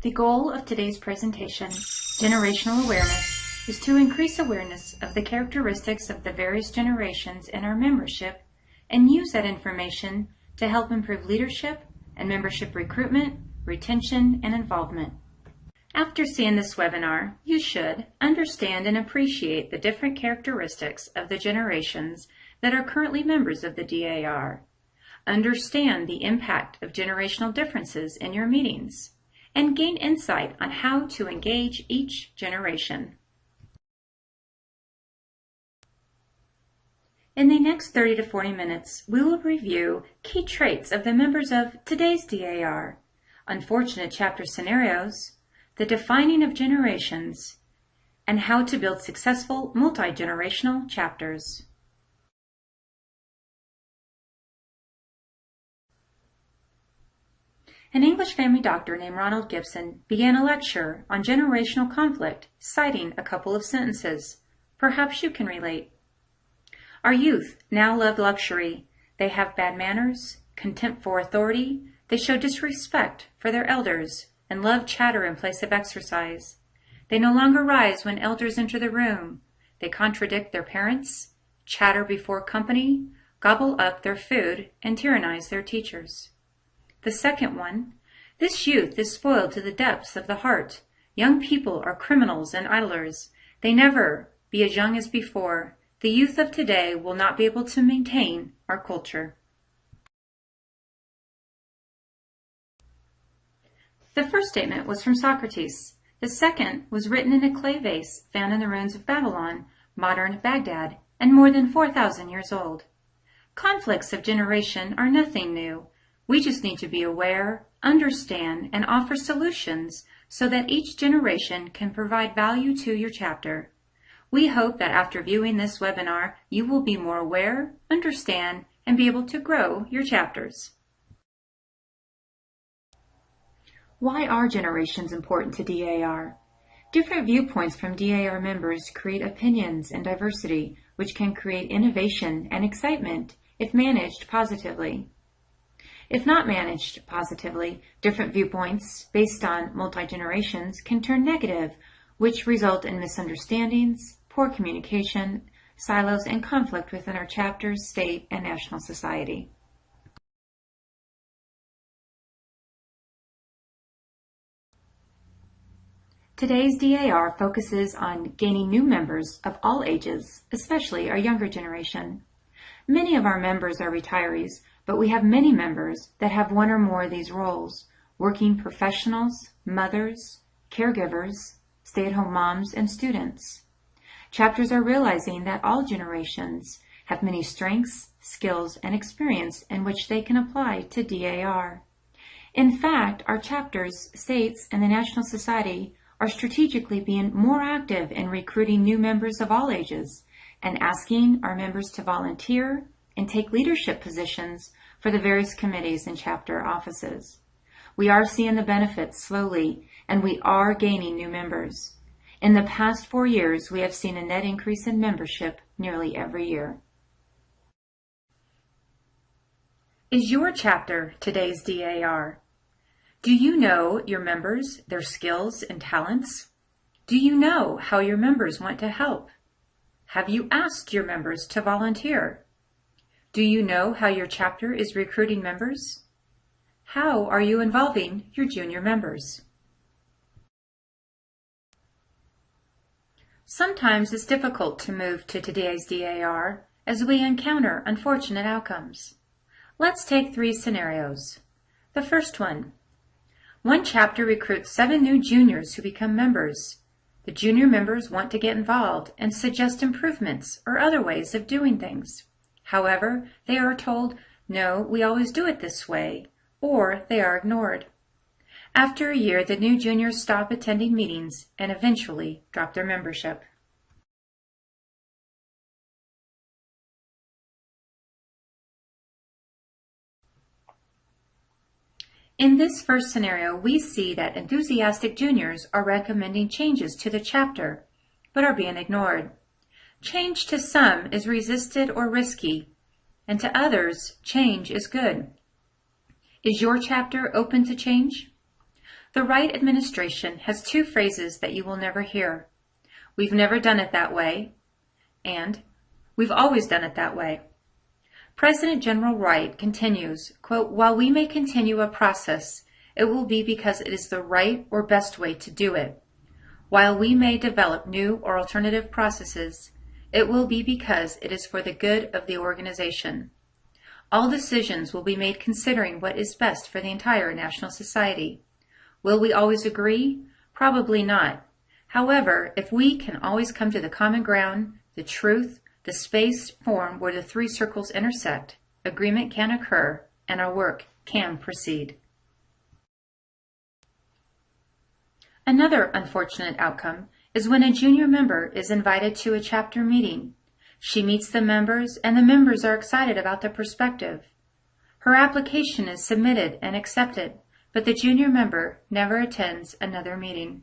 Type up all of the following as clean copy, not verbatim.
The goal of today's presentation, Generational Awareness, is to increase awareness of the characteristics of the various generations in our membership and use that information to help improve leadership and membership recruitment, retention, and involvement. After seeing this webinar, you should understand and appreciate the different characteristics of the generations that are currently members of the DAR, understand the impact of generational differences in your meetings, and gain insight on how to engage each generation. In the next 30 to 40 minutes, we will review key traits of the members of today's DAR, unfortunate chapter scenarios, the defining of generations, and how to build successful multi-generational chapters. An English family doctor named Ronald Gibson began a lecture on generational conflict, citing a couple of sentences. Perhaps you can relate. Our youth now love luxury. They have bad manners, contempt for authority. They show disrespect for their elders and love chatter in place of exercise. They no longer rise when elders enter the room. They contradict their parents, chatter before company, gobble up their food, and tyrannize their teachers. The second one, this youth is spoiled to the depths of the heart. Young people are criminals and idlers. They never be as young as before. The youth of today will not be able to maintain our culture. The first statement was from Socrates. The second was written in a clay vase found in the ruins of Babylon, modern Baghdad, and more than 4,000 years old. Conflicts of generation are nothing new. We just need to be aware, understand, and offer solutions so that each generation can provide value to your chapter. We hope that after viewing this webinar, you will be more aware, understand, and be able to grow your chapters. Why are generations important to DAR? Different viewpoints from DAR members create opinions and diversity, which can create innovation and excitement if managed positively. If not managed positively, different viewpoints based on multi-generations can turn negative, which result in misunderstandings, poor communication, silos, and conflict within our chapters, state, and national society. Today's DAR focuses on gaining new members of all ages, especially our younger generation. Many of our members are retirees, but we have many members that have one or more of these roles: working professionals, mothers, caregivers, stay-at-home moms, and students. Chapters are realizing that all generations have many strengths, skills, and experience in which they can apply to DAR. In fact, our chapters, states, and the National Society are strategically being more active in recruiting new members of all ages and asking our members to volunteer and take leadership positions for the various committees and chapter offices. We are seeing the benefits slowly, and we are gaining new members. In the past 4 years, we have seen a net increase in membership nearly every year. Is your chapter today's DAR? Do you know your members, their skills and talents? Do you know how your members want to help? Have you asked your members to volunteer? Do you know how your chapter is recruiting members? How are you involving your junior members? Sometimes it's difficult to move to today's DAR as we encounter unfortunate outcomes. Let's take 3 scenarios. The first one chapter recruits 7 new juniors who become members. The junior members want to get involved and suggest improvements or other ways of doing things. However, they are told, "No, we always do it this way," or they are ignored. After a year, the new juniors stop attending meetings and eventually drop their membership. In this first scenario, we see that enthusiastic juniors are recommending changes to the chapter, but are being ignored. Change to some is resisted or risky, and to others, change is good. Is your chapter open to change? The right administration has two phrases that you will never hear. We've never done it that way, and we've always done it that way. President General Wright continues, quote, "While we may continue a process, it will be because it is the right or best way to do it. While we may develop new or alternative processes, it will be because it is for the good of the organization. All decisions will be made considering what is best for the entire national society. Will we always agree? Probably not. However, if we can always come to the common ground, the truth, the space form where the three circles intersect, agreement can occur and our work can proceed." Another unfortunate outcome is when a junior member is invited to a chapter meeting. She meets the members and the members are excited about the perspective. Her application is submitted and accepted, but the junior member never attends another meeting.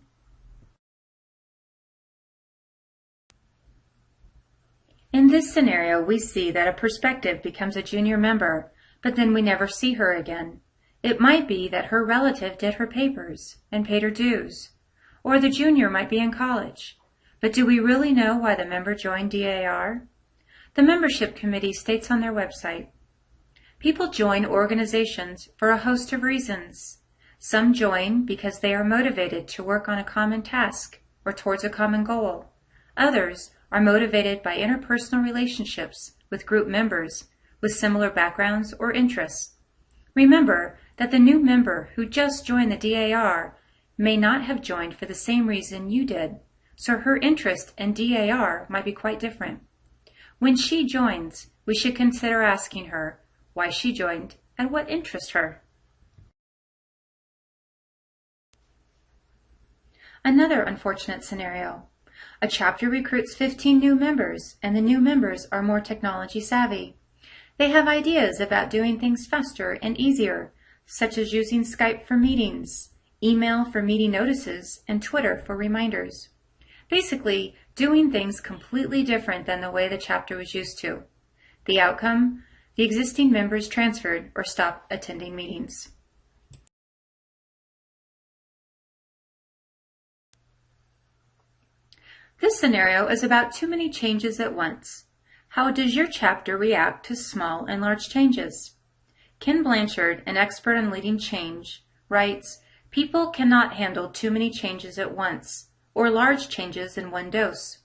In this scenario, we see that a prospective becomes a junior member, but then we never see her again. It might be that her relative did her papers and paid her dues, or the junior might be in college. But do we really know why the member joined DAR? The membership committee states on their website, "People join organizations for a host of reasons. Some join because they are motivated to work on a common task or towards a common goal. Others are motivated by interpersonal relationships with group members with similar backgrounds or interests. Remember that the new member who just joined the DAR may not have joined for the same reason you did, so her interest in DAR might be quite different. When she joins, we should consider asking her why she joined and what interests her." Another unfortunate scenario. A chapter recruits 15 new members, and the new members are more technology savvy. They have ideas about doing things faster and easier, such as using Skype for meetings, email for meeting notices, and Twitter for reminders. Basically, doing things completely different than the way the chapter was used to. The outcome? The existing members transferred or stopped attending meetings. This scenario is about too many changes at once. How does your chapter react to small and large changes? Ken Blanchard, an expert on leading change, writes, "People cannot handle too many changes at once, or large changes in one dose.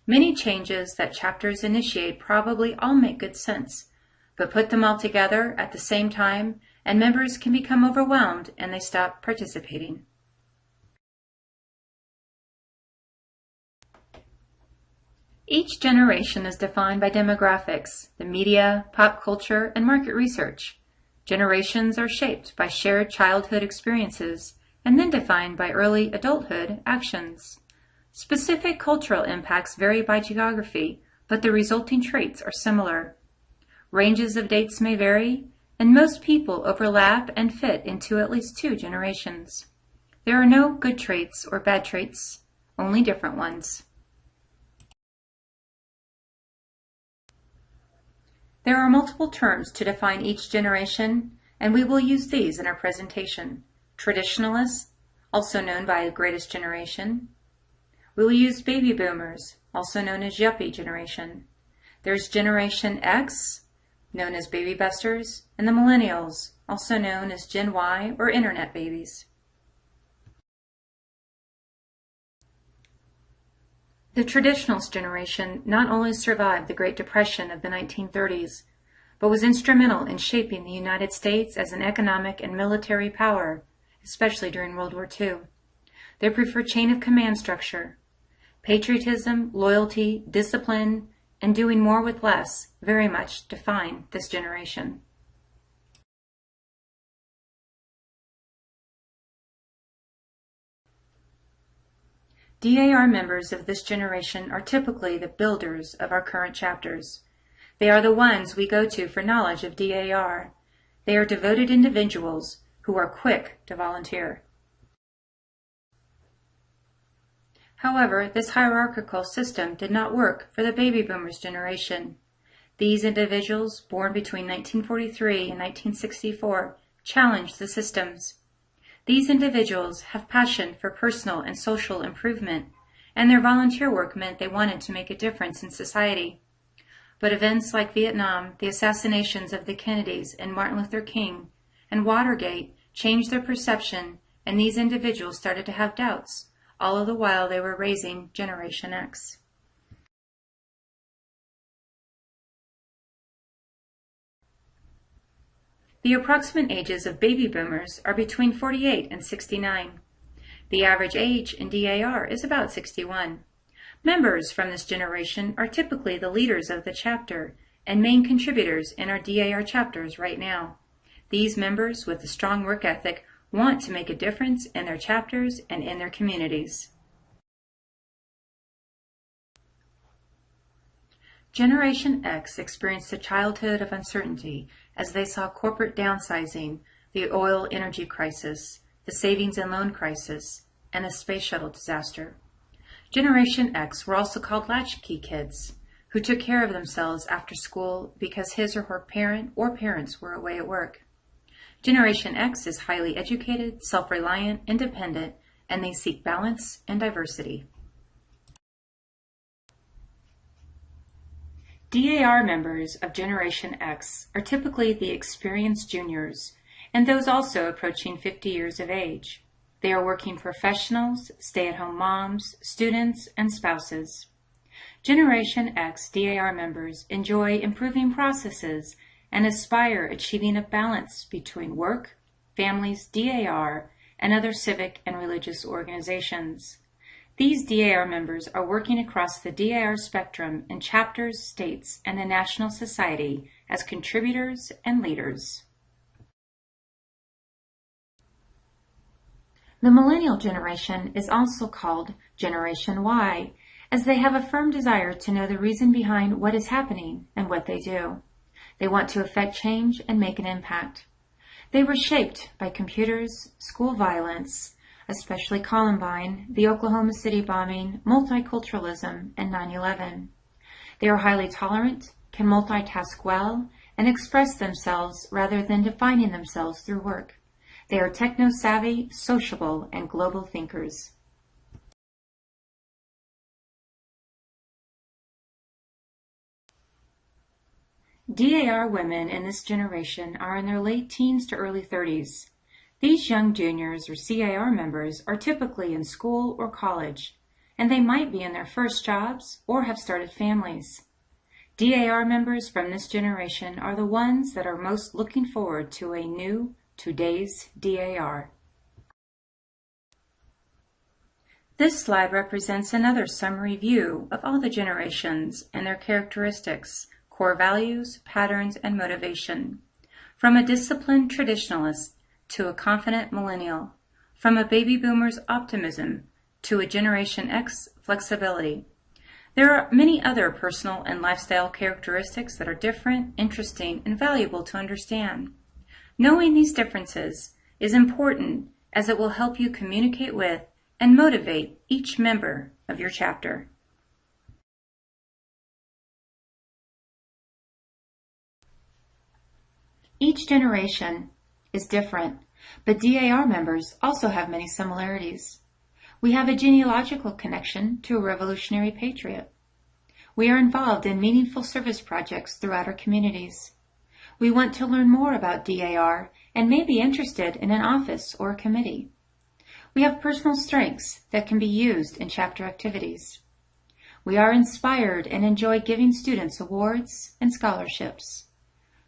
Many changes that chapters initiate probably all make good sense, but put them all together at the same time and members can become overwhelmed and they stop participating." Each generation is defined by demographics, the media, pop culture, and market research. Generations are shaped by shared childhood experiences and then defined by early adulthood actions. Specific cultural impacts vary by geography, but the resulting traits are similar. Ranges of dates may vary, and most people overlap and fit into at least 2 generations. There are no good traits or bad traits, only different ones. There are multiple terms to define each generation, and we will use these in our presentation. Traditionalists, also known by Greatest Generation. We will use baby boomers, also known as Yuppie Generation. There's Generation X, known as Baby Busters, and the Millennials, also known as Gen Y or Internet Babies. The Traditionalist generation not only survived the Great Depression of the 1930s, but was instrumental in shaping the United States as an economic and military power, especially during World War II. They preferred chain of command structure. Patriotism, loyalty, discipline, and doing more with less very much define this generation. DAR members of this generation are typically the builders of our current chapters. They are the ones we go to for knowledge of DAR. They are devoted individuals who are quick to volunteer. However, this hierarchical system did not work for the baby boomers generation. These individuals, born between 1943 and 1964, challenged the systems. These individuals have passion for personal and social improvement, and their volunteer work meant they wanted to make a difference in society. But events like Vietnam, the assassinations of the Kennedys and Martin Luther King, and Watergate changed their perception, and these individuals started to have doubts, all of the while they were raising Generation X. The approximate ages of baby boomers are between 48 and 69. The average age in DAR is about 61. Members from this generation are typically the leaders of the chapter and main contributors in our DAR chapters right now. These members with a strong work ethic want to make a difference in their chapters and in their communities. Generation X experienced a childhood of uncertainty as they saw corporate downsizing, the oil energy crisis, the savings and loan crisis, and the space shuttle disaster. Generation X were also called latchkey kids, who took care of themselves after school because his or her parent or parents were away at work. Generation X is highly educated, self-reliant, independent, and they seek balance and diversity. DAR members of Generation X are typically the experienced juniors and those also approaching 50 years of age. They are working professionals, stay-at-home moms, students, and spouses. Generation X DAR members enjoy improving processes and aspire achieving a balance between work, families, DAR, and other civic and religious organizations. These DAR members are working across the DAR spectrum in chapters, states, and the National Society as contributors and leaders. The millennial generation is also called Generation Y, as they have a firm desire to know the reason behind what is happening and what they do. They want to affect change and make an impact. They were shaped by computers, school violence, especially Columbine, the Oklahoma City bombing, multiculturalism, and 9/11. They are highly tolerant, can multitask well, and express themselves rather than defining themselves through work. They are techno-savvy, sociable, and global thinkers. DAR women in this generation are in their late teens to early 30s. These young juniors or CAR members are typically in school or college, and they might be in their first jobs or have started families. DAR members from this generation are the ones that are most looking forward to a new today's DAR. This slide represents another summary view of all the generations and their characteristics, core values, patterns, and motivation. From a disciplined traditionalist to a confident millennial, from a baby boomer's optimism to a Generation X flexibility. There are many other personal and lifestyle characteristics that are different, interesting, and valuable to understand. Knowing these differences is important as it will help you communicate with and motivate each member of your chapter. Each generation is different, but DAR members also have many similarities. We have a genealogical connection to a revolutionary patriot. We are involved in meaningful service projects throughout our communities. We want to learn more about DAR and may be interested in an office or a committee. We have personal strengths that can be used in chapter activities. We are inspired and enjoy giving students awards and scholarships.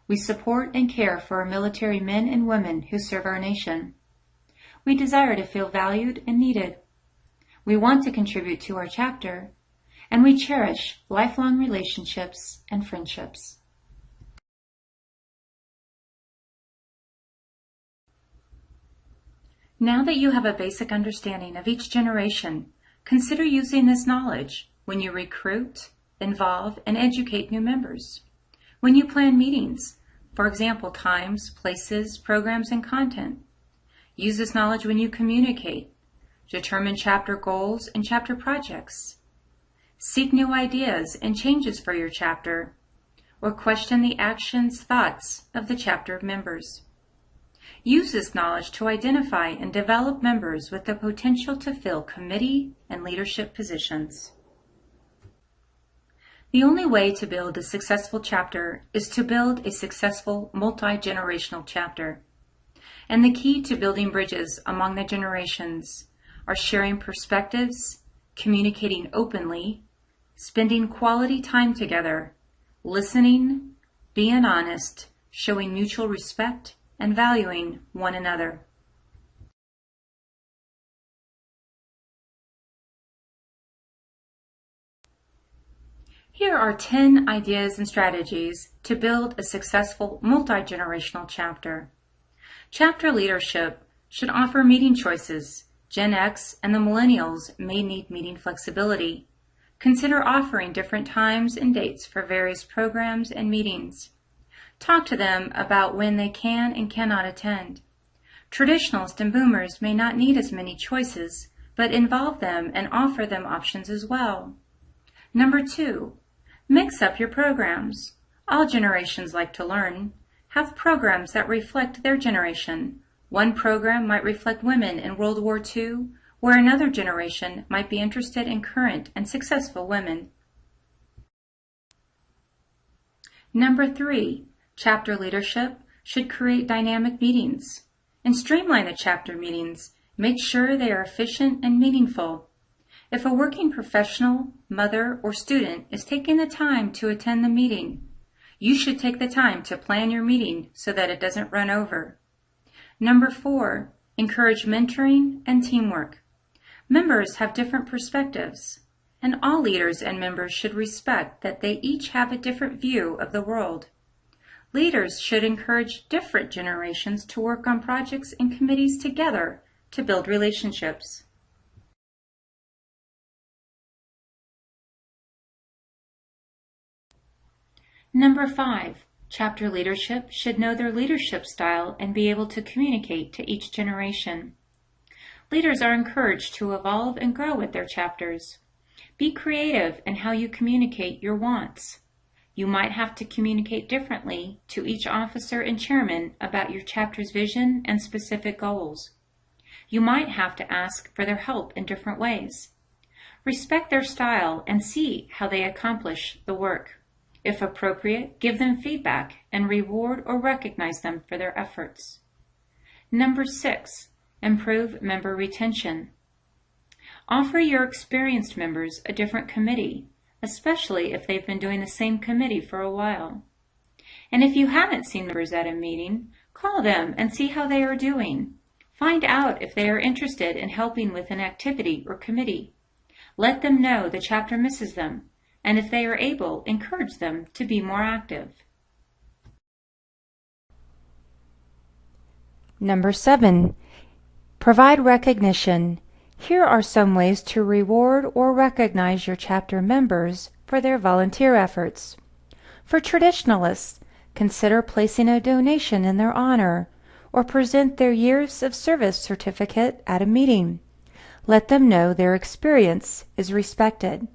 We support and care for our military men and women who serve our nation. We desire to feel valued and needed. We want to contribute to our chapter, and we cherish lifelong relationships and friendships. Now that you have a basic understanding of each generation, consider using this knowledge when you recruit, involve, and educate new members. When you plan meetings, for example, times, places, programs, and content. Use this knowledge when you communicate. Determine chapter goals and chapter projects. Seek new ideas and changes for your chapter, or question the actions, thoughts of the chapter members. Use this knowledge to identify and develop members with the potential to fill committee and leadership positions. The only way to build a successful chapter is to build a successful multi-generational chapter. And the key to building bridges among the generations are sharing perspectives, communicating openly, spending quality time together, listening, being honest, showing mutual respect, and valuing one another. Here are 10 ideas and strategies to build a successful multi-generational chapter. Chapter leadership should offer meeting choices. Gen X and the millennials may need meeting flexibility. Consider offering different times and dates for various programs and meetings. Talk to them about when they can and cannot attend. Traditionalists and boomers may not need as many choices, but involve them and offer them options as well. Number 2, mix up your programs. All generations like to learn. Have programs that reflect their generation. One program might reflect women in World War II, where another generation might be interested in current and successful women. Number 3, chapter leadership should create dynamic meetings and streamline the chapter meetings. Make sure they are efficient and meaningful. If a working professional, mother, or student is taking the time to attend the meeting, you should take the time to plan your meeting so that it doesn't run over. Number 4, encourage mentoring and teamwork. Members have different perspectives, and all leaders and members should respect that they each have a different view of the world. Leaders should encourage different generations to work on projects and committees together to build relationships. Number 5, chapter leadership should know their leadership style and be able to communicate to each generation. Leaders are encouraged to evolve and grow with their chapters. Be creative in how you communicate your wants. You might have to communicate differently to each officer and chairman about your chapter's vision and specific goals. You might have to ask for their help in different ways. Respect their style and see how they accomplish the work. If appropriate, give them feedback and reward or recognize them for their efforts. Number 6, improve member retention. Offer your experienced members a different committee, especially if they've been doing the same committee for a while. And if you haven't seen members at a meeting, call them and see how they are doing. Find out if they are interested in helping with an activity or committee. Let them know the chapter misses them, and if they are able, encourage them to be more active. Number 7, provide recognition. Here are some ways to reward or recognize your chapter members for their volunteer efforts. For traditionalists, consider placing a donation in their honor or present their years of service certificate at a meeting. Let them know their experience is respected.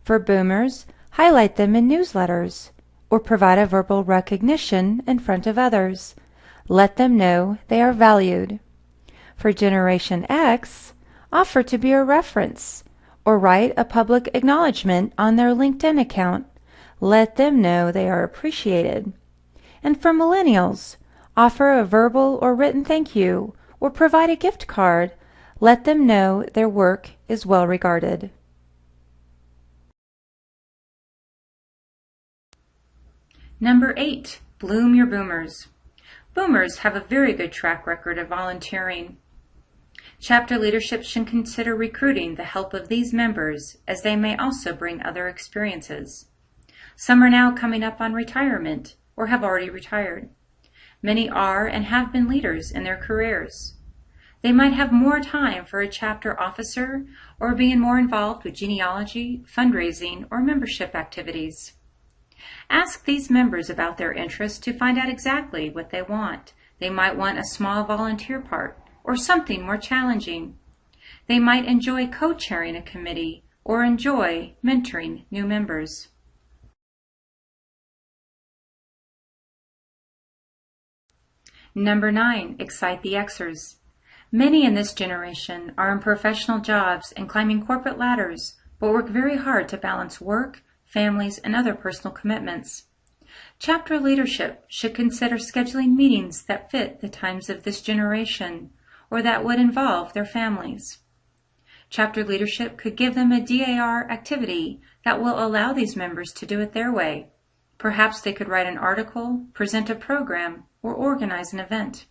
For boomers, highlight them in newsletters or provide a verbal recognition in front of others. Let them know they are valued. For Generation X, offer to be a reference or write a public acknowledgement on their LinkedIn account. Let them know they are appreciated. And for millennials, offer a verbal or written thank you or provide a gift card. Let them know their work is well regarded. Number 8, bloom your boomers. Boomers have a very good track record of volunteering. Chapter leadership should consider recruiting the help of these members, as they may also bring other experiences. Some are now coming up on retirement or have already retired. Many are and have been leaders in their careers. They might have more time for a chapter officer or being more involved with genealogy, fundraising, or membership activities. Ask these members about their interests to find out exactly what they want. They might want a small volunteer part or something more challenging. They might enjoy co-chairing a committee or enjoy mentoring new members. Number 9, excite the Xers. Many in this generation are in professional jobs and climbing corporate ladders, but work very hard to balance work, families, and other personal commitments. Chapter leadership should consider scheduling meetings that fit the times of this generation or that would involve their families. Chapter leadership could give them a DAR activity that will allow these members to do it their way. Perhaps they could write an article, present a program, or organize an event.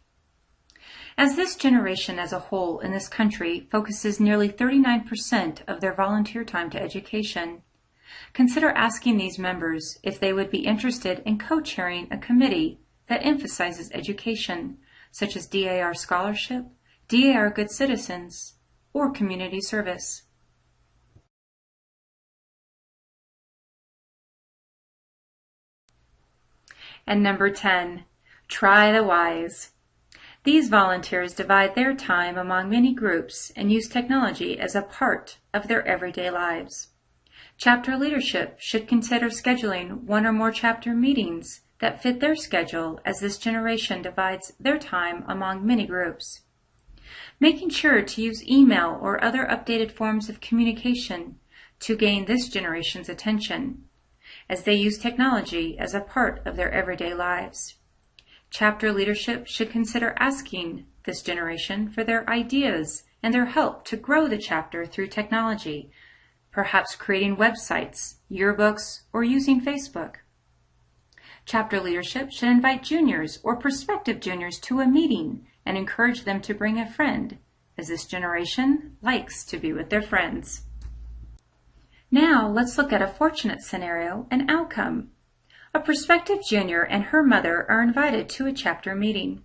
As this generation as a whole in this country focuses nearly 39% of their volunteer time to education, consider asking these members if they would be interested in co-chairing a committee that emphasizes education, such as DAR scholarship, DAR good citizens, or community service. And number 10, try the wise. These volunteers divide their time among many groups and use technology as a part of their everyday lives. Chapter leadership should consider scheduling one or more chapter meetings that fit their schedule as this generation divides their time among many groups. Making sure to use email or other updated forms of communication to gain this generation's attention, as they use technology as a part of their everyday lives. Chapter leadership should consider asking this generation for their ideas and their help to grow the chapter through technology, perhaps creating websites, yearbooks, or using Facebook. Chapter leadership should invite juniors or prospective juniors to a meeting and encourage them to bring a friend, as this generation likes to be with their friends. Now let's look at a fortunate scenario and outcome. A prospective junior and her mother are invited to a chapter meeting.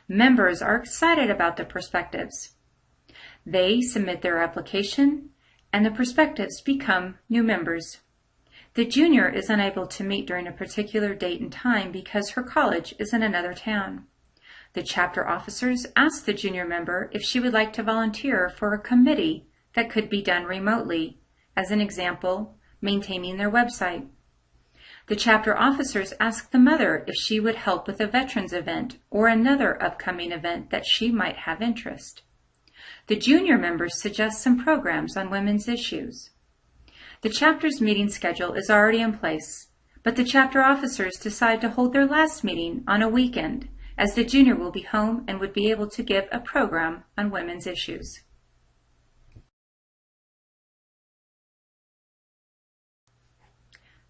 Members are excited about the perspectives. They submit their application, and the prospectives become new members. The junior is unable to meet during a particular date and time because her college is in another town. The chapter officers ask the junior member if she would like to volunteer for a committee that could be done remotely, as an example, maintaining their website. The chapter officers ask the mother if she would help with a veterans event or another upcoming event that she might have interest. The junior members suggest some programs on women's issues. The chapter's meeting schedule is already in place, but the chapter officers decide to hold their last meeting on a weekend, as the junior will be home and would be able to give a program on women's issues.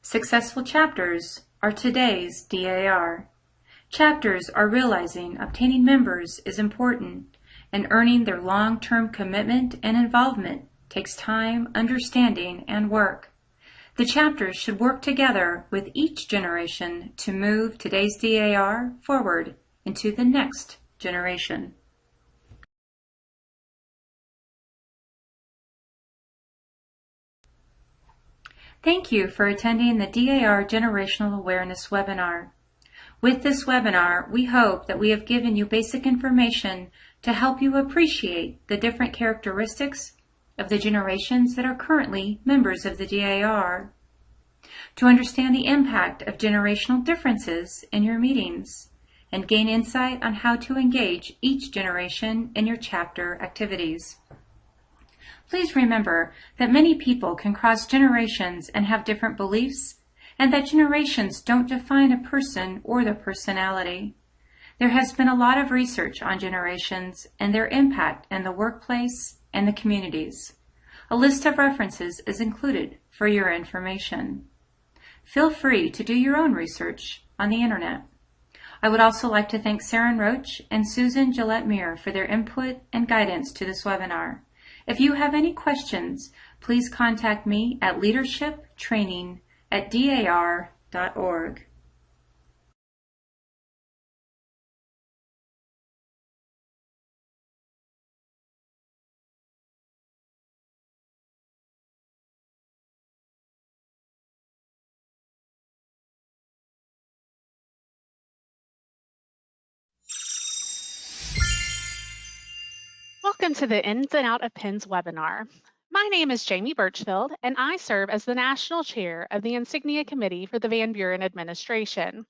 Successful chapters are today's DAR. Chapters are realizing obtaining members is important, and earning their long-term commitment and involvement takes time, understanding, and work. The chapters should work together with each generation to move today's DAR forward into the next generation. Thank you for attending the DAR Generational Awareness webinar. With this webinar, we hope that we have given you basic information to help you appreciate the different characteristics of the generations that are currently members of the DAR, to understand the impact of generational differences in your meetings, and gain insight on how to engage each generation in your chapter activities. Please remember that many people can cross generations and have different beliefs, and that generations don't define a person or their personality. There has been a lot of research on generations and their impact in the workplace and the communities. A list of references is included for your information. Feel free to do your own research on the internet. I would also like to thank Saren Roach and Susan Gillette-Meir for their input and guidance to this webinar. If you have any questions, please contact me at leadershiptraining@dar.org. Welcome to the Ins and Out of Pins webinar. My name is Jamie Birchfield, and I serve as the National Chair of the Insignia Committee for the Van Buren Administration.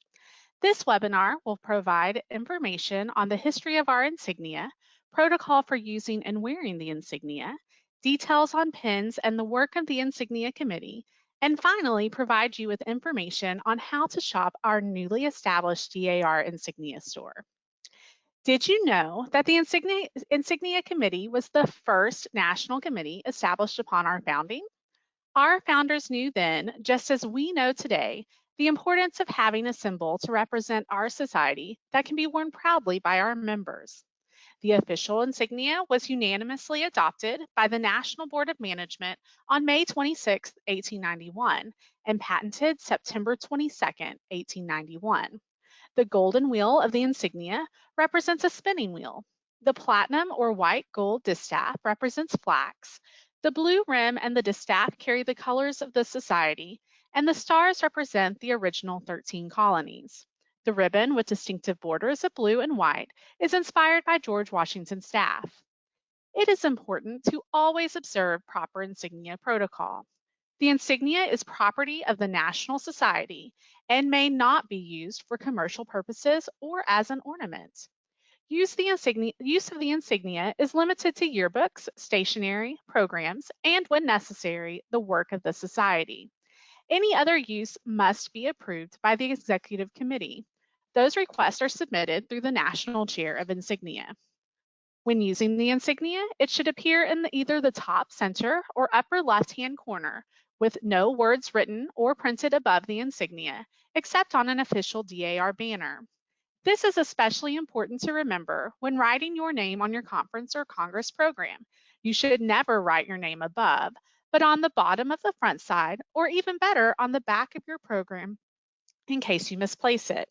This webinar will provide information on the history of our insignia, protocol for using and wearing the insignia, details on pins and the work of the Insignia Committee, and finally provide you with information on how to shop our newly established DAR insignia store. Did you know that the Insignia Committee was the first national committee established upon our founding? Our founders knew then, just as we know today, the importance of having a symbol to represent our society that can be worn proudly by our members. The official insignia was unanimously adopted by the National Board of Management on May 26, 1891, and patented September 22, 1891. The golden wheel of the insignia represents a spinning wheel. The platinum or white gold distaff represents flax. The blue rim and the distaff carry the colors of the society, and the stars represent the original 13 colonies. The ribbon with distinctive borders of blue and white is inspired by George Washington's staff. It is important to always observe proper insignia protocol. The insignia is property of the National Society and may not be used for commercial purposes or as an ornament. Use of the insignia is limited to yearbooks, stationery, programs, and when necessary, the work of the Society. Any other use must be approved by the Executive Committee. Those requests are submitted through the National Chair of Insignia. When using the insignia, it should appear in either the top center or upper left-hand corner, with no words written or printed above the insignia, except on an official DAR banner. This is especially important to remember when writing your name on your conference or Congress program. You should never write your name above, but on the bottom of the front side, or even better, on the back of your program in case you misplace it.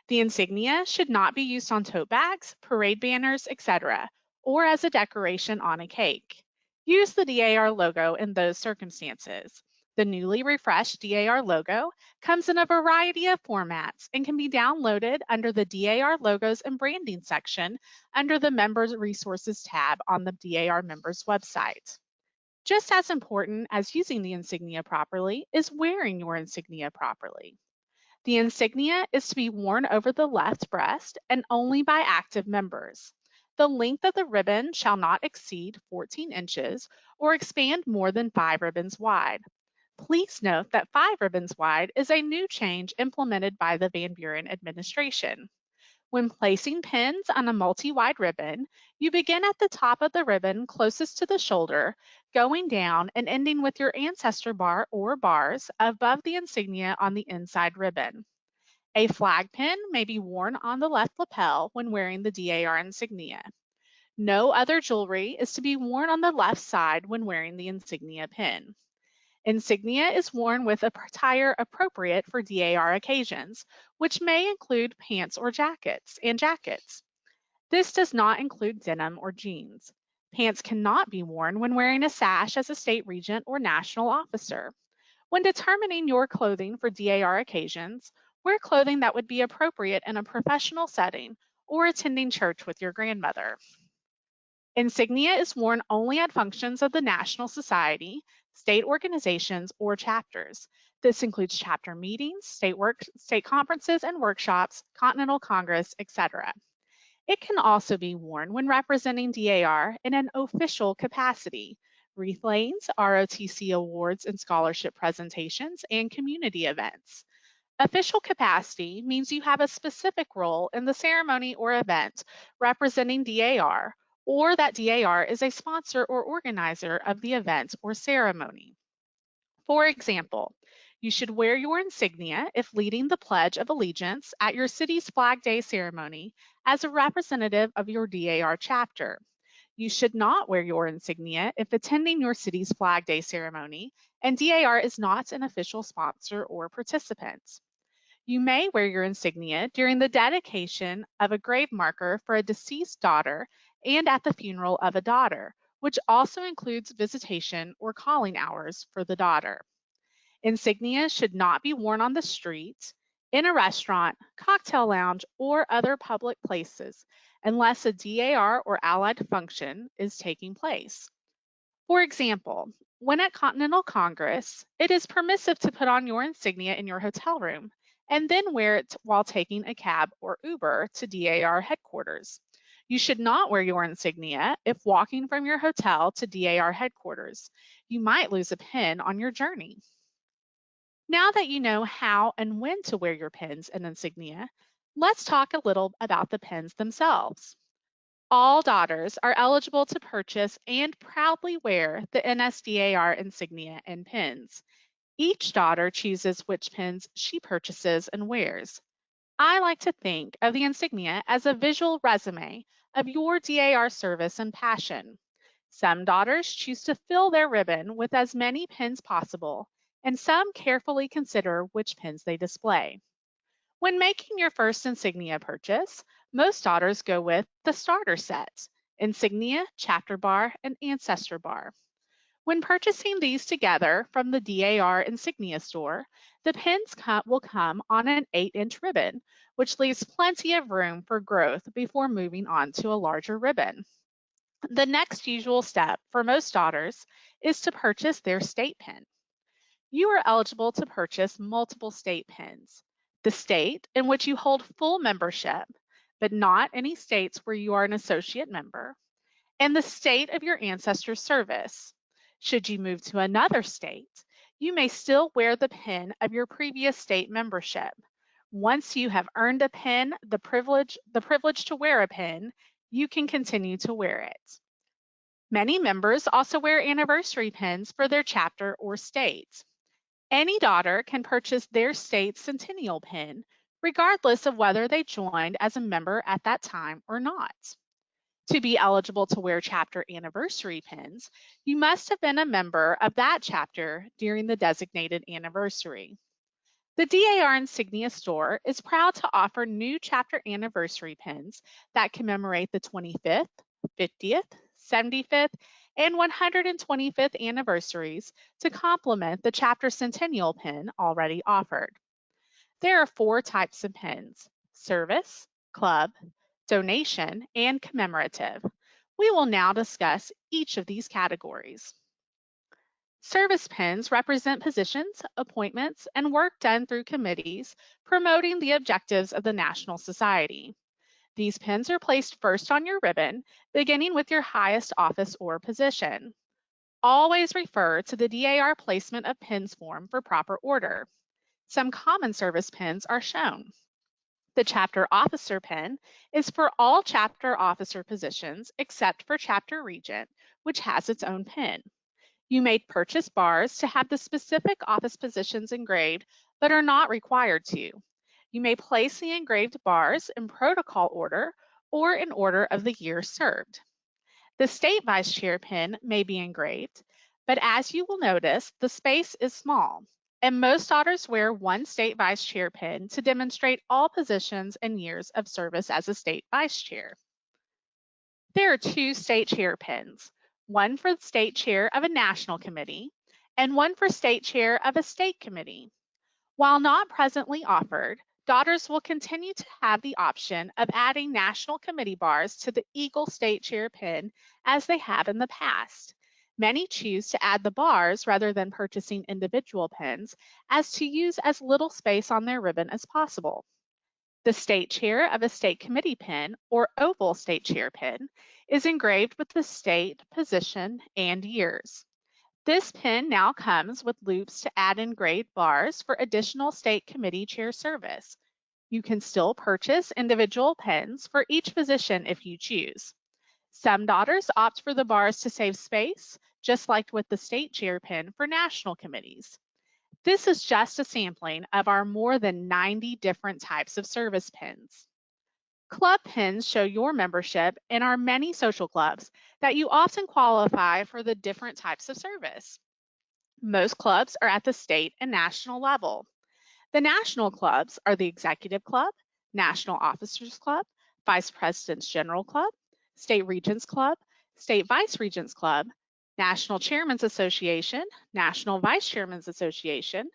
The insignia should not be used on tote bags, parade banners, etc., or as a decoration on a cake. Use the DAR logo in those circumstances. The newly refreshed DAR logo comes in a variety of formats and can be downloaded under the DAR Logos and Branding section under the Members Resources tab on the DAR members website. Just as important as using the insignia properly is wearing your insignia properly. The insignia is to be worn over the left breast and only by active members. The length of the ribbon shall not exceed 14 inches or expand more than 5 ribbons wide. Please note that 5 ribbons wide is a new change implemented by the Van Buren administration. When placing pins on a multi-wide ribbon, you begin at the top of the ribbon closest to the shoulder, going down and ending with your ancestor bar or bars above the insignia on the inside ribbon. A flag pin may be worn on the left lapel when wearing the DAR insignia. No other jewelry is to be worn on the left side when wearing the insignia pin. Insignia is worn with attire appropriate for DAR occasions, which may include pants or jackets. This does not include denim or jeans. Pants cannot be worn when wearing a sash as a state regent or national officer. When determining your clothing for DAR occasions, wear clothing that would be appropriate in a professional setting or attending church with your grandmother. Insignia is worn only at functions of the National Society, state organizations, or chapters. This includes chapter meetings, state conferences and workshops, Continental Congress, etc. It can also be worn when representing DAR in an official capacity, wreath lanes, ROTC awards and scholarship presentations, and community events. Official capacity means you have a specific role in the ceremony or event representing DAR, or that DAR is a sponsor or organizer of the event or ceremony. For example, you should wear your insignia if leading the Pledge of Allegiance at your city's Flag Day ceremony as a representative of your DAR chapter. You should not wear your insignia if attending your city's Flag Day ceremony and DAR is not an official sponsor or participant. You may wear your insignia during the dedication of a grave marker for a deceased daughter and at the funeral of a daughter, which also includes visitation or calling hours for the daughter. Insignia should not be worn on the street, in a restaurant, cocktail lounge, or other public places unless a DAR or allied function is taking place. For example, when at Continental Congress, it is permissive to put on your insignia in your hotel room and then wear it while taking a cab or Uber to DAR headquarters. You should not wear your insignia if walking from your hotel to DAR headquarters. You might lose a pin on your journey. Now that you know how and when to wear your pins and insignia, let's talk a little about the pins themselves. All daughters are eligible to purchase and proudly wear the NSDAR insignia and pins. Each daughter chooses which pins she purchases and wears. I like to think of the insignia as a visual resume of your DAR service and passion. Some daughters choose to fill their ribbon with as many pins possible, and some carefully consider which pins they display. When making your first insignia purchase, most daughters go with the starter set: insignia, chapter bar, and ancestor bar. When purchasing these together from the DAR insignia store, the pins will come on an 8-inch ribbon, which leaves plenty of room for growth before moving on to a larger ribbon. The next usual step for most daughters is to purchase their state pin. You are eligible to purchase multiple state pins: the state in which you hold full membership, but not any states where you are an associate member, and the state of your ancestors' service. Should you move to another state, you may still wear the pin of your previous state membership. Once you have earned a pin, the privilege to wear a pin, you can continue to wear it. Many members also wear anniversary pins for their chapter or state. Any daughter can purchase their state's centennial pin, regardless of whether they joined as a member at that time or not. To be eligible to wear chapter anniversary pins, you must have been a member of that chapter during the designated anniversary. The DAR Insignia Store is proud to offer new chapter anniversary pins that commemorate the 25th, 50th, 75th, and 125th anniversaries to complement the chapter centennial pin already offered. There are 4 types of pins: service, club, donation, and commemorative. We will now discuss each of these categories. Service pins represent positions, appointments, and work done through committees promoting the objectives of the National Society. These pins are placed first on your ribbon, beginning with your highest office or position. Always refer to the DAR placement of pins form for proper order. Some common service pins are shown. The chapter officer pin is for all chapter officer positions except for chapter regent, which has its own pin. You may purchase bars to have the specific office positions engraved, but are not required to. You may place the engraved bars in protocol order or in order of the year served. The state vice chair pin may be engraved, but as you will notice, the space is small, and most daughters wear one state vice chair pin to demonstrate all positions and years of service as a state vice chair. There are 2 state chair pins, one for the state chair of a national committee and one for state chair of a state committee. While not presently offered, daughters will continue to have the option of adding national committee bars to the Eagle State Chair pin as they have in the past. Many choose to add the bars rather than purchasing individual pins, as to use as little space on their ribbon as possible. The state chair of a state committee pin, or oval state chair pin, is engraved with the state, position, and years. This pin now comes with loops to add engraved bars for additional state committee chair service. You can still purchase individual pins for each position if you choose. Some daughters opt for the bars to save space, just like with the state chair pin for national committees. This is just a sampling of our more than 90 different types of service pins. Club pins show your membership in our many social clubs that you often qualify for the different types of service. Most clubs are at the state and national level. The national clubs are the Executive Club, National Officers Club, Vice President's General Club, State Regents Club, State Vice Regents Club, National Chairman's Association, National Vice Chairman's Association,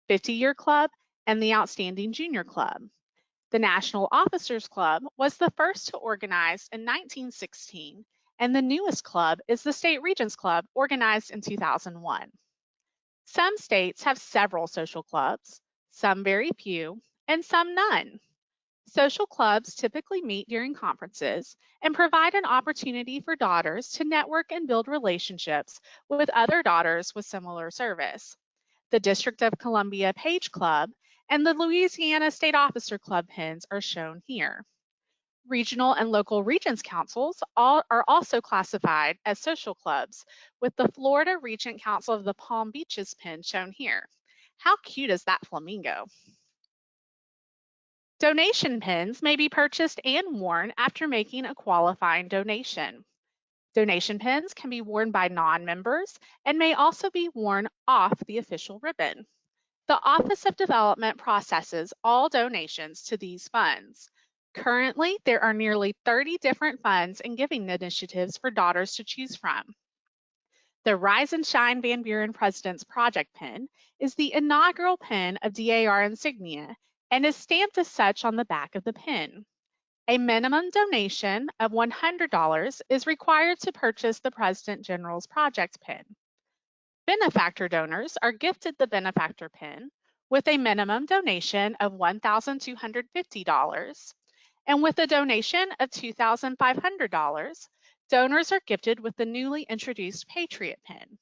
50-Year Club, and the Outstanding Junior Club. The National Officers Club was the first to organize in 1916, and the newest club is the State Regents Club, organized in 2001. Some states have several social clubs, some very few, and some none. Social clubs typically meet during conferences and provide an opportunity for daughters to network and build relationships with other daughters with similar service. The District of Columbia Page Club and the Louisiana State Officer Club pins are shown here. Regional and local Regents Councils are also classified as social clubs, with the Florida Regent Council of the Palm Beaches pin shown here. How cute is that flamingo? Donation pins may be purchased and worn after making a qualifying donation. Donation pins can be worn by non-members and may also be worn off the official ribbon. The Office of Development processes all donations to these funds. Currently, there are nearly 30 different funds and giving initiatives for daughters to choose from. The Rise and Shine Van Buren President's Project pin is the inaugural pin of DAR insignia and is stamped as such on the back of the pin. A minimum donation of $100 is required to purchase the President General's Project pin. Benefactor donors are gifted the benefactor pin with a minimum donation of $1,250, and with a donation of $2,500, donors are gifted with the newly introduced Patriot pin.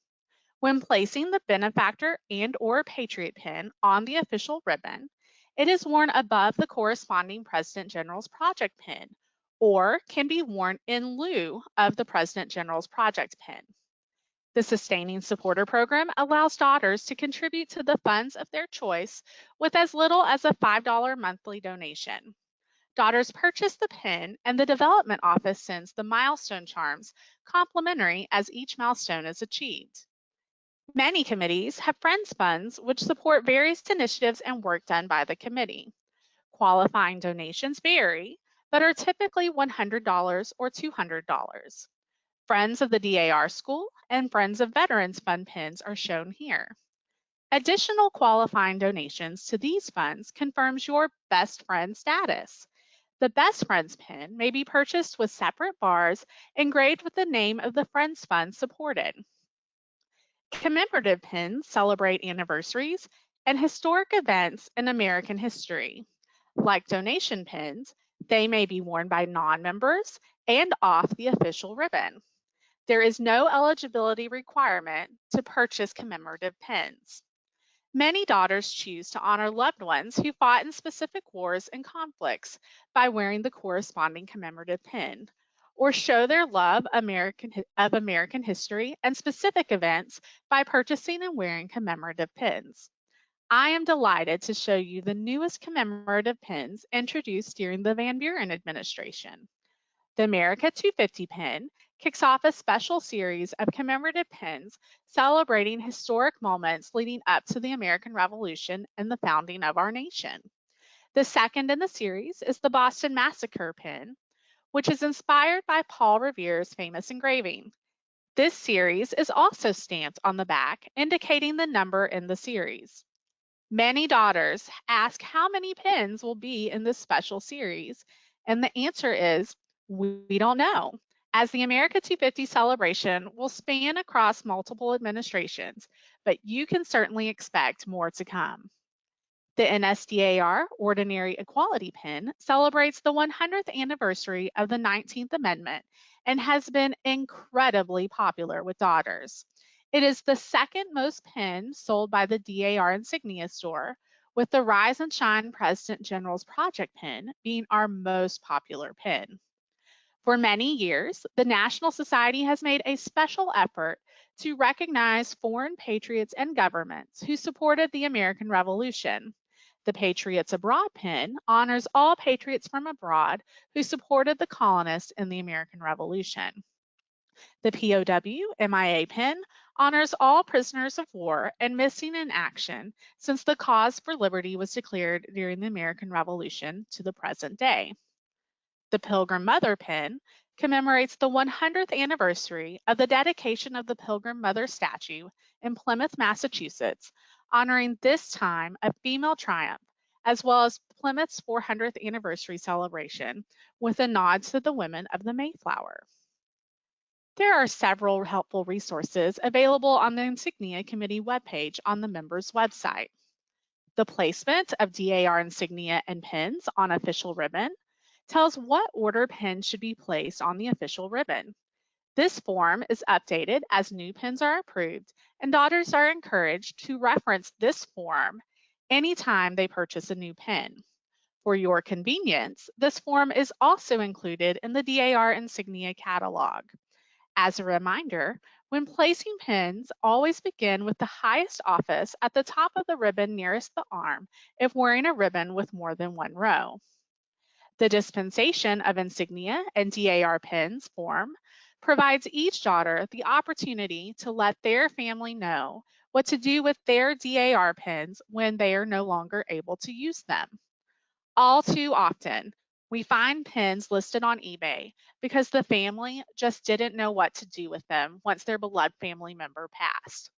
When placing the benefactor and/or Patriot pin on the official ribbon, it is worn above the corresponding President General's Project pin, or can be worn in lieu of the President General's Project pin. The Sustaining Supporter Program allows daughters to contribute to the funds of their choice with as little as a $5 monthly donation. Daughters purchase the pin and the Development Office sends the milestone charms complimentary as each milestone is achieved. Many committees have Friends Funds which support various initiatives and work done by the committee. Qualifying donations vary, but are typically $100 or $200. Friends of the DAR School and Friends of Veterans Fund pins are shown here. Additional qualifying donations to these funds confirms your Best Friend status. The Best Friends pin may be purchased with separate bars engraved with the name of the Friends Fund supported. Commemorative pins celebrate anniversaries and historic events in American history. Like donation pins, they may be worn by non-members and off the official ribbon. There is no eligibility requirement to purchase commemorative pins. Many daughters choose to honor loved ones who fought in specific wars and conflicts by wearing the corresponding commemorative pin, or show their love of American history and specific events by purchasing and wearing commemorative pins. I am delighted to show you the newest commemorative pins introduced during the Van Buren administration. The America 250 pin kicks off a special series of commemorative pins celebrating historic moments leading up to the American Revolution and the founding of our nation. The second in the series is the Boston Massacre pin, which is inspired by Paul Revere's famous engraving. This series is also stamped on the back, indicating the number in the series. Many daughters ask how many pins will be in this special series, and the answer is, we don't know, as the America 250 celebration will span across multiple administrations, but you can certainly expect more to come. The NSDAR Ordinary Equality Pin celebrates the 100th anniversary of the 19th Amendment and has been incredibly popular with daughters. It is the second most pin sold by the DAR Insignia store, with the Rise and Shine President General's Project pin being our most popular pin. For many years, the National Society has made a special effort to recognize foreign patriots and governments who supported the American Revolution. The Patriots Abroad pin honors all patriots from abroad who supported the colonists in the American Revolution. The POW MIA pin honors all prisoners of war and missing in action since the cause for liberty was declared during the American Revolution to the present day. The Pilgrim Mother pin commemorates the 100th anniversary of the dedication of the Pilgrim Mother statue in Plymouth, Massachusetts, honoring this time of female triumph, as well as Plymouth's 400th anniversary celebration with a nod to the women of the Mayflower. There are several helpful resources available on the Insignia Committee webpage on the members' website. The placement of DAR insignia and pins on official ribbon tells what order pins should be placed on the official ribbon. This form is updated as new pins are approved, and daughters are encouraged to reference this form anytime they purchase a new pin. For your convenience, this form is also included in the DAR insignia catalog. As a reminder, when placing pins, always begin with the highest office at the top of the ribbon nearest the arm if wearing a ribbon with more than one row. The dispensation of insignia and DAR pins form provides each daughter the opportunity to let their family know what to do with their DAR pins when they are no longer able to use them. All too often, we find pins listed on eBay because the family just didn't know what to do with them once their beloved family member passed.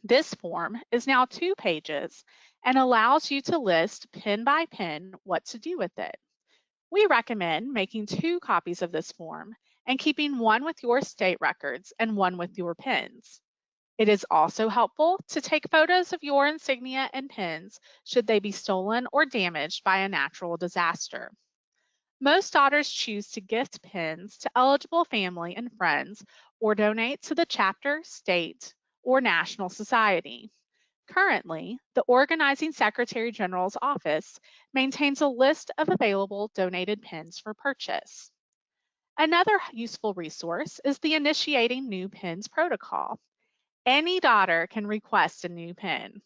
This form is now 2 pages and allows you to list pin by pin what to do with it. We recommend making 2 copies of this form and keeping one with your state records and one with your pins. It is also helpful to take photos of your insignia and pins should they be stolen or damaged by a natural disaster. Most daughters choose to gift pins to eligible family and friends or donate to the chapter, state, or national society. Currently, the Organizing Secretary General's office maintains a list of available donated pins for purchase. Another useful resource is the Initiating New Pins protocol. Any daughter can request a new pin.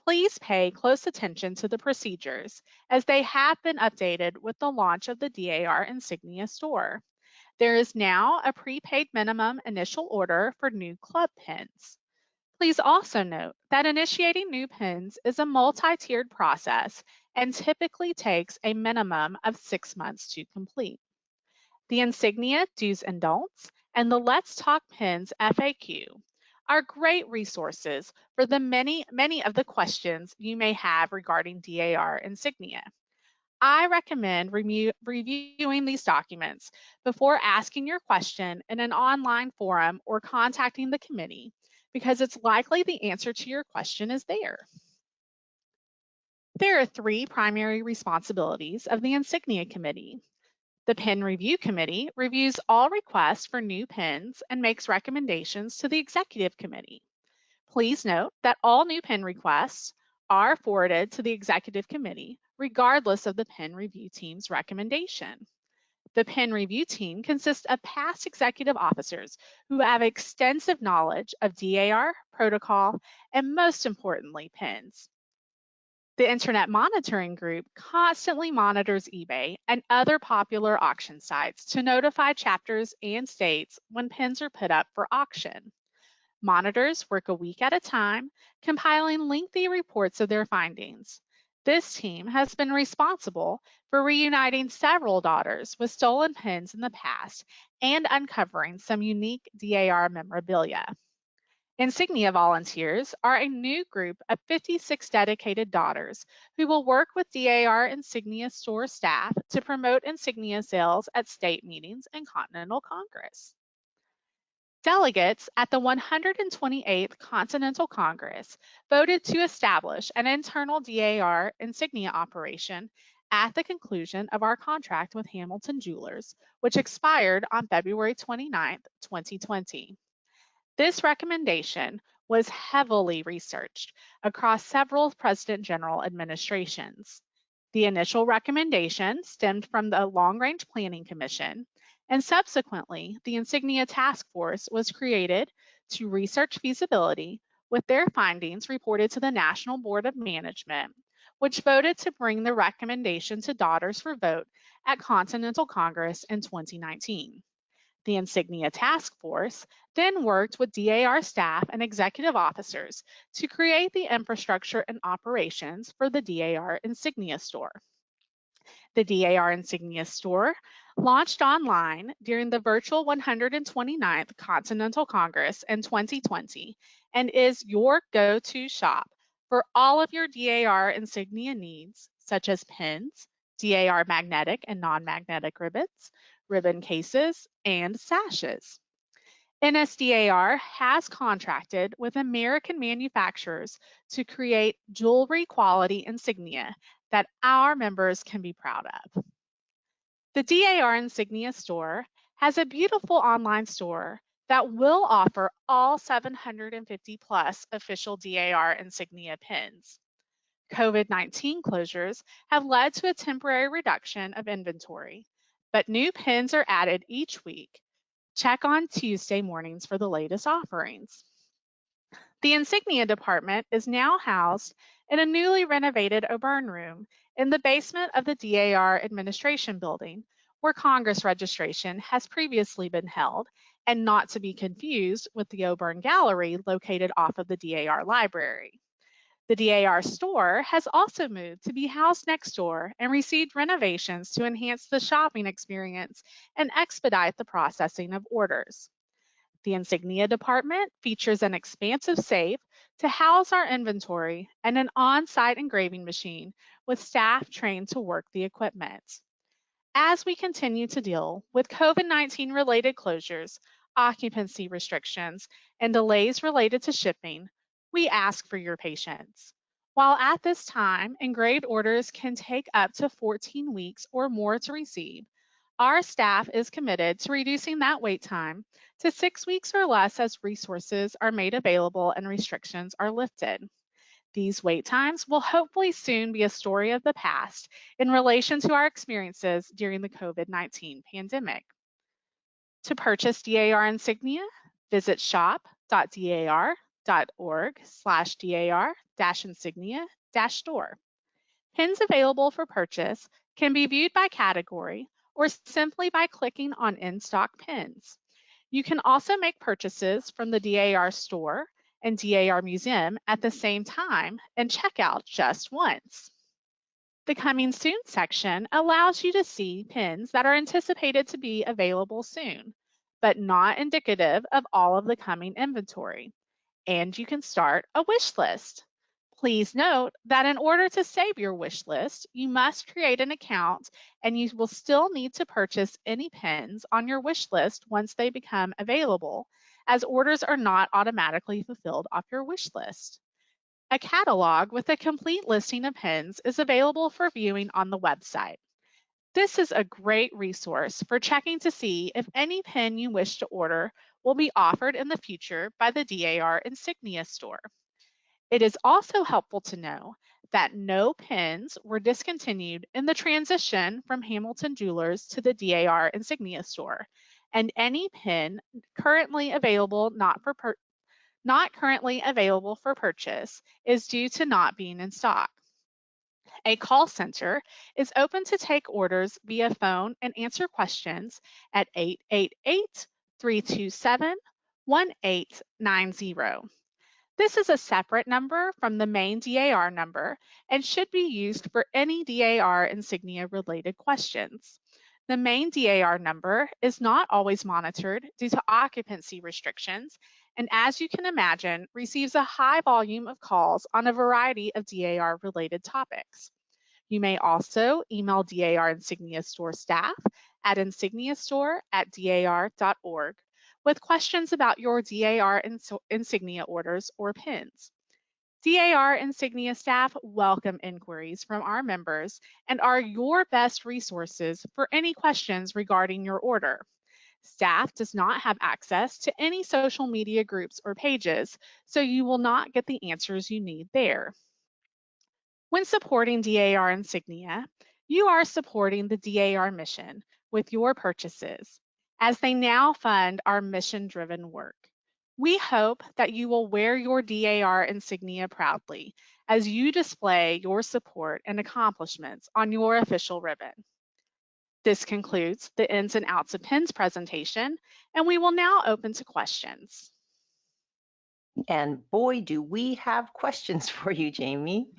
Please pay close attention to the procedures as they have been updated with the launch of the DAR insignia store. There is now a prepaid minimum initial order for new club pins. Please also note that initiating new pins is a multi-tiered process and typically takes a minimum of 6 months to complete. The insignia do's and don'ts and the Let's Talk Pins FAQ are great resources for the many of the questions you may have regarding DAR insignia. I recommend reviewing these documents before asking your question in an online forum or contacting the committee, because it's likely the answer to your question is there. There are 3 primary responsibilities of the Insignia Committee. The Pin Review Committee reviews all requests for new pins and makes recommendations to the Executive Committee. Please note that all new pin requests are forwarded to the Executive Committee, regardless of the Pin Review Team's recommendation. The Pin Review Team consists of past executive officers who have extensive knowledge of DAR, protocol, and most importantly, pins. The Internet Monitoring Group constantly monitors eBay and other popular auction sites to notify chapters and states when pins are put up for auction. Monitors work a week at a time, compiling lengthy reports of their findings. This team has been responsible for reuniting several daughters with stolen pins in the past and uncovering some unique DAR memorabilia. Insignia volunteers are a new group of 56 dedicated daughters who will work with DAR Insignia store staff to promote insignia sales at state meetings and Continental Congress. Delegates at the 128th Continental Congress voted to establish an internal DAR insignia operation at the conclusion of our contract with Hamilton Jewelers, which expired on February 29, 2020. This recommendation was heavily researched across several President General administrations. The initial recommendation stemmed from the Long Range Planning Commission, and subsequently, the Insignia Task Force was created to research feasibility, with their findings reported to the National Board of Management, which voted to bring the recommendation to daughters for vote at Continental Congress in 2019. The Insignia Task Force then worked with DAR staff and executive officers to create the infrastructure and operations for the DAR Insignia Store. The DAR Insignia Store launched online during the virtual 129th Continental Congress in 2020 and is your go-to shop for all of your DAR insignia needs, such as pins, DAR magnetic and non-magnetic ribbons, ribbon cases, and sashes. NSDAR has contracted with American manufacturers to create jewelry quality insignia that our members can be proud of. The DAR Insignia Store has a beautiful online store that will offer all 750 plus official DAR insignia pins. COVID-19 closures have led to a temporary reduction of inventory, but new pins are added each week. Check on Tuesday mornings for the latest offerings. The insignia department is now housed in a newly renovated Auburn room in the basement of the DAR administration building, where Congress registration has previously been held, and not to be confused with the Auburn Gallery located off of the DAR library. The DAR store has also moved to be housed next door and received renovations to enhance the shopping experience and expedite the processing of orders. The insignia department features an expansive safe to house our inventory and an on-site engraving machine with staff trained to work the equipment. As we continue to deal with COVID-19 related closures, occupancy restrictions, and delays related to shipping, we ask for your patience. While at this time, engraved orders can take up to 14 weeks or more to receive, our staff is committed to reducing that wait time to 6 weeks or less as resources are made available and restrictions are lifted. These wait times will hopefully soon be a story of the past in relation to our experiences during the COVID-19 pandemic. To purchase DAR insignia, visit shop.dar.org/DAR-insignia-store. Pins available for purchase can be viewed by category or simply by clicking on in-stock pins. You can also make purchases from the DAR store and DAR Museum at the same time and check out just once. The Coming Soon section allows you to see pins that are anticipated to be available soon, but not indicative of all of the coming inventory. And you can start a wish list. Please note that in order to save your wish list, you must create an account and you will still need to purchase any pins on your wish list once they become available, as orders are not automatically fulfilled off your wish list. A catalog with a complete listing of pins is available for viewing on the website. This is a great resource for checking to see if any pin you wish to order will be offered in the future by the DAR Insignia Store. It is also helpful to know that no pins were discontinued in the transition from Hamilton Jewelers to the DAR Insignia Store, and any pin currently available not currently available for purchase is due to not being in stock. A call center is open to take orders via phone and answer questions at 888-327-1890. This is a separate number from the main DAR number and should be used for any DAR insignia related questions. The main DAR number is not always monitored due to occupancy restrictions, and as you can imagine, receives a high volume of calls on a variety of DAR related topics. You may also email DAR Insignia Store staff at insigniastore@dar.org with questions about your DAR insignia orders or pins. DAR Insignia staff welcome inquiries from our members and are your best resources for any questions regarding your order. Staff does not have access to any social media groups or pages, so you will not get the answers you need there. When supporting DAR Insignia, you are supporting the DAR mission with your purchases, as they now fund our mission-driven work. We hope that you will wear your DAR insignia proudly as you display your support and accomplishments on your official ribbon. This concludes the ins and outs of pins presentation, and we will now open to questions. And boy, do we have questions for you, Jamie.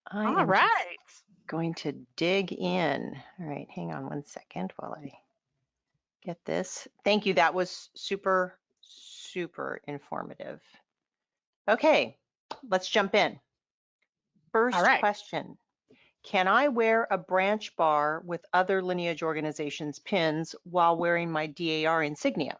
I am just going to dig in. All right, hang on one second while I get this. Thank you. That was super, super informative. Okay, let's jump in. First question. Can I wear a branch bar with other lineage organizations' pins while wearing my DAR insignia?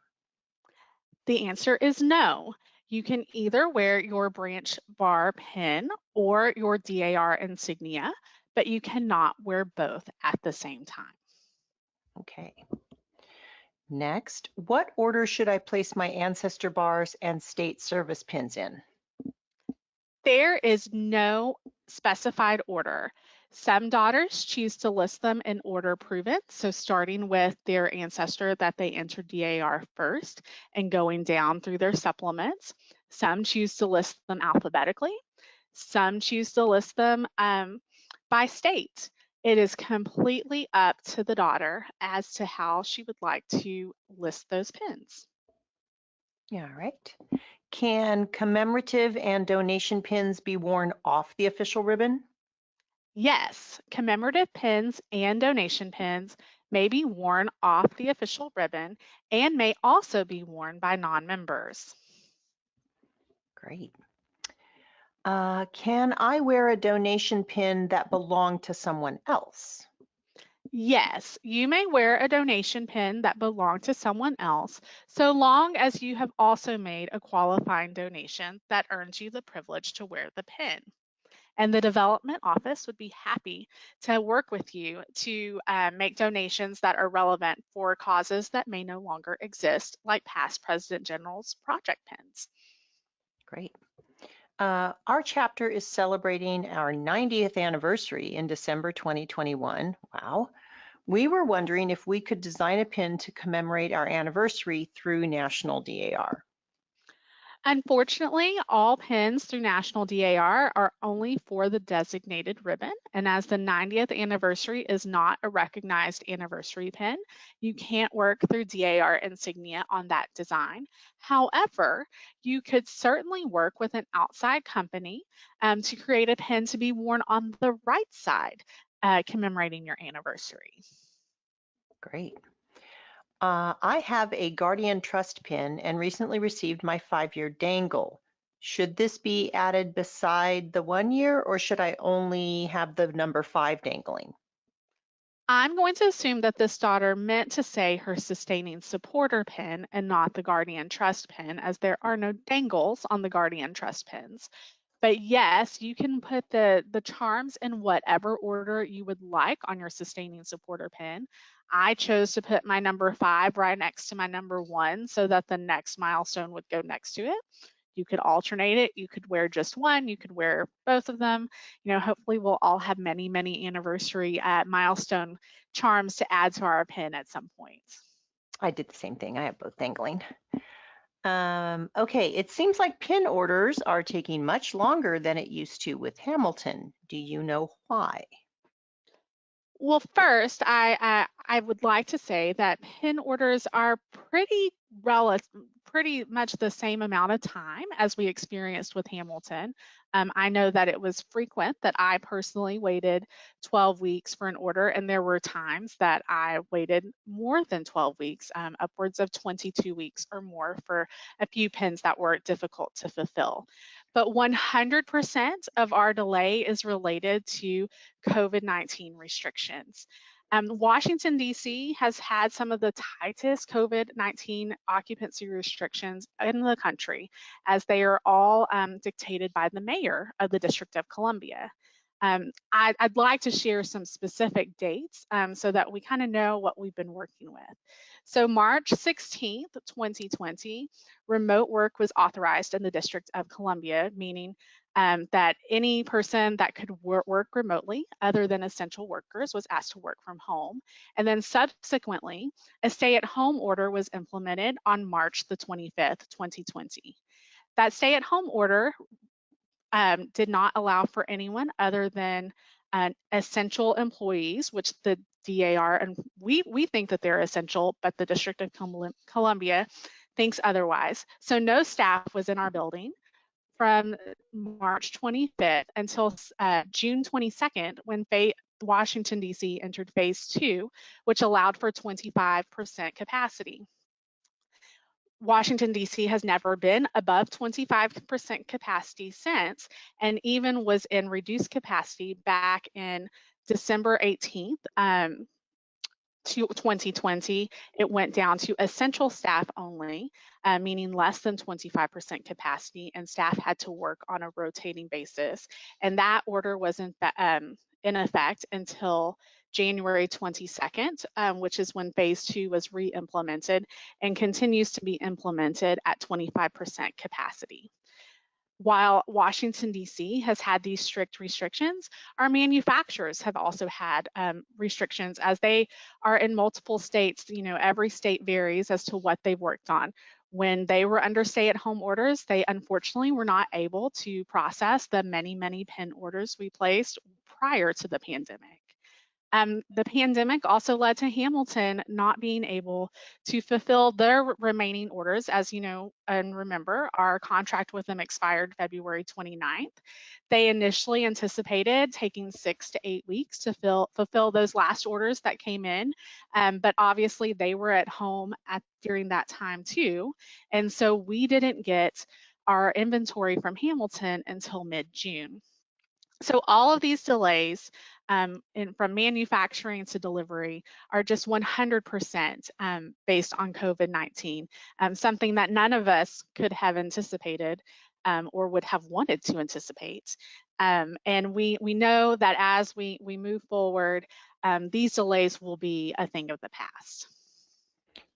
The answer is no. You can either wear your branch bar pin or your DAR insignia, but you cannot wear both at the same time. Okay. Next, what order should I place my ancestor bars and state service pins in? There is no specified order. Some daughters choose to list them in order proven, so starting with their ancestor that they entered DAR first and going down through their supplements. Some choose to list them alphabetically. Some choose to list them by state. It is completely up to the daughter as to how she would like to list those pins. All right. Can commemorative and donation pins be worn off the official ribbon? Yes, commemorative pins and donation pins may be worn off the official ribbon and may also be worn by non-members. Great. Can I wear a donation pin that belonged to someone else? Yes, you may wear a donation pin that belonged to someone else, so long as you have also made a qualifying donation that earns you the privilege to wear the pin. And the development office would be happy to work with you to make donations that are relevant for causes that may no longer exist, like past President General's project pins. Great. Our chapter is celebrating our 90th anniversary in December 2021. Wow. We were wondering if we could design a pin to commemorate our anniversary through National DAR. Unfortunately, all pins through National DAR are only for the designated ribbon, and as the 90th anniversary is not a recognized anniversary pin, you can't work through DAR insignia on that design. However, you could certainly work with an outside company to create a pin to be worn on the right side, commemorating your anniversary. Great. I have a Guardian Trust pin and recently received my 5-year dangle. Should this be added beside the 1 year, or should I only have the number 5 dangling? I'm going to assume that this daughter meant to say her sustaining supporter pin and not the Guardian Trust pin, as there are no dangles on the Guardian Trust pins. But yes, you can put the charms in whatever order you would like on your sustaining supporter pin. I chose to put my number 5 right next to my number 1 so that the next milestone would go next to it. You could alternate it. You could wear just one. You could wear both of them. You know, hopefully we'll all have many, many anniversary milestone charms to add to our pin at some point. I did the same thing. I have both dangling. Okay, it seems like pin orders are taking much longer than it used to with Hamilton. Do you know why? Well, first, I would like to say that pin orders are pretty much the same amount of time as we experienced with Hamilton. I know that it was frequent that I personally waited 12 weeks for an order, and there were times that I waited more than 12 weeks, upwards of 22 weeks or more for a few pins that were difficult to fulfill. But 100% of our delay is related to COVID-19 restrictions. Washington, D.C. has had some of the tightest COVID-19 occupancy restrictions in the country, as they are all dictated by the mayor of the District of Columbia. I'd like to share some specific dates so that we kind of know what we've been working with. So March 16th, 2020, remote work was authorized in the District of Columbia, meaning that any person that could work remotely other than essential workers was asked to work from home. And then subsequently, a stay-at-home order was implemented on March the 25th, 2020. That stay-at-home order did not allow for anyone other than essential employees, which the DAR, and we think that they're essential, but the District of Columbia thinks otherwise. So no staff was in our building from March 25th until June 22nd, when Washington, D.C. entered phase 2, which allowed for 25% capacity. Washington, D.C. has never been above 25% capacity since, and even was in reduced capacity back in December 18th, 2020, it went down to essential staff only, meaning less than 25% capacity, and staff had to work on a rotating basis. And that order was in effect until January 22nd, which is when phase 2 was re-implemented and continues to be implemented at 25% capacity. While Washington, D.C. has had these strict restrictions, our manufacturers have also had restrictions as they are in multiple states. You know, every state varies as to what they've worked on. When they were under stay-at-home orders, they unfortunately were not able to process the many pin orders we placed prior to the pandemic. The pandemic also led to Hamilton not being able to fulfill their remaining orders. As you know and remember, our contract with them expired February 29th. They initially anticipated taking 6 to 8 weeks to fulfill those last orders that came in, but obviously they were at home during that time too, and so we didn't get our inventory from Hamilton until mid-June. So all of these delays from manufacturing to delivery are just 100% based on COVID-19, something that none of us could have anticipated or would have wanted to anticipate. And we know that as we move forward, these delays will be a thing of the past.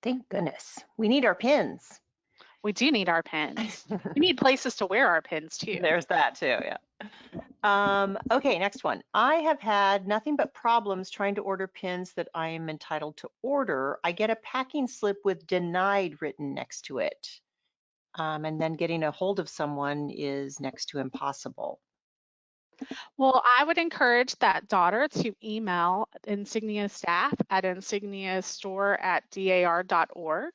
Thank goodness. We need our pins. We do need our pins. We need places to wear our pins too. There's that too, yeah. Okay, next one. I have had nothing but problems trying to order pins that I am entitled to order. I get a packing slip with denied written next to it. And then getting a hold of someone is next to impossible. Well, I would encourage that daughter to email Insignia staff at insigniastore@dar.org.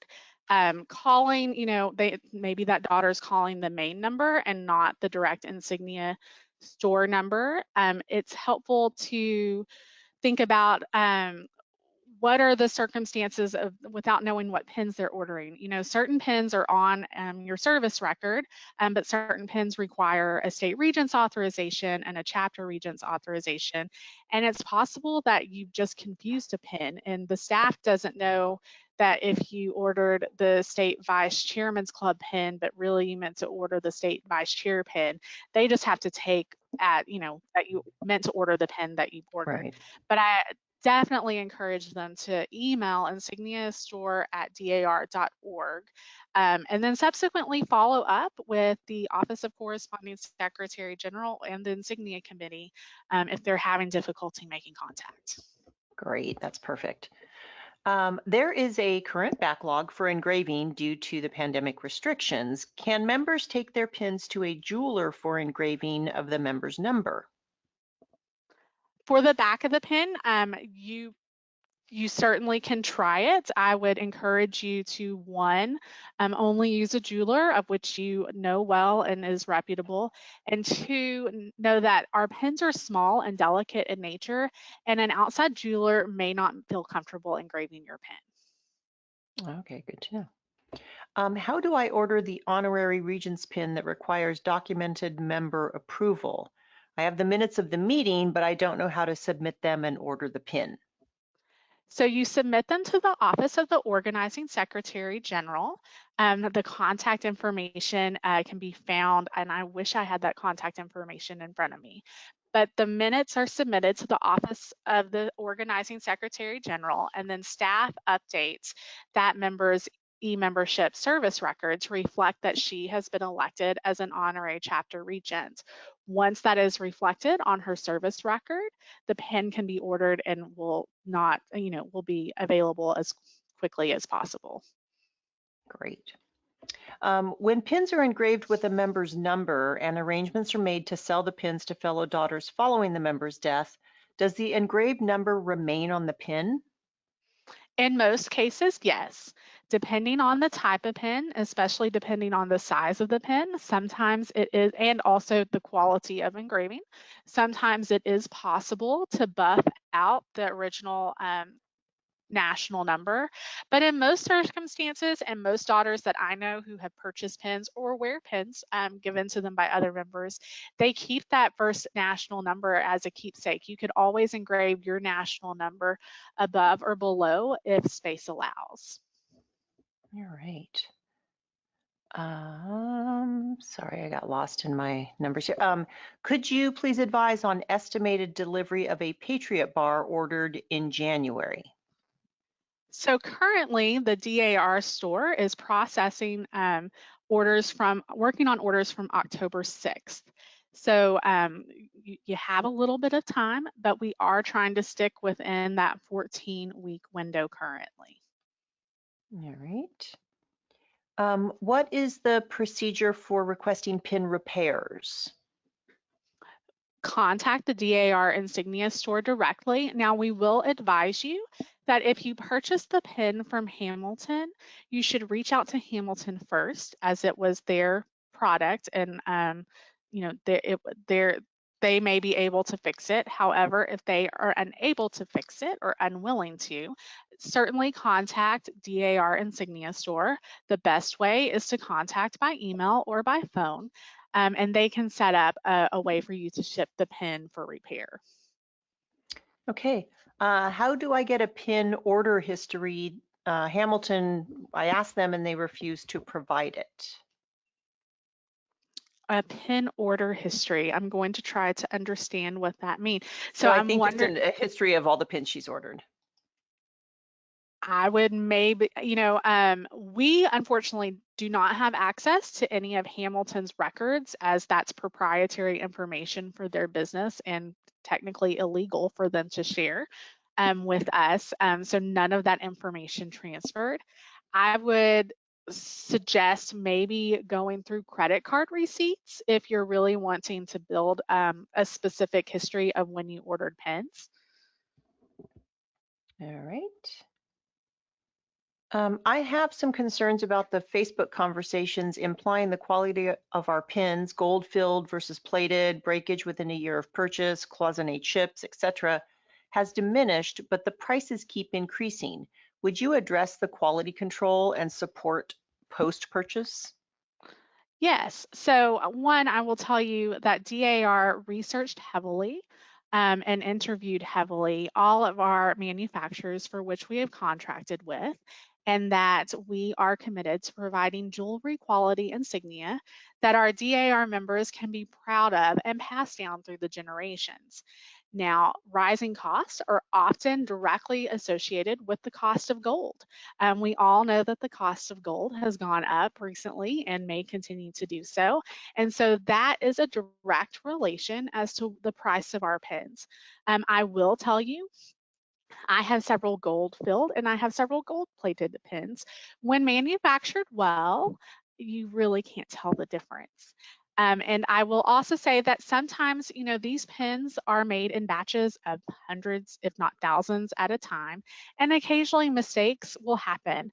Calling, you know, maybe that daughter's calling the main number and not the direct Insignia store number. It's helpful to think about what are the circumstances of without knowing what pins they're ordering. You know, certain pins are on your service record, but certain pins require a state regent's authorization and a chapter regent's authorization. And it's possible that you've just confused a pin and the staff doesn't know that if you ordered the state vice chairman's club pin, but really you meant to order the state vice chair pin, they just have to take at, you know, that you meant to order the pin that you ordered. Right. But I definitely encourage them to email insigniastore@dar.org and then subsequently follow up with the Office of Corresponding Secretary General and the Insignia Committee if they're having difficulty making contact. Great, that's perfect. There is a current backlog for engraving due to the pandemic restrictions. Can members take their pins to a jeweler for engraving of the member's number? For the back of the pin, you certainly can try it. I would encourage you to, one, only use a jeweler of which you know well and is reputable, and two, know that our pins are small and delicate in nature, and an outside jeweler may not feel comfortable engraving your pin. Okay, good to know. How do I order the honorary regent's pin that requires documented member approval? I have the minutes of the meeting, but I don't know how to submit them and order the pin. So you submit them to the Office of the Organizing Secretary General. The contact information can be found, and I wish I had that contact information in front of me. But the minutes are submitted to the Office of the Organizing Secretary General, and then staff updates that member's e-membership service record to reflect that she has been elected as an honorary chapter regent. Once that is reflected on her service record, the pin can be ordered and will be available as quickly as possible. Great. When pins are engraved with a member's number and arrangements are made to sell the pins to fellow daughters following the member's death, does the engraved number remain on the pin? In most cases, yes. Depending on the type of pin, especially depending on the size of the pin, sometimes it is, and also the quality of engraving, sometimes it is possible to buff out the original national number. But in most circumstances, and most daughters that I know who have purchased pins or wear pins given to them by other members, they keep that first national number as a keepsake. You could always engrave your national number above or below if space allows. All right. Sorry, I got lost in my numbers here. Could you please advise on estimated delivery of a Patriot bar ordered in January? So currently the DAR store is processing working on orders from October 6th. So you have a little bit of time, but we are trying to stick within that 14-week window currently. All right. What is the procedure for requesting pin repairs? Contact the DAR insignia store directly. Now, we will advise you that if you purchase the pin from Hamilton, you should reach out to Hamilton first, as it was their product, and they may be able to fix it. However, if they are unable to fix it or unwilling to, certainly contact DAR insignia store. The best way is to contact by email or by phone. And they can set up a way for you to ship the pin for repair. Okay. How do I get a pin order history? Hamilton, I asked them and they refused to provide it. A pin order history. I'm going to try to understand what that means. So I think just a history of all the pins she's ordered. I would maybe, we unfortunately do not have access to any of Hamilton's records, as that's proprietary information for their business and technically illegal for them to share with us. So none of that information transferred. I would suggest maybe going through credit card receipts if you're really wanting to build a specific history of when you ordered pins. All right. I have some concerns about the Facebook conversations implying the quality of our pins, gold filled versus plated, breakage within a year of purchase, cloisonné chips, etc., has diminished, but the prices keep increasing. Would you address the quality control and support post-purchase? Yes. So one, I will tell you that DAR researched heavily and interviewed heavily all of our manufacturers for which we have contracted with, and that we are committed to providing jewelry quality insignia that our DAR members can be proud of and pass down through the generations. Now, rising costs are often directly associated with the cost of gold. We all know that the cost of gold has gone up recently and may continue to do so. And so that is a direct relation as to the price of our pins. I will tell you, I have several gold filled and I have several gold plated pins. When manufactured well, you really can't tell the difference. And I will also say that sometimes, these pins are made in batches of hundreds, if not thousands at a time, and occasionally mistakes will happen.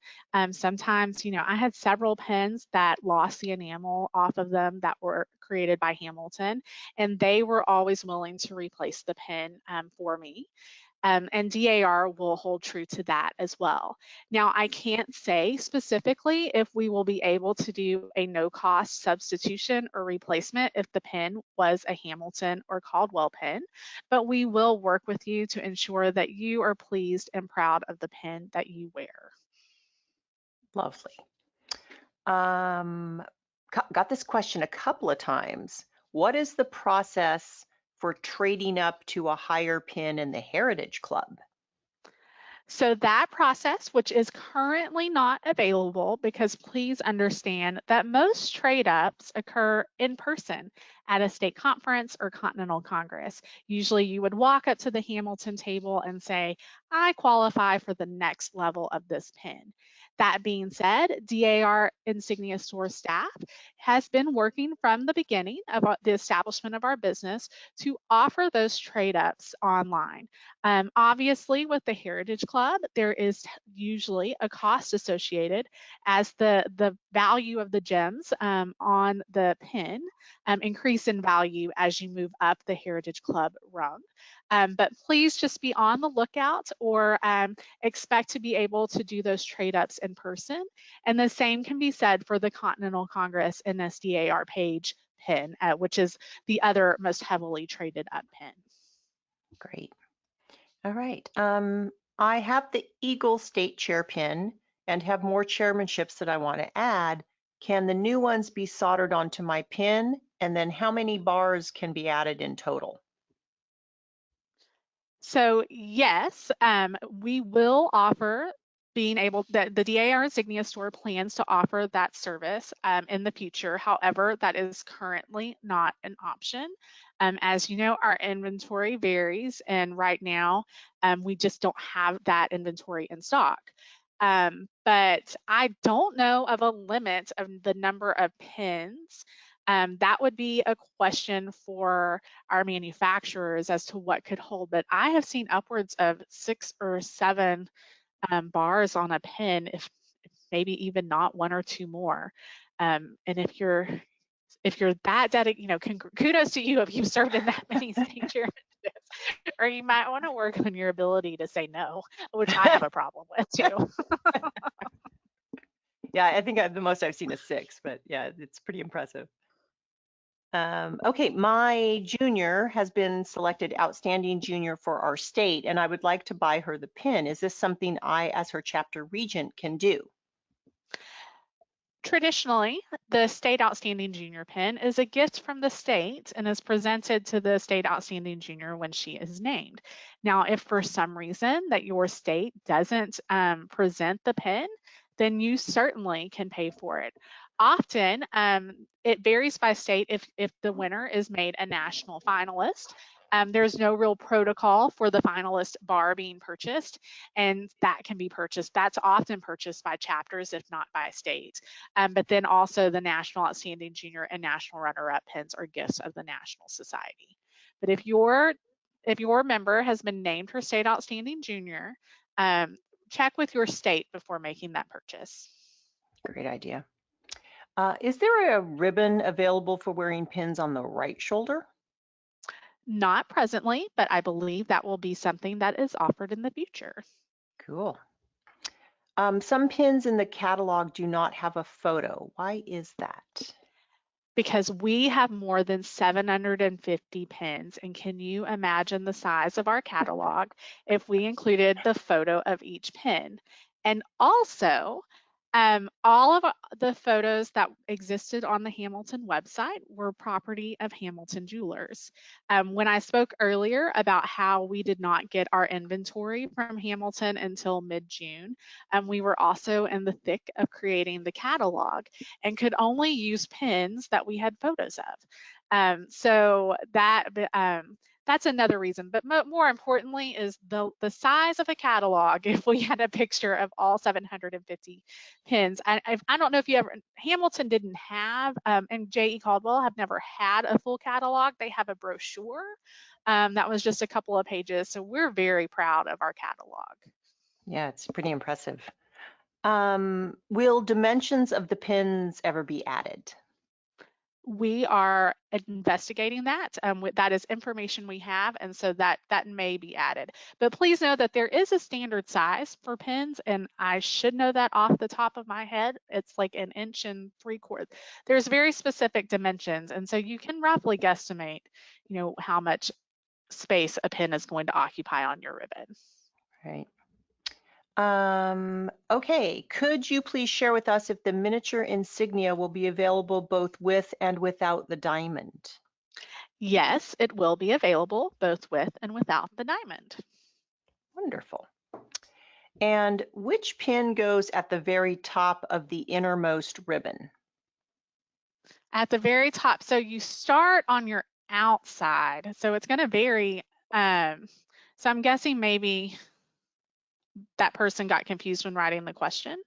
Sometimes, I had several pins that lost the enamel off of them that were created by Hamilton, and they were always willing to replace the pin for me. And DAR will hold true to that as well. Now, I can't say specifically if we will be able to do a no-cost substitution or replacement if the pin was a Hamilton or Caldwell pin, but we will work with you to ensure that you are pleased and proud of the pin that you wear. Lovely. Got this question a couple of times. What is the process for trading up to a higher pin in the Heritage Club? So that process, which is currently not available, because please understand that most trade ups occur in person at a state conference or Continental Congress. Usually you would walk up to the Hamilton table and say, I qualify for the next level of this pin. That being said, DAR Insignia Store staff has been working from the beginning of the establishment of our business to offer those trade ups online. Obviously, with the Heritage Club, there is usually a cost associated as the value of the gems on the pin increases increase in value as you move up the Heritage Club rung. But please just be on the lookout, or expect to be able to do those trade ups in person. And the same can be said for the Continental Congress NSDAR page pin, which is the other most heavily traded up pin. Great. All right. I have the Eagle State Chair pin and have more chairmanships that I want to add. Can the new ones be soldered onto my pin? And then how many bars can be added in total? So yes, we will offer being able, the DAR Insignia store plans to offer that service in the future. However, that is currently not an option. As you know, our inventory varies, and right now we just don't have that inventory in stock. But I don't know of a limit of the number of pins. That would be a question for our manufacturers as to what could hold, but I have seen upwards of 6 or 7 bars on a pin, if maybe even not 1 or 2 more. And if you're that dedicated, kudos to you if you've served in that many state chairmanships, or you might want to work on your ability to say no, which I have a problem with too. Yeah, I think the most I've seen is 6, but yeah, it's pretty impressive. Okay, my junior has been selected Outstanding Junior for our state, and I would like to buy her the pin. Is this something I, as her chapter regent, can do? Traditionally, the State Outstanding Junior pin is a gift from the state and is presented to the State Outstanding Junior when she is named. Now, if for some reason that your state doesn't present the pin, then you certainly can pay for it. Often, it varies by state if the winner is made a national finalist. There's no real protocol for the finalist bar being purchased, and that can be purchased. That's often purchased by chapters, if not by state. But then also the National Outstanding Junior and National Runner-Up pins are gifts of the National Society. But if your member has been named her State Outstanding Junior, check with your state before making that purchase. Great idea. Is there a ribbon available for wearing pins on the right shoulder? Not presently, but I believe that will be something that is offered in the future. Cool. Some pins in the catalog do not have a photo. Why is that? Because we have more than 750 pins, and can you imagine the size of our catalog if we included the photo of each pin? And also, all of the photos that existed on the Hamilton website were property of Hamilton Jewelers. When I spoke earlier about how we did not get our inventory from Hamilton until mid-June, we were also in the thick of creating the catalog and could only use pins that we had photos of. So that's another reason, but more importantly is the size of a catalog. If we had a picture of all 750 pins, I don't know if you ever, Hamilton didn't have, and J.E. Caldwell have never had a full catalog. They have a brochure that was just a couple of pages. So we're very proud of our catalog. Yeah, it's pretty impressive. Will dimensions of the pins ever be added? We are investigating that. That is information we have, and so that may be added. But please know that there is a standard size for pins, and I should know that off the top of my head. It's like 1 3/4 inches. There's very specific dimensions, and so you can roughly guesstimate, how much space a pin is going to occupy on your ribbon. Right. Okay, could you please share with us if the miniature insignia will be available both with and without the diamond? Yes, it will be available both with and without the diamond. Wonderful. And which pin goes at the very top of the innermost ribbon? At the very top. So you start on your outside. So it's going to vary. So I'm guessing maybe that person got confused when writing the question,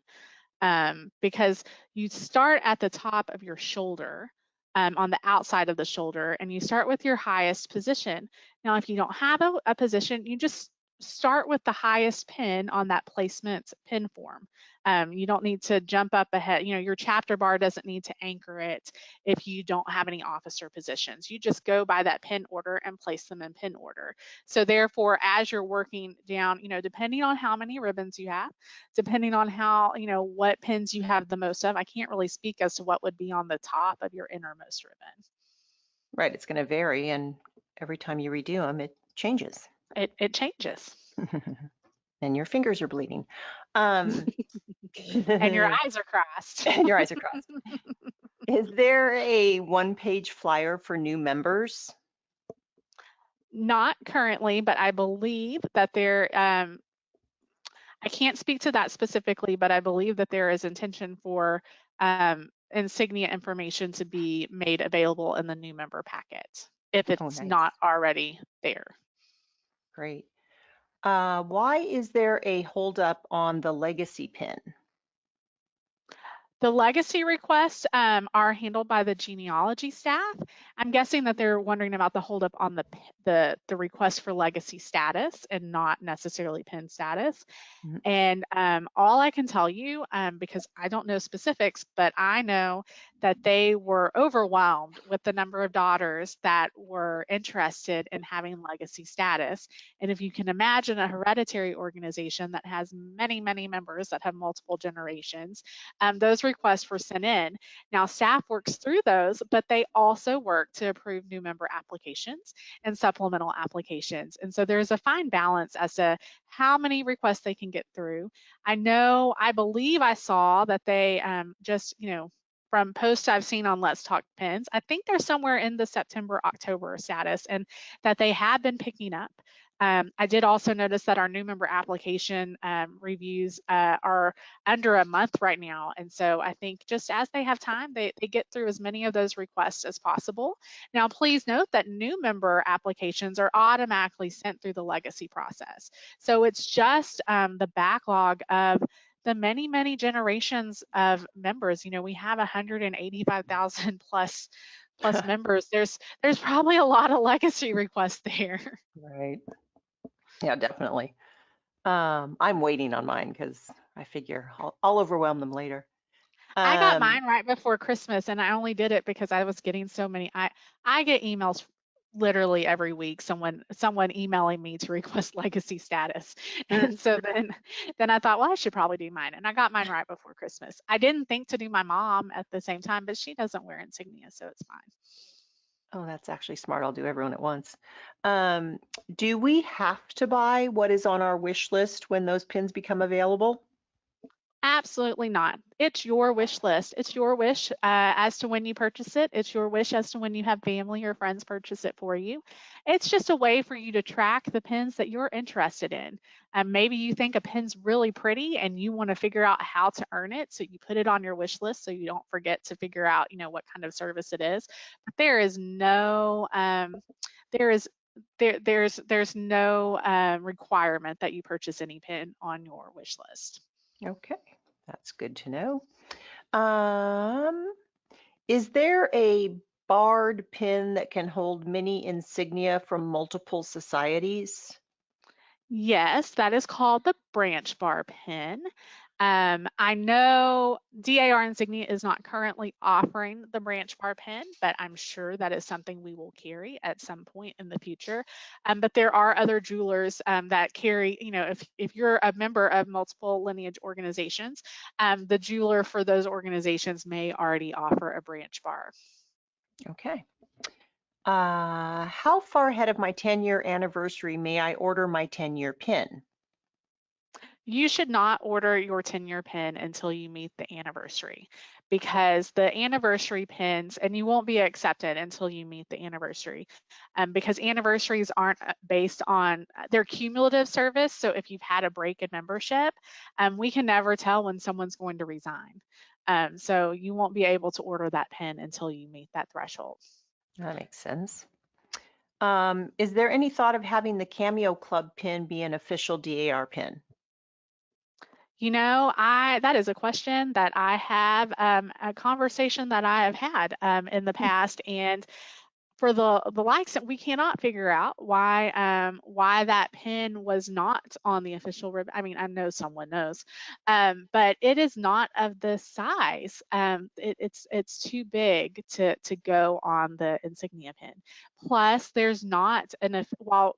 because you start at the top of your shoulder, on the outside of the shoulder, and you start with your highest position. Now, if you don't have a position, you just start with the highest pin on that placement pin form. You don't need to jump up ahead. Your chapter bar doesn't need to anchor it if you don't have any officer positions. You just go by that pin order and place them in pin order. So therefore, as you're working down, depending on how many ribbons you have, depending on how, what pins you have the most of, I can't really speak as to what would be on the top of your innermost ribbon. Right, it's going to vary, and every time you redo them, it changes. It changes. And your fingers are bleeding. And your eyes are crossed. And your eyes are crossed. Is there a one-page flyer for new members? Not currently, but I believe that there, I can't speak to that specifically, but I believe that there is intention for insignia information to be made available in the new member packet if it's not already there. Great. Why is there a holdup on the legacy pin? The legacy requests are handled by the genealogy staff. I'm guessing that they're wondering about the holdup on the request for legacy status and not necessarily pin status. Mm-hmm. And all I can tell you, because I don't know specifics, but I know that they were overwhelmed with the number of daughters that were interested in having legacy status. And if you can imagine a hereditary organization that has many, many members that have multiple generations, those requests were sent in. Now, staff works through those, but they also work to approve new member applications and supplemental applications. And so there's a fine balance as to how many requests they can get through. I believe I saw that they just, from posts I've seen on Let's Talk Pins, I think they're somewhere in the September, October status, and that they have been picking up. I did also notice that our new member application reviews are under a month right now. And so I think just as they have time, they get through as many of those requests as possible. Now, please note that new member applications are automatically sent through the legacy process. So it's just the backlog of the many, many generations of members. We have 185,000 plus members. There's probably a lot of legacy requests there. Right. Yeah, definitely. I'm waiting on mine because I figure I'll overwhelm them later. I got mine right before Christmas, and I only did it because I was getting so many. I get emails literally every week, someone emailing me to request legacy status. And so then I thought, well, I should probably do mine. And I got mine right before Christmas. I didn't think to do my mom at the same time, but she doesn't wear insignia, so it's fine. Oh, that's actually smart. I'll do everyone at once. Do we have to buy what is on our wish list when those pins become available? Absolutely not. It's your wish list. It's your wish as to when you purchase it. It's your wish as to when you have family or friends purchase it for you. It's just a way for you to track the pins that you're interested in. Maybe you think a pin's really pretty and you want to figure out how to earn it, so you put it on your wish list so you don't forget to figure out, what kind of service it is. But there is no there's no requirement that you purchase any pin on your wish list. Okay, that's good to know. Is there a barred pin that can hold many insignia from multiple societies? Yes, that is called the branch bar pin. I know DAR Insignia is not currently offering the branch bar pin, but I'm sure that is something we will carry at some point in the future. But there are other jewelers that carry, if you're a member of multiple lineage organizations, the jeweler for those organizations may already offer a branch bar. Okay. How far ahead of my 10-year anniversary may I order my 10-year pin? You should not order your 10-year pin until you meet the anniversary, because the anniversary pins, and you won't be accepted until you meet the anniversary, because anniversaries aren't based on their cumulative service. So if you've had a break in membership, we can never tell when someone's going to resign. So you won't be able to order that pin until you meet that threshold. That makes sense. Is there any thought of having the Cameo Club pin be an official DAR pin? That is a question that I have, a conversation that I have had in the past, and for the likes that we cannot figure out why that pin was not on the official ribbon. I mean, I know someone knows, but it is not of this size. It's too big to go on the insignia pin. Plus, there's not enough. While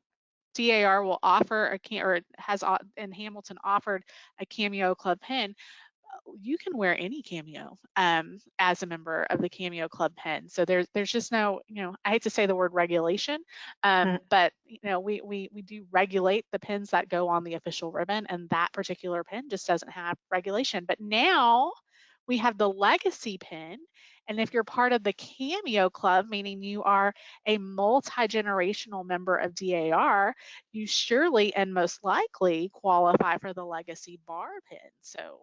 DAR will offer or has in Hamilton offered a Cameo Club pin, you can wear any Cameo as a member of the Cameo Club pin. So there's just no, I hate to say the word regulation, but we do regulate the pins that go on the official ribbon, and that particular pin just doesn't have regulation. But now we have the legacy pin, and if you're part of the Cameo Club, meaning you are a multi-generational member of DAR, you surely and most likely qualify for the legacy bar pin. So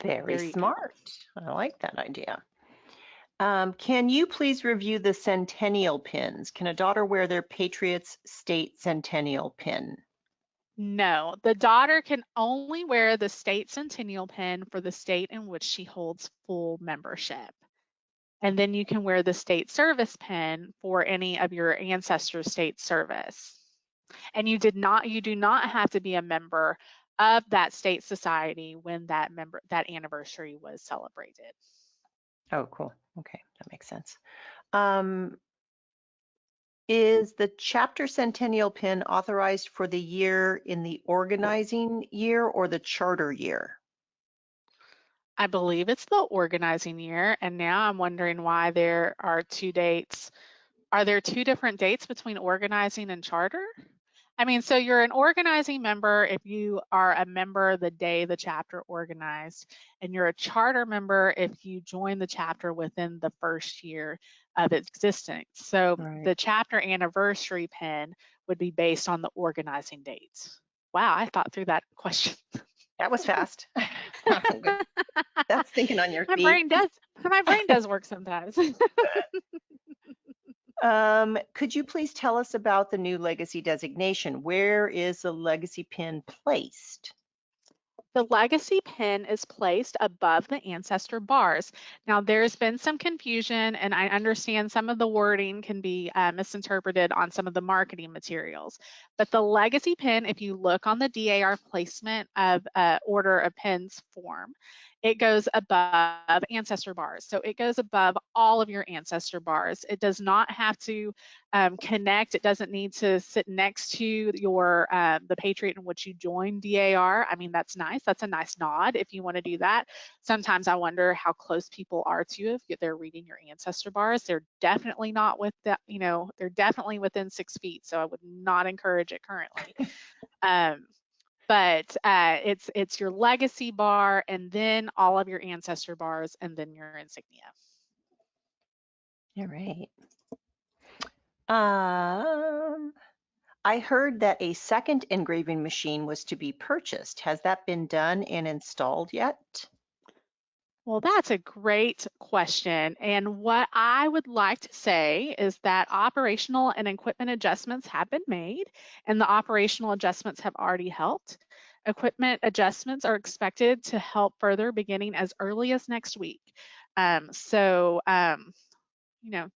very smart. I like that idea. Can you please review the centennial pins? Can a daughter wear their Patriot's state centennial pin? No, the daughter can only wear the state centennial pin for the state in which she holds full membership. And then you can wear the state service pin for any of your ancestors' state service. And you do not have to be a member of that state society when that anniversary was celebrated. Oh, cool. Okay, that makes sense. Is the chapter centennial pin authorized for the year in the organizing year or the charter year? I believe it's the organizing year, and now I'm wondering why there are two dates. Are there two different dates between organizing and charter? I mean, so you're an organizing member if you are a member the day the chapter organized, and you're a charter member if you join the chapter within the first year of its existence. So the chapter anniversary pin would be based on the organizing dates. Wow, I thought through that question. That was fast. That's thinking on your feet. My brain does work sometimes. Could you please tell us about the new legacy designation? Where is the legacy pin placed? The legacy pin is placed above the ancestor bars. Now, there's been some confusion, and I understand some of the wording can be misinterpreted on some of the marketing materials. But the legacy pin, if you look on the DAR placement of order of pins form, it goes above ancestor bars. So it goes above all of your ancestor bars. It does not have to connect. It doesn't need to sit next to your the Patriot in which you joined DAR. I mean, that's nice. That's a nice nod if you want to do that. Sometimes I wonder how close people are to you if they're reading your ancestor bars. They're definitely not with that, they're definitely within 6 feet. So I would not encourage it currently. But it's your legacy bar, and then all of your ancestor bars, and then your insignia. All right. I heard that a second engraving machine was to be purchased. Has that been done and installed yet? Well, that's a great question. And what I would like to say is that operational and equipment adjustments have been made, and the operational adjustments have already helped. Equipment adjustments are expected to help further beginning as early as next week.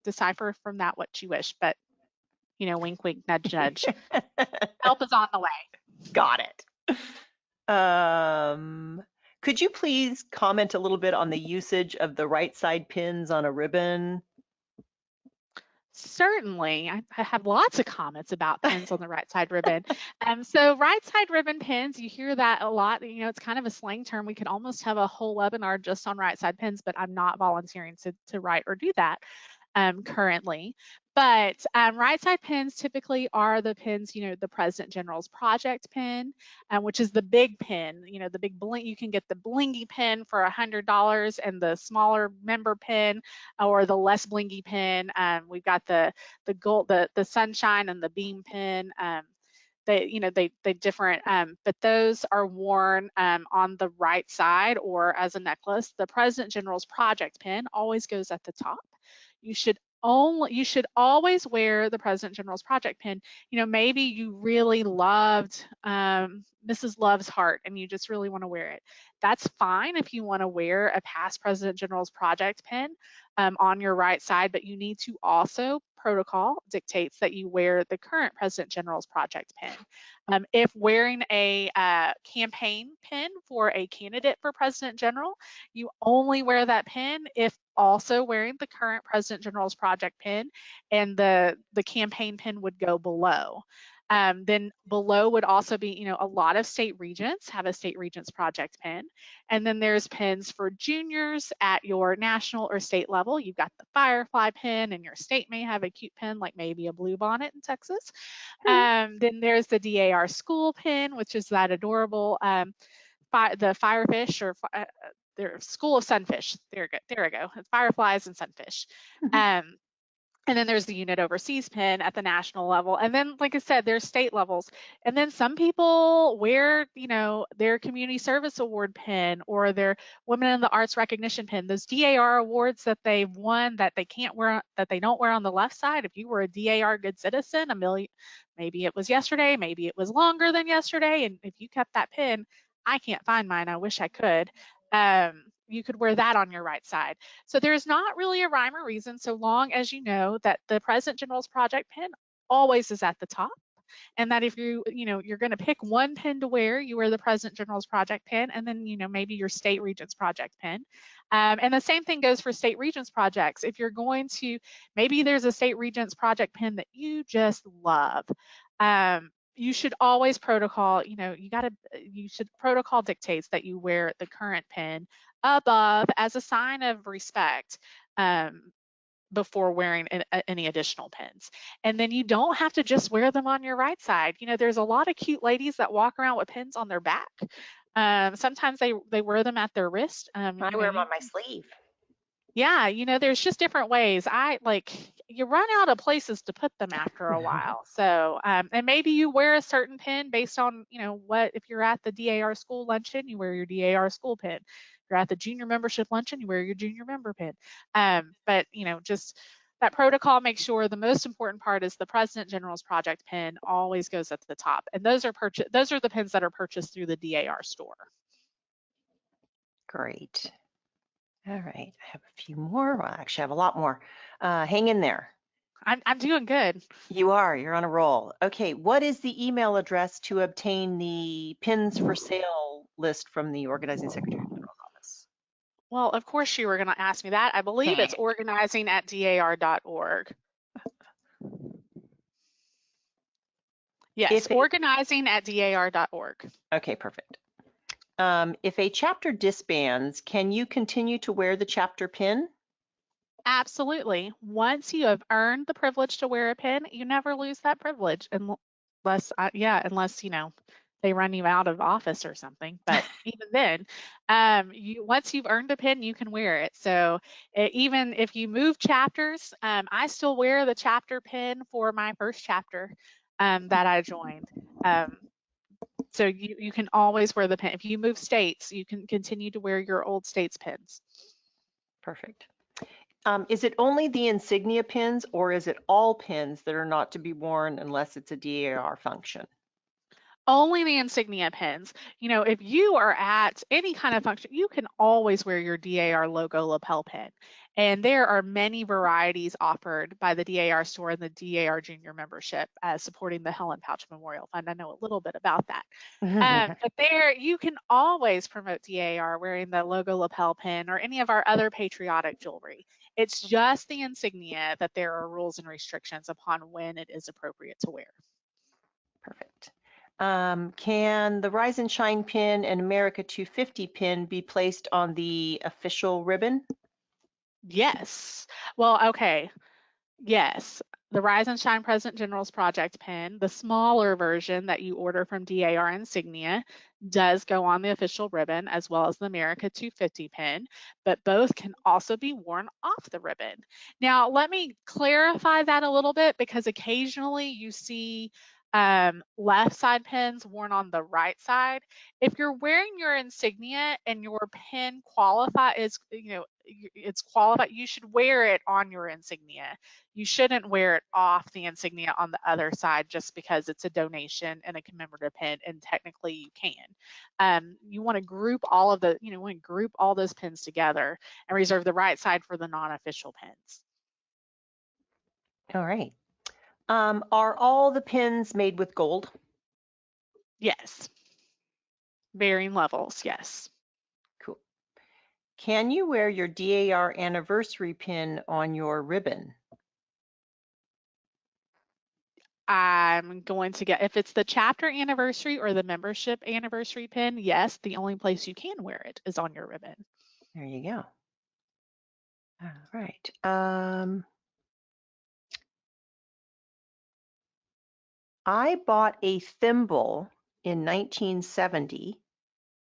Decipher from that what you wish, but, wink, wink, nudge, nudge. Help is on the way. Got it. Could you please comment a little bit on the usage of the right side pins on a ribbon? Certainly. I have lots of comments about pins on the right side ribbon. So right side ribbon pins, you hear that a lot. It's kind of a slang term. We could almost have a whole webinar just on right side pins, but I'm not volunteering to write or do that currently. But right side pins typically are the pins, the President General's Project pin, which is the big pin, the big bling. You can get the blingy pin for $100 and the smaller member pin, or the less blingy pin. We've got the gold, the sunshine and the beam pin. They different, but those are worn on the right side or as a necklace. The President General's Project pin always goes at the top. You should always wear the President General's Project pin. Maybe you really loved Mrs. Love's heart and you just really want to wear it. That's fine if you want to wear a past President General's Project pin on your right side, but you need to also protocol dictates that you wear the current President General's Project pin. If wearing a campaign pin for a candidate for President General, you only wear that pin if also wearing the current President General's Project pin, and the campaign pin would go below. Then below would also be, a lot of state regents have a state regents project pin. And then there's pins for juniors at your national or state level. You've got the Firefly pin, and your state may have a cute pin like maybe a blue bonnet in Texas. Then there's the DAR school pin, which is that adorable the firefish or their school of sunfish. There we go. Fireflies and sunfish. And then there's the unit overseas pin at the national level. And then, like I said, there's state levels. And then some people wear, their community service award pin or their Women in the Arts recognition pin, those DAR awards that they've won that they can't wear, that they don't wear on the left side. If you were a DAR good citizen, maybe it was yesterday, maybe it was longer than yesterday. And if you kept that pin, I can't find mine. I wish I could. You could wear that on your right side. So there's not really a rhyme or reason, so long as you know that the President General's Project pin always is at the top, and that if you're going to pick one pin to wear, you wear the President General's Project pin, and then maybe your State Regents Project pin. And the same thing goes for State Regents projects. If you're going to, maybe there's a State Regents Project pin that you just love. You should always protocol, protocol dictates that you wear the current pin above as a sign of respect before wearing any additional pins. And then you don't have to just wear them on your right side. There's a lot of cute ladies that walk around with pins on their back. Sometimes they wear them at their wrist. I wear them on my sleeve. Yeah, there's just different ways. You run out of places to put them after a while. So, and maybe you wear a certain pin based on, if you're at the DAR school luncheon, you wear your DAR school pin. If you're at the junior membership luncheon, you wear your junior member pin. But, just that protocol makes sure the most important part is the President General's Project pin always goes at the top. And those are the pins that are purchased through the DAR store. Great. All right, I have a few more. Well, actually, I have a lot more. Hang in there. I'm doing good. You are. You're on a roll. Okay, what is the email address to obtain the pins for sale list from the Organizing Secretary General's office? Well, of course you were going to ask me that. I believe it's organizing@dar.org. Yes, organizing@dar.org. Okay, perfect. If a chapter disbands, can you continue to wear the chapter pin? Absolutely. Once you have earned the privilege to wear a pin, you never lose that privilege unless they run you out of office or something. But even then, once you've earned a pin, you can wear it. So even if you move chapters, I still wear the chapter pin for my first chapter that I joined. So you can always wear the pin. If you move states, you can continue to wear your old state's pins. Perfect. Is it only the insignia pins, or is it all pins that are not to be worn unless it's a DAR function? Only the insignia pins. If you are at any kind of function, you can always wear your DAR logo lapel pin. And there are many varieties offered by the DAR store and the DAR junior membership supporting the Helen Pouch Memorial Fund. I know a little bit about that. But there, you can always promote DAR wearing the logo lapel pin or any of our other patriotic jewelry. It's just the insignia that there are rules and restrictions upon when it is appropriate to wear. Perfect. Can the Rise and Shine pin and America 250 pin be placed on the official ribbon? Yes. Well, okay. Yes. The Rise and Shine President General's Project pin, the smaller version that you order from DAR Insignia, does go on the official ribbon, as well as the America 250 pin, but both can also be worn off the ribbon. Now, let me clarify that a little bit, because occasionally you see left side pins worn on the right side. If you're wearing your insignia and your pin it's qualified, you should wear it on your insignia. You shouldn't wear it off the insignia on the other side just because it's a donation and a commemorative pin, and technically you can. You want to group all of those pins together and reserve the right side for the non-official pins. All right. Are all the pins made with gold? Yes. Varying levels, yes. Cool. Can you wear your DAR anniversary pin on your ribbon? I'm going to get, if it's the chapter anniversary or the membership anniversary pin, yes, the only place you can wear it is on your ribbon. There you go. All right. I bought a thimble in 1970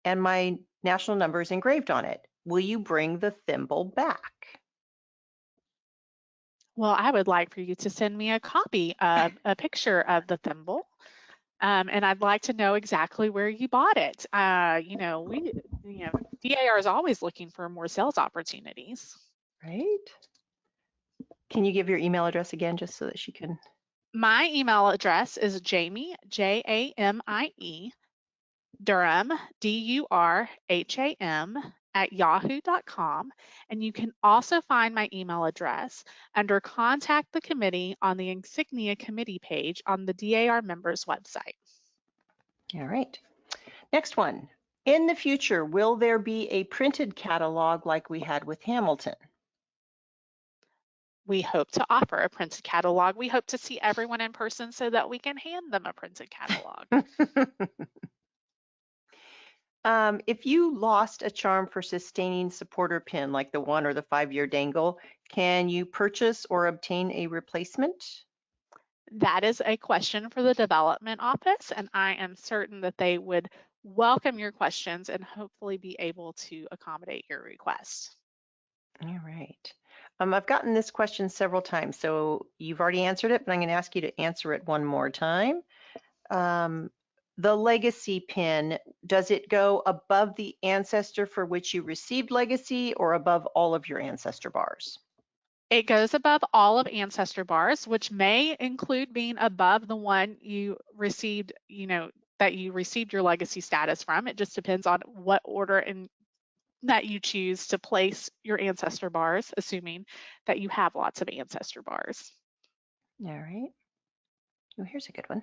and my national number is engraved on it. Will you bring the thimble back? Well, I would like for you to send me a copy of a picture of the thimble. And I'd like to know exactly where you bought it. DAR is always looking for more sales opportunities. Right. Can you give your email address again just so that she can? My email address is Jamie, Jamie, Durham, Durham, @yahoo.com. And you can also find my email address under Contact the Committee on the Insignia Committee page on the DAR members website. All right. Next one. In the future, will there be a printed catalog like we had with Hamilton? We hope to offer a printed catalog. We hope to see everyone in person so that we can hand them a printed catalog. If you lost a charm for sustaining supporter pin like the 1 or the 5-year dangle, can you purchase or obtain a replacement? That is a question for the development office, and I am certain that they would welcome your questions and hopefully be able to accommodate your request. All right. I've gotten this question several times, so you've already answered it, but I'm going to ask you to answer it one more time. The legacy pin, does it go above the ancestor for which you received legacy or above all of your ancestor bars? It goes above all of ancestor bars, which may include being above the one you received, that you received your legacy status from. It just depends on what order and that you choose to place your ancestor bars, assuming that you have lots of ancestor bars. All right. Oh, here's a good one.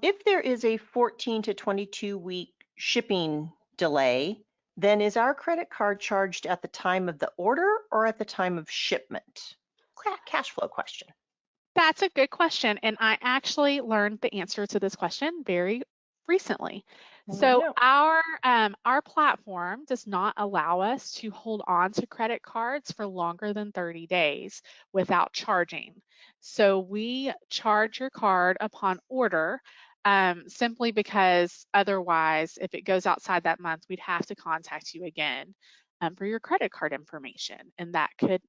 If there is a 14 to 22 week shipping delay, then is our credit card charged at the time of the order or at the time of shipment? Cash flow question. That's a good question, and I actually learned the answer to this question very recently. So our platform does not allow us to hold on to credit cards for longer than 30 days without charging. So we charge your card upon order, simply because otherwise, if it goes outside that month, we'd have to contact you again for your credit card information, and that could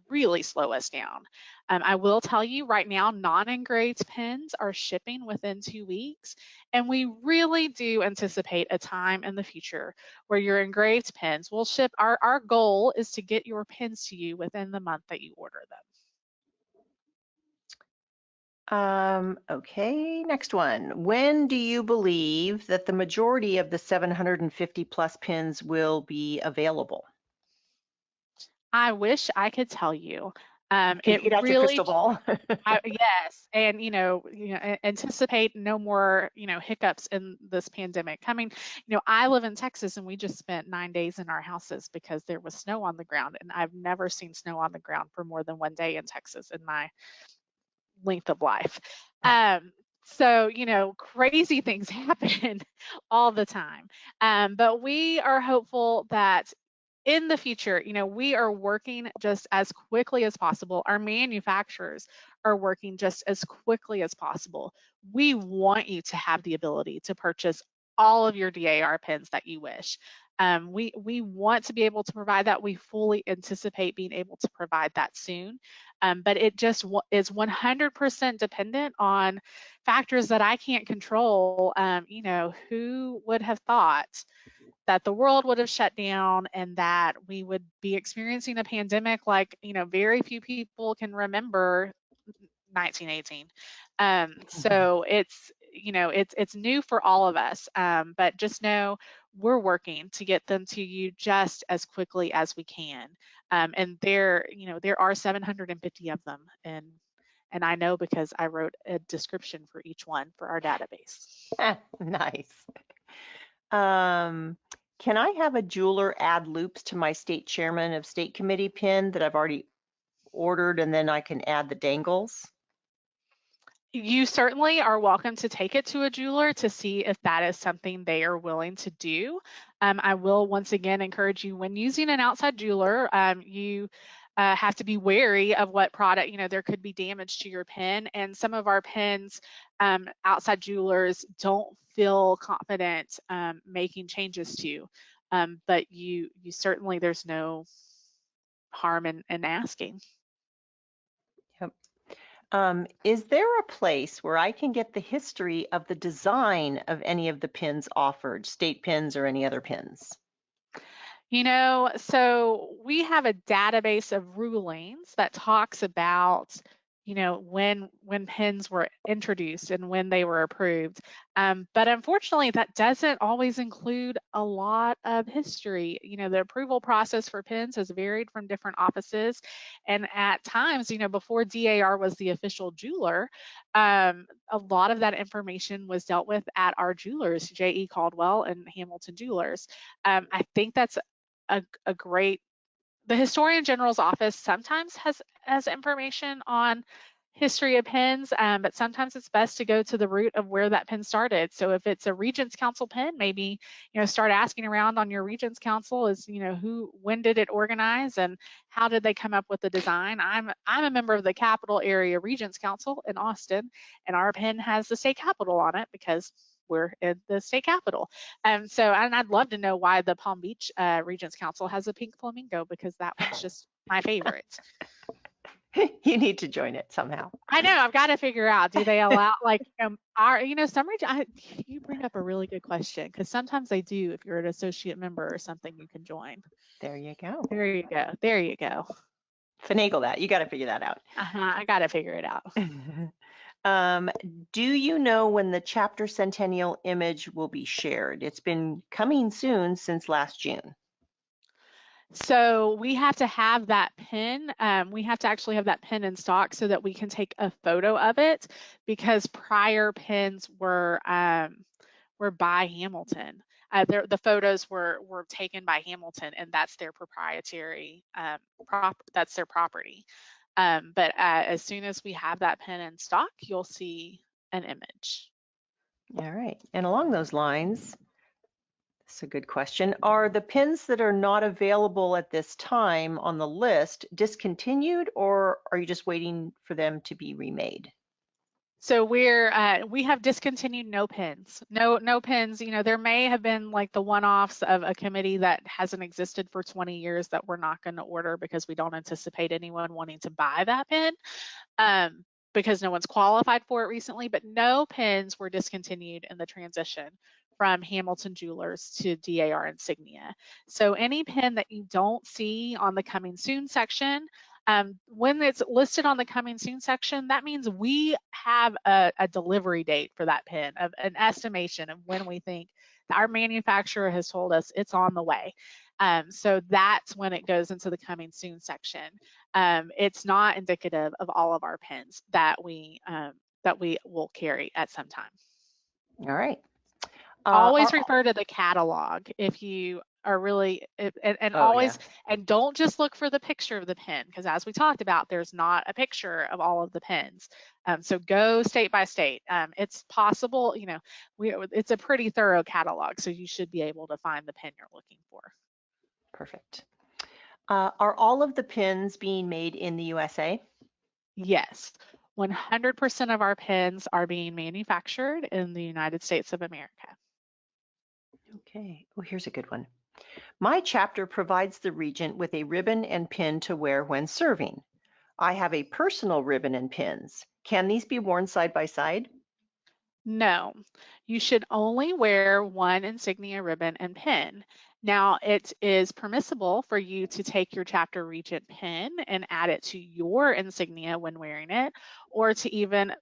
really slow us down. I will tell you right now, non-engraved pins are shipping within 2 weeks, and we really do anticipate a time in the future where your engraved pins will ship. Our goal is to get your pins to you within the month that you order them. Okay, next one. When do you believe that the majority of the 750 plus pins will be available? I wish I could tell you. Can you get out your crystal ball? Yes, and anticipate no more hiccups in this pandemic coming. I live in Texas, and we just spent 9 days in our houses because there was snow on the ground, and I've never seen snow on the ground for more than 1 day in Texas in my length of life. So, crazy things happen all the time. But we are hopeful that in the future, we are working just as quickly as possible. Our manufacturers are working just as quickly as possible. We want you to have the ability to purchase all of your DAR pins that you wish. We want to be able to provide that. We fully anticipate being able to provide that soon. But it just is 100% dependent on factors that I can't control. Who would have thought that the world would have shut down and that we would be experiencing a pandemic like, very few people can remember 1918. So it's new for all of us, but just know we're working to get them to you just as quickly as we can. And there are 750 of them, and And I know because I wrote a description for each one for our database. Nice. Can I have a jeweler add loops to my state chairman of state committee pin that I've already ordered, and then I can add the dangles? You certainly are welcome to take it to a jeweler to see if that is something they are willing to do. I will once again encourage you, when using an outside jeweler, you have to be wary of what product, there could be damage to your pin, and some of our pins, outside jewelers don't feel confident making changes to, but you certainly, there's no harm in asking. Yep. Is there a place where I can get the history of the design of any of the pins offered, state pins or any other pins? So we have a database of rulings that talks about, when pins were introduced and when they were approved. But unfortunately, that doesn't always include a lot of history. The approval process for pins has varied from different offices. And at times, before DAR was the official jeweler, a lot of that information was dealt with at our jewelers, J.E. Caldwell and Hamilton Jewelers. I think that's a great, the Historian General's office sometimes has information on history of pins, but sometimes it's best to go to the root of where that pin started. So if it's a Regents Council pin, maybe start asking around on your Regents Council is when did it organize and how did they come up with the design. I'm a member of the Capital Area Regents Council in Austin, and our pin has the state capitol on it because we're in the state capitol. And I'd love to know why the Palm Beach Regents Council has a pink flamingo, because that one's just my favorite. You need to join it somehow. I know, I've got to figure out, do they allow, some region, you bring up a really good question, because sometimes they do. If you're an associate member or something, you can join. There you go. There you go. There you go. Finagle that. You got to figure that out. I got to figure it out. Do you know when the chapter centennial image will be shared? It's been coming soon since last June. So we have to have that pin. We have to actually have that pin in stock so that we can take a photo of it, because prior pins were by Hamilton. The photos were taken by Hamilton, and that's their proprietary that's their property. But as soon as we have that pin in stock, you'll see an image. All right. And along those lines, that's a good question. Are the pins that are not available at this time on the list discontinued, or are you just waiting for them to be remade? So we have discontinued no pins. No pins. There may have been like the one-offs of a committee that hasn't existed for 20 years that we're not going to order because we don't anticipate anyone wanting to buy that pin, because no one's qualified for it recently. But no pins were discontinued in the transition from Hamilton Jewelers to DAR insignia. So any pin that you don't see on the coming soon section, when it's listed on the coming soon section, that means we have a delivery date for that pin, of an estimation of when we think that our manufacturer has told us it's on the way. So that's when it goes into the coming soon section. It's not indicative of all of our pins that we will carry at some time. All right. Always refer to the catalog if you are really, and always, yeah. And don't just look for the picture of the pin, because as we talked about, there's not a picture of all of the pins. So go state by state. It's possible, it's a pretty thorough catalog, so you should be able to find the pin you're looking for. Perfect. Are all of the pins being made in the USA? Yes. 100% of our pins are being manufactured in the United States of America. Okay. Oh, here's a good one. My chapter provides the regent with a ribbon and pin to wear when serving. I have a personal ribbon and pins. Can these be worn side by side? No, you should only wear one insignia ribbon and pin. Now, it is permissible for you to take your chapter regent pin and add it to your insignia when wearing it, or to even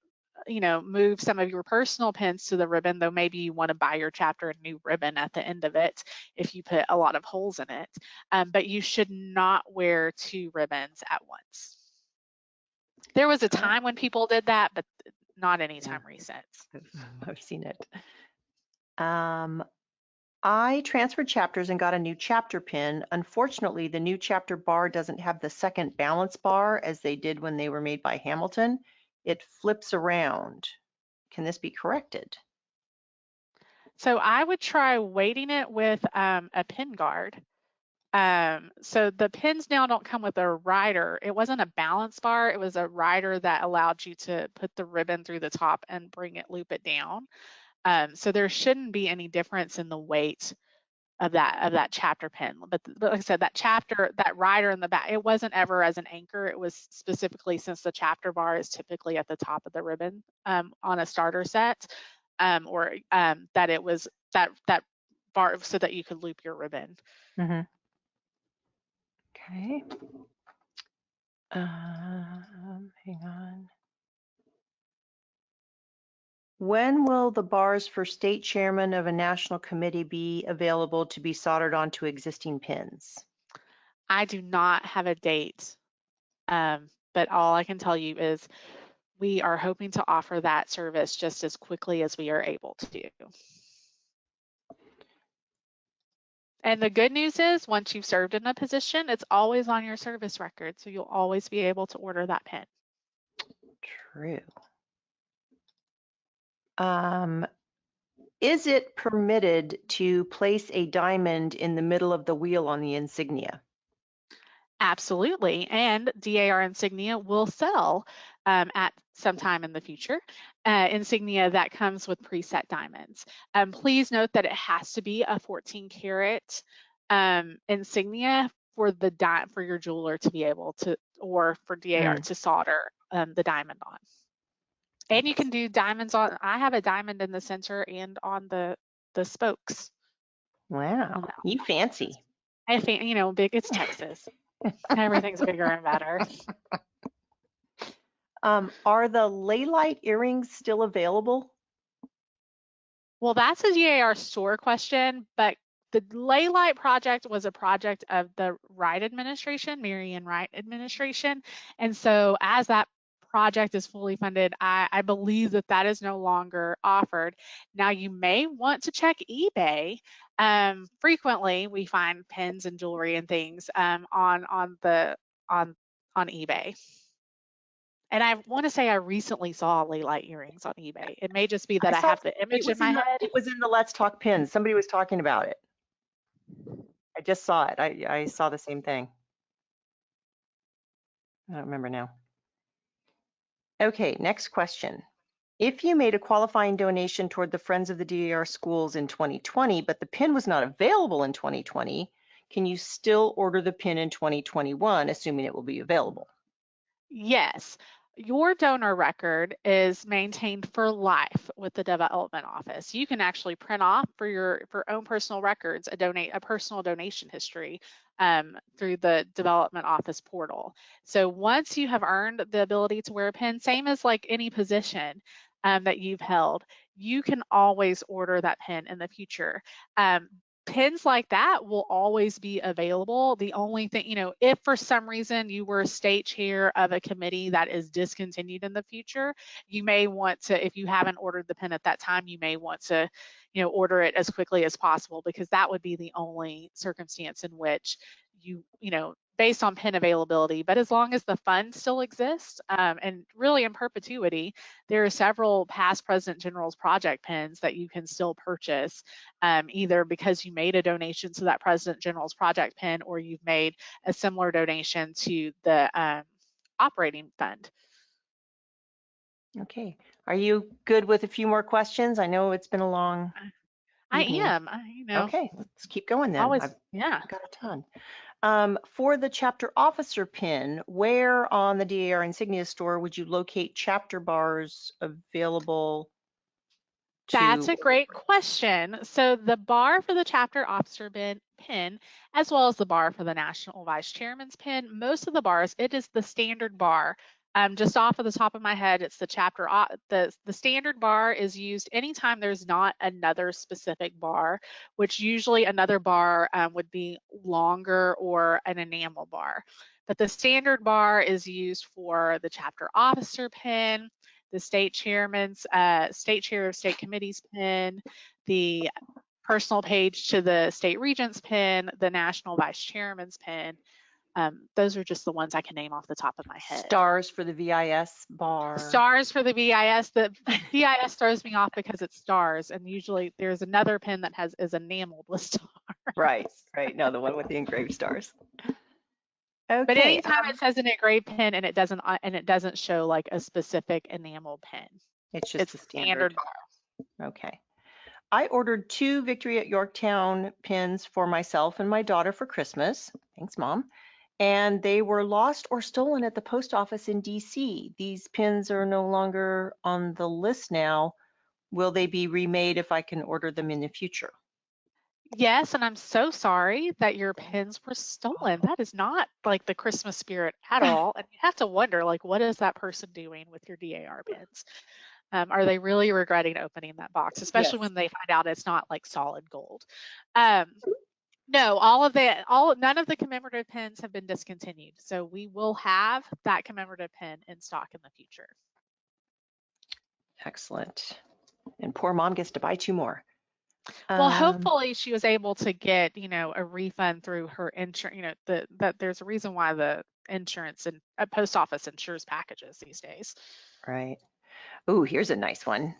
move some of your personal pins to the ribbon, though maybe you want to buy your chapter a new ribbon at the end of it if you put a lot of holes in it. But you should not wear two ribbons at once. There was a time when people did that, but not anytime recent. I've seen it. I transferred chapters and got a new chapter pin. Unfortunately, the new chapter bar doesn't have the second balance bar as they did when they were made by Hamilton. It flips around. Can this be corrected? So I would try weighting it with a pin guard. So the pins now don't come with a rider. It wasn't a balance bar. It was a rider that allowed you to put the ribbon through the top and loop it down. So there shouldn't be any difference in the weight of that chapter pin. But like I said, that rider in the back, it wasn't ever as an anchor. It was specifically, since the chapter bar is typically at the top of the ribbon on a starter set, that it was that bar so that you could loop your ribbon. Mm-hmm. Okay. Hang on. When will the bars for state chairman of a national committee be available to be soldered onto existing pins? I do not have a date, but all I can tell you is we are hoping to offer that service just as quickly as we are able to do. And the good news is, once you've served in a position, it's always on your service record, so you'll always be able to order that pin. True. Is it permitted to place a diamond in the middle of the wheel on the insignia? Absolutely, and DAR insignia will sell at some time in the future, insignia that comes with preset diamonds. Please note that it has to be a 14 karat insignia for your jeweler to be able to, or for DAR to solder the diamond on. And you can do diamonds on, I have a diamond in the center and on the spokes. Wow, you fancy. Big, it's Texas. Everything's bigger and better. Are the ley light earrings still available? Well, that's a DAR store question, but the ley light project was a project of the Wright administration, Marion Wright administration. And so as that project is fully funded, I believe that is no longer offered. Now you may want to check eBay. Frequently we find pins and jewelry and things on eBay. And I want to say I recently saw ley light earrings on eBay. It may just be that I have the image in my head. It was in the Let's Talk Pins. Somebody was talking about it. I just saw it. I saw the same thing. I don't remember now. Okay, next question. If you made a qualifying donation toward the Friends of the DAR schools in 2020, but the pin was not available in 2020, can you still order the pin in 2021, assuming it will be available? Yes. Your donor record is maintained for life with the development office. You can actually print off for your own personal records a personal donation history through the development office portal. So once you have earned the ability to wear a pin, same as like any position that you've held, you can always order that pin in the future. Pins like that will always be available. The only thing, if for some reason you were a state chair of a committee that is discontinued in the future, you may want to, if you haven't ordered the pin at that time, you may want to, order it as quickly as possible, because that would be the only circumstance in which based on pin availability. But as long as the fund still exists, and really in perpetuity, there are several past President General's project pins that you can still purchase, either because you made a donation to that President General's project pin, or you've made a similar donation to the operating fund. Okay, are you good with a few more questions? I know it's been a long evening. I am. Okay, let's keep going then. Always, I've yeah. got a ton. For the chapter officer pin, where on the DAR insignia store would you locate chapter bars available to? That's a great question. So the bar for the chapter officer pin, as well as the bar for the national vice chairman's pin, most of the bars, it is the standard bar Just off of the top of my head, it's the chapter. The standard bar is used anytime there's not another specific bar, which usually another bar would be longer or an enamel bar. But the standard bar is used for the chapter officer pin, the state chair of state committee's pin, the personal page to the state regent's pin, the national vice chairman's pin. Those are just the ones I can name off the top of my head. Stars for the VIS bar. Stars for the VIS. The VIS throws me off because it's stars, and usually there's another pin that is enameled with stars. Right. No, the one with the engraved stars. Okay. But anytime it says an engraved pin and it doesn't show like a specific enamel pin, it's just the standard bar. Okay. I ordered 2 Victory at Yorktown pins for myself and my daughter for Christmas. Thanks, Mom. And they were lost or stolen at the post office in DC. These pins are no longer on the list now. Will they be remade if I can order them in the future? Yes, and I'm so sorry that your pins were stolen. That is not like the Christmas spirit at all. And you have to wonder, like, what is that person doing with your DAR pins? Are they really regretting opening that box, especially when they find out it's not like solid gold? No, none of the commemorative pins have been discontinued. So we will have that commemorative pin in stock in the future. Excellent. And poor Mom gets to buy 2 more. Well, hopefully she was able to get, a refund through her insurance, that there's a reason why the insurance and post office insures packages these days. Right. Oh, here's a nice one.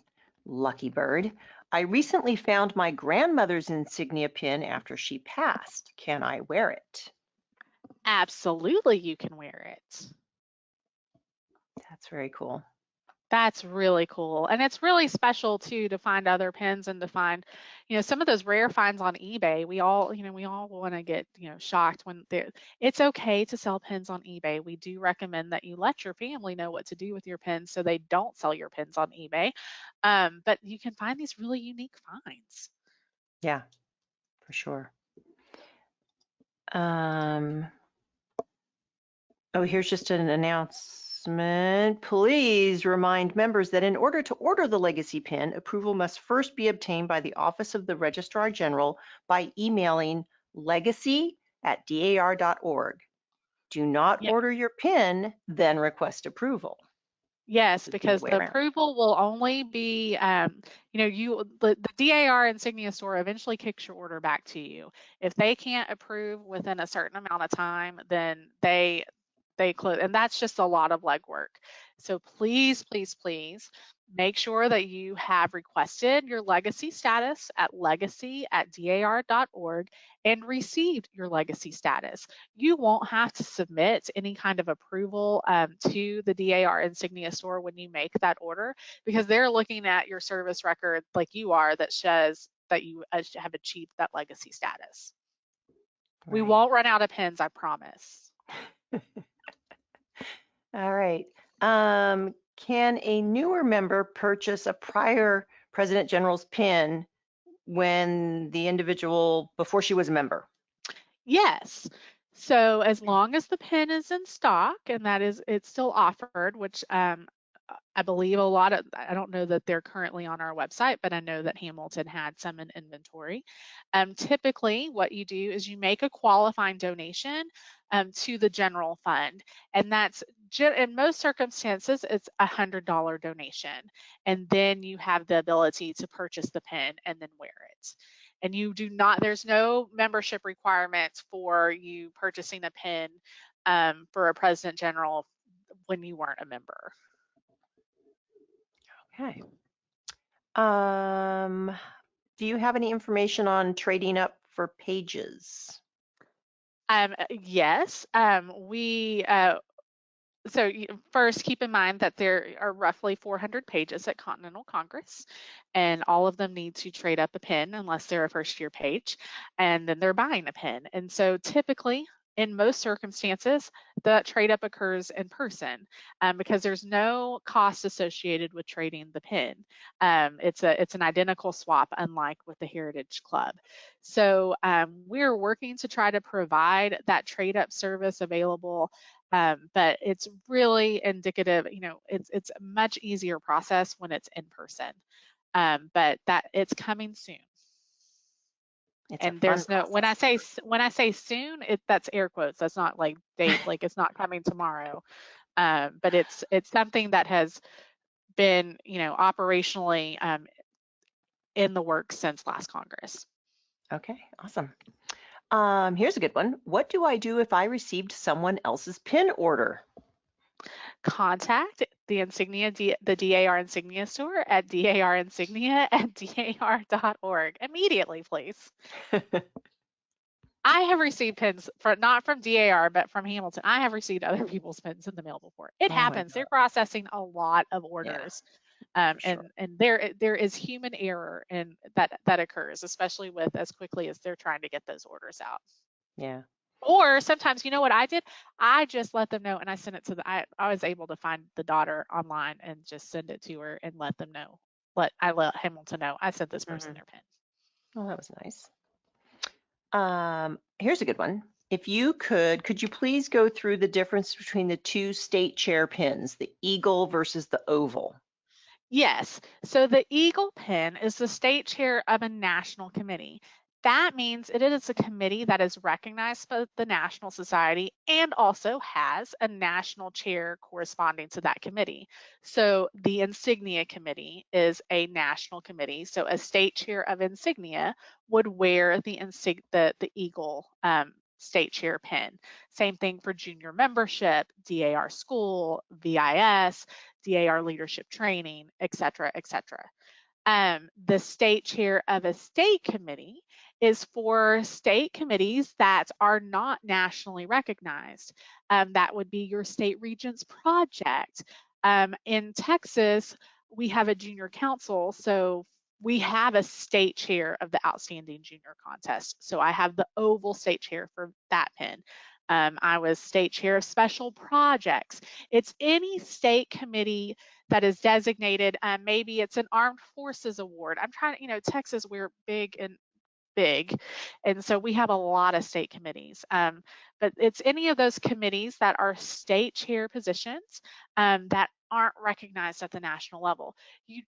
Lucky bird. I recently found my grandmother's insignia pin after she passed. Can I wear it? Absolutely, you can wear it. That's very cool. That's really cool. And it's really special too to find other pins and to find, some of those rare finds on eBay. We all want to get, shocked when it's okay to sell pins on eBay. We do recommend that you let your family know what to do with your pins so they don't sell your pins on eBay. But you can find these really unique finds. Yeah, for sure. Here's just an announcement. Please remind members that in order to order the legacy pin, approval must first be obtained by the Office of the Registrar General by emailing legacy@dar.org. Do not order your pin, then request approval. Yes, because the approval will only be, the DAR insignia store eventually kicks your order back to you. If they can't approve within a certain amount of time, then they close, and that's just a lot of legwork. So please, please, please make sure that you have requested your legacy status at legacy@dar.org and received your legacy status. You won't have to submit any kind of approval to the DAR insignia store when you make that order, because they're looking at your service record like you are that says that you have achieved that legacy status. Right. We won't run out of pins, I promise. All right. Can a newer member purchase a prior President General's pin when the individual, before she was a member? Yes. So as long as the pin is in stock, and it's still offered, which I believe I don't know that they're currently on our website, but I know that Hamilton had some in inventory. Typically, what you do is you make a qualifying donation to the general fund, and that's, in most circumstances, it's a $100 donation, and then you have the ability to purchase the pin and then wear it. And there's no membership requirements for you purchasing a pin for a President General when you weren't a member. Okay. Do you have any information on trading up for pages? Yes. So first, keep in mind that there are roughly 400 pages at Continental Congress, and all of them need to trade up a pin unless they're a first-year page, and then they're buying a pin. And so typically, in most circumstances, the trade up occurs in person because there's no cost associated with trading the pin. It's an identical swap, unlike with the Heritage Club. So we're working to try to provide that trade up service available but it's really indicative, it's a much easier process when it's in person, but that it's coming soon. And there's no, when I say soon, that's air quotes. That's not like date, like it's not coming tomorrow. But it's something that has been, operationally in the works since last Congress. Okay, awesome. Here's a good one. What do I do if I received someone else's PIN order? Contact the insignia, the DAR insignia store at darinsignia@dar.org immediately, please. I have received pins not from DAR, but from Hamilton. I have received other people's pins in the mail before. It happens. They're processing a lot of orders. Yeah, and there is human error in that occurs, especially with as quickly as they're trying to get those orders out. Yeah. Or sometimes, you know what I did? I just let them know, and I sent it to I was able to find the daughter online and just send it to her and let them know. I let Hamilton know I sent this person their pin. Oh, that was nice. Here's a good one. If you could you please go through the difference between the two state chair pins, the eagle versus the oval? Yes. So the eagle pin is the state chair of a national committee. That means it is a committee that is recognized by the National Society and also has a national chair corresponding to that committee. So the Insignia Committee is a national committee. So a state chair of Insignia would wear the eagle state chair pin. Same thing for junior membership, DAR school, VIS, DAR leadership training, et cetera, et cetera. The state chair of a state committee is for state committees that are not nationally recognized. That would be your state regents project. In Texas, we have a junior council, so we have a state chair of the outstanding junior contest. So I have the oval state chair for that pin. I was state chair of special projects. It's any state committee that is designated. Maybe it's an armed forces award. I'm trying to, Texas, we're big, and so we have a lot of state committees. But it's any of those committees that are state chair positions that aren't recognized at the national level.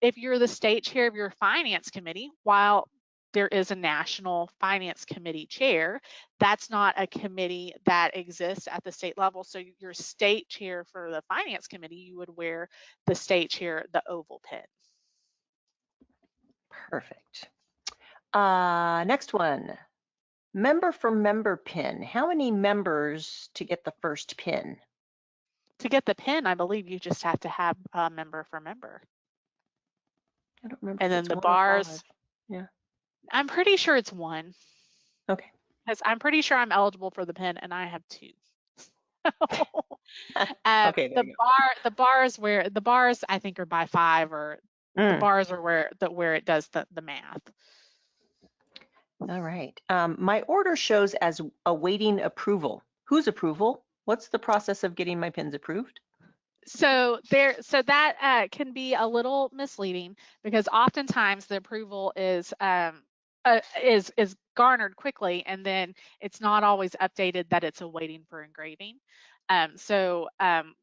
If you're the state chair of your finance committee, while there is a national finance committee chair, that's not a committee that exists at the state level. So your state chair for the finance committee, you would wear the state chair, the oval pin. Perfect. Next one, member for member pin. How many members to get the first pin? To get the pin, I believe you just have to have a member for member. I don't remember. And then the bars. Yeah. I'm pretty sure it's one. Okay. Because I'm pretty sure I'm eligible for the pin, and I have two. Okay. The bars I think are by 5, or the bars are where it does the math. All right. My order shows as awaiting approval. Whose approval? What's the process of getting my pins approved? So that can be a little misleading, because oftentimes the approval is garnered quickly, and then it's not always updated that it's awaiting for engraving.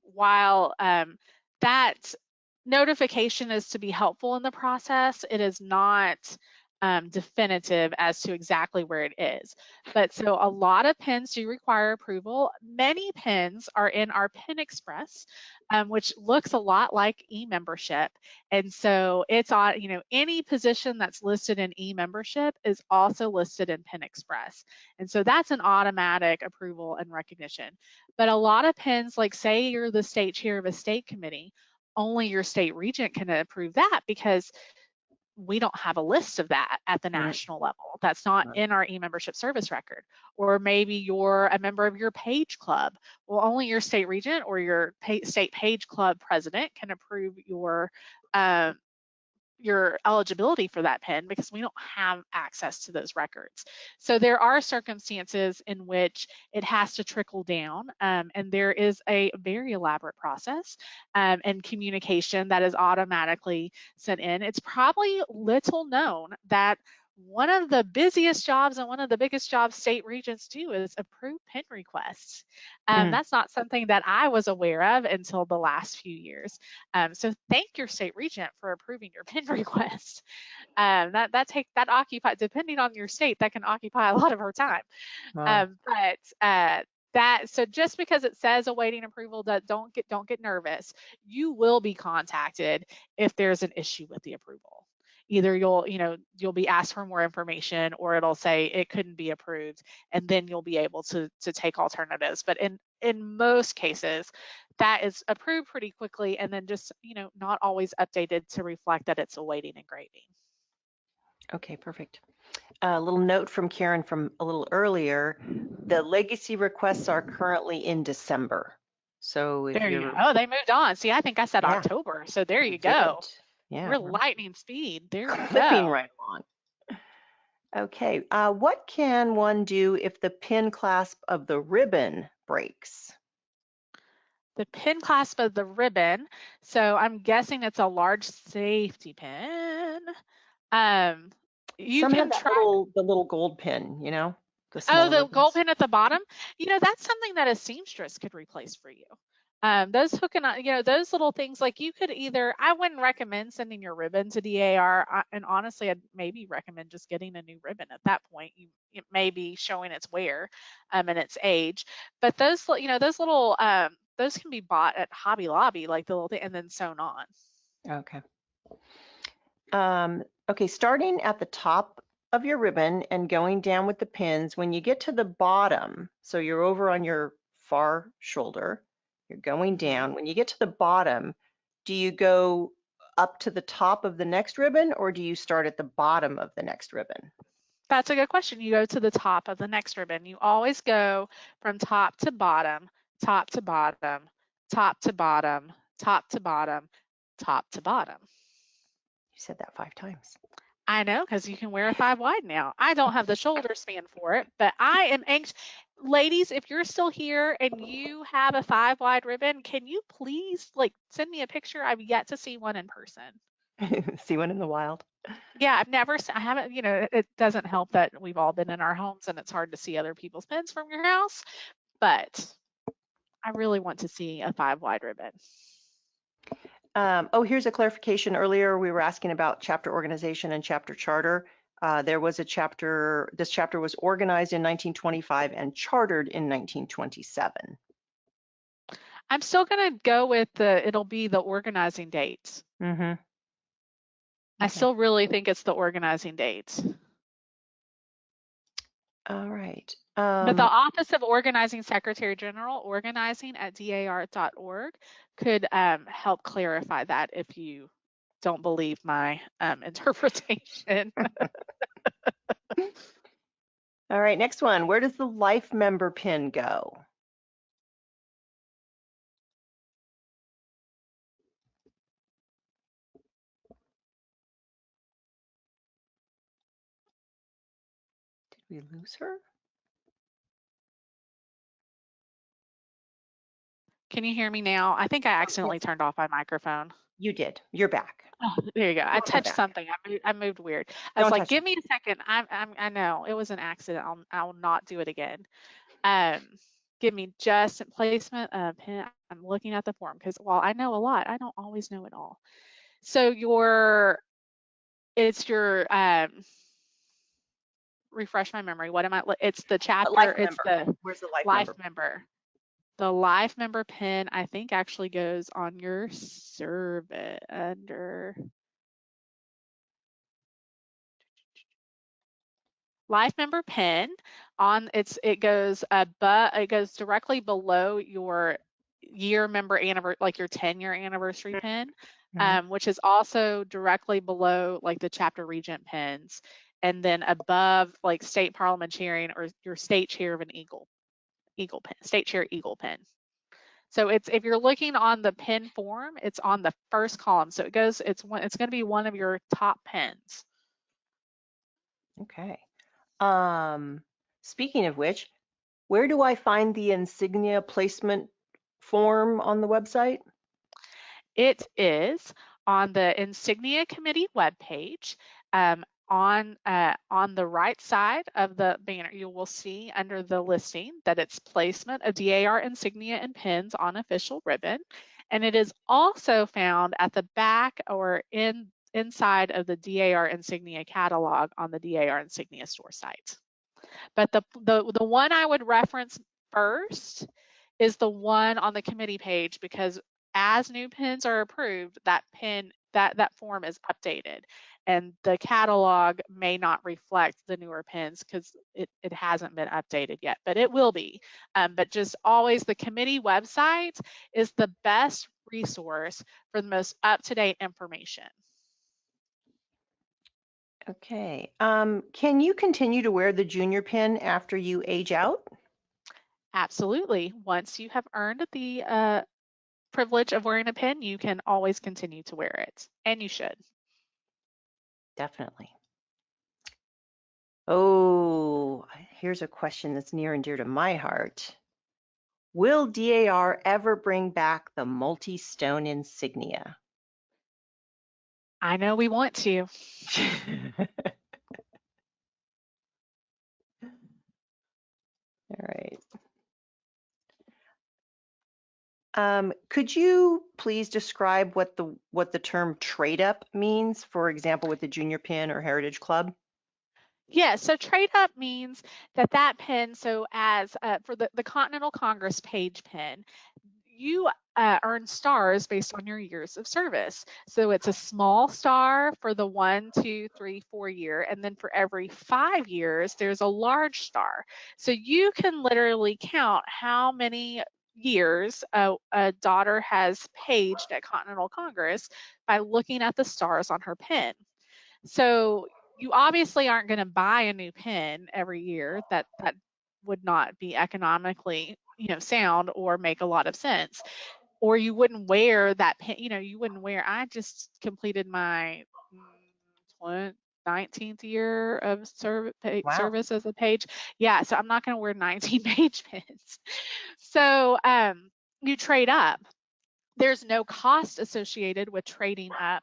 While that notification is to be helpful in the process, it is not definitive as to exactly where it is. But so a lot of pins do require approval. Many pins are in our Pin Express, which looks a lot like e-membership. And so it's on, any position that's listed in e-membership is also listed in Pin Express. And so that's an automatic approval and recognition. But a lot of pins, like say you're the state chair of a state committee, only your state regent can approve that, because we don't have a list of that at the national level. That's not in our e-membership service record. Or maybe you're a member of your page club. Well, only your state regent or your state page club president can approve your eligibility for that pin, because we don't have access to those records. So there are circumstances in which it has to trickle down, and there is a very elaborate process and communication that is automatically sent in. It's probably little known that one of the busiest jobs and one of the biggest jobs state regents do is approve pin requests. That's not something that I was aware of until the last few years. So thank your state regent for approving your pin request. That occupies, depending on your state, that can occupy a lot of our time. Wow. So just because it says awaiting approval, don't get nervous. You will be contacted if there's an issue with the approval. Either you'll be asked for more information, or it'll say it couldn't be approved, and then you'll be able to take alternatives. But in most cases, that is approved pretty quickly, and then just not always updated to reflect that it's awaiting engraving. Okay, perfect. A little note from Karen from a little earlier. The legacy requests are currently in December. So if you're, oh, they moved on. See, I think I said October. So there you go. Yeah, we're lightning speed. There you clipping go. right along. Okay, what can one do if the pin clasp of the ribbon breaks? The pin clasp of the ribbon. So I'm guessing it's a large safety pin. You Some can have that the little gold pin, the gold pin at the bottom. That's something that a seamstress could replace for you. Those hooking on, those little things, like you could I wouldn't recommend sending your ribbon to DAR, and honestly, I'd maybe recommend just getting a new ribbon at that point. It may be showing its wear, and its age, but those little, those can be bought at Hobby Lobby, like the little thing, and then sewn on. Okay. Okay, starting at the top of your ribbon and going down with the pins, when you get to the bottom, so you're over on your far shoulder, you're going down. When you get to the bottom, do you go up to the top of the next ribbon, or do you start at the bottom of the next ribbon? That's a good question. You go to the top of the next ribbon. You always go from top to bottom, top to bottom, top to bottom, top to bottom, top to bottom. You said that 5 times. I know, because you can wear a 5 wide now. I don't have the shoulder span for it, but I am anxious. Ladies, if you're still here and you have a 5 wide ribbon, can you please send me a picture? I've yet to see one in person. See one in the wild? Yeah, I haven't, it doesn't help that we've all been in our homes and it's hard to see other people's pins from your house, but I really want to see a 5 wide ribbon. Here's a clarification. Earlier, we were asking about chapter organization and chapter charter. There was a chapter, this chapter was organized in 1925 and chartered in 1927. I'm still going to go with it'll be the organizing dates. Okay. I still really think it's the organizing dates. All right. But the Office of Organizing Secretary General, organizing at dar.org, could help clarify that if you don't believe my interpretation. All right, next one. Where does the life member pin go? Did we lose her? Can you hear me now? I think I accidentally turned off my microphone. You did. You're back. Oh, there you go. I touched something. I moved weird. I was like, give me a second. I know it was an accident. I will not do it again. Give me just placement of pin. I'm looking at the form because while I know a lot, I don't always know it all. So it's your refresh my memory. What am I? It's the chapter. It's the where's the life member? The life member pin, I think, actually goes on your survey under life member pin. It goes directly below your year member anniversary, like your 10-year anniversary pin, which is also directly below the chapter regent pins, and then above state parliamentarian or your state chair of an eagle pin, state chair eagle pin. So if you're looking on the pin form, it's on the first column. So it's going to be one of your top pins. Okay. Speaking of which, where do I find the insignia placement form on the website? It is on the Insignia Committee webpage. on the right side of the banner, you will see under the listing that it's placement of DAR insignia and pins on official ribbon. And it is also found at the back or inside of the DAR insignia catalog on the DAR insignia store site. But the one I would reference first is the one on the committee page, because as new pins are approved, that form is updated, and the catalog may not reflect the newer pins because it hasn't been updated yet, but it will be. But just always, the committee website is the best resource for the most up-to-date information. Okay. Can you continue to wear the junior pin after you age out? Absolutely. Once you have earned the privilege of wearing a pin, you can always continue to wear it, and you should. Definitely. Oh, here's a question that's near and dear to my heart. Will DAR ever bring back the multi-stone insignia? I know we want to. All right. Could you please describe what the term trade up means, for example, with the junior pin or heritage club? Yeah, so trade up means that pin, so as for the Continental Congress page pin, you earn stars based on your years of service. So it's a small star for the 1, 2, 3, 4 year, and then for every 5 years, there's a large star. So you can literally count how many years a daughter has paged at Continental Congress by looking at the stars on her pin. So you obviously aren't going to buy a new pin every year. That would not be economically, sound or make a lot of sense. Or you wouldn't wear that pin, you wouldn't wear. I just completed my 19th year of service as a page. Yeah, so I'm not going to wear 19 page pins. So you trade up. There's no cost associated with trading up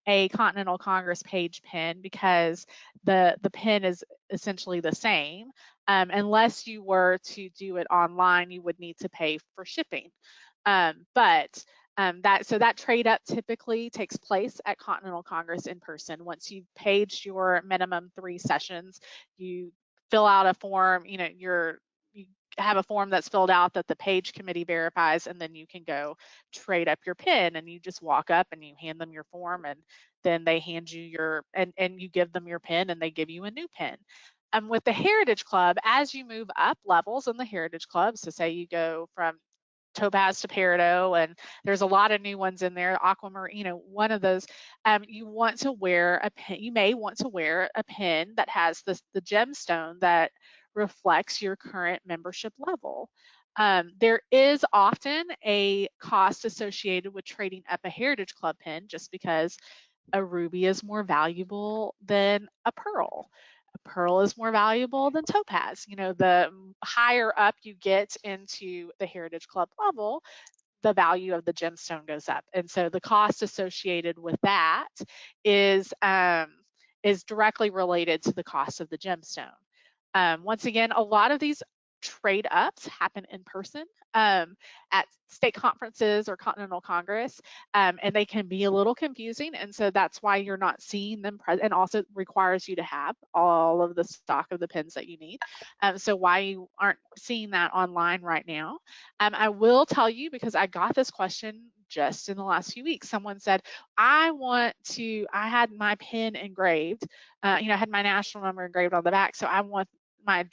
a Continental Congress page pin because the pin is essentially the same. Unless you were to do it online, you would need to pay for shipping. But that trade up typically takes place at Continental Congress in person. Once you've paged your minimum 3 sessions, you fill out a form. You have a form that's filled out that the page committee verifies, and then you can go trade up your pin, and you just walk up and you hand them your form, and then they hand you and you give them your pin, and they give you a new pin. With the Heritage Club, as you move up levels in the Heritage Club, so say you go from Topaz to Peridot, and there's a lot of new ones in there, Aquamarine, one of those, you want to wear a pin. You may want to wear a pin that has the gemstone that reflects your current membership level. There is often a cost associated with trading up a Heritage Club pin, just because a ruby is more valuable than a pearl. A pearl is more valuable than topaz. The higher up you get into the Heritage Club level, the value of the gemstone goes up. And so the cost associated with that is directly related to the cost of the gemstone. Once again, a lot of these trade ups happen in person at state conferences or Continental Congress, and they can be a little confusing, and so that's why you're not seeing them present, and also requires you to have all of the stock of the pins that you need, so why you aren't seeing that online right now. I will tell you, because I got this question just in the last few weeks. Someone said, I had my pin engraved, I had my national number engraved on the back, so I want my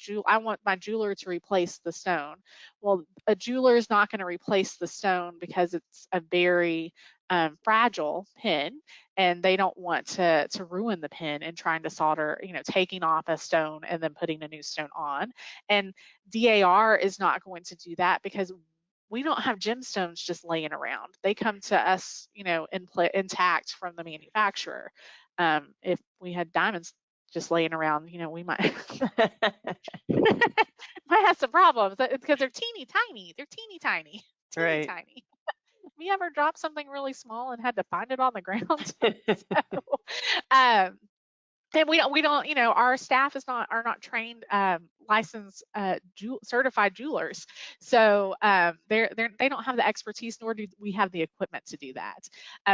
jeweler to replace the stone. Well, a jeweler is not going to replace the stone because it's a very fragile pin, and they don't want to ruin the pin and trying to solder, taking off a stone and then putting a new stone on. And DAR is not going to do that because we don't have gemstones just laying around. They come to us, intact from the manufacturer. If we had diamonds just laying around, we might might have some problems because they're teeny tiny. They're teeny tiny. Right. Tiny. Have you ever dropped something really small and had to find it on the ground? And we don't, our staff are not trained, licensed, certified jewelers. So they don't have the expertise, nor do we have the equipment to do that.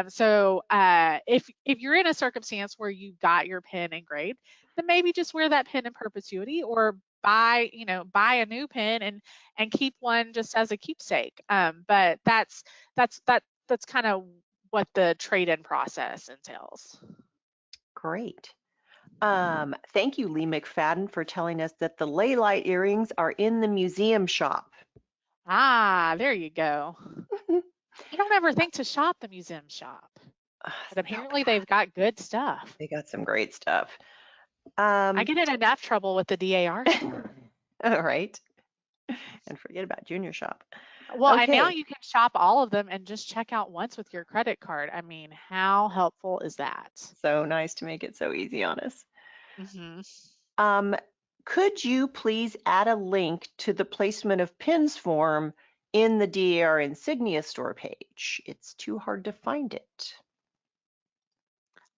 So if you're in a circumstance where you got your pin engraved, then maybe just wear that pin in perpetuity, or buy a new pin and keep one just as a keepsake. But that's kind of what the trade-in process entails. Great. Thank you, Lee McFadden, for telling us that the Leylight earrings are in the museum shop. Ah, there you go. I don't ever think to shop the museum shop, but apparently they've got good stuff. They got some great stuff. I get in enough trouble with the DAR store. All right. And forget about Junior Shop. Well, okay. And now you can shop all of them and just check out once with your credit card. I mean, how helpful is that? So nice to make it so easy on us. Mm-hmm. Could you please add a link to the placement of pins form in the DAR insignia store page? It's too hard to find it.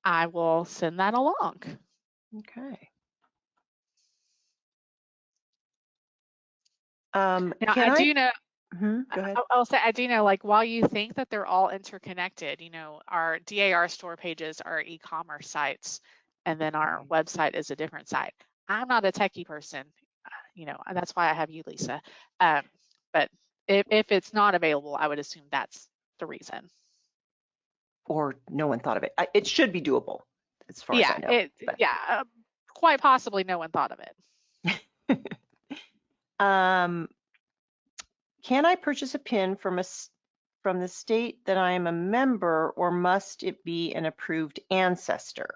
I will send that along. Okay. Now, I do know. Go ahead. I'll say I do know, like, while you think that they're all interconnected, our DAR store pages are e-commerce sites, and then our website is a different site. I'm not a techie person, that's why I have you, Lisa. But if it's not available, I would assume that's the reason. Or no one thought of it. It should be doable, as far as I know. Quite possibly no one thought of it. Can I purchase a pin from the state that I am a member, or must it be an approved ancestor?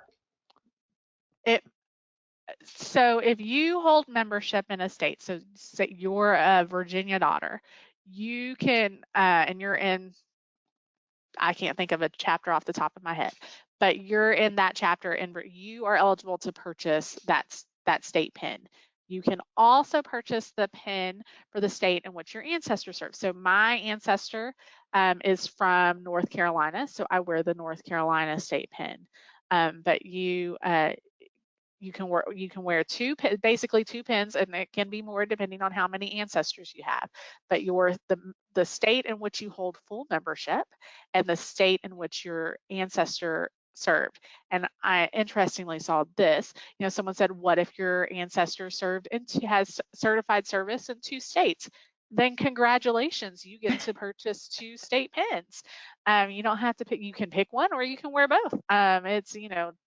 So if you hold membership in a state, so say you're a Virginia daughter, you can, and you're in, I can't think of a chapter off the top of my head, but you're in that chapter and you are eligible to purchase that state pin. You can also purchase the pin for the state in which your ancestor served. So my ancestor is from North Carolina, so I wear the North Carolina state pin. But you can wear basically two pins, and it can be more depending on how many ancestors you have. But the state in which you hold full membership and the state in which your ancestor served. And I interestingly saw this. Someone said, "What if your ancestor served and has certified service in 2 states?" Then congratulations, you get to purchase 2 state pins. You don't have to pick. You can pick one, or you can wear both. It's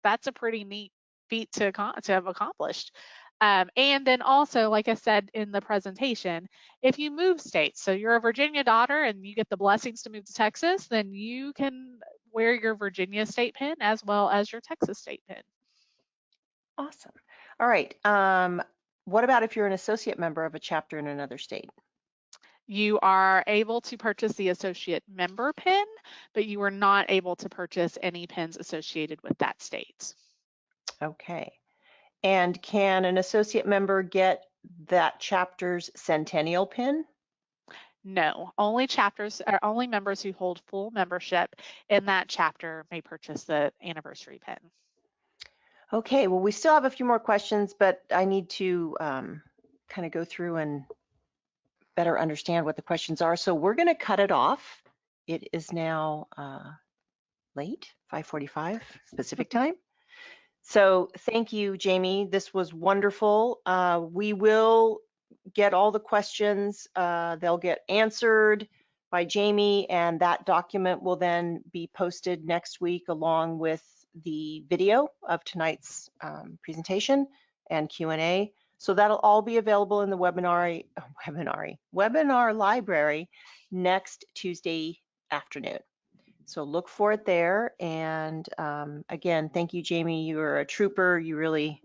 that's a pretty neat feat to have accomplished. And then also, like I said in the presentation, if you move states, so you're a Virginia daughter and you get the blessings to move to Texas, then you can wear your Virginia state pin as well as your Texas state pin. Awesome. All right. What about if you're an associate member of a chapter in another state? You are able to purchase the associate member pin, but you are not able to purchase any pins associated with that state. Okay. And can an associate member get that chapter's centennial pin? No, only members who hold full membership in that chapter may purchase the anniversary pin. Okay, well, we still have a few more questions, but I need to kind of go through and better understand what the questions are. So we're going to cut it off. It is now late, 5:45 Pacific time. So thank you, Jamie. This was wonderful. We will get all the questions. They'll get answered by Jamie, and that document will then be posted next week along with the video of tonight's presentation and Q&A. So that'll all be available in the webinar library next Tuesday afternoon. So look for it there. And again, thank you, Jamie. You are a trooper. You really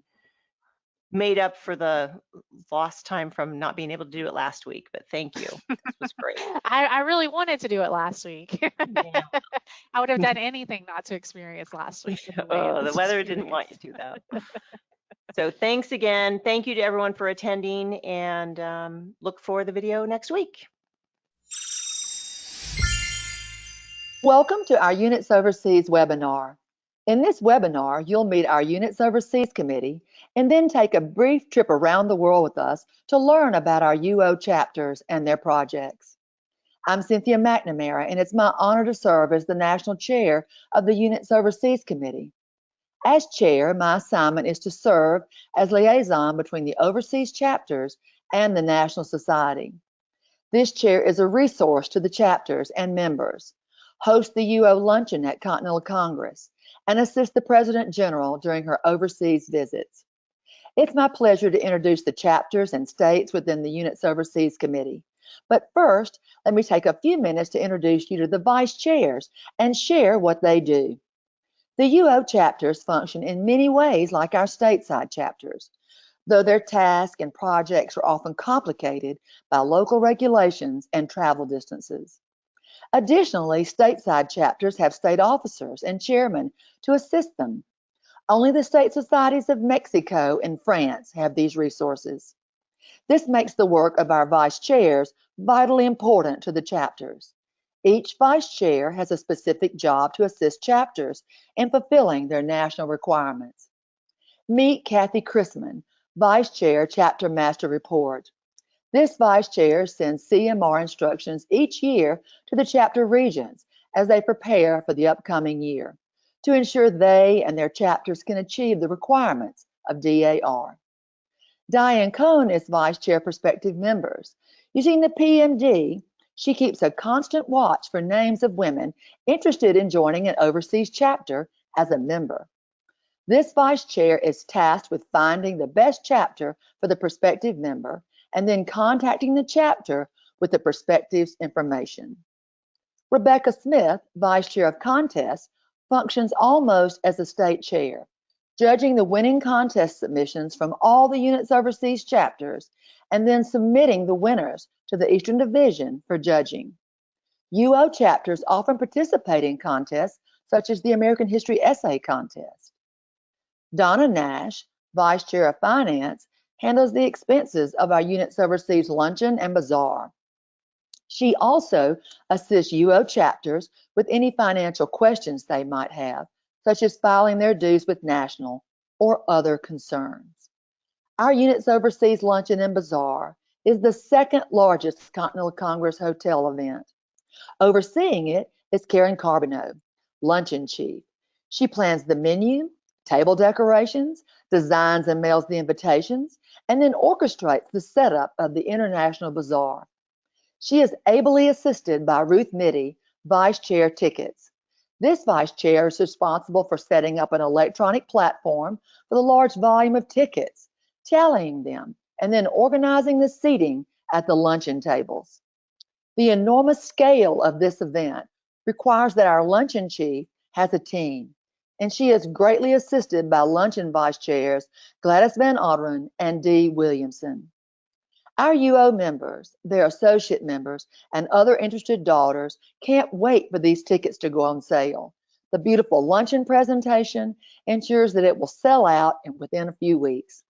made up for the lost time from not being able to do it last week, but thank you. This was great. I really wanted to do it last week. Yeah. I would have done anything not to experience last week. The weather didn't want you to, though. So thanks again. Thank you to everyone for attending, and look for the video next week. Welcome to our Units Overseas webinar. In this webinar, you'll meet our Units Overseas Committee and then take a brief trip around the world with us to learn about our UO chapters and their projects. I'm Cynthia McNamara, and it's my honor to serve as the National Chair of the Units Overseas Committee. As Chair, my assignment is to serve as liaison between the overseas chapters and the National Society. This chair is a resource to the chapters and members, hosts the UO Luncheon at Continental Congress, and assists the President General during her overseas visits. It's my pleasure to introduce the chapters and states within the Units Overseas Committee. But first, let me take a few minutes to introduce you to the vice chairs and share what they do. The UO chapters function in many ways like our stateside chapters, though their tasks and projects are often complicated by local regulations and travel distances. Additionally, stateside chapters have state officers and chairmen to assist them. Only the state societies of Mexico and France have these resources. This makes the work of our vice chairs vitally important to the chapters. Each vice chair has a specific job to assist chapters in fulfilling their national requirements. Meet Kathy Chrisman, Vice Chair, Chapter Master Report. This vice chair sends CMR instructions each year to the chapter regions as they prepare for the upcoming year to ensure they and their chapters can achieve the requirements of DAR. Diane Cohn is vice chair prospective members. Using the PMD, she keeps a constant watch for names of women interested in joining an overseas chapter as a member. This vice chair is tasked with finding the best chapter for the prospective member and then contacting the chapter with the prospective's information. Rebecca Smith, Vice Chair of Contests, functions almost as a state chair, judging the winning contest submissions from all the Units Overseas chapters and then submitting the winners to the Eastern Division for judging. UO chapters often participate in contests such as the American History Essay Contest. Donna Nash, Vice Chair of Finance, handles the expenses of our Units Overseas Luncheon and Bazaar. She also assists UO chapters with any financial questions they might have, such as filing their dues with National or other concerns. Our Units Overseas Luncheon and Bazaar is the second largest Continental Congress hotel event. Overseeing it is Karen Carbonneau, Luncheon Chief. She plans the menu, table decorations, designs and mails the invitations, and then orchestrates the setup of the International Bazaar. She is ably assisted by Ruth Mitty, Vice Chair Tickets. This Vice Chair is responsible for setting up an electronic platform for the large volume of tickets, tallying them, and then organizing the seating at the luncheon tables. The enormous scale of this event requires that our Luncheon Chief has a team, and she is greatly assisted by Luncheon Vice Chairs Gladys Van Otteren and Dee Williamson. Our UO members, their associate members, and other interested daughters can't wait for these tickets to go on sale. The beautiful luncheon presentation ensures that it will sell out within a few weeks.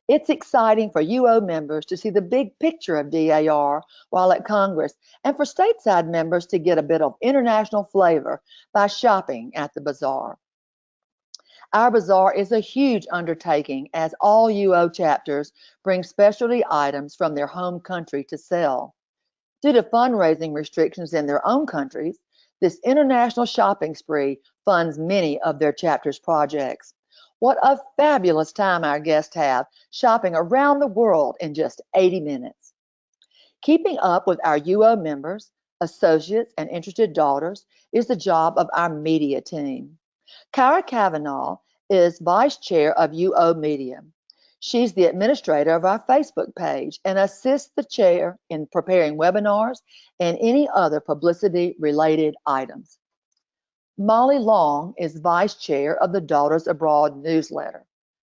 It's exciting for UO members to see the big picture of DAR while at Congress, and for stateside members to get a bit of international flavor by shopping at the bazaar. Our bazaar is a huge undertaking as all UO chapters bring specialty items from their home country to sell. Due to fundraising restrictions in their own countries, this international shopping spree funds many of their chapters' projects. What a fabulous time our guests have shopping around the world in just 80 minutes. Keeping up with our UO members, associates, and interested daughters is the job of our media team. Kara Cavanaugh is Vice Chair of UO Media. She's the administrator of our Facebook page and assists the chair in preparing webinars and any other publicity-related items. Molly Long is Vice Chair of the Daughters Abroad newsletter,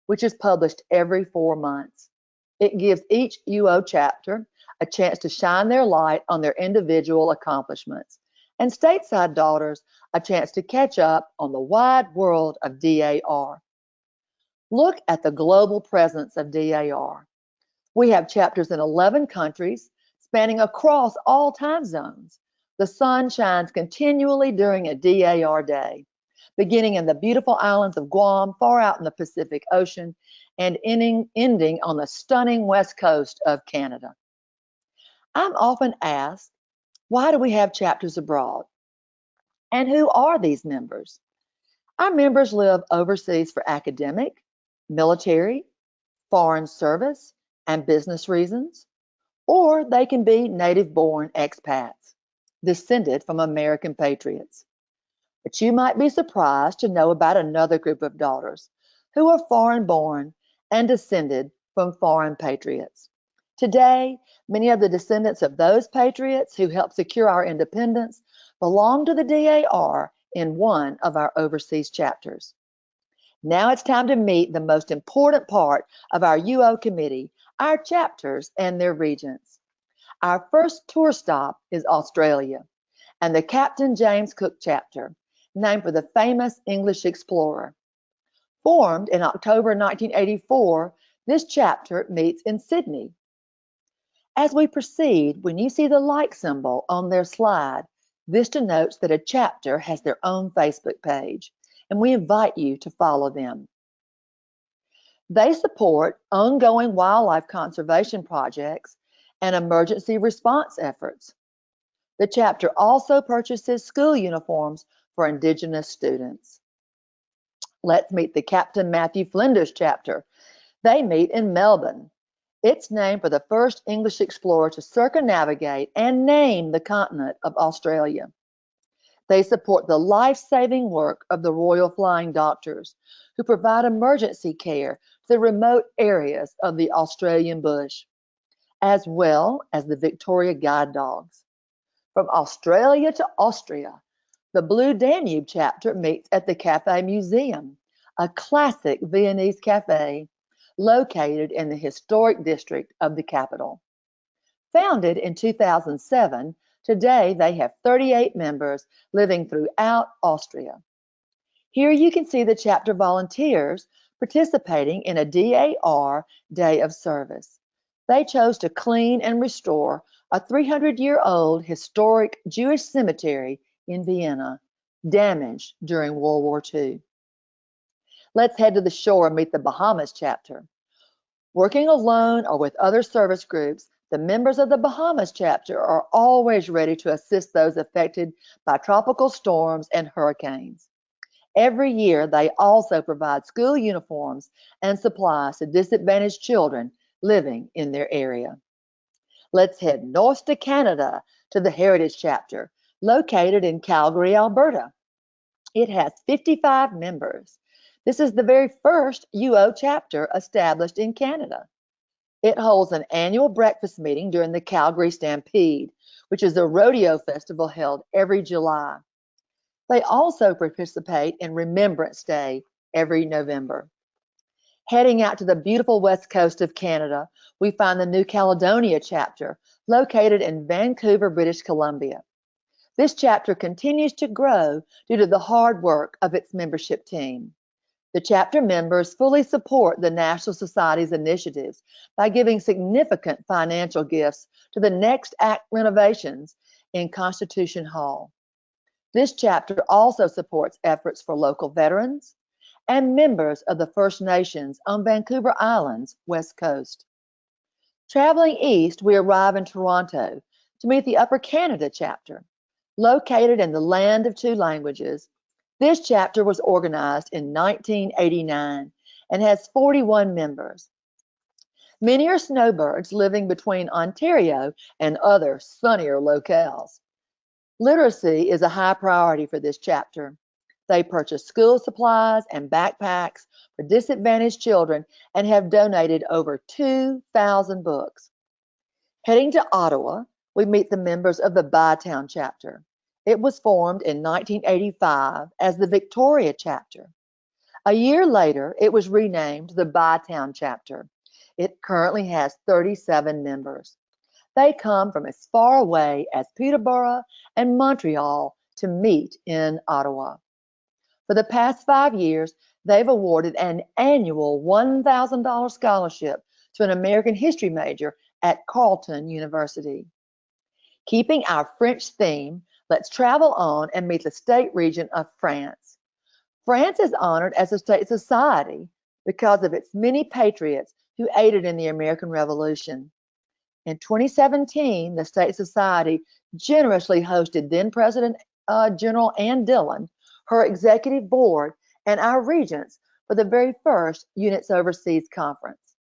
which is published every 4 months. It gives each UO chapter a chance to shine their light on their individual accomplishments, and stateside daughters a chance to catch up on the wide world of DAR. Look at the global presence of DAR. We have chapters in 11 countries, spanning across all time zones. The sun shines continually during a DAR day. beginning in the beautiful islands of Guam, far out in the Pacific Ocean, and ending on the stunning west coast of Canada. I'm often asked, why do we have chapters abroad? And who are these members? Our members live overseas for academic, military, foreign service, and business reasons, or they can be native-born expats, descended from American patriots. But you might be surprised to know about another group of daughters who are foreign-born and descended from foreign patriots. Today, many of the descendants of those patriots who helped secure our independence belong to the DAR in one of our overseas chapters. Now it's time to meet the most important part of our UO committee, our chapters and their regents. Our first tour stop is Australia and the Captain James Cook chapter, named for the famous English explorer. Formed in October 1984, this chapter meets in Sydney. As we proceed, when you see the like symbol on their slide, this denotes that a chapter has their own Facebook page, and we invite you to follow them. They support ongoing wildlife conservation projects and emergency response efforts. The chapter also purchases school uniforms for Indigenous students. Let's meet the Captain Matthew Flinders chapter. They meet in Melbourne. It's named for the first English explorer to circumnavigate and name the continent of Australia. They support the life-saving work of the Royal Flying Doctors, who provide emergency care to the remote areas of the Australian bush, as well as the Victoria Guide Dogs. From Australia to Austria, the Blue Danube chapter meets at the Cafe Museum, a classic Viennese cafe located in the historic district of the capital. Founded in 2007, today they have 38 members living throughout Austria. Here you can see the chapter volunteers participating in a DAR Day of Service. They chose to clean and restore a 300-year-old historic Jewish cemetery in Vienna, damaged during World War II. Let's head to the shore and meet the Bahamas chapter. Working alone or with other service groups, the members of the Bahamas chapter are always ready to assist those affected by tropical storms and hurricanes. Every year, they also provide school uniforms and supplies to disadvantaged children living in their area. Let's head north to Canada to the Heritage chapter, located in Calgary, Alberta. It has 55 members. This is the very first UO chapter established in Canada. It holds an annual breakfast meeting during the Calgary Stampede, which is a rodeo festival held every July. They also participate in Remembrance Day every November. Heading out to the beautiful west coast of Canada, we find the New Caledonia chapter, located in Vancouver, British Columbia. This chapter continues to grow due to the hard work of its membership team. The chapter members fully support the National Society's initiatives by giving significant financial gifts to the Next Act renovations in Constitution Hall. This chapter also supports efforts for local veterans and members of the First Nations on Vancouver Island's west coast. Traveling east, we arrive in Toronto to meet the Upper Canada chapter. Located in the land of two languages, this chapter was organized in 1989 and has 41 members. Many are snowbirds living between Ontario and other sunnier locales. Literacy is a high priority for this chapter. They purchase school supplies and backpacks for disadvantaged children and have donated over 2,000 books. Heading to Ottawa, we meet the members of the Bytown chapter. It was formed in 1985 as the Victoria chapter. A year later, it was renamed the Bytown chapter. It currently has 37 members. They come from as far away as Peterborough and Montreal to meet in Ottawa. For the past 5 years, they've awarded an annual $1,000 scholarship to an American history major at Carleton University. Keeping our French theme, let's travel on and meet the state region of France. France is honored as a state society because of its many patriots who aided in the American Revolution. In 2017, the State Society generously hosted then-President General Ann Dillon, her executive board, and our regents for the very first Units Overseas conference.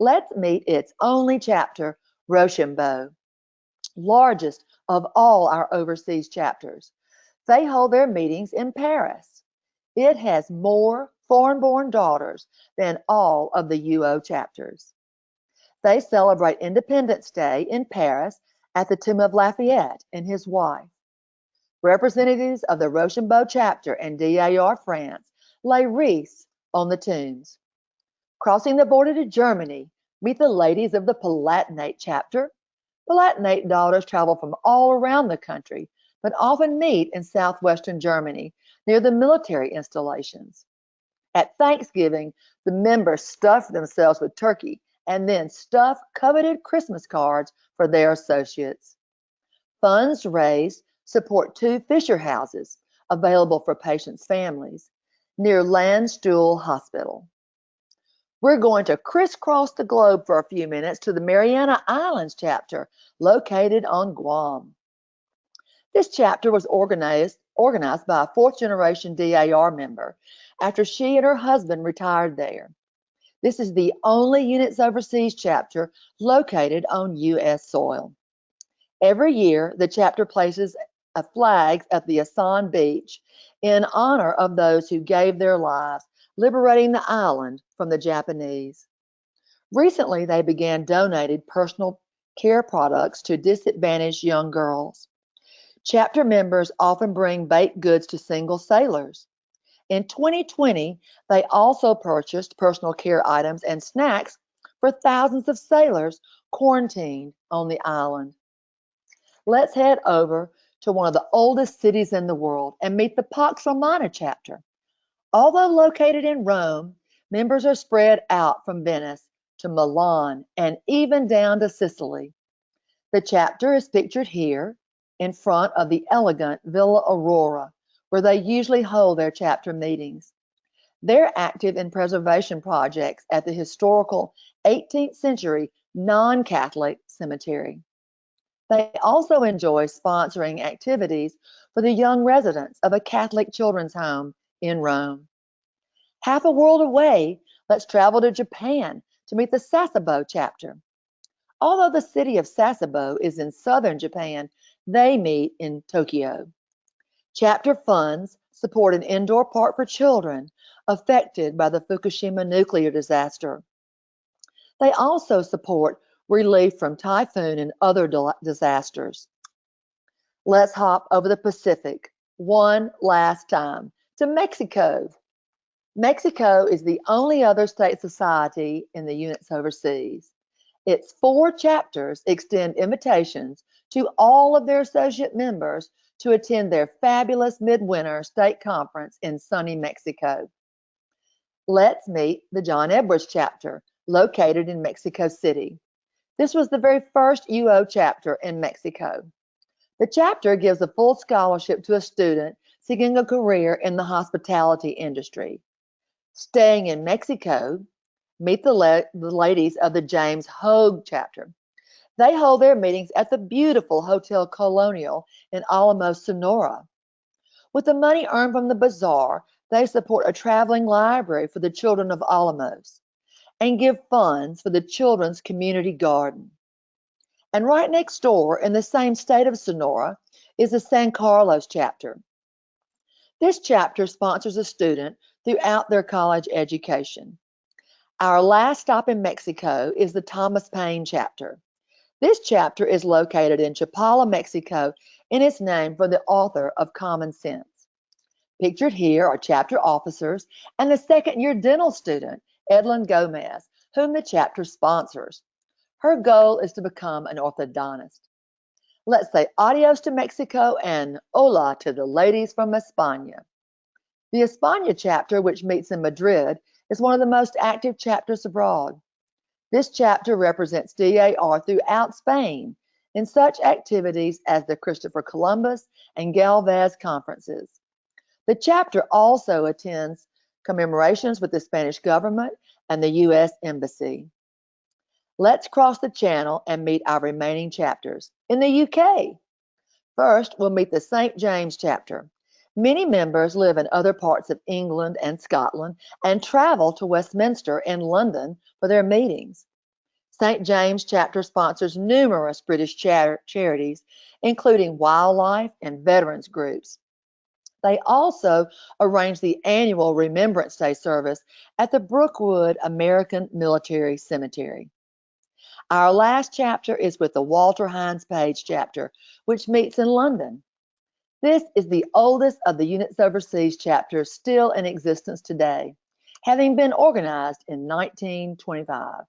Let's meet its only chapter, Rochambeau, largest of all our overseas chapters. They hold their meetings in Paris. It has more foreign-born daughters than all of the UO chapters. They celebrate Independence Day in Paris at the tomb of Lafayette and his wife. Representatives of the Rochambeau chapter and DAR France lay wreaths on the tombs. Crossing the border to Germany, meet the ladies of the Palatinate chapter. Palatinate daughters travel from all around the country, but often meet in southwestern Germany near the military installations. At Thanksgiving, the members stuff themselves with turkey and then stuff coveted Christmas cards for their associates. Funds raised support 2 Fisher houses available for patients' families near Landstuhl Hospital. We're going to crisscross the globe for a few minutes to the Mariana Islands chapter located on Guam. This chapter was organized by a 4th generation DAR member after she and her husband retired there. This is the only Units Overseas chapter located on U.S. soil. Every year, the chapter places a flag at the Asan Beach in honor of those who gave their lives liberating the island from the Japanese. Recently, they began donating personal care products to disadvantaged young girls. Chapter members often bring baked goods to single sailors. In 2020, they also purchased personal care items and snacks for thousands of sailors quarantined on the island. Let's head over to one of the oldest cities in the world and meet the Pax Romana chapter. Although located in Rome, members are spread out from Venice to Milan and even down to Sicily. The chapter is pictured here in front of the elegant Villa Aurora, where they usually hold their chapter meetings. They're active in preservation projects at the historical 18th century non-Catholic cemetery. They also enjoy sponsoring activities for the young residents of a Catholic children's home in Rome. Half a world away, let's travel to Japan to meet the Sasebo chapter. Although the city of Sasebo is in southern Japan, they meet in Tokyo. Chapter funds support an indoor park for children affected by the Fukushima nuclear disaster. They also support relief from typhoon and other disasters. Let's hop over the Pacific one last time to Mexico. Mexico is the only other state society in the Units Overseas. Its 4 chapters extend invitations to all of their associate members to attend their fabulous midwinter state conference in sunny Mexico. Let's meet the John Edwards chapter, located in Mexico City. This was the very first UO chapter in Mexico. The chapter gives a full scholarship to a student seeking a career in the hospitality industry. Staying in Mexico, meet the ladies of the James Hogue chapter. They hold their meetings at the beautiful Hotel Colonial in Alamos, Sonora. With the money earned from the bazaar, they support a traveling library for the children of Alamos and give funds for the Children's Community Garden. And right next door, in the same state of Sonora, is the San Carlos chapter. This chapter sponsors a student throughout their college education. Our last stop in Mexico is the Thomas Paine chapter. This chapter is located in Chapala, Mexico, and it's named for the author of Common Sense. Pictured here are chapter officers and the second-year dental student, Edlyn Gomez, whom the chapter sponsors. Her goal is to become an orthodontist. Let's say adios to Mexico and hola to the ladies from España. The España chapter, which meets in Madrid, is one of the most active chapters abroad. This chapter represents DAR throughout Spain in such activities as the Christopher Columbus and Galvez conferences. The chapter also attends commemorations with the Spanish government and the U.S. Embassy. Let's cross the channel and meet our remaining chapters. In the UK, first we'll meet the St. James chapter. Many members live in other parts of England and Scotland and travel to Westminster and London for their meetings. St. James chapter sponsors numerous British charities, including wildlife and veterans groups. They also arrange the annual Remembrance Day service at the Brookwood American Military Cemetery. Our last chapter is with the Walter Hines Page chapter, which meets in London. This is the oldest of the Units Overseas chapters still in existence today, having been organized in 1925.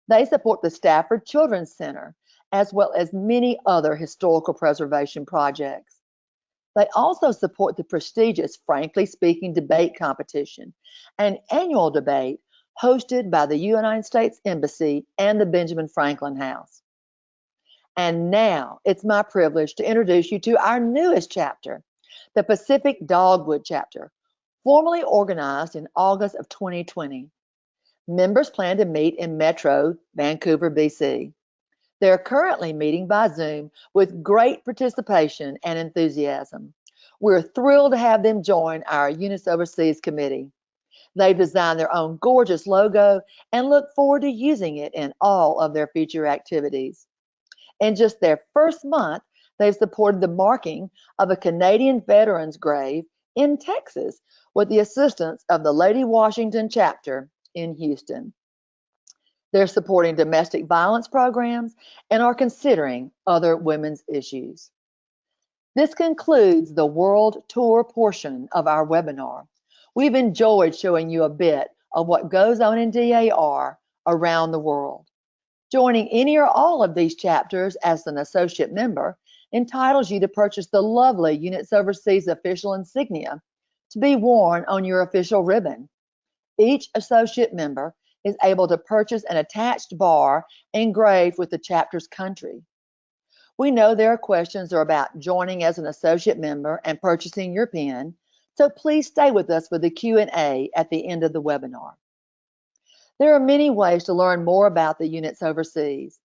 They support the Stafford Children's Center, as well as many other historical preservation projects. They also support the prestigious Frankly Speaking debate competition, an annual debate hosted by the United States Embassy and the Benjamin Franklin House. And now it's my privilege to introduce you to our newest chapter, the Pacific Dogwood chapter, formally organized in August of 2020. Members plan to meet in Metro, Vancouver, BC. They're currently meeting by Zoom with great participation and enthusiasm. We're thrilled to have them join our Units Overseas committee. They've designed their own gorgeous logo and look forward to using it in all of their future activities. In just their first month, they've supported the marking of a Canadian veteran's grave in Texas with the assistance of the Lady Washington chapter in Houston. They're supporting domestic violence programs and are considering other women's issues. This concludes the World Tour portion of our webinar. We've enjoyed showing you a bit of what goes on in DAR around the world. Joining any or all of these chapters as an associate member entitles you to purchase the lovely Units Overseas official insignia to be worn on your official ribbon. Each associate member is able to purchase an attached bar engraved with the chapter's country. We know there are questions about joining as an associate member and purchasing your pin, so please stay with us for the Q&A at the end of the webinar. There are many ways to learn more about the Units Overseas.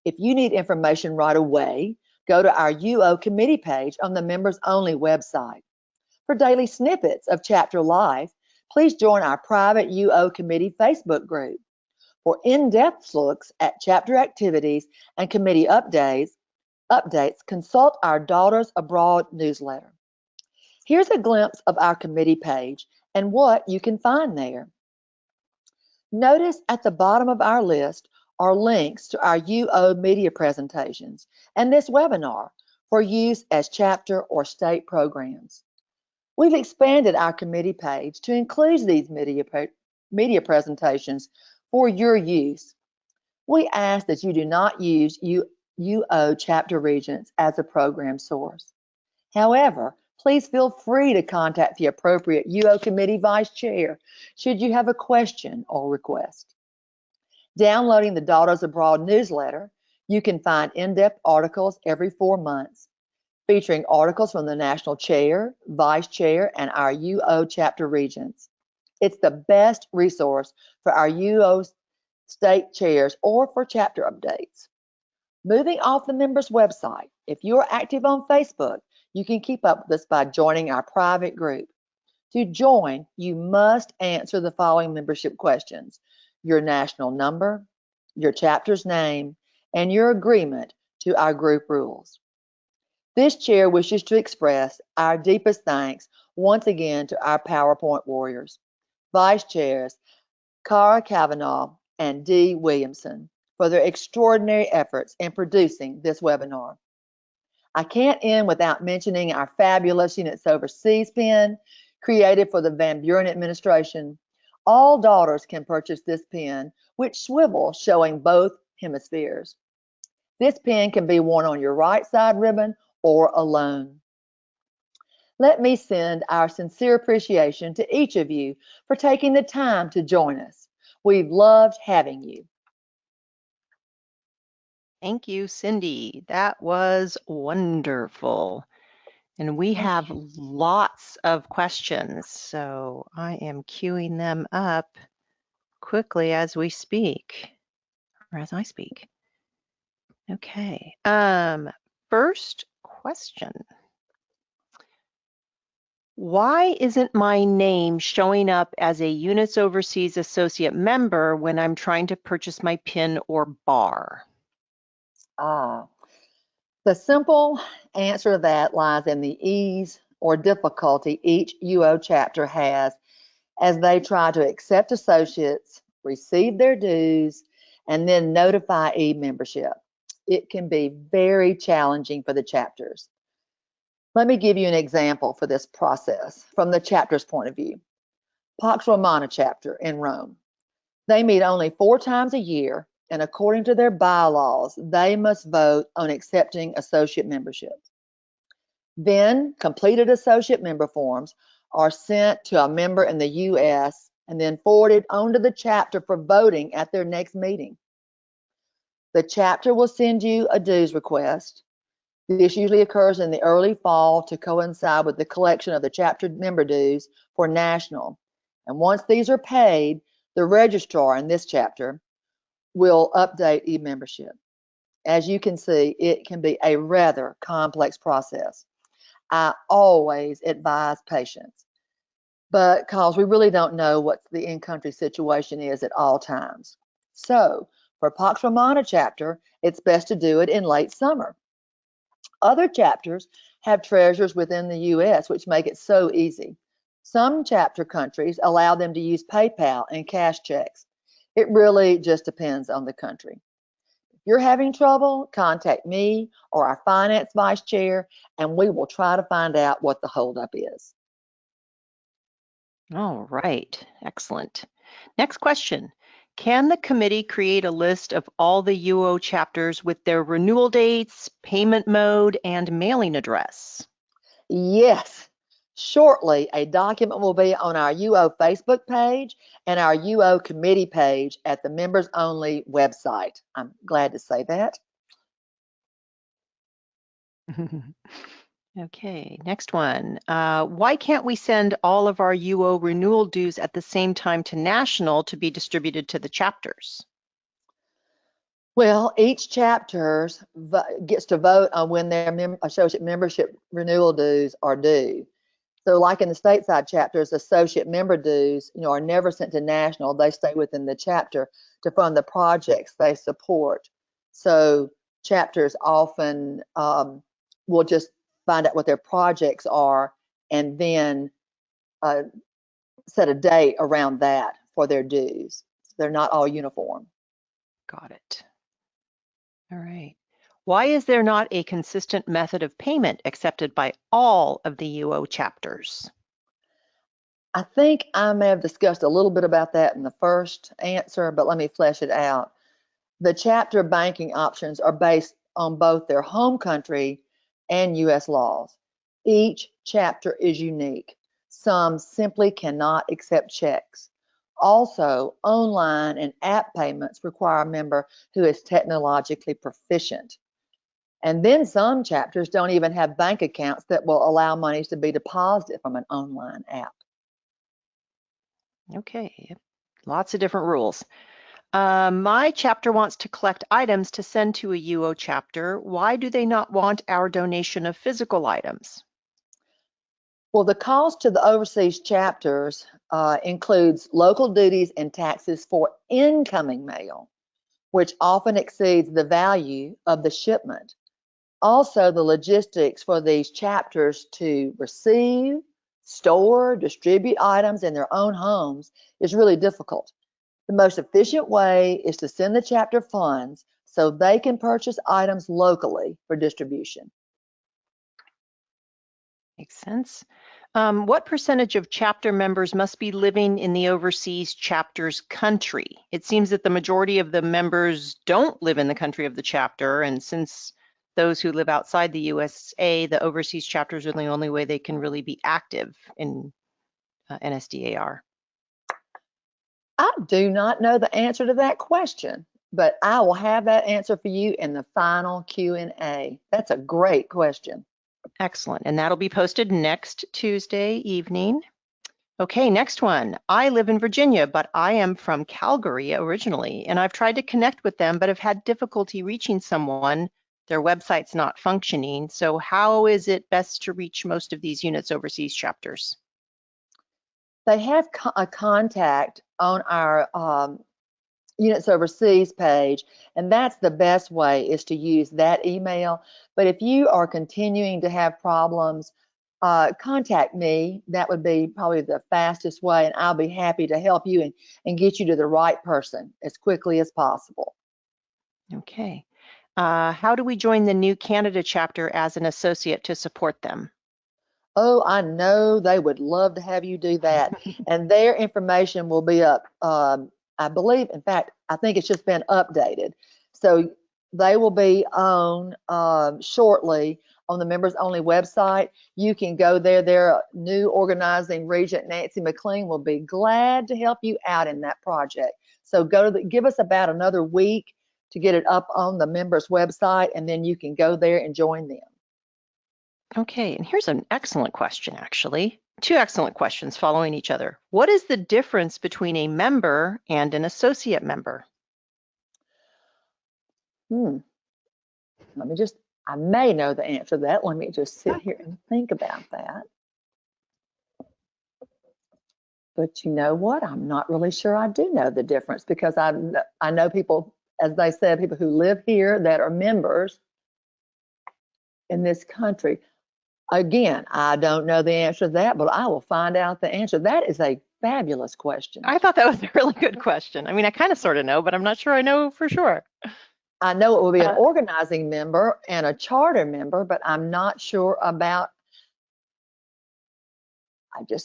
If you need information right away, go to our UO committee page on the Members Only website. For daily snippets of chapter life, please join our private UO committee Facebook group. For in-depth looks at chapter activities and committee updates, consult our Daughters Abroad newsletter. Here's a glimpse of our committee page and what you can find there. Notice at the bottom of our list are links to our UO media presentations and this webinar for use as chapter or state programs. We've expanded our committee page to include these media presentations for your use. We ask that you do not use UO chapter regions as a program source. However, please feel free to contact the appropriate UO committee vice chair should you have a question or request. Downloading the Daughters Abroad newsletter, you can find in-depth articles every 4 months, featuring articles from the national chair, vice chair, and our UO chapter regions. It's the best resource for our UO state chairs or for chapter updates. Moving off the members' website, if you are active on Facebook, you can keep up with us by joining our private group. To join, you must answer the following membership questions: your national number, your chapter's name, and your agreement to our group rules. This chair wishes to express our deepest thanks once again to our PowerPoint warriors, vice chairs Cara Kavanaugh and Dee Williamson, for their extraordinary efforts in producing this webinar. I can't end without mentioning our fabulous Units Overseas pin, created for the Van Buren administration. All daughters can purchase this pin, which swivels showing both hemispheres. This pin can be worn on your right side ribbon or alone. Let me send our sincere appreciation to each of you for taking the time to join us. We've loved having you. Thank you, Cindy. That was wonderful. And we have lots of questions, so I am queuing them up quickly as we speak, or as I speak. Okay, first question. Why isn't my name showing up as a Units Overseas associate member when I'm trying to purchase my PIN or bar? The simple answer to that lies in the ease or difficulty each UO chapter has as they try to accept associates, receive their dues, and then notify e-membership. It can be very challenging for the chapters. Let me give you an example for this process from the chapter's point of view. Pax Romana chapter in Rome. They meet only 4 times a year, and according to their bylaws, they must vote on accepting associate membership. Then completed associate member forms are sent to a member in the U.S. and then forwarded onto the chapter for voting at their next meeting. The chapter will send you a dues request. This usually occurs in the early fall to coincide with the collection of the chapter member dues for national. And once these are paid, the registrar in this chapter will update e-membership. As you can see, it can be a rather complex process. I always advise patience, because we really don't know what the in-country situation is at all times. So for Pax Romana chapter, it's best to do it in late summer. Other chapters have treasurers within the U.S., which make it so easy. Some chapter countries allow them to use PayPal and cash checks. It really just depends on the country. If you're having trouble, contact me or our finance vice chair, and we will try to find out what the holdup is. All right, excellent. Next question. Can the committee create a list of all the UO chapters with their renewal dates, payment mode, and mailing address? Yes. Shortly, a document will be on our UO Facebook page and our UO committee page at the members only website. I'm glad to say that. Okay, next one. Why can't we send all of our UO renewal dues at the same time to national to be distributed to the chapters? Well, each chapter gets to vote on when their associate membership renewal dues are due. So like in the stateside chapters, associate member dues, are never sent to national. They stay within the chapter to fund the projects they support. So chapters often will just find out what their projects are and then set a date around that for their dues. So they're not all uniform. Got it. All right. Why is there not a consistent method of payment accepted by all of the UO chapters? I think I may have discussed a little bit about that in the first answer, but let me flesh it out. The chapter banking options are based on both their home country and U.S. laws. Each chapter is unique. Some simply cannot accept checks. Also, online and app payments require a member who is technologically proficient. And then some chapters don't even have bank accounts that will allow monies to be deposited from an online app. Okay, lots of different rules. My chapter wants to collect items to send to a UO chapter. Why do they not want our donation of physical items? Well, the cost to the overseas chapters includes local duties and taxes for incoming mail, which often exceeds the value of the shipment. Also, the logistics for these chapters to receive, store, distribute items in their own homes is really difficult. The most efficient way is to send the chapter funds so they can purchase items locally for distribution. Makes sense. What percentage of chapter members must be living in the overseas chapter's country? It seems that the majority of the members don't live in the country of the chapter, and since those who live outside the U.S.A, the overseas chapters are the only way they can really be active in NSDAR. I do not know the answer to that question, but I will have that answer for you in the final Q&A. That's a great question. Excellent. And that'll be posted next Tuesday evening. Okay, next one. I live in Virginia, but I am from Calgary originally, and I've tried to connect with them, but have had difficulty reaching someone. Their website's not functioning. So how is it best to reach most of these Units Overseas chapters? They have a contact on our Units Overseas page, and that's the best way, is to use that email. But if you are continuing to have problems, contact me. That would be probably the fastest way, and I'll be happy to help you and get you to the right person as quickly as possible. Okay. How do we join the new Canada chapter as an associate to support them? Oh, I know they would love to have you do that. And their information will be up, I believe, in fact, I think it's just been updated. So they will be on shortly on the members only website. You can go there. Their new organizing regent, Nancy McLean, will be glad to help you out in that project. So give us about another week to get it up on the members website, and then you can go there and join them. Okay, and here's an excellent question, actually. Two excellent questions following each other. What is the difference between a member and an associate member? I may know the answer to that. Let me just sit here and think about that. But you know what? I'm not really sure I do know the difference, because I know people, as they said, people who live here that are members in this country. Again, I don't know the answer to that, but I will find out the answer. That is a fabulous question. I thought that was a really good question. I mean, I kind of sort of know, but I'm not sure I know for sure. I know it will be an organizing member and a charter member, but I'm not sure about,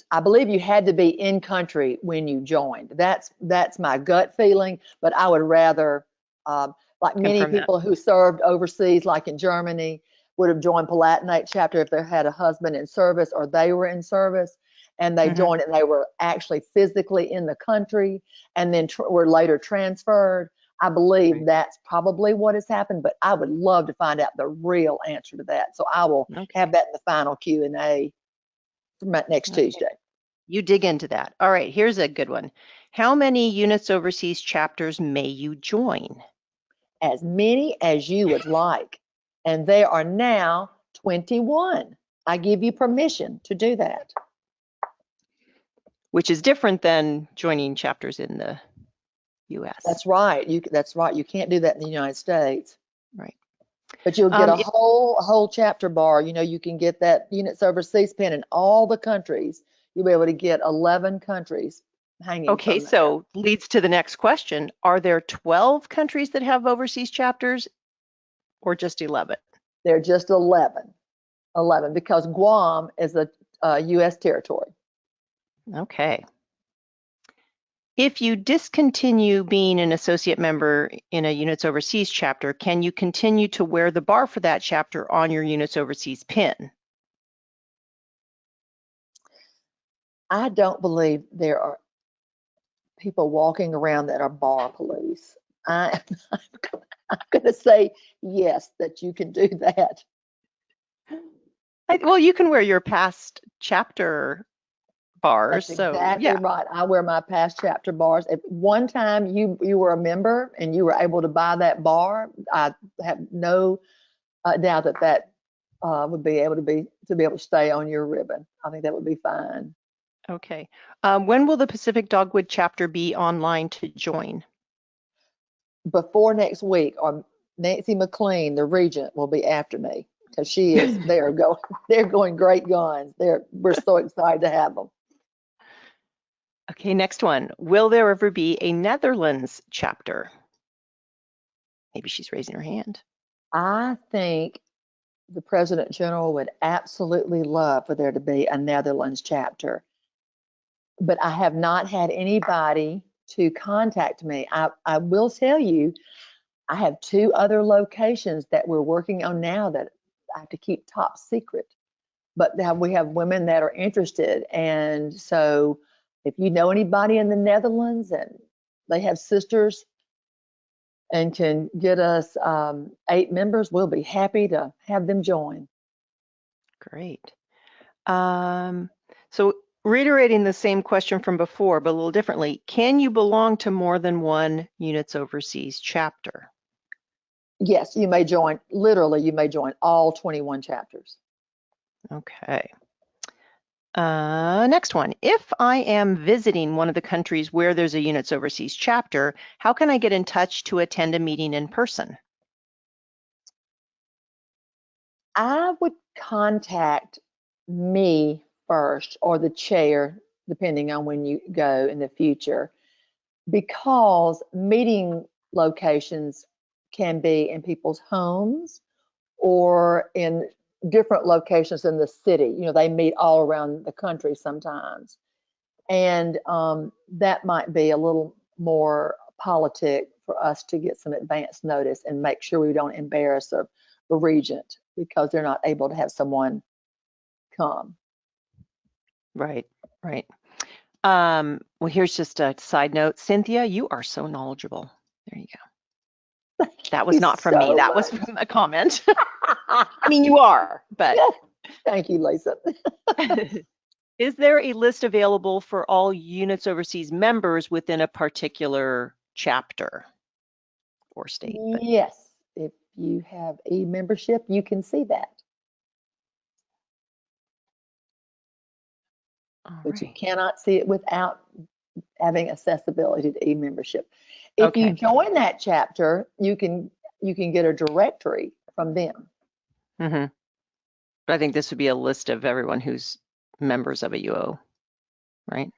I believe you had to be in country when you joined. That's my gut feeling, but I would rather, like many people who served overseas, like in Germany, would have joined Palatinate chapter if they had a husband in service or they were in service, and they joined it and they were actually physically in the country and then were later transferred. I believe that's probably what has happened, but I would love to find out the real answer to that. So I will have that in the final Q&A next Tuesday. You dig into that. All right, here's a good one. How many Units Overseas chapters may you join? As many as you would like. And there are now 21. I give you permission to do that. Which is different than joining chapters in the U.S. That's right. That's right. You can't do that in the United States. Right. But you'll get a whole chapter bar. You know, you can get that Units Overseas pin in all the countries. You'll be able to get 11 countries hanging. Okay, so leads to the next question. Are there 12 countries that have overseas chapters, or just 11? They're just 11. 11, because Guam is a U.S. territory. Okay. If you discontinue being an associate member in a Units Overseas chapter, can you continue to wear the bar for that chapter on your Units Overseas pin? I don't believe there are people walking around that are bar police. I'm going to say yes, that you can do that. Well, you can wear your past chapter bars. That's exactly right. I wear my past chapter bars. If one time you were a member and you were able to buy that bar, I have no doubt that would be able to stay on your ribbon. I think that would be fine. Okay. When will the Pacific Dogwood chapter be online to join? Before next week, or Nancy McLean, the regent, will be after me, because she is. They're going great guns. We're so excited to have them. Okay, next one. Will there ever be a Netherlands chapter? Maybe she's raising her hand. I think the President General would absolutely love for there to be a Netherlands chapter. But I have not had anybody to contact me. I will tell you, I have 2 other locations that we're working on now that I have to keep top secret. But now we have women that are interested. And so if you know anybody in the Netherlands and they have sisters and can get us 8 members, we'll be happy to have them join. Great. So reiterating the same question from before, but a little differently, can you belong to more than one Units Overseas chapter? Yes, you may join, literally, you may join all 21 chapters. Okay. Next one. If I am visiting one of the countries where there's a Units Overseas chapter, how can I get in touch to attend a meeting in person? I would contact me first, or the chair, depending on when you go in the future, because meeting locations can be in people's homes or in different locations in the city. You know, they meet all around the country sometimes. And that might be a little more politic for us to get some advance notice and make sure we don't embarrass the regent because they're not able to have someone come. Right, right. Well, here's just a side note. Cynthia, you are so knowledgeable. There you go. That was not from me. That was from a comment. I mean, you are, but. Thank you, Lisa. Is there a list available for all Units Overseas members within a particular chapter or state? Yes, if you have e-membership, you can see that. But you cannot see it without having accessibility to e-membership. If you join that chapter, you can get a directory from them. Mm-hmm. But I think this would be a list of everyone who's members of a UO, right?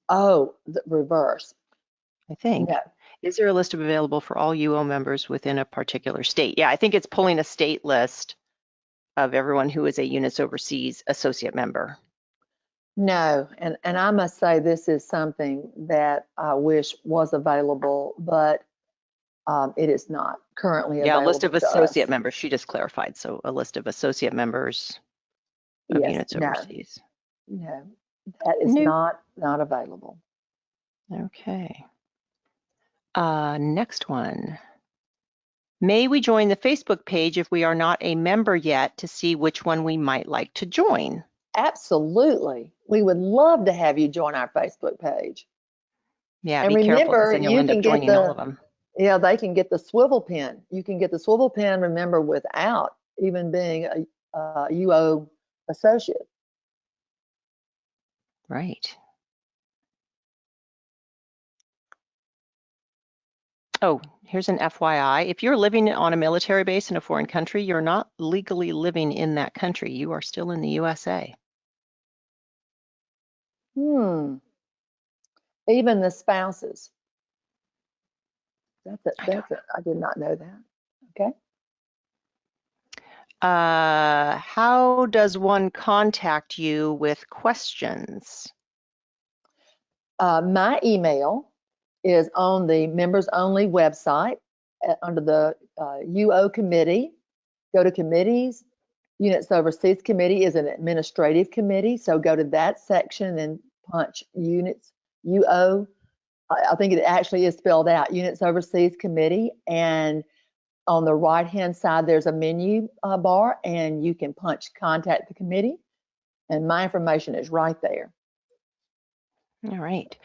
Oh, the reverse. I think. No. Is there a list available for all UO members within a particular state? Yeah, I think it's pulling a state list of everyone who is a Units Overseas associate member. No, and I must say this is something that I wish was available, but it is not currently available. Yeah, a list of associate members. She just clarified. So a list of associate members of Units Overseas. No, that is not available. Okay. Next one. May we join the Facebook page if we are not a member yet to see which one we might like to join? Absolutely. We would love to have you join our Facebook page. Yeah, and be careful because then you'll end up joining all of them. Yeah, they can get the swivel pin. You can get the swivel pin, remember, without even being a UO associate. Right. Oh, here's an FYI. If you're living on a military base in a foreign country, you're not legally living in that country. You are still in the USA. Even the spouses. That's it. I did not know that. Okay. How does one contact you with questions? My email is on the members only website under the UO committee. Go to committees. Units Overseas committee is an administrative committee, so go to that section and punch units UO. I think it actually is spelled out, Units Overseas committee, and on the right hand side there's a menu bar and you can punch contact the committee, and my information is right there. All right.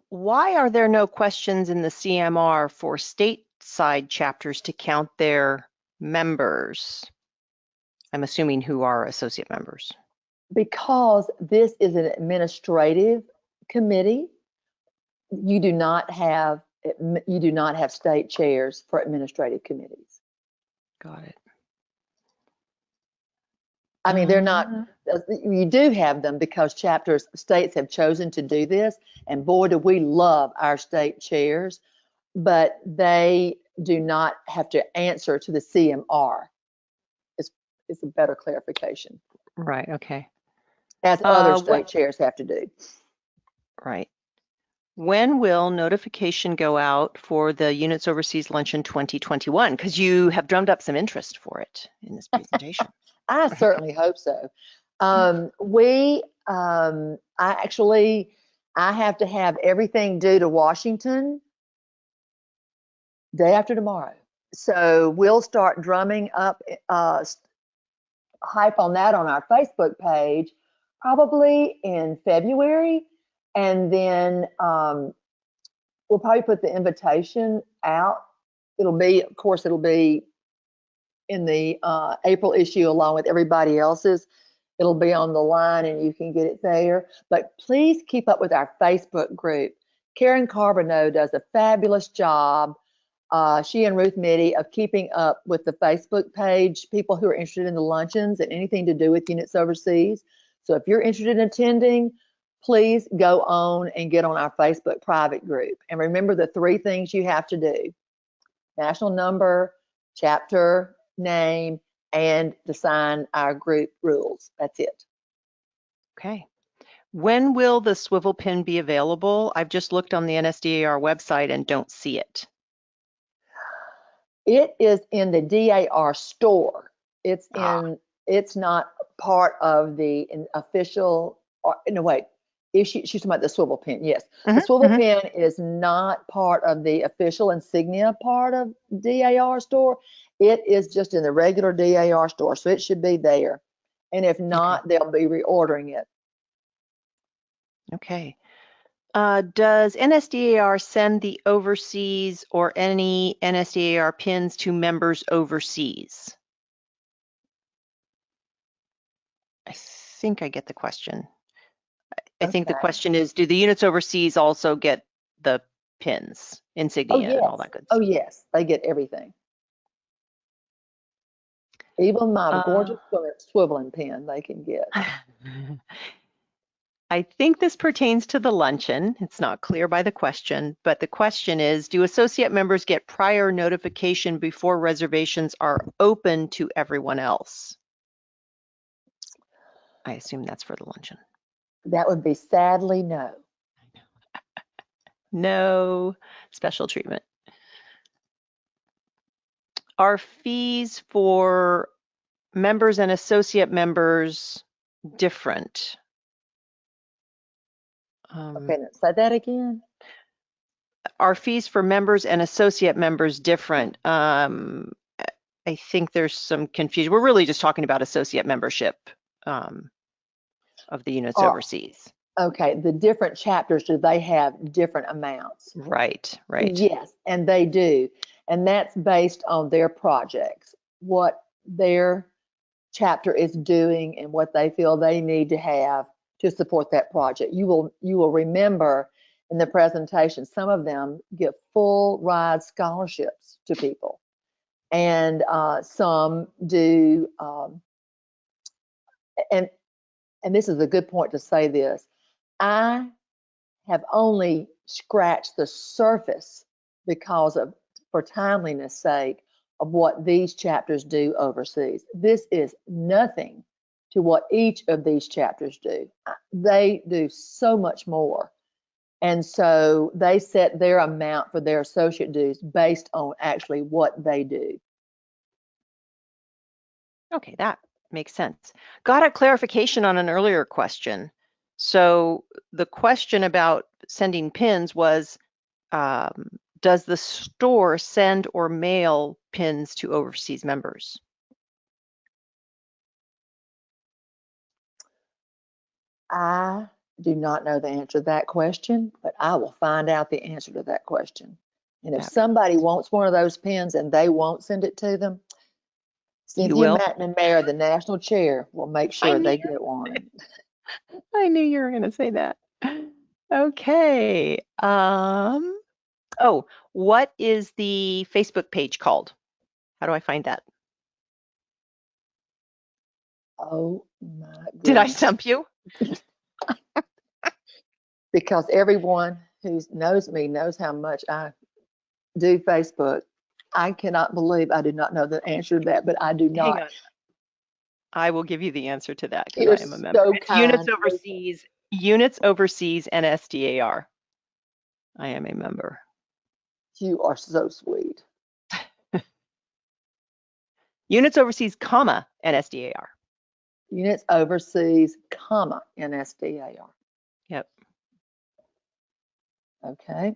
Why are there no questions in the CMR for stateside chapters to count their members? I'm assuming who are associate members. Because this is an administrative committee, you do not have state chairs for administrative committees. Got it. I mean, they're not, you do have them because states have chosen to do this, and boy, do we love our state chairs, but they do not have to answer to the CMR. It's a better clarification. Right, okay. As other state chairs have to do. Right. When will notification go out for the Units Overseas Luncheon 2021? Because you have drummed up some interest for it in this presentation. I certainly hope so. I have to have everything due to Washington day after tomorrow. So we'll start drumming up hype on that on our Facebook page probably in February. And then we'll probably put the invitation out. It'll be, of course, it'll be in the April issue along with everybody else's. It'll be on the line and you can get it there. But please keep up with our Facebook group. Karen Carbonneau does a fabulous job. She and Ruth Mitty of keeping up with the Facebook page, people who are interested in the luncheons and anything to do with Units Overseas. So if you're interested in attending, please go on and get on our Facebook private group. And remember the 3 things you have to do: national number, chapter name, and to sign our group rules. That's it. Okay. When will the swivel pin be available? I've just looked on the NSDAR website and don't see it. It is in the DAR store. It's in. It's not part of the official. No, wait. She's talking about the swivel pin. Yes, the swivel pin is not part of the official insignia part of DAR store. It is just in the regular DAR store, so it should be there. And if not, they'll be reordering it. Okay. Does NSDAR send the overseas or any NSDAR pins to members overseas? I think I get the question. I think the question is, do the units overseas also get the pins, insignia, and all that good stuff? Oh, yes. They get everything. Even my gorgeous swiveling pin they can get. I think this pertains to the luncheon. It's not clear by the question, but the question is, do associate members get prior notification before reservations are open to everyone else? I assume that's for the luncheon. That would be sadly no. No special treatment. Are fees for members and associate members different? Okay, say that again. Are fees for members and associate members different? I think there's some confusion. We're really just talking about associate membership of the units overseas. Okay, the different chapters, do they have different amounts? Right, right. Yes, and they do. And that's based on their projects, what their chapter is doing and what they feel they need to have to support that project. You will remember in the presentation, some of them give full ride scholarships to people. And some do, and this is a good point to say this, I have only scratched the surface because of, for timeliness sake, of what these chapters do overseas. This is nothing to what each of these chapters do. They do so much more. And so they set their amount for their associate dues based on actually what they do. Okay, that makes sense. Got a clarification on an earlier question. So the question about sending pins was, does the store send or mail pins to overseas members? I do not know the answer to that question, but I will find out the answer to that question. And if somebody wants one of those pins and they won't send it to them, Cynthia McNamara, the national chair, will make sure they get one. I knew you were going to say that. Okay. Oh, what is the Facebook page called? How do I find that? Oh my goodness. Did I stump you? Because everyone who knows me knows how much I do Facebook. I cannot believe I do not know the answer to that, but I do not. Hang on. I will give you the answer to that because I am a member. So it's Units Overseas, Units Overseas NSDAR. I am a member. You are so sweet. Units Overseas, comma, NSDAR. Units Overseas, comma, NSDAR. Yep. Okay.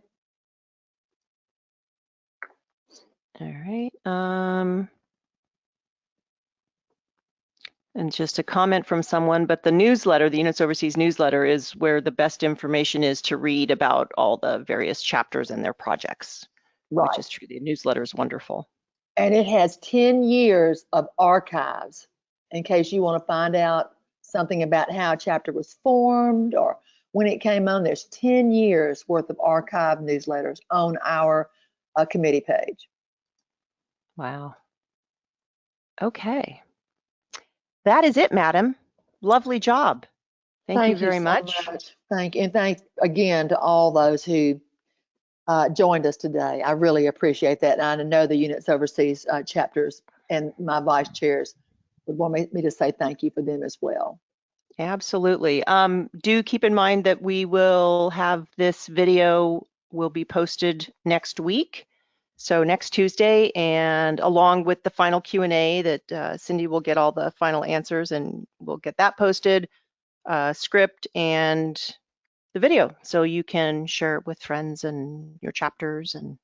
All right. And just a comment from someone, but the newsletter, the Units Overseas newsletter, is where the best information is to read about all the various chapters and their projects. Right. Which is true. The newsletter is wonderful. And it has 10 years of archives in case you want to find out something about how a chapter was formed or when it came on. There's 10 years worth of archive newsletters on our committee page. Wow. Okay. That is it, madam. Lovely job. Thank you very much. Thank you. And thanks again to all those who joined us today. I really appreciate that. And I know the Units Overseas chapters and my vice chairs would want me to say thank you for them as well. Absolutely. Do keep in mind that we will have this video will be posted next week. So next Tuesday, and along with the final Q&A that Cindy will get all the final answers, and we'll get that posted, script and the video, so you can share it with friends and your chapters, and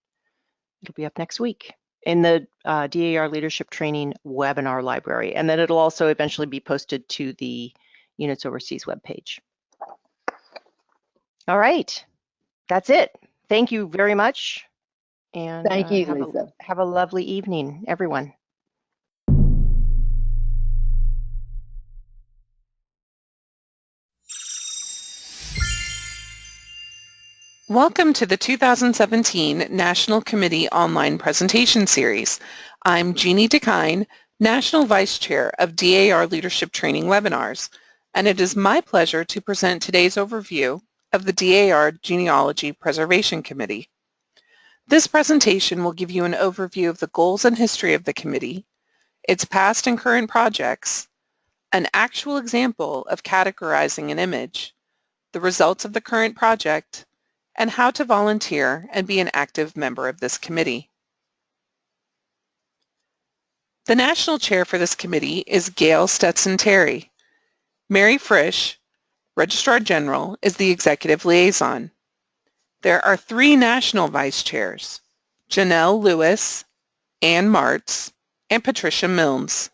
it'll be up next week in the DAR Leadership Training webinar library, and then it'll also eventually be posted to the Units Overseas webpage. All right, that's it. Thank you very much. And thank you, Lisa. Have a lovely evening, everyone. Welcome to the 2017 National Committee Online Presentation Series. I'm Jeannie DeKine, National Vice Chair of DAR Leadership Training Webinars, and it is my pleasure to present today's overview of the DAR Genealogy Preservation Committee. This presentation will give you an overview of the goals and history of the committee, its past and current projects, an actual example of categorizing an image, the results of the current project, and how to volunteer and be an active member of this committee. The national chair for this committee is Gail Stetson-Terry. Mary Frisch, Registrar General, is the executive liaison. There are 3 national vice chairs, Janelle Lewis, Ann Martz, and Patricia Milnes.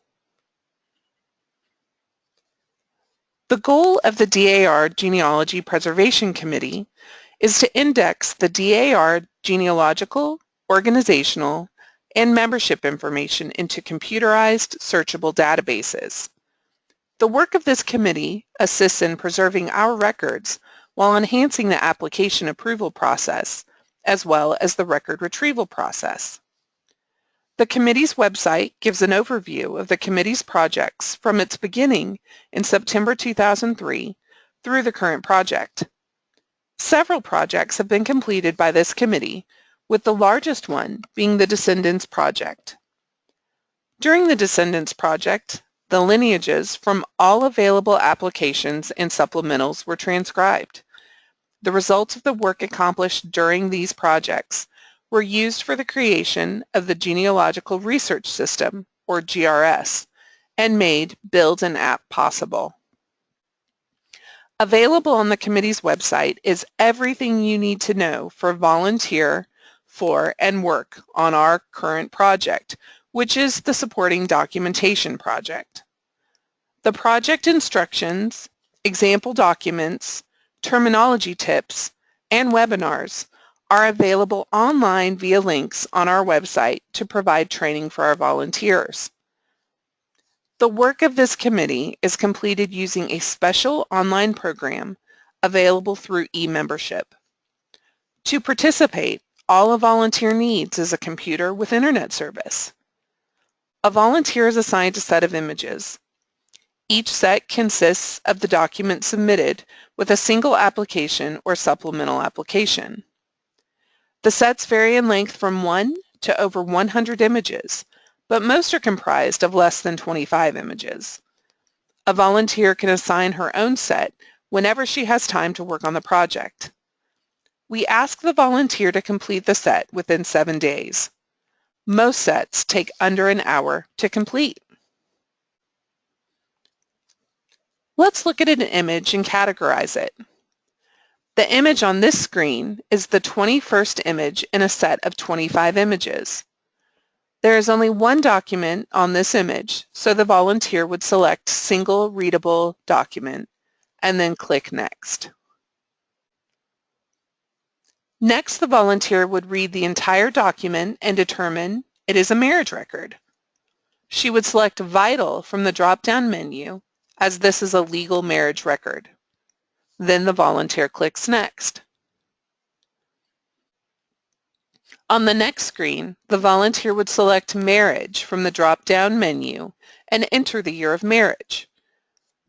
The goal of the DAR Genealogy Preservation Committee is to index the DAR genealogical, organizational, and membership information into computerized, searchable databases. The work of this committee assists in preserving our records while enhancing the application approval process, as well as the record retrieval process. The committee's website gives an overview of the committee's projects from its beginning in September 2003 through the current project. Several projects have been completed by this committee, with the largest one being the Descendants Project. During the Descendants Project, the lineages from all available applications and supplementals were transcribed. The results of the work accomplished during these projects were used for the creation of the Genealogical Research System, or GRS, and made Build an App possible. Available on the committee's website is everything you need to know for volunteer for and work on our current project, which is the supporting documentation project. The project instructions, example documents, terminology tips, and webinars are available online via links on our website to provide training for our volunteers. The work of this committee is completed using a special online program available through e-membership. To participate, all a volunteer needs is a computer with internet service. A volunteer is assigned a set of images. Each set consists of the document submitted with a single application or supplemental application. The sets vary in length from 1 to over 100 images, but most are comprised of less than 25 images. A volunteer can assign her own set whenever she has time to work on the project. We ask the volunteer to complete the set within 7 days. Most sets take under an hour to complete. Let's look at an image and categorize it. The image on this screen is the 21st image in a set of 25 images. There is only one document on this image, so the volunteer would select Single Readable Document and then click Next. Next, the volunteer would read the entire document and determine it is a marriage record. She would select Vital from the drop-down menu, as this is a legal marriage record. Then the volunteer clicks Next. On the next screen, the volunteer would select Marriage from the drop-down menu and enter the year of marriage.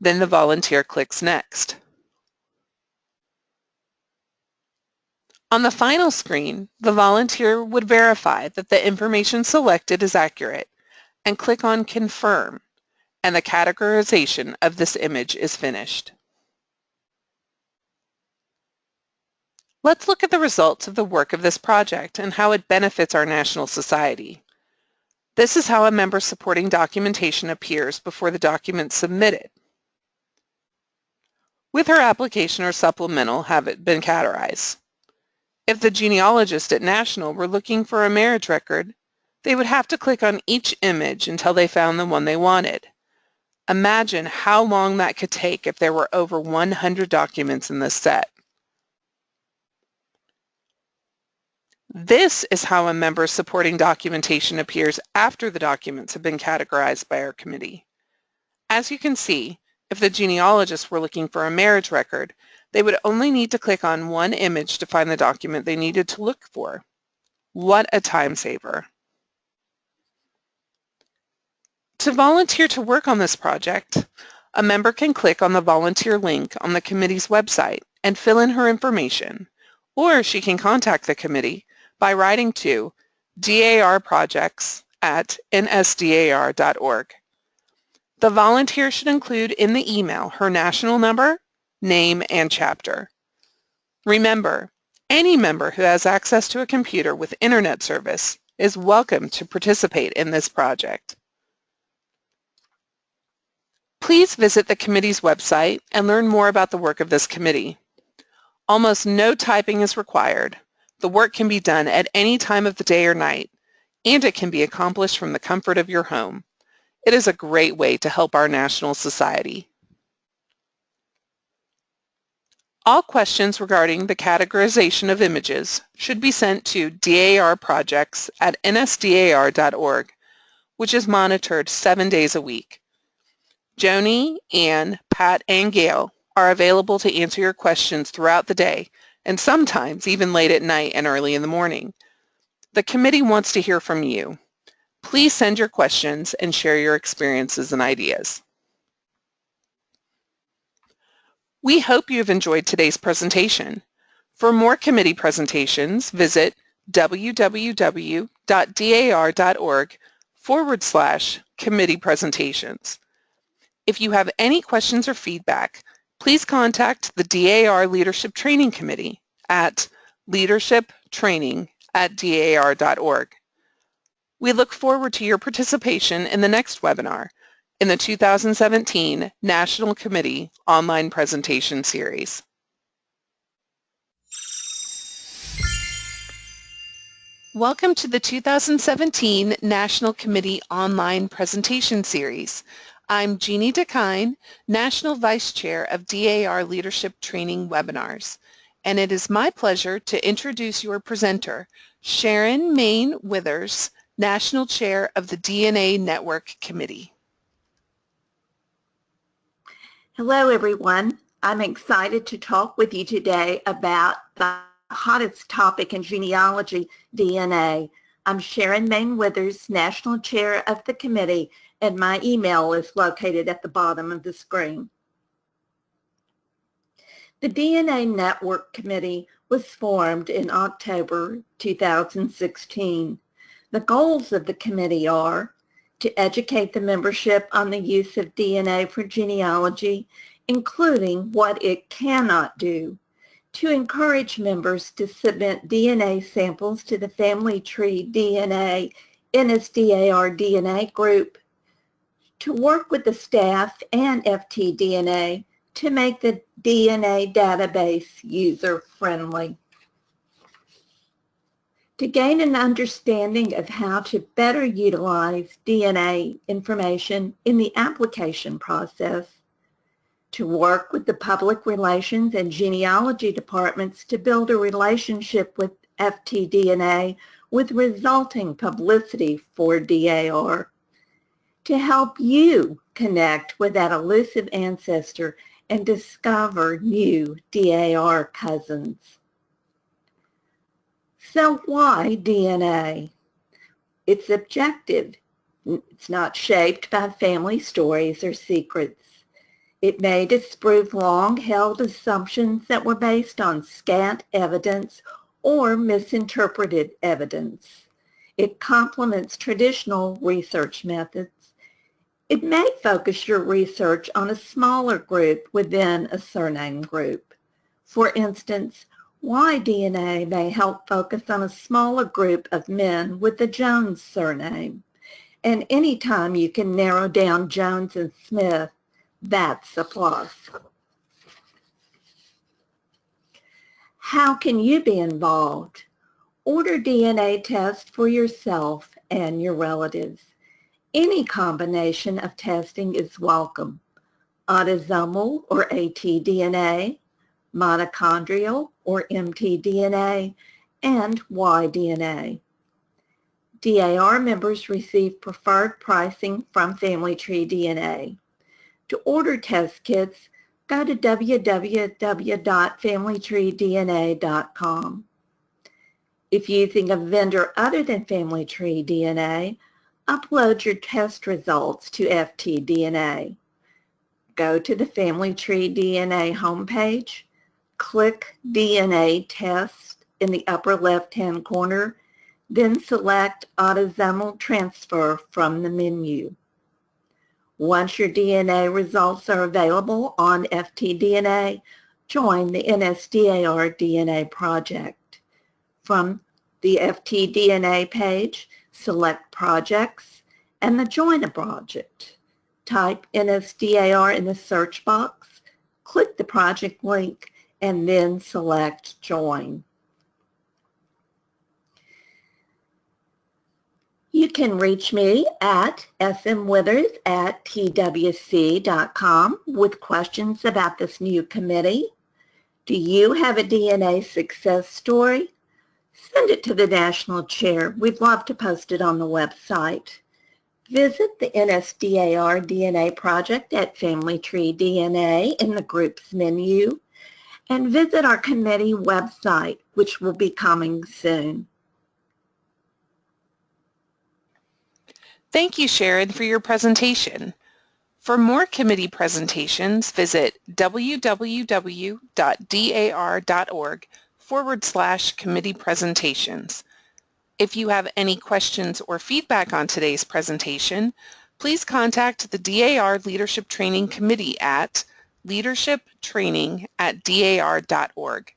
Then the volunteer clicks Next. On the final screen, the volunteer would verify that the information selected is accurate and click on Confirm, and the categorization of this image is finished. Let's look at the results of the work of this project and how it benefits our national society. This is how a member supporting documentation appears before the document submitted, with her application or supplemental have it been categorized. If the genealogist at National were looking for a marriage record, they would have to click on each image until they found the one they wanted. Imagine how long that could take if there were over 100 documents in this set. This is how a member supporting documentation appears after the documents have been categorized by our committee. As you can see, if the genealogist were looking for a marriage record, they would only need to click on one image to find the document they needed to look for. What a time saver. To volunteer to work on this project, a member can click on the volunteer link on the committee's website and fill in her information, or she can contact the committee by writing to darprojects@nsdar.org. The volunteer should include in the email her national number, name, and chapter. Remember, any member who has access to a computer with internet service is welcome to participate in this project. Please visit the committee's website and learn more about the work of this committee. Almost no typing is required. The work can be done at any time of the day or night, and it can be accomplished from the comfort of your home. It is a great way to help our national society. All questions regarding the categorization of images should be sent to darprojects@nsdar.org, which is monitored 7 days a week. Joni, Ann, Pat, and Gail are available to answer your questions throughout the day, and sometimes even late at night and early in the morning. The committee wants to hear from you. Please send your questions and share your experiences and ideas. We hope you have enjoyed today's presentation. For more committee presentations, visit www.dar.org/committee presentations. If you have any questions or feedback, please contact the DAR Leadership Training Committee at leadershiptraining@dar.org. We look forward to your participation in the next webinar in the 2017 National Committee Online Presentation Series. Welcome to the 2017 National Committee Online Presentation Series. I'm Jeannie DeKine, National Vice Chair of DAR Leadership Training Webinars, and it is my pleasure to introduce your presenter, Sharon Main Withers, National Chair of the DNA Network Committee. Hello, everyone. I'm excited to talk with you today about the hottest topic in genealogy, DNA. I'm Sharon Main Withers, National Chair of the committee, and my email is located at the bottom of the screen. The DNA Network Committee was formed in October 2016. The goals of the committee are to educate the membership on the use of DNA for genealogy, including what it cannot do, to encourage members to submit DNA samples to the Family Tree DNA NSDAR DNA group, to work with the staff and FTDNA to make the DNA database user-friendly. To gain an understanding of how to better utilize DNA information in the application process, to work with the public relations and genealogy departments to build a relationship with FTDNA with resulting publicity for DAR, to help you connect with that elusive ancestor and discover new DAR cousins. So why DNA? It's objective. It's not shaped by family stories or secrets. It may disprove long-held assumptions that were based on scant evidence or misinterpreted evidence. It complements traditional research methods. It may focus your research on a smaller group within a surname group. For instance, why DNA may help focus on a smaller group of men with the Jones surname. And anytime you can narrow down Jones and Smith, that's a plus. How can you be involved? Order DNA tests for yourself and your relatives. Any combination of testing is welcome. Autosomal or AtDNA, mitochondrial or mtDNA, and Y-DNA. DAR members receive preferred pricing from Family Tree DNA. To order test kits, go to www.familytreedna.com. If using a vendor other than Family Tree DNA, upload your test results to FTDNA. Go to the Family Tree DNA homepage, click DNA Test in the upper left-hand corner, then select Autosomal Transfer from the menu. Once your DNA results are available on FTDNA, join the NSDAR DNA project. From the FTDNA page, select Projects and the Join a Project. Type NSDAR in the search box, click the project link, and then select Join. You can reach me at smwithers@twc.com with questions about this new committee. Do you have a DNA success story? Send it to the National Chair. We'd love to post it on the website. Visit the NSDAR DNA project at Family Tree DNA in the Groups menu, and visit our committee website, which will be coming soon. Thank you, Sharon, for your presentation. For more committee presentations, visit www.dar.org/committee presentations. If you have any questions or feedback on today's presentation, please contact the DAR Leadership Training Committee at leadershiptraining@dar.org.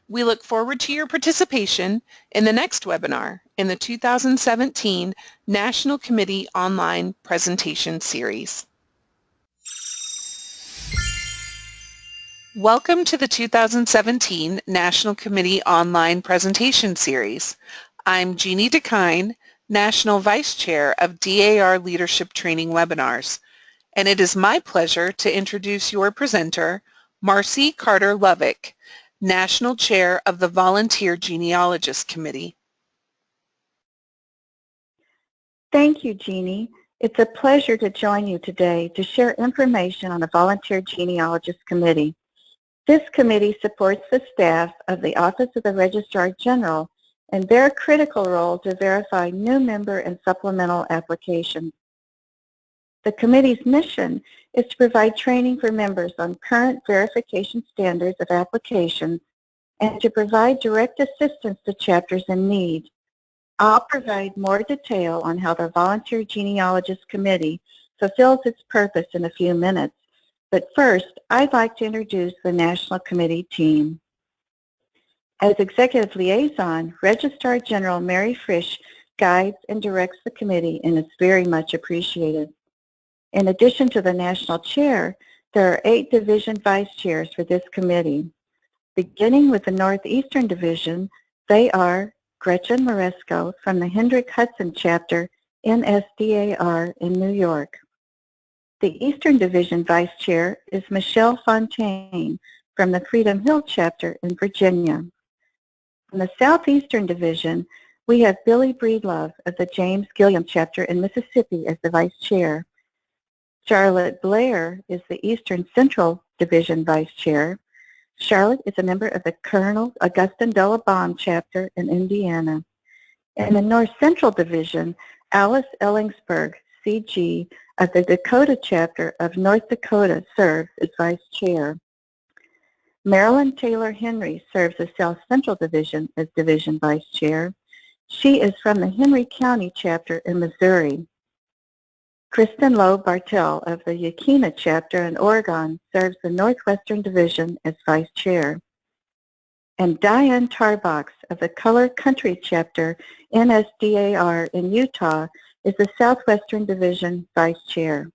We look forward to your participation in the next webinar in the 2017 National Committee Online Presentation Series. Welcome to the 2017 National Committee Online Presentation Series. I'm Jeannie DeKine, National Vice Chair of DAR Leadership Training Webinars, and it is my pleasure to introduce your presenter, Marcy Carter-Lovick, National Chair of the Volunteer Genealogists Committee. Thank you, Jeannie. It's a pleasure to join you today to share information on the Volunteer Genealogists Committee. This committee supports the staff of the Office of the Registrar General and their critical role to verify new member and supplemental applications. The committee's mission is to provide training for members on current verification standards of applications and to provide direct assistance to chapters in need. I'll provide more detail on how the Volunteer Genealogists Committee fulfills its purpose in a few minutes, but first, I'd like to introduce the National Committee team. As Executive Liaison, Registrar General Mary Frisch guides and directs the committee and is very much appreciated. In addition to the National Chair, there are 8 Division Vice Chairs for this committee. Beginning with the Northeastern Division, they are Gretchen Moresco from the Hendrick Hudson chapter, NSDAR in New York. The Eastern Division Vice Chair is Michelle Fontaine from the Freedom Hill chapter in Virginia. From the Southeastern Division, we have Billy Breedlove of the James Gilliam chapter in Mississippi as the Vice Chair. Charlotte Blair is the Eastern Central Division Vice Chair. Charlotte is a member of the Colonel Augustine Dellabond chapter in Indiana. In the North Central Division, Alice Ellingsburg, CG, of the Dakota chapter of North Dakota serves as Vice Chair. Marilyn Taylor Henry serves the South Central Division as Division Vice Chair. She is from the Henry County chapter in Missouri. Kristen Lowe Bartell of the Yakina chapter in Oregon serves the Northwestern Division as Vice Chair. And Diane Tarbox of the Color Country chapter NSDAR in Utah is the Southwestern Division Vice Chair.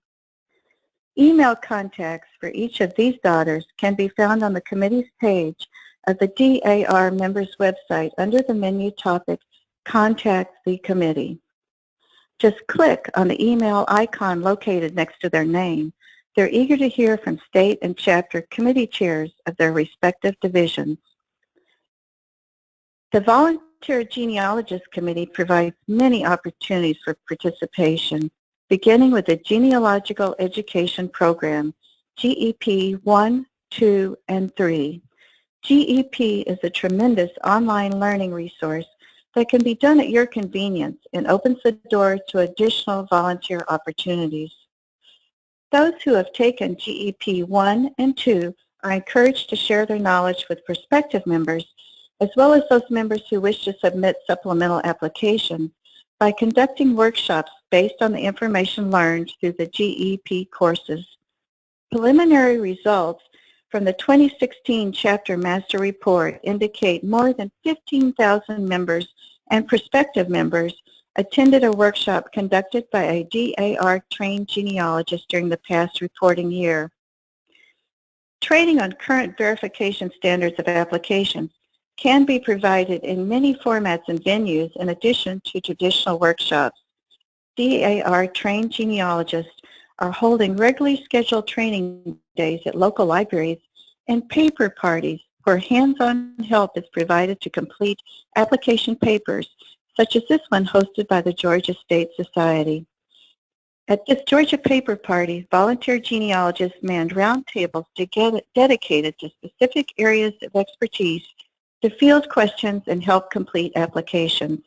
Email contacts for each of these daughters can be found on the committee's page of the DAR members website under the menu topic Contact the Committee. Just click on the email icon located next to their name. They're eager to hear from state and chapter committee chairs of their respective divisions. The Volunteer Genealogists Committee provides many opportunities for participation, beginning with the Genealogical Education Program, GEP 1, 2, and 3. GEP is a tremendous online learning resource that can be done at your convenience and opens the door to additional volunteer opportunities. Those who have taken GEP 1 and 2 are encouraged to share their knowledge with prospective members, as well as those members who wish to submit supplemental applications by conducting workshops based on the information learned through the GEP courses. Preliminary results from the 2016 Chapter Master Report indicate more than 15,000 members and prospective members attended a workshop conducted by a DAR-trained genealogist during the past reporting year. Training on current verification standards of applications can be provided in many formats and venues in addition to traditional workshops. DAR-trained genealogists are holding regularly scheduled training days at local libraries and paper parties where hands-on help is provided to complete application papers, such as this one hosted by the Georgia State Society. At this Georgia paper party, volunteer genealogists manned roundtables dedicated to specific areas of expertise to field questions and help complete applications.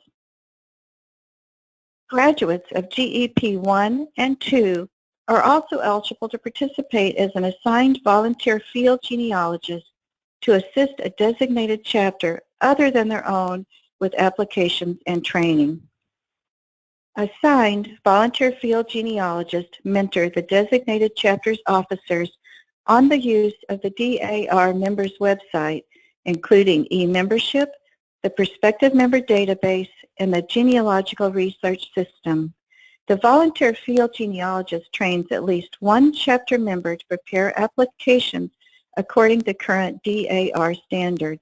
Graduates of GEP 1 and 2 are also eligible to participate as an assigned volunteer field genealogist to assist a designated chapter other than their own with applications and training. Assigned volunteer field genealogists mentor the designated chapter's officers on the use of the DAR members website, including e-membership, the prospective member database, and the genealogical research system. The volunteer field genealogist trains at least one chapter member to prepare applications according to current DAR standards.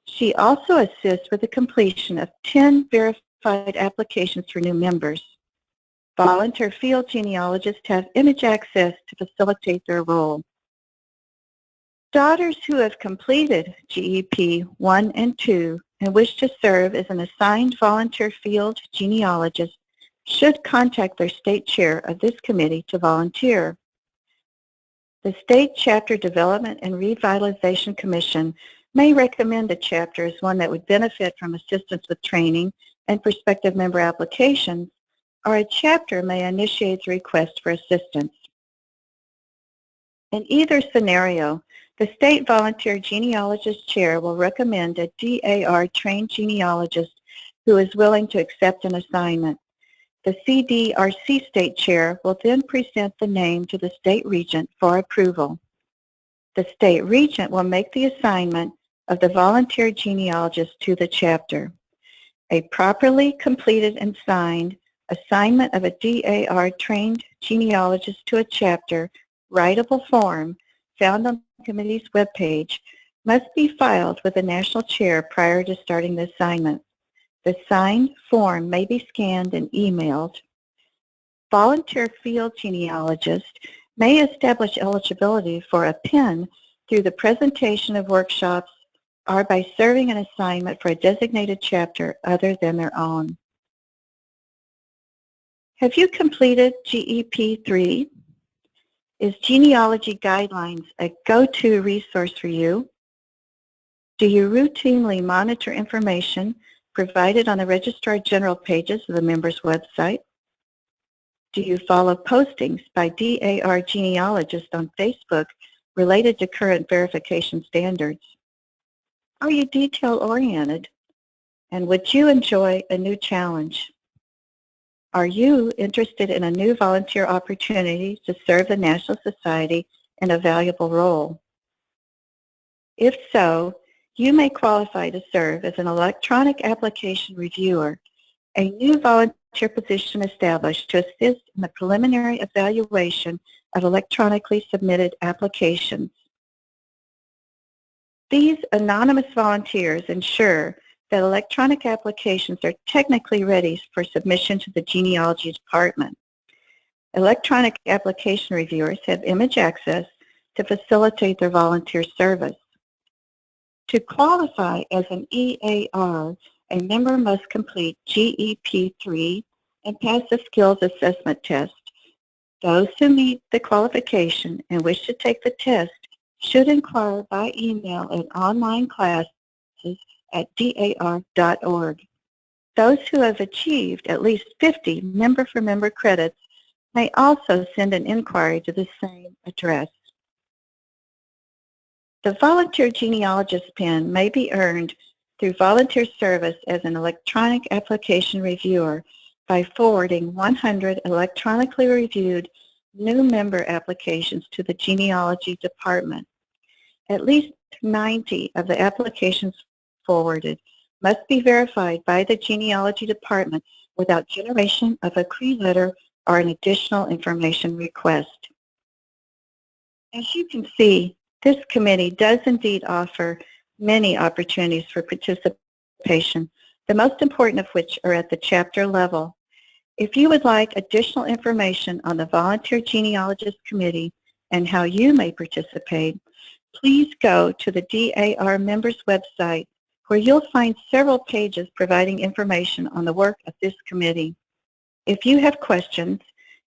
She also assists with the completion of 10 verified applications for new members. Volunteer field genealogists have image access to facilitate their role. Daughters who have completed GEP 1 and 2 and wish to serve as an assigned volunteer field genealogist should contact their state chair of this committee to volunteer. The State Chapter Development and Revitalization Commission may recommend a chapter as one that would benefit from assistance with training and prospective member applications, or a chapter may initiate a request for assistance. In either scenario, the State Volunteer Genealogist Chair will recommend a DAR-trained genealogist who is willing to accept an assignment. The CDRC State Chair will then present the name to the State Regent for approval. The State Regent will make the assignment of the volunteer genealogist to the chapter. A properly completed and signed assignment of a DAR-trained genealogist to a chapter, writable form, found on the committee's webpage, must be filed with the National Chair prior to starting the assignment. The signed form may be scanned and emailed. Volunteer field genealogists may establish eligibility for a PIN through the presentation of workshops or by serving an assignment for a designated chapter other than their own. Have you completed GEP3? Is Genealogy Guidelines a go-to resource for you? Do you routinely monitor information provided on the Registrar General pages of the members' website? Do you follow postings by DAR genealogists on Facebook related to current verification standards? Are you detail-oriented? And would you enjoy a new challenge? Are you interested in a new volunteer opportunity to serve the National Society in a valuable role? If so, you may qualify to serve as an electronic application reviewer, a new volunteer position established to assist in the preliminary evaluation of electronically submitted applications. These anonymous volunteers ensure that electronic applications are technically ready for submission to the Genealogy Department. Electronic application reviewers have image access to facilitate their volunteer service. To qualify as an EAR, a member must complete GEP3 and pass the skills assessment test. Those who meet the qualification and wish to take the test should inquire by email at online classes at dar.org. Those who have achieved at least 50 member-for-member credits may also send an inquiry to the same address. The Volunteer Genealogist PIN may be earned through volunteer service as an electronic application reviewer by forwarding 100 electronically reviewed new member applications to the Genealogy Department. At least 90 of the applications forwarded must be verified by the Genealogy Department without generation of a query letter or an additional information request. As you can see, this committee does indeed offer many opportunities for participation, the most important of which are at the chapter level. If you would like additional information on the Volunteer Genealogist Committee and how you may participate, please go to the DAR members website, where you'll find several pages providing information on the work of this committee. If you have questions,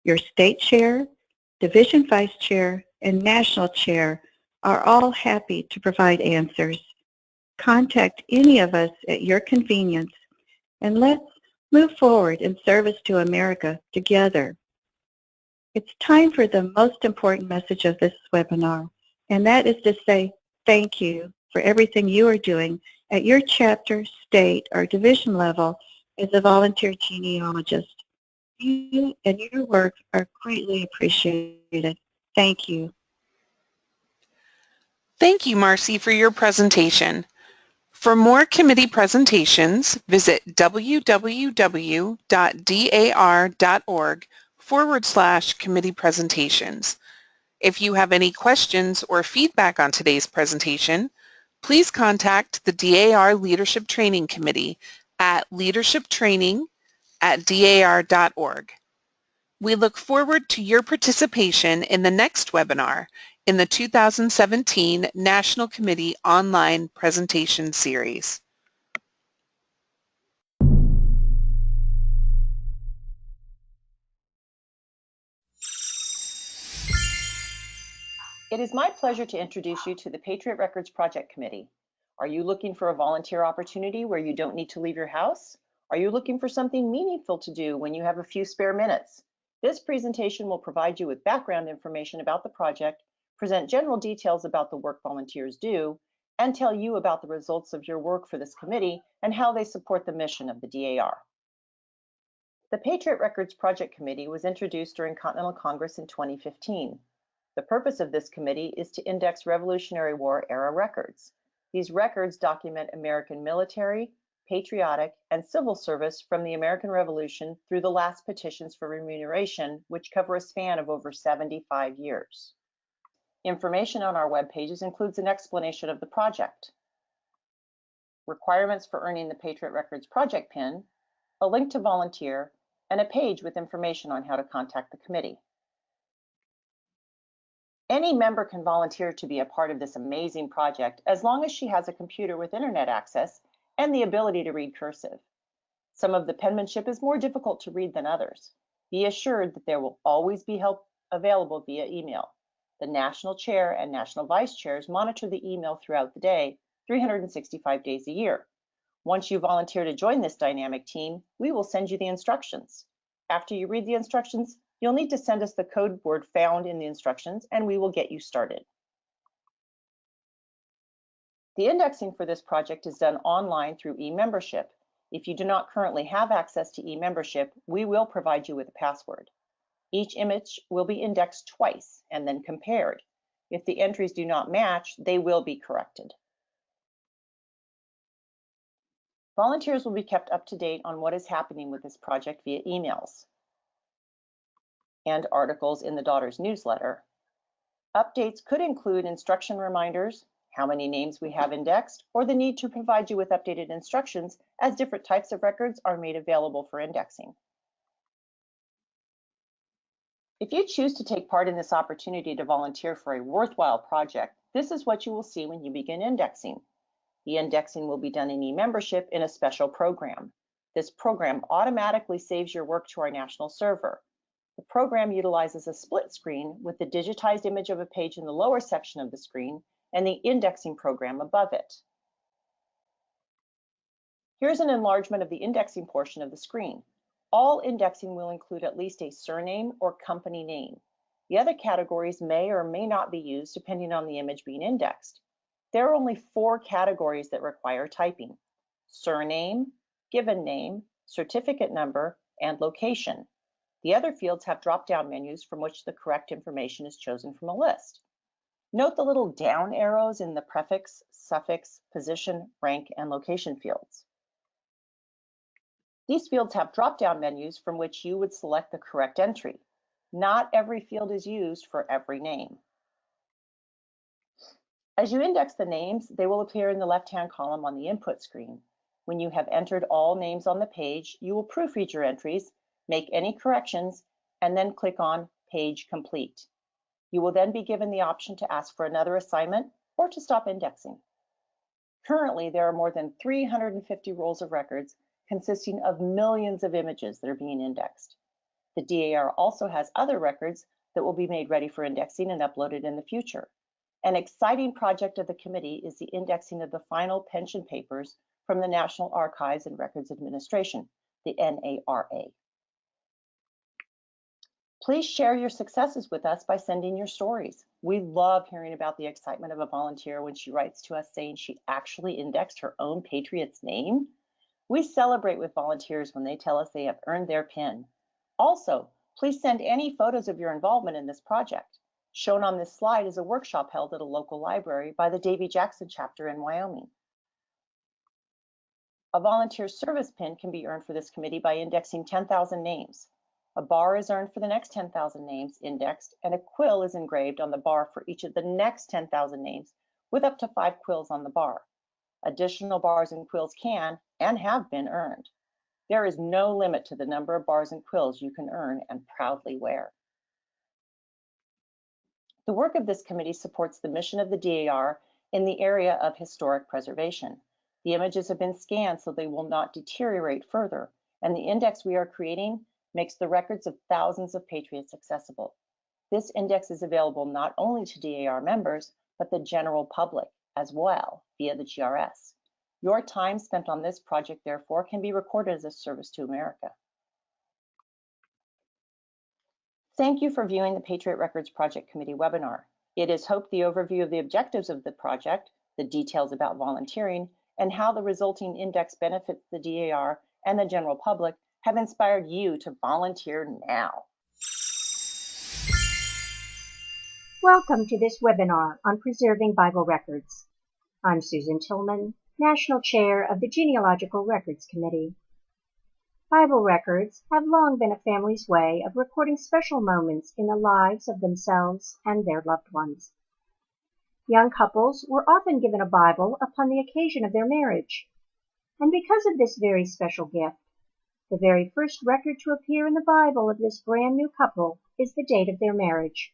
your state chair, division vice chair, and national chair are all happy to provide answers. Contact any of us at your convenience, and let's move forward in service to America together. It's time for the most important message of this webinar, and that is to say thank you for everything you are doing at your chapter, state, or division level as a volunteer genealogist. You and your work are greatly appreciated. Thank you. Thank you, Marcy, for your presentation. For more committee presentations, visit www.dar.org/committee presentations. If you have any questions or feedback on today's presentation, please contact the DAR Leadership Training Committee at leadershiptraining@dar.org. We look forward to your participation in the next webinar in the 2017 National Committee Online Presentation Series. It is my pleasure to introduce you to the Patriot Records Project Committee. Are you looking for a volunteer opportunity where you don't need to leave your house? Are you looking for something meaningful to do when you have a few spare minutes? This presentation will provide you with background information about the project, present general details about the work volunteers do, and tell you about the results of your work for this committee and how they support the mission of the DAR. The Patriot Records Project Committee was introduced during Continental Congress in 2015. The purpose of this committee is to index Revolutionary War era records. These records document American military, patriotic, and civil service from the American Revolution through the last petitions for remuneration, which cover a span of over 75 years. Information on our web pages includes an explanation of the project. requirements for earning the Patriot Records Project PIN, a link to volunteer, and a page with information on how to contact the committee. Any member can volunteer to be a part of this amazing project as long as she has a computer with internet access and the ability to read cursive. Some of the penmanship is more difficult to read than others. Be assured that there will always be help available via email. The National Chair and National Vice Chairs monitor the email throughout the day, 365 days a year. Once you volunteer to join this dynamic team, we will send you the instructions. After you read the instructions, you'll need to send us the code word found in the instructions, and we will get you started. The indexing for this project is done online through e-membership. If you do not currently have access to e-membership, we will provide you with a password. Each image will be indexed twice and then compared. If the entries do not match, they will be corrected. Volunteers will be kept up to date on what is happening with this project via emails and articles in the Daughter's newsletter. Updates could include instruction reminders, how many names we have indexed, or the need to provide you with updated instructions as different types of records are made available for indexing. If you choose to take part in this opportunity to volunteer for a worthwhile project, this is what you will see when you begin indexing. The indexing will be done in e-membership in a special program. This program automatically saves your work to our national server. The program utilizes a split screen with the digitized image of a page in the lower section of the screen and the indexing program above it. Here's an enlargement of the indexing portion of the screen. All indexing will include at least a surname or company name. The other categories may or may not be used depending on the image being indexed. There are only 4 categories that require typing: surname, given name, certificate number, and location. The other fields have drop-down menus from which the correct information is chosen from a list. Note the little down arrows in the prefix, suffix, position, rank, and location fields. These fields have drop-down menus from which you would select the correct entry. Not every field is used for every name. As you index the names, they will appear in the left-hand column on the input screen. When you have entered all names on the page, you will proofread your entries, make any corrections, and then click on Page Complete. You will then be given the option to ask for another assignment or to stop indexing. Currently, there are more than 350 rolls of records consisting of millions of images that are being indexed. The DAR also has other records that will be made ready for indexing and uploaded in the future. An exciting project of the committee is the indexing of the final pension papers from the National Archives and Records Administration, the NARA. Please share your successes with us by sending your stories. We love hearing about the excitement of a volunteer when she writes to us saying she actually indexed her own Patriot's name. We celebrate with volunteers when they tell us they have earned their PIN. Also, please send any photos of your involvement in this project. Shown on this slide is a workshop held at a local library by the Davy Jackson chapter in Wyoming. A volunteer service PIN can be earned for this committee by indexing 10,000 names. A bar is earned for the next 10,000 names indexed, and a quill is engraved on the bar for each of the next 10,000 names, with up to 5 quills on the bar. Additional bars and quills can and have been earned. There is no limit to the number of bars and quills you can earn and proudly wear. The work of this committee supports the mission of the DAR in the area of historic preservation. The images have been scanned so they will not deteriorate further, and the index we are creating makes the records of thousands of Patriots accessible. This index is available not only to DAR members, but the general public as well via the GRS. Your time spent on this project, therefore, can be recorded as a service to America. Thank you for viewing the Patriot Records Project Committee webinar. It is hoped the overview of the objectives of the project, the details about volunteering, and how the resulting index benefits the DAR and the general public have inspired you to volunteer now. Welcome to this webinar on preserving Bible records. I'm Susan Tillman, National Chair of the Genealogical Records Committee. Bible records have long been a family's way of recording special moments in the lives of themselves and their loved ones. Young couples were often given a Bible upon the occasion of their marriage, And because of this very special gift, the very first record to appear in the Bible of this brand new couple is the date of their marriage.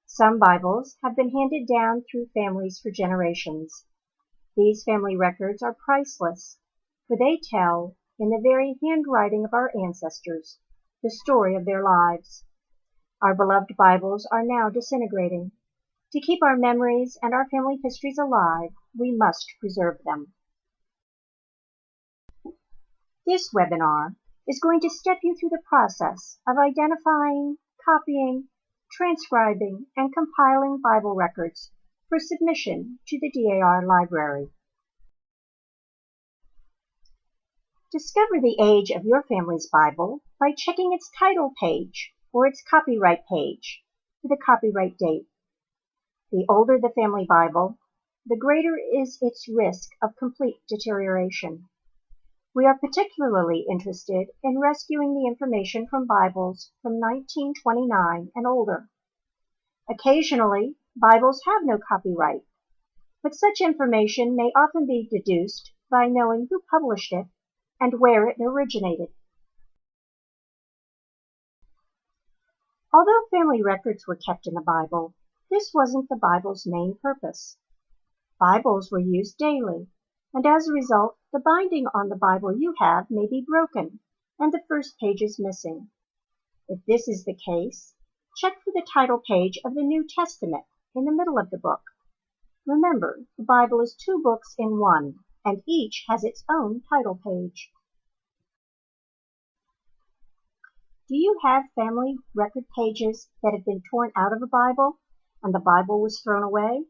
Some Bibles have been handed down through families for generations. These family records are priceless, for they tell, in the very handwriting of our ancestors, the story of their lives. Our beloved Bibles are now disintegrating. To keep our memories and our family histories alive, we must preserve them. This webinar is going to step you through the process of identifying, copying, transcribing, and compiling Bible records for submission to the DAR library. Discover the age of your family's Bible by checking its title page or its copyright page for the copyright date. The older the family Bible, the greater is its risk of complete deterioration. We are particularly interested in rescuing the information from Bibles from 1929 and older. Occasionally, Bibles have no copyright, but such information may often be deduced by knowing who published it and where it originated. Although family records were kept in the Bible, this wasn't the Bible's main purpose. Bibles were used daily, and as a result, the binding on the Bible you have may be broken and the first page is missing. If this is the case, check for the title page of the New Testament in the middle of the book. Remember, the Bible is 2 books in one, and each has its own title page. Do you have family record pages that have been torn out of a Bible and the Bible was thrown away?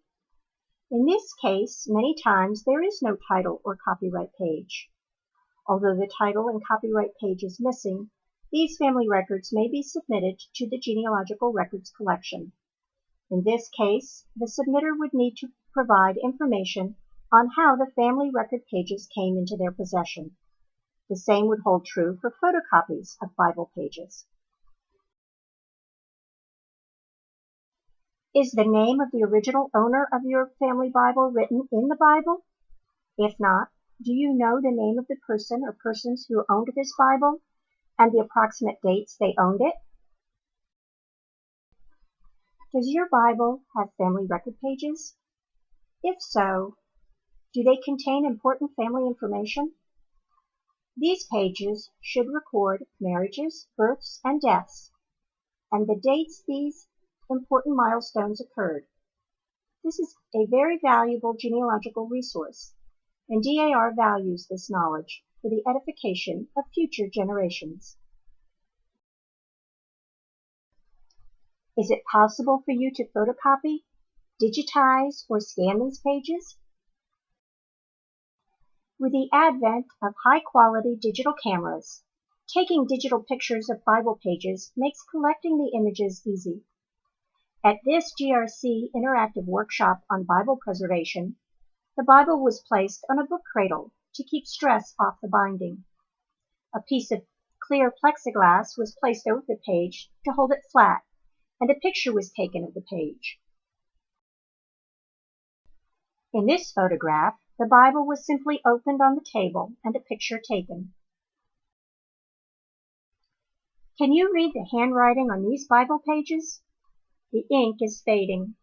In this case, many times there is no title or copyright page. Although the title and copyright page is missing, these family records may be submitted to the Genealogical Records Collection. In this case, the submitter would need to provide information on how the family record pages came into their possession. The same would hold true for photocopies of Bible pages. Is the name of the original owner of your family Bible written in the Bible? If not, do you know the name of the person or persons who owned this Bible and the approximate dates they owned it? Does your Bible have family record pages? If so, do they contain important family information? These pages should record marriages, births, and deaths, and the dates these important milestones occurred. This is a very valuable genealogical resource, and DAR values this knowledge for the edification of future generations. Is it possible for you to photocopy, digitize, or scan these pages? With the advent of high-quality digital cameras, taking digital pictures of Bible pages makes collecting the images easy. At this GRC interactive workshop on Bible preservation, the Bible was placed on a book cradle to keep stress off the binding. A piece of clear plexiglass was placed over the page to hold it flat, and a picture was taken of the page. In this photograph, the Bible was simply opened on the table and a picture taken. Can you read the handwriting on these Bible pages? The ink is fading.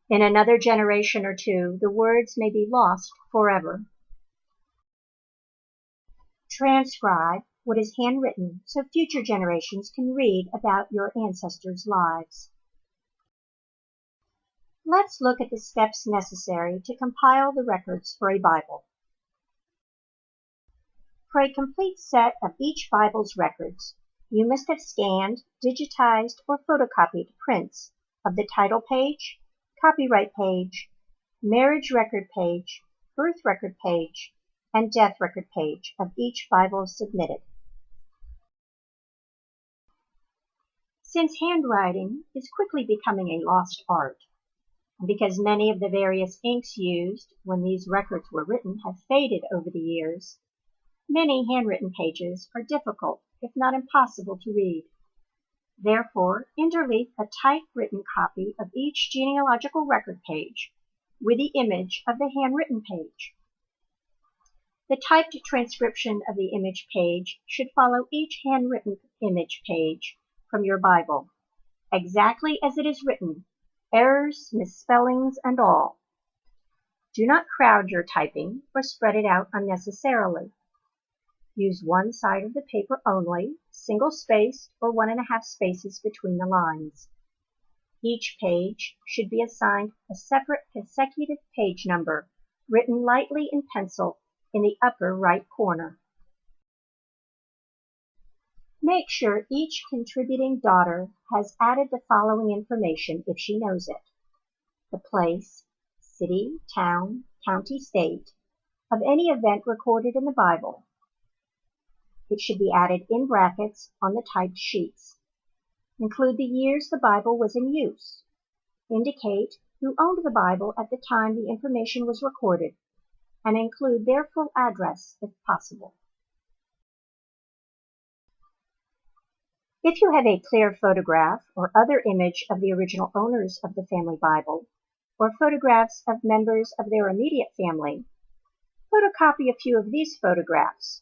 In another generation or two, the words may be lost forever. Transcribe what is handwritten so future generations can read about your ancestors' lives. Let's look at the steps necessary to compile the records for a Bible. For a complete set of each Bible's records, you must have scanned, digitized, or photocopied prints of the title page, copyright page, marriage record page, birth record page, and death record page of each Bible submitted. Since handwriting is quickly becoming a lost art, and because many of the various inks used when these records were written have faded over the years, many handwritten pages are difficult, if not impossible, to read. Therefore, interleave a typewritten copy of each genealogical record page with the image of the handwritten page. The typed transcription of the image page should follow each handwritten image page from your Bible, exactly as it is written, errors, misspellings, and all. Do not crowd your typing or spread it out unnecessarily. Use one side of the paper only, single-spaced or 1.5 spaces between the lines. Each page should be assigned a separate consecutive page number, written lightly in pencil in the upper right corner. Make sure each contributing daughter has added the following information if she knows it: the place, city, town, county, state, of any event recorded in the Bible. It should be added in brackets on the typed sheets. Include the years the Bible was in use. Indicate who owned the Bible at the time the information was recorded, and include their full address if possible. If you have a clear photograph or other image of the original owners of the family Bible, or photographs of members of their immediate family, photocopy a few of these photographs,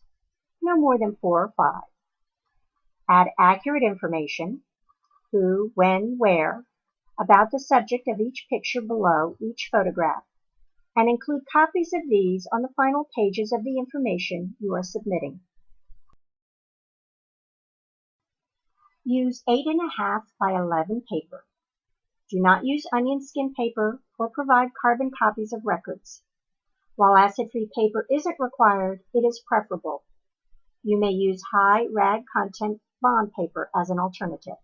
no more than 4 or 5. Add accurate information, who, when, where, about the subject of each picture below each photograph, and include copies of these on the final pages of the information you are submitting. Use 8.5 by 11 paper. Do not use onion skin paper or provide carbon copies of records. While acid-free paper isn't required, it is preferable. You may use high rag content bond paper as an alternative.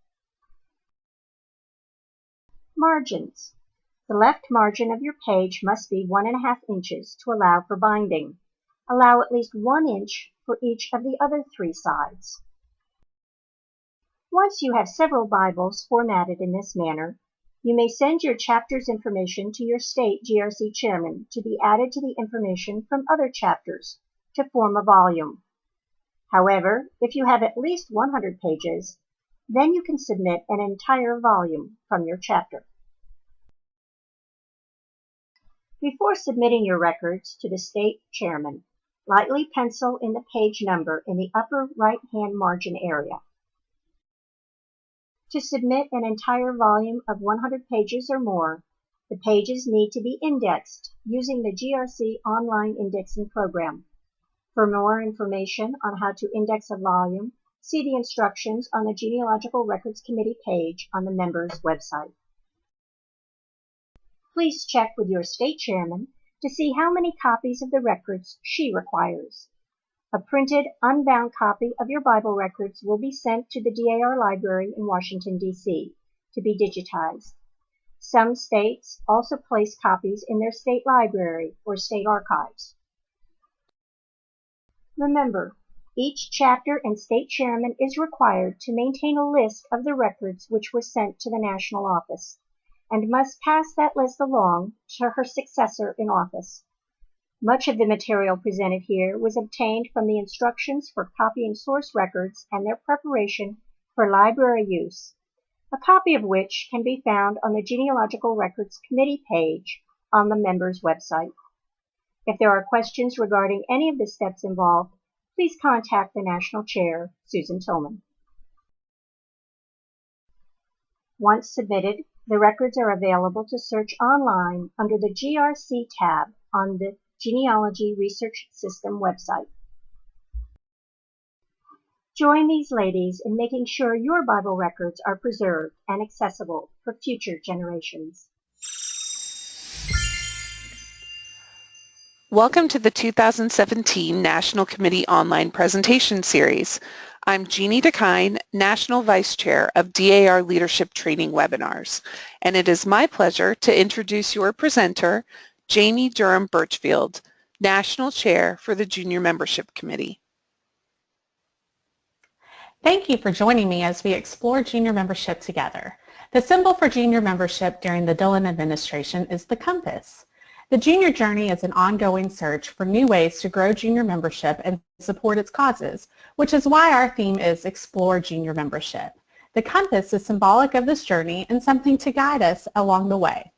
Margins. The left margin of your page must be 1.5 inches to allow for binding. Allow at least 1 inch for each of the other 3 sides. Once you have several Bibles formatted in this manner, you may send your chapter's information to your state GRC chairman to be added to the information from other chapters to form a volume. However, if you have at least 100 pages, then you can submit an entire volume from your chapter. Before submitting your records to the state chairman, lightly pencil in the page number in the upper right-hand margin area. To submit an entire volume of 100 pages or more, the pages need to be indexed using the GRC online indexing program. For more information on how to index a volume, see the instructions on the Genealogical Records Committee page on the members' website. Please check with your state chairman to see how many copies of the records she requires. A printed, unbound copy of your Bible records will be sent to the DAR library in Washington, D.C. to be digitized. Some states also place copies in their state library or state archives. Remember, each chapter and state chairman is required to maintain a list of the records which were sent to the national office, and must pass that list along to her successor in office. Much of the material presented here was obtained from the instructions for copying source records and their preparation for library use, a copy of which can be found on the Genealogical Records Committee page on the members' website. If there are questions regarding any of the steps involved, please contact the National Chair, Susan Tillman. Once submitted, the records are available to search online under the GRC tab on the Genealogy Research System website. Join these ladies in making sure your Bible records are preserved and accessible for future generations. Welcome to the 2017 National Committee Online Presentation Series. I'm Jeannie DeKine, National Vice Chair of DAR Leadership Training Webinars, and it is my pleasure to introduce your presenter, Jamie Durham Birchfield, National Chair for the Junior Membership Committee. Thank you for joining me as we explore junior membership together. The symbol for junior membership during the Dillon administration is the compass. The junior journey is an ongoing search for new ways to grow junior membership and support its causes, which is why our theme is Explore Junior Membership. The compass is symbolic of this journey and something to guide us along the way.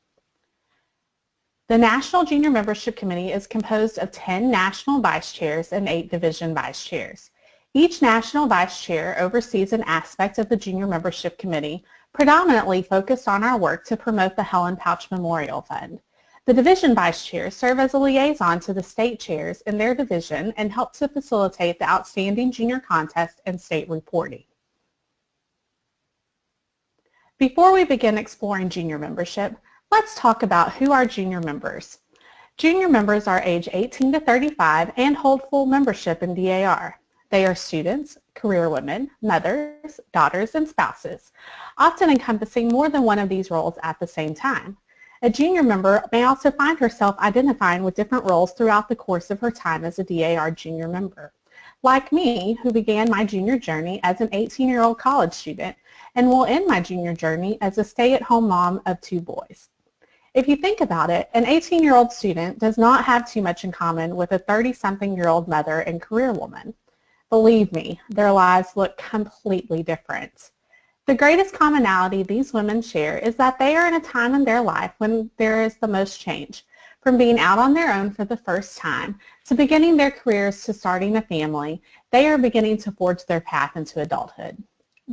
The National Junior Membership Committee is composed of 10 national vice chairs and 8 division vice chairs. Each national vice chair oversees an aspect of the Junior Membership Committee, predominantly focused on our work to promote the Helen Pouch Memorial Fund. The division vice chairs serve as a liaison to the state chairs in their division and help to facilitate the outstanding junior contest and state reporting. Before we begin exploring junior membership, let's talk about who are junior members. Junior members are age 18 to 35 and hold full membership in DAR. They are students, career women, mothers, daughters, and spouses, often encompassing more than one of these roles at the same time. A junior member may also find herself identifying with different roles throughout the course of her time as a DAR junior member. Like me, who began my junior journey as an 18-year-old college student and will end my junior journey as a stay-at-home mom of 2 boys. If you think about it, an 18-year-old student does not have too much in common with a 30-something-year-old mother and career woman. Believe me, their lives look completely different. The greatest commonality these women share is that they are in a time in their life when there is the most change. From being out on their own for the first time to beginning their careers to starting a family, they are beginning to forge their path into adulthood.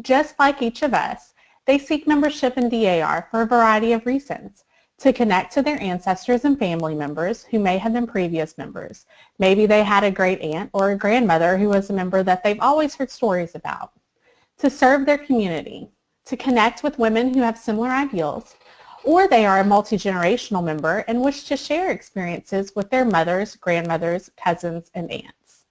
Just like each of us, they seek membership in DAR for a variety of reasons. To connect to their ancestors and family members who may have been previous members. Maybe they had a great aunt or a grandmother who was a member that they've always heard stories about. To serve their community, to connect with women who have similar ideals, or they are a multi-generational member and wish to share experiences with their mothers, grandmothers, cousins, and aunts.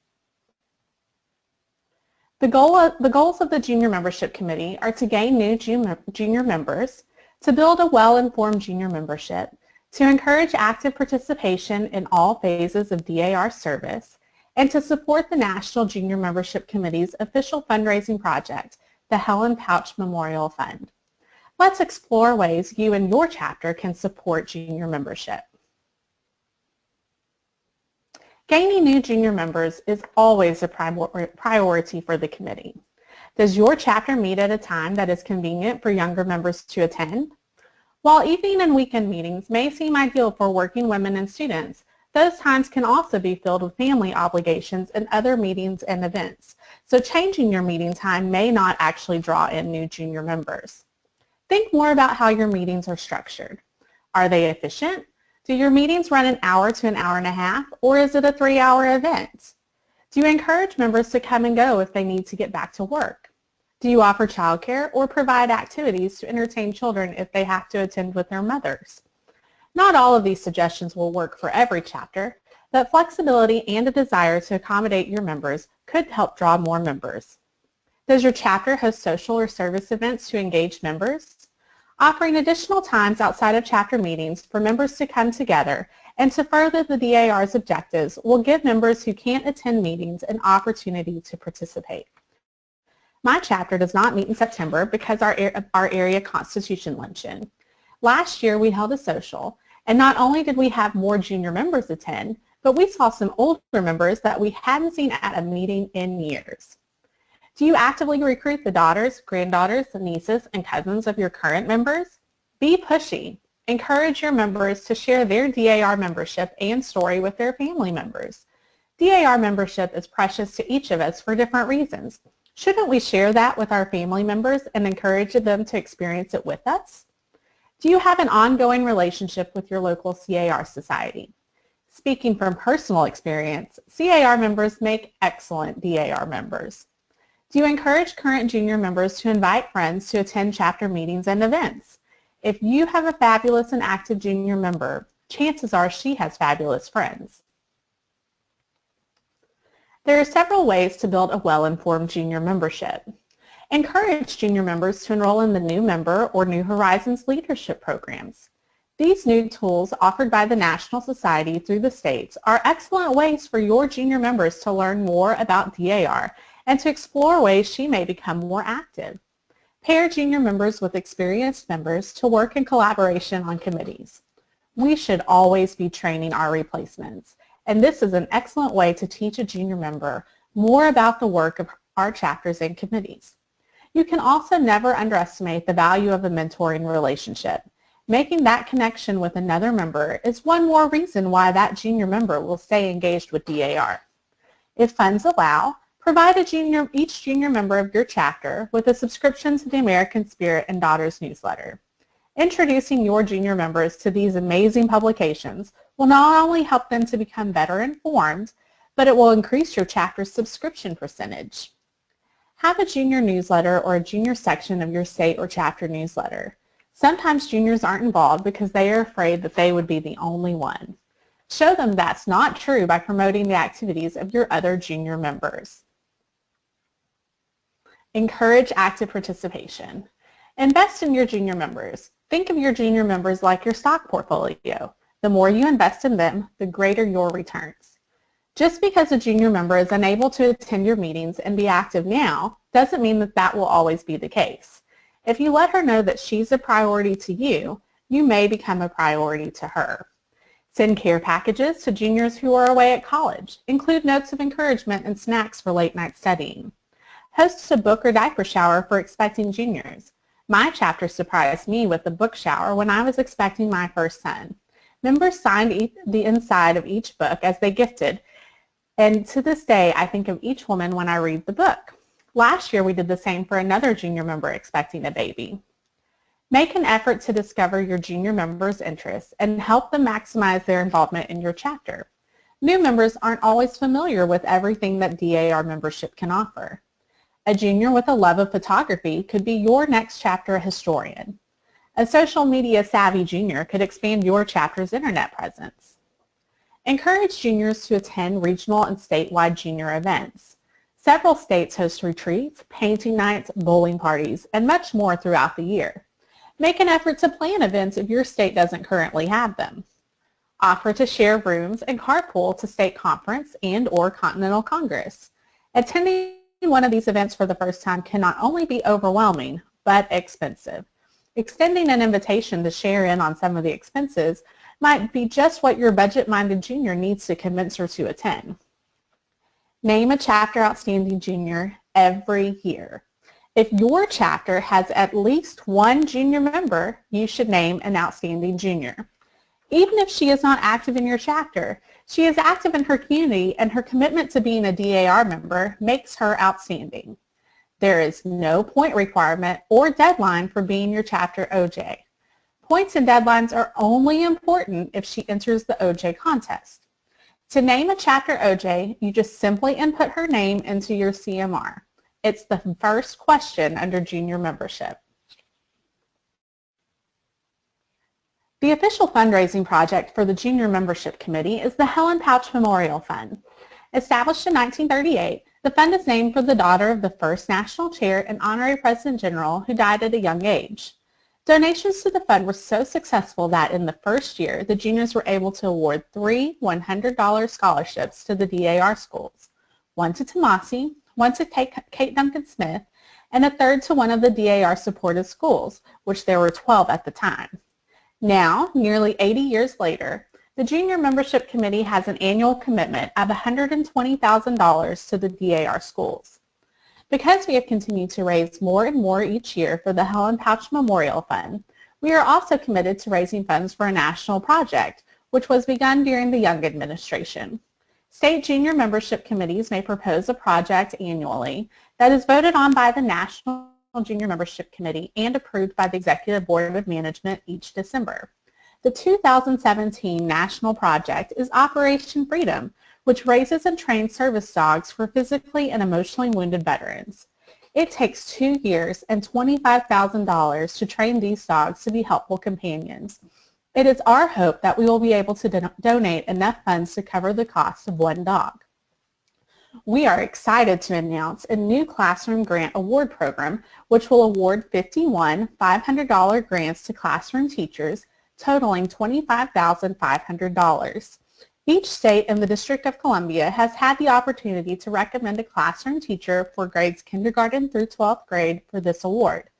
The goals of the Junior Membership Committee are to gain new junior members, to build a well-informed junior membership, to encourage active participation in all phases of DAR service, and to support the National Junior Membership Committee's official fundraising project, the Helen Pouch Memorial Fund. Let's explore ways you and your chapter can support junior membership. Gaining new junior members is always a priority for the committee. Does your chapter meet at a time that is convenient for younger members to attend? While evening and weekend meetings may seem ideal for working women and students, those times can also be filled with family obligations and other meetings and events, so changing your meeting time may not actually draw in new junior members. Think more about how your meetings are structured. Are they efficient? Do your meetings run an hour to an hour and a half, or is it a 3-hour event? Do you encourage members to come and go if they need to get back to work? Do you offer childcare or provide activities to entertain children if they have to attend with their mothers? Not all of these suggestions will work for every chapter, but flexibility and a desire to accommodate your members could help draw more members. Does your chapter host social or service events to engage members? Offering additional times outside of chapter meetings for members to come together and to further the DAR's objectives will give members who can't attend meetings an opportunity to participate. My chapter does not meet in September because our area Constitution Luncheon. Last year we held a social, and not only did we have more junior members attend, but we saw some older members that we hadn't seen at a meeting in years. Do you actively recruit the daughters, granddaughters, nieces, and cousins of your current members? Be pushy. Encourage your members to share their DAR membership and story with their family members. DAR membership is precious to each of us for different reasons. Shouldn't we share that with our family members and encourage them to experience it with us? Do you have an ongoing relationship with your local CAR society? Speaking from personal experience, CAR members make excellent DAR members. Do you encourage current junior members to invite friends to attend chapter meetings and events? If you have a fabulous and active junior member, chances are she has fabulous friends. There are several ways to build a well-informed junior membership. Encourage junior members to enroll in the New Member or New Horizons leadership programs. These new tools offered by the National Society through the states are excellent ways for your junior members to learn more about DAR and to explore ways she may become more active. Pair junior members with experienced members to work in collaboration on committees. We should always be training our replacements, and this is an excellent way to teach a junior member more about the work of our chapters and committees. You can also never underestimate the value of a mentoring relationship. Making that connection with another member is one more reason why that junior member will stay engaged with DAR. If funds allow, provide each junior member of your chapter with a subscription to the American Spirit and Daughters newsletter. Introducing your junior members to these amazing publications will not only help them to become better informed, but it will increase your chapter's subscription percentage. Have a junior newsletter or a junior section of your state or chapter newsletter. Sometimes juniors aren't involved because they are afraid that they would be the only one. Show them that's not true by promoting the activities of your other junior members. Encourage active participation. Invest in your junior members. Think of your junior members like your stock portfolio. The more you invest in them, the greater your returns. Just because a junior member is unable to attend your meetings and be active now doesn't mean that that will always be the case. If you let her know that she's a priority to you, you may become a priority to her. Send care packages to juniors who are away at college. Include notes of encouragement and snacks for late night studying. Host a book or diaper shower for expecting juniors. My chapter surprised me with a book shower when I was expecting my first son. Members signed the inside of each book as they gifted, and to this day I think of each woman when I read the book. Last year we did the same for another junior member expecting a baby. Make an effort to discover your junior members' interests and help them maximize their involvement in your chapter. New members aren't always familiar with everything that DAR membership can offer. A junior with a love of photography could be your next chapter historian. A social media savvy junior could expand your chapter's internet presence. Encourage juniors to attend regional and statewide junior events. Several states host retreats, painting nights, bowling parties, and much more throughout the year. Make an effort to plan events if your state doesn't currently have them. Offer to share rooms and carpool to state conference and/or Continental Congress. Attending one of these events for the first time can not only be overwhelming, but expensive. Extending an invitation to share in on some of the expenses might be just what your budget-minded junior needs to convince her to attend. Name a chapter outstanding junior every year. If your chapter has at least one junior member, you should name an outstanding junior. Even if she is not active in your chapter, she is active in her community, and her commitment to being a DAR member makes her outstanding. There is no point requirement or deadline for being your chapter OJ. Points and deadlines are only important if she enters the OJ contest. To name a chapter OJ, you just simply input her name into your CMR. It's the first question under junior membership. The official fundraising project for the Junior Membership Committee is the Helen Pouch Memorial Fund. Established in 1938, the fund is named for the daughter of the first national chair and honorary president general who died at a young age. Donations to the fund were so successful that in the first year, the juniors were able to award 3 $100 scholarships to the DAR schools, one to Tomasi, one to Kate Duncan Smith, and a third to one of the DAR supported schools, which there were 12 at the time. Now, nearly 80 years later, the Junior Membership Committee has an annual commitment of $120,000 to the DAR schools. Because we have continued to raise more and more each year for the Helen Pouch Memorial Fund, we are also committed to raising funds for a national project, which was begun during the Young administration. State junior membership committees may propose a project annually that is voted on by the National Junior Membership Committee and approved by the Executive Board of Management each December. The 2017 national project is Operation Freedom, which raises and trains service dogs for physically and emotionally wounded veterans. It takes 2 years and $25,000 to train these dogs to be helpful companions. It is our hope that we will be able to donate enough funds to cover the cost of one dog. We are excited to announce a new classroom grant award program, which will award 51 $500 grants to classroom teachers, totaling $25,500. Each state and the District of Columbia has had the opportunity to recommend a classroom teacher for grades kindergarten through 12th grade for this award.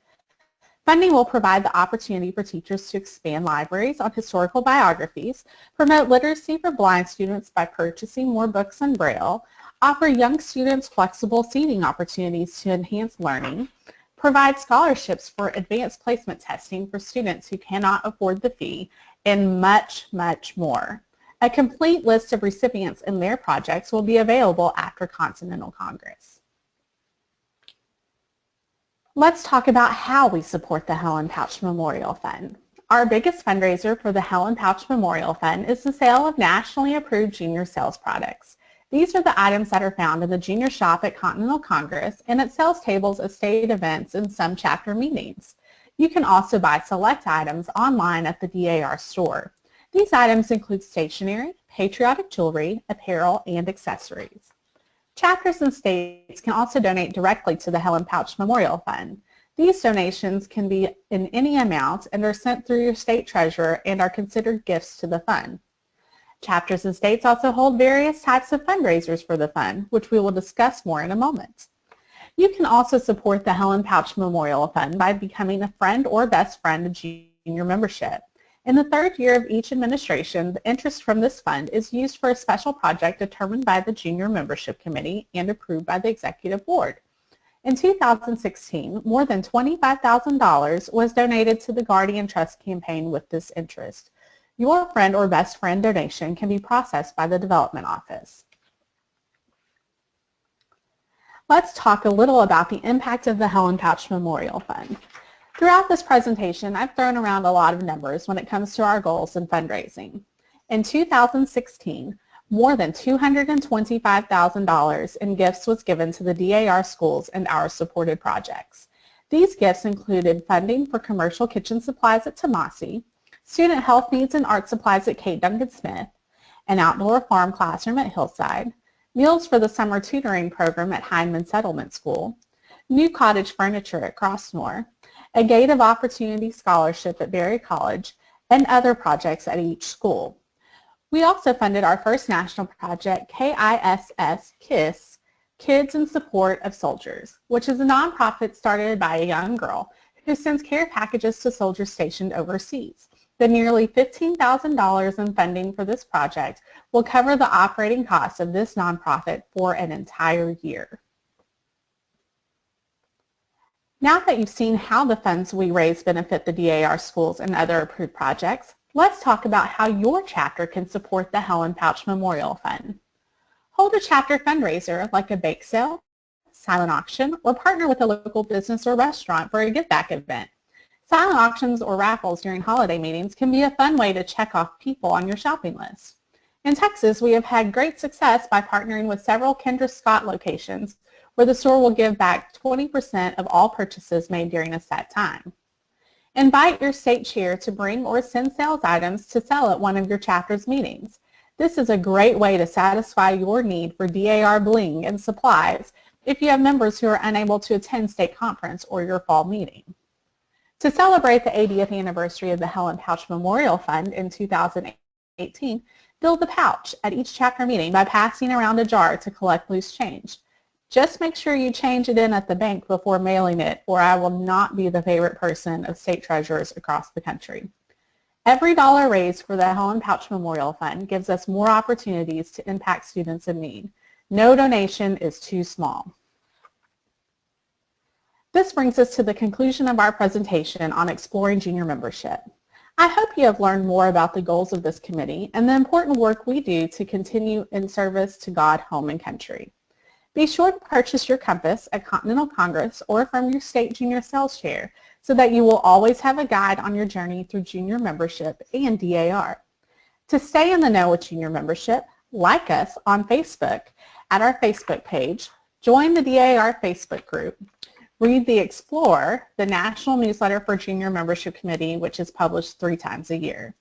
Funding will provide the opportunity for teachers to expand libraries on historical biographies, promote literacy for blind students by purchasing more books in Braille, offer young students flexible seating opportunities to enhance learning, provide scholarships for advanced placement testing for students who cannot afford the fee, and much, much more. A complete list of recipients and their projects will be available after Continental Congress. Let's talk about how we support the Helen Pouch Memorial Fund. Our biggest fundraiser for the Helen Pouch Memorial Fund is the sale of nationally approved junior sales products. These are the items that are found in the junior shop at Continental Congress and at sales tables at state events and some chapter meetings. You can also buy select items online at the DAR store. These items include stationery, patriotic jewelry, apparel, and accessories. Chapters and states can also donate directly to the Helen Pouch Memorial Fund. These donations can be in any amount and are sent through your state treasurer and are considered gifts to the fund. Chapters and states also hold various types of fundraisers for the fund, which we will discuss more in a moment. You can also support the Helen Pouch Memorial Fund by becoming a friend or best friend of junior membership. In the third year of each administration, the interest from this fund is used for a special project determined by the Junior Membership Committee and approved by the Executive Board. In 2016, more than $25,000 was donated to the Guardian Trust campaign with this interest. Your friend or best friend donation can be processed by the Development Office. Let's talk a little about the impact of the Helen Pouch Memorial Fund. Throughout this presentation, I've thrown around a lot of numbers when it comes to our goals in fundraising. In 2016, more than $225,000 in gifts was given to the DAR schools and our supported projects. These gifts included funding for commercial kitchen supplies at Tomasi, student health needs and art supplies at Kate Duncan Smith, an outdoor farm classroom at Hillside, meals for the summer tutoring program at Hindman Settlement School, new cottage furniture at Crossnore, a Gate of Opportunity scholarship at Berry College, and other projects at each school. We also funded our first national project, KISS, Kids in Support of Soldiers, which is a nonprofit started by a young girl who sends care packages to soldiers stationed overseas. The nearly $15,000 in funding for this project will cover the operating costs of this nonprofit for an entire year. Now that you've seen how the funds we raise benefit the DAR schools and other approved projects, let's talk about how your chapter can support the Helen Pouch Memorial Fund. Hold a chapter fundraiser like a bake sale, silent auction, or partner with a local business or restaurant for a give back event. Silent auctions or raffles during holiday meetings can be a fun way to check off people on your shopping list. In Texas, we have had great success by partnering with several Kendra Scott locations where the store will give back 20% of all purchases made during a set time. Invite your state chair to bring or send sales items to sell at one of your chapter's meetings. This is a great way to satisfy your need for DAR bling and supplies if you have members who are unable to attend state conference or your fall meeting. To celebrate the 80th anniversary of the Helen Pouch Memorial Fund in 2018, fill the pouch at each chapter meeting by passing around a jar to collect loose change. Just make sure you change it in at the bank before mailing it, or I will not be the favorite person of state treasurers across the country. Every dollar raised for the Helen Pouch Memorial Fund gives us more opportunities to impact students in need. No donation is too small. This brings us to the conclusion of our presentation on exploring junior membership. I hope you have learned more about the goals of this committee and the important work we do to continue in service to God, home, and country. Be sure to purchase your compass at Continental Congress or from your state junior sales chair so that you will always have a guide on your journey through junior membership and DAR. To stay in the know with junior membership, like us on Facebook at our Facebook page, join the DAR Facebook group, read the Explore, the national newsletter for Junior Membership Committee, which is published 3 times a year.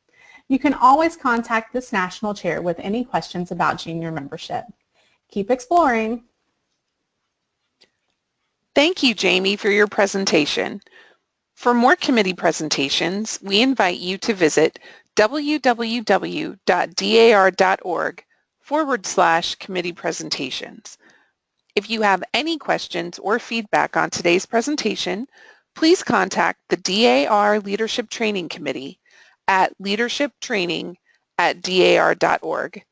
You can always contact this national chair with any questions about junior membership. Keep exploring. Thank you, Jamie, for your presentation. For more committee presentations, we invite you to visit www.dar.org/committee presentations. If you have any questions or feedback on today's presentation, please contact the DAR Leadership Training Committee at leadershiptraining@dar.org.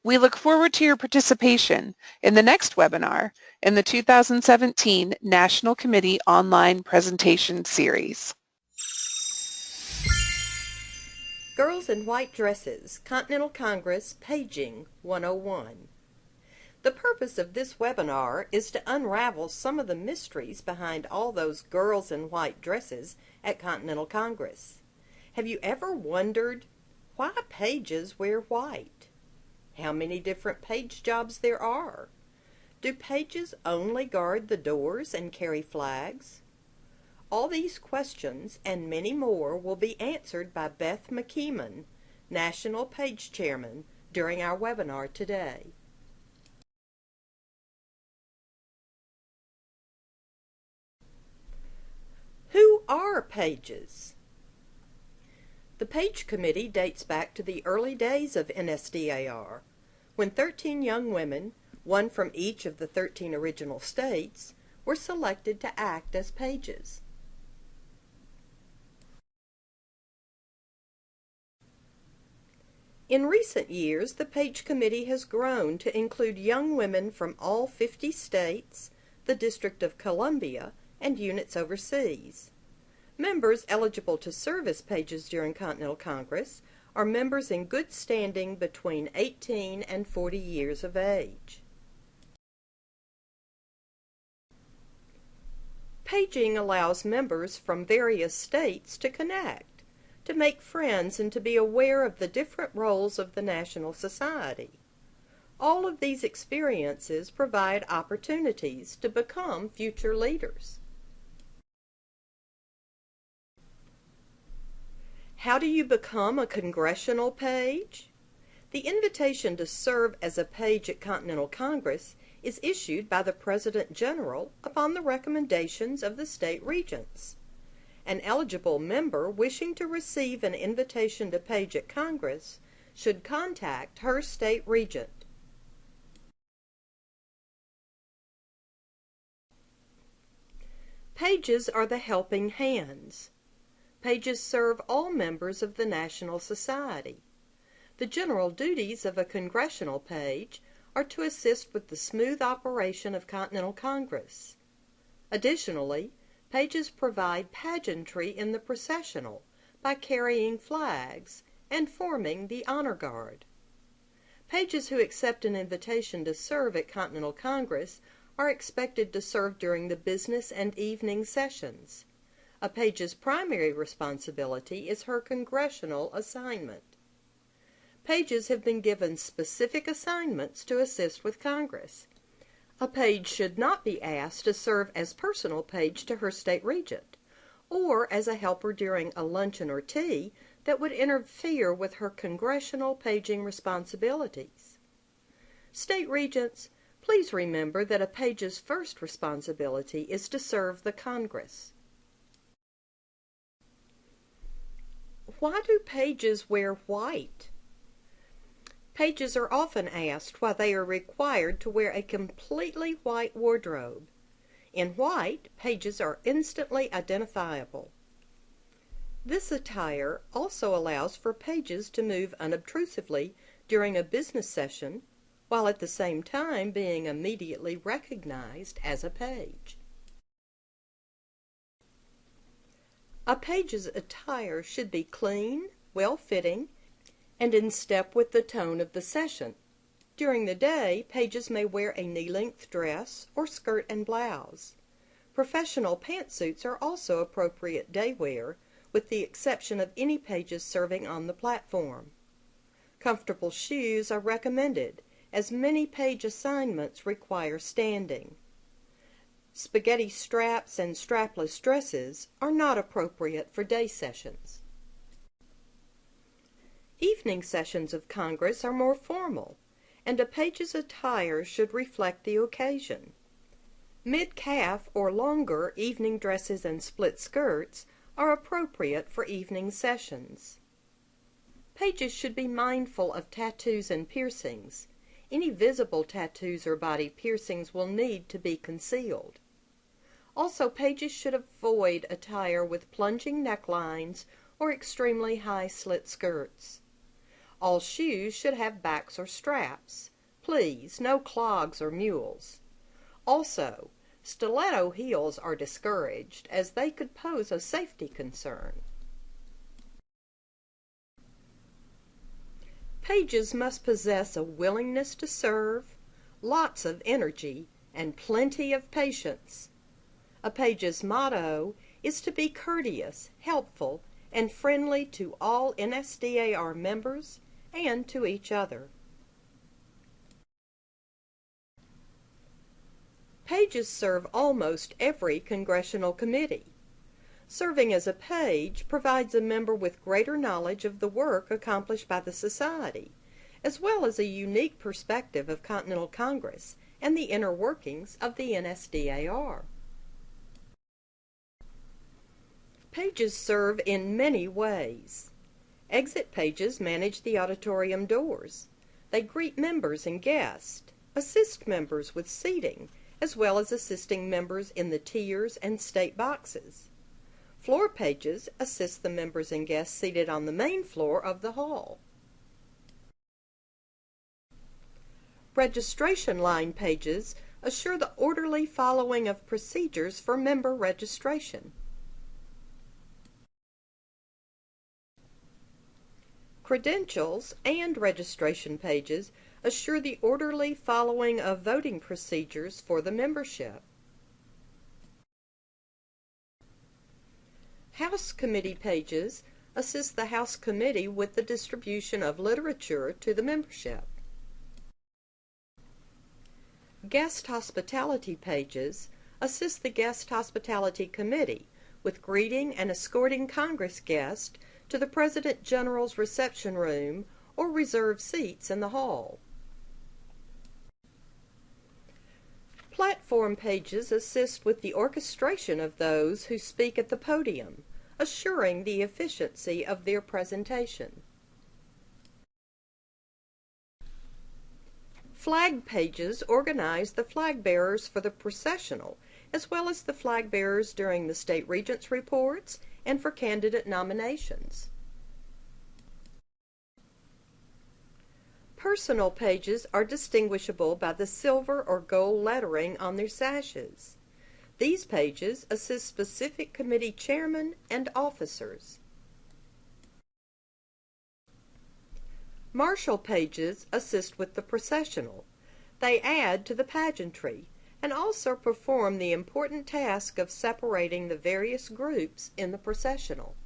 We look forward to your participation in the next webinar in the 2017 National Committee Online Presentation Series. Girls in White Dresses, Continental Congress, Paging 101. The purpose of this webinar is to unravel some of the mysteries behind all those girls in white dresses at Continental Congress. Have you ever wondered why pages wear white? How many different page jobs there are? Do pages only guard the doors and carry flags? All these questions and many more will be answered by Beth McKeeman, National Page Chairman, during our webinar today. Who are pages? The Page Committee dates back to the early days of NSDAR, when 13 young women, one from each of the 13 original states, were selected to act as pages. In recent years, the Page Committee has grown to include young women from all 50 states, the District of Columbia, and units overseas. Members eligible to serve as pages during Continental Congress are members in good standing between 18 and 40 years of age. Paging allows members from various states to connect, to make friends, and to be aware of the different roles of the National Society. All of these experiences provide opportunities to become future leaders. How do you become a congressional page? The invitation to serve as a page at Continental Congress is issued by the President General upon the recommendations of the state regents. An eligible member wishing to receive an invitation to page at Congress should contact her state regent. Pages are the helping hands. Pages serve all members of the National Society. The general duties of a congressional page are to assist with the smooth operation of Continental Congress. Additionally, pages provide pageantry in the processional by carrying flags and forming the honor guard. Pages who accept an invitation to serve at Continental Congress are expected to serve during the business and evening sessions. A page's primary responsibility is her congressional assignment. Pages have been given specific assignments to assist with Congress. A page should not be asked to serve as personal page to her state regent, or as a helper during a luncheon or tea that would interfere with her congressional paging responsibilities. State regents, please remember that a page's first responsibility is to serve the Congress. Why do pages wear white? Pages are often asked why they are required to wear a completely white wardrobe. In white, pages are instantly identifiable. This attire also allows for pages to move unobtrusively during a business session, while at the same time being immediately recognized as a page. A page's attire should be clean, well-fitting, and in step with the tone of the session. During the day, pages may wear a knee-length dress or skirt and blouse. Professional pantsuits are also appropriate day wear, with the exception of any pages serving on the platform. Comfortable shoes are recommended, as many page assignments require standing. Spaghetti straps and strapless dresses are not appropriate for day sessions. Evening sessions of Congress are more formal, and a page's attire should reflect the occasion. Mid-calf or longer evening dresses and split skirts are appropriate for evening sessions. Pages should be mindful of tattoos and piercings. Any visible tattoos or body piercings will need to be concealed. Also, pages should avoid attire with plunging necklines or extremely high slit skirts. All shoes should have backs or straps. Please, no clogs or mules. Also, stiletto heels are discouraged as they could pose a safety concern. Pages must possess a willingness to serve, lots of energy, and plenty of patience. A page's motto is to be courteous, helpful, and friendly to all NSDAR members and to each other. Pages serve almost every congressional committee. Serving as a page provides a member with greater knowledge of the work accomplished by the Society, as well as a unique perspective of Continental Congress and the inner workings of the NSDAR. Pages serve in many ways. Exit pages manage the auditorium doors. They greet members and guests, assist members with seating, as well as assisting members in the tiers and state boxes. Floor pages assist the members and guests seated on the main floor of the hall. Registration line pages assure the orderly following of procedures for member registration. Credentials and registration pages assure the orderly following of voting procedures for the membership. House Committee pages assist the House Committee with the distribution of literature to the membership. Guest Hospitality pages assist the Guest Hospitality Committee with greeting and escorting Congress guests to the President General's reception room or reserved seats in the hall. Platform pages assist with the orchestration of those who speak at the podium, assuring the efficiency of their presentation. Flag pages organize the flag bearers for the processional, as well as the flag bearers during the state regents' reports and for candidate nominations. Personal pages are distinguishable by the silver or gold lettering on their sashes. These pages assist specific committee chairmen and officers. Marshal pages assist with the processional. They add to the pageantry and also perform the important task of separating the various groups in the processional.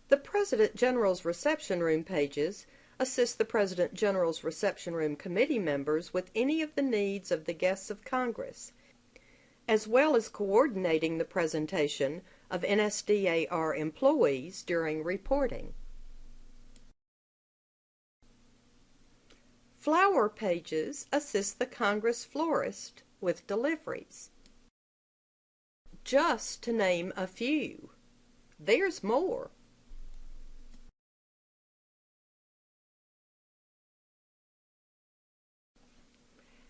The President General's reception room pages assist the President General's reception room committee members with any of the needs of the guests of Congress, as well as coordinating the presentation of NSDAR employees during reporting. Flower pages assist the Congress florist with deliveries. Just to name a few. There's more.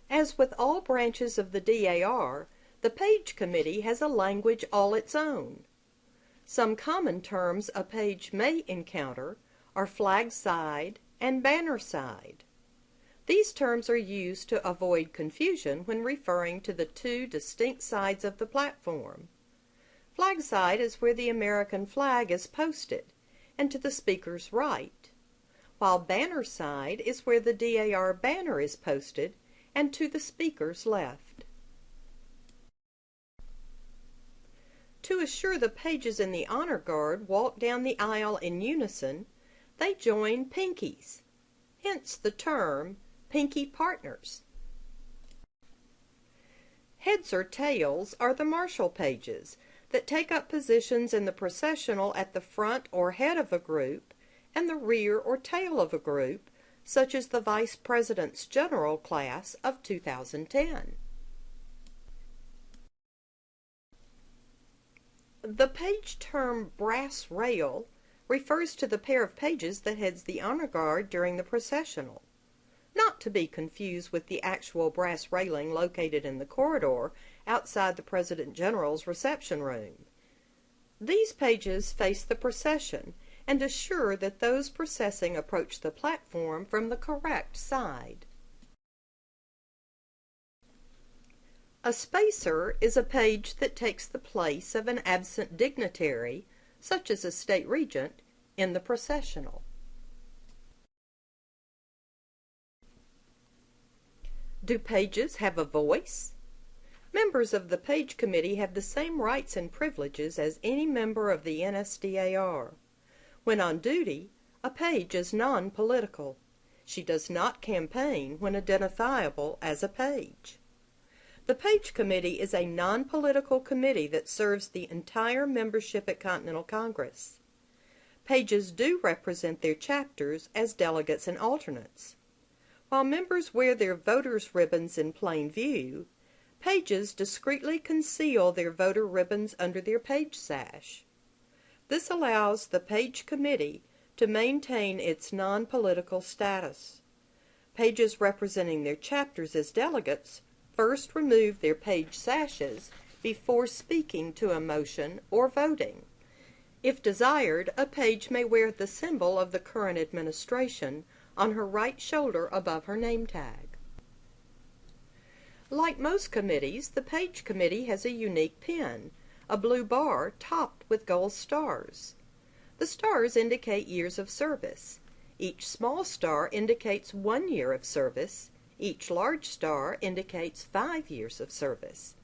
As with all branches of the DAR, the Page Committee has a language all its own. Some common terms a page may encounter are flag side and banner side. These terms are used to avoid confusion when referring to the two distinct sides of the platform. Flag side is where the American flag is posted, and to the speaker's right, while banner side is where the DAR banner is posted, and to the speaker's left. To assure the pages in the honor guard walk down the aisle in unison, they join pinkies, hence the term pinky partners. Heads or tails are the marshal pages that take up positions in the processional at the front or head of a group and the rear or tail of a group, such as the Vice President's General class of 2010. The page term brass rail refers to the pair of pages that heads the honor guard during the processional, not to be confused with the actual brass railing located in the corridor outside the President General's reception room. These pages face the procession and assure that those processing approach the platform from the correct side. A spacer is a page that takes the place of an absent dignitary, such as a state regent, in the processional. Do pages have a voice? Members of the Page Committee have the same rights and privileges as any member of the NSDAR. When on duty, a page is non-political. She does not campaign when identifiable as a page. The Page Committee is a non-political committee that serves the entire membership at Continental Congress. Pages do represent their chapters as delegates and alternates. While members wear their voters' ribbons in plain view, pages discreetly conceal their voter ribbons under their page sash. This allows the Page Committee to maintain its non-political status. Pages representing their chapters as delegates first remove their page sashes before speaking to a motion or voting. If desired, a page may wear the symbol of the current administration on her right shoulder above her name tag. Like most committees, the Page Committee has a unique pin, a blue bar topped with gold stars. The stars indicate years of service. Each small star indicates 1 year of service. Each large star indicates 5 years of service.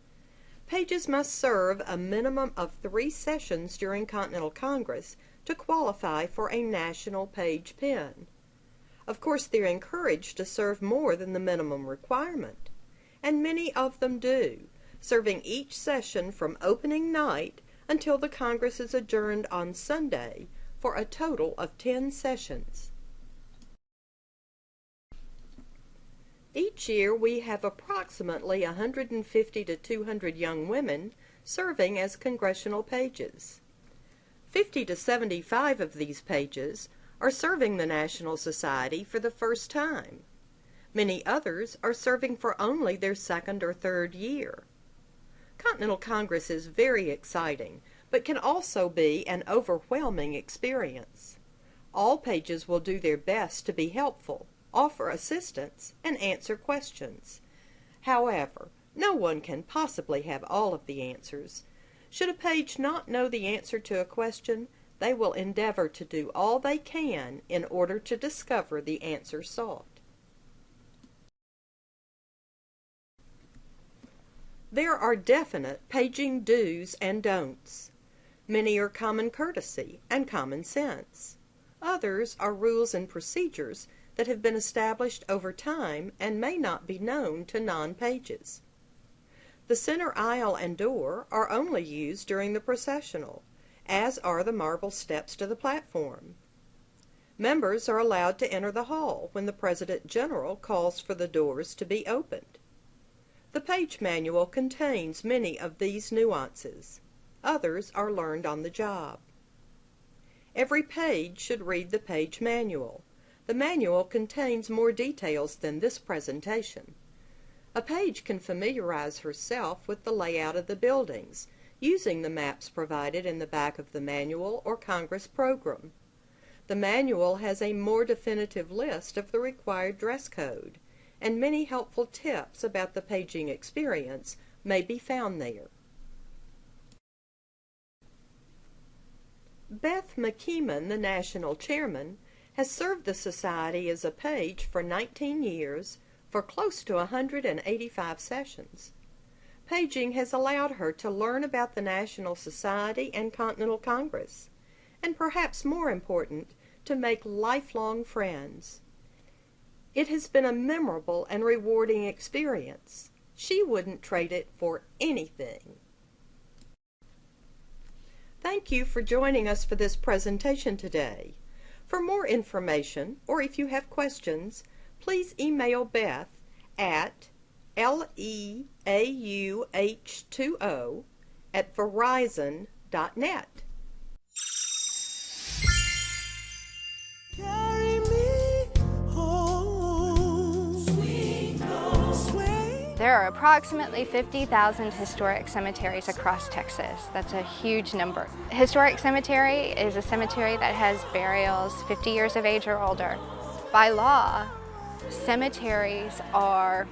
Pages must serve a minimum of 3 sessions during Continental Congress to qualify for a national page pin. Of course, they're encouraged to serve more than the minimum requirement, and many of them do, serving each session from opening night until the Congress is adjourned on Sunday for a total of 10 sessions. Each year we have approximately 150 to 200 young women serving as congressional pages. 50 to 75 of these pages are serving the National Society for the first time. Many others are serving for only their 2nd or 3rd year. Continental Congress is very exciting, but can also be an overwhelming experience. All pages will do their best to be helpful, offer assistance, and answer questions. However, no one can possibly have all of the answers. Should a page not know the answer to a question, they will endeavor to do all they can in order to discover the answer sought. There are definite paging do's and don'ts. Many are common courtesy and common sense. Others are rules and procedures that have been established over time and may not be known to non-pages. The center aisle and door are only used during the processional, as are the marble steps to the platform. Members are allowed to enter the hall when the President General calls for the doors to be opened. The page manual contains many of these nuances. Others are learned on the job. Every page should read the page manual. The manual contains more details than this presentation. A page can familiarize herself with the layout of the buildings, using the maps provided in the back of the manual or Congress program. The manual has a more definitive list of the required dress code, and many helpful tips about the paging experience may be found there. Beth McKeeman, the national chairman, has served the Society as a page for 19 years for close to 185 sessions. Paging has allowed her to learn about the National Society and Continental Congress, and perhaps more important, to make lifelong friends. It has been a memorable and rewarding experience. She wouldn't trade it for anything. Thank you for joining us for this presentation today. For more information, or if you have questions, please email Beth at leauh20@verizon.net. There are approximately 50,000 historic cemeteries across Texas. That's a huge number. Historic cemetery is a cemetery that has burials 50 years of age or older. By law, cemeteries are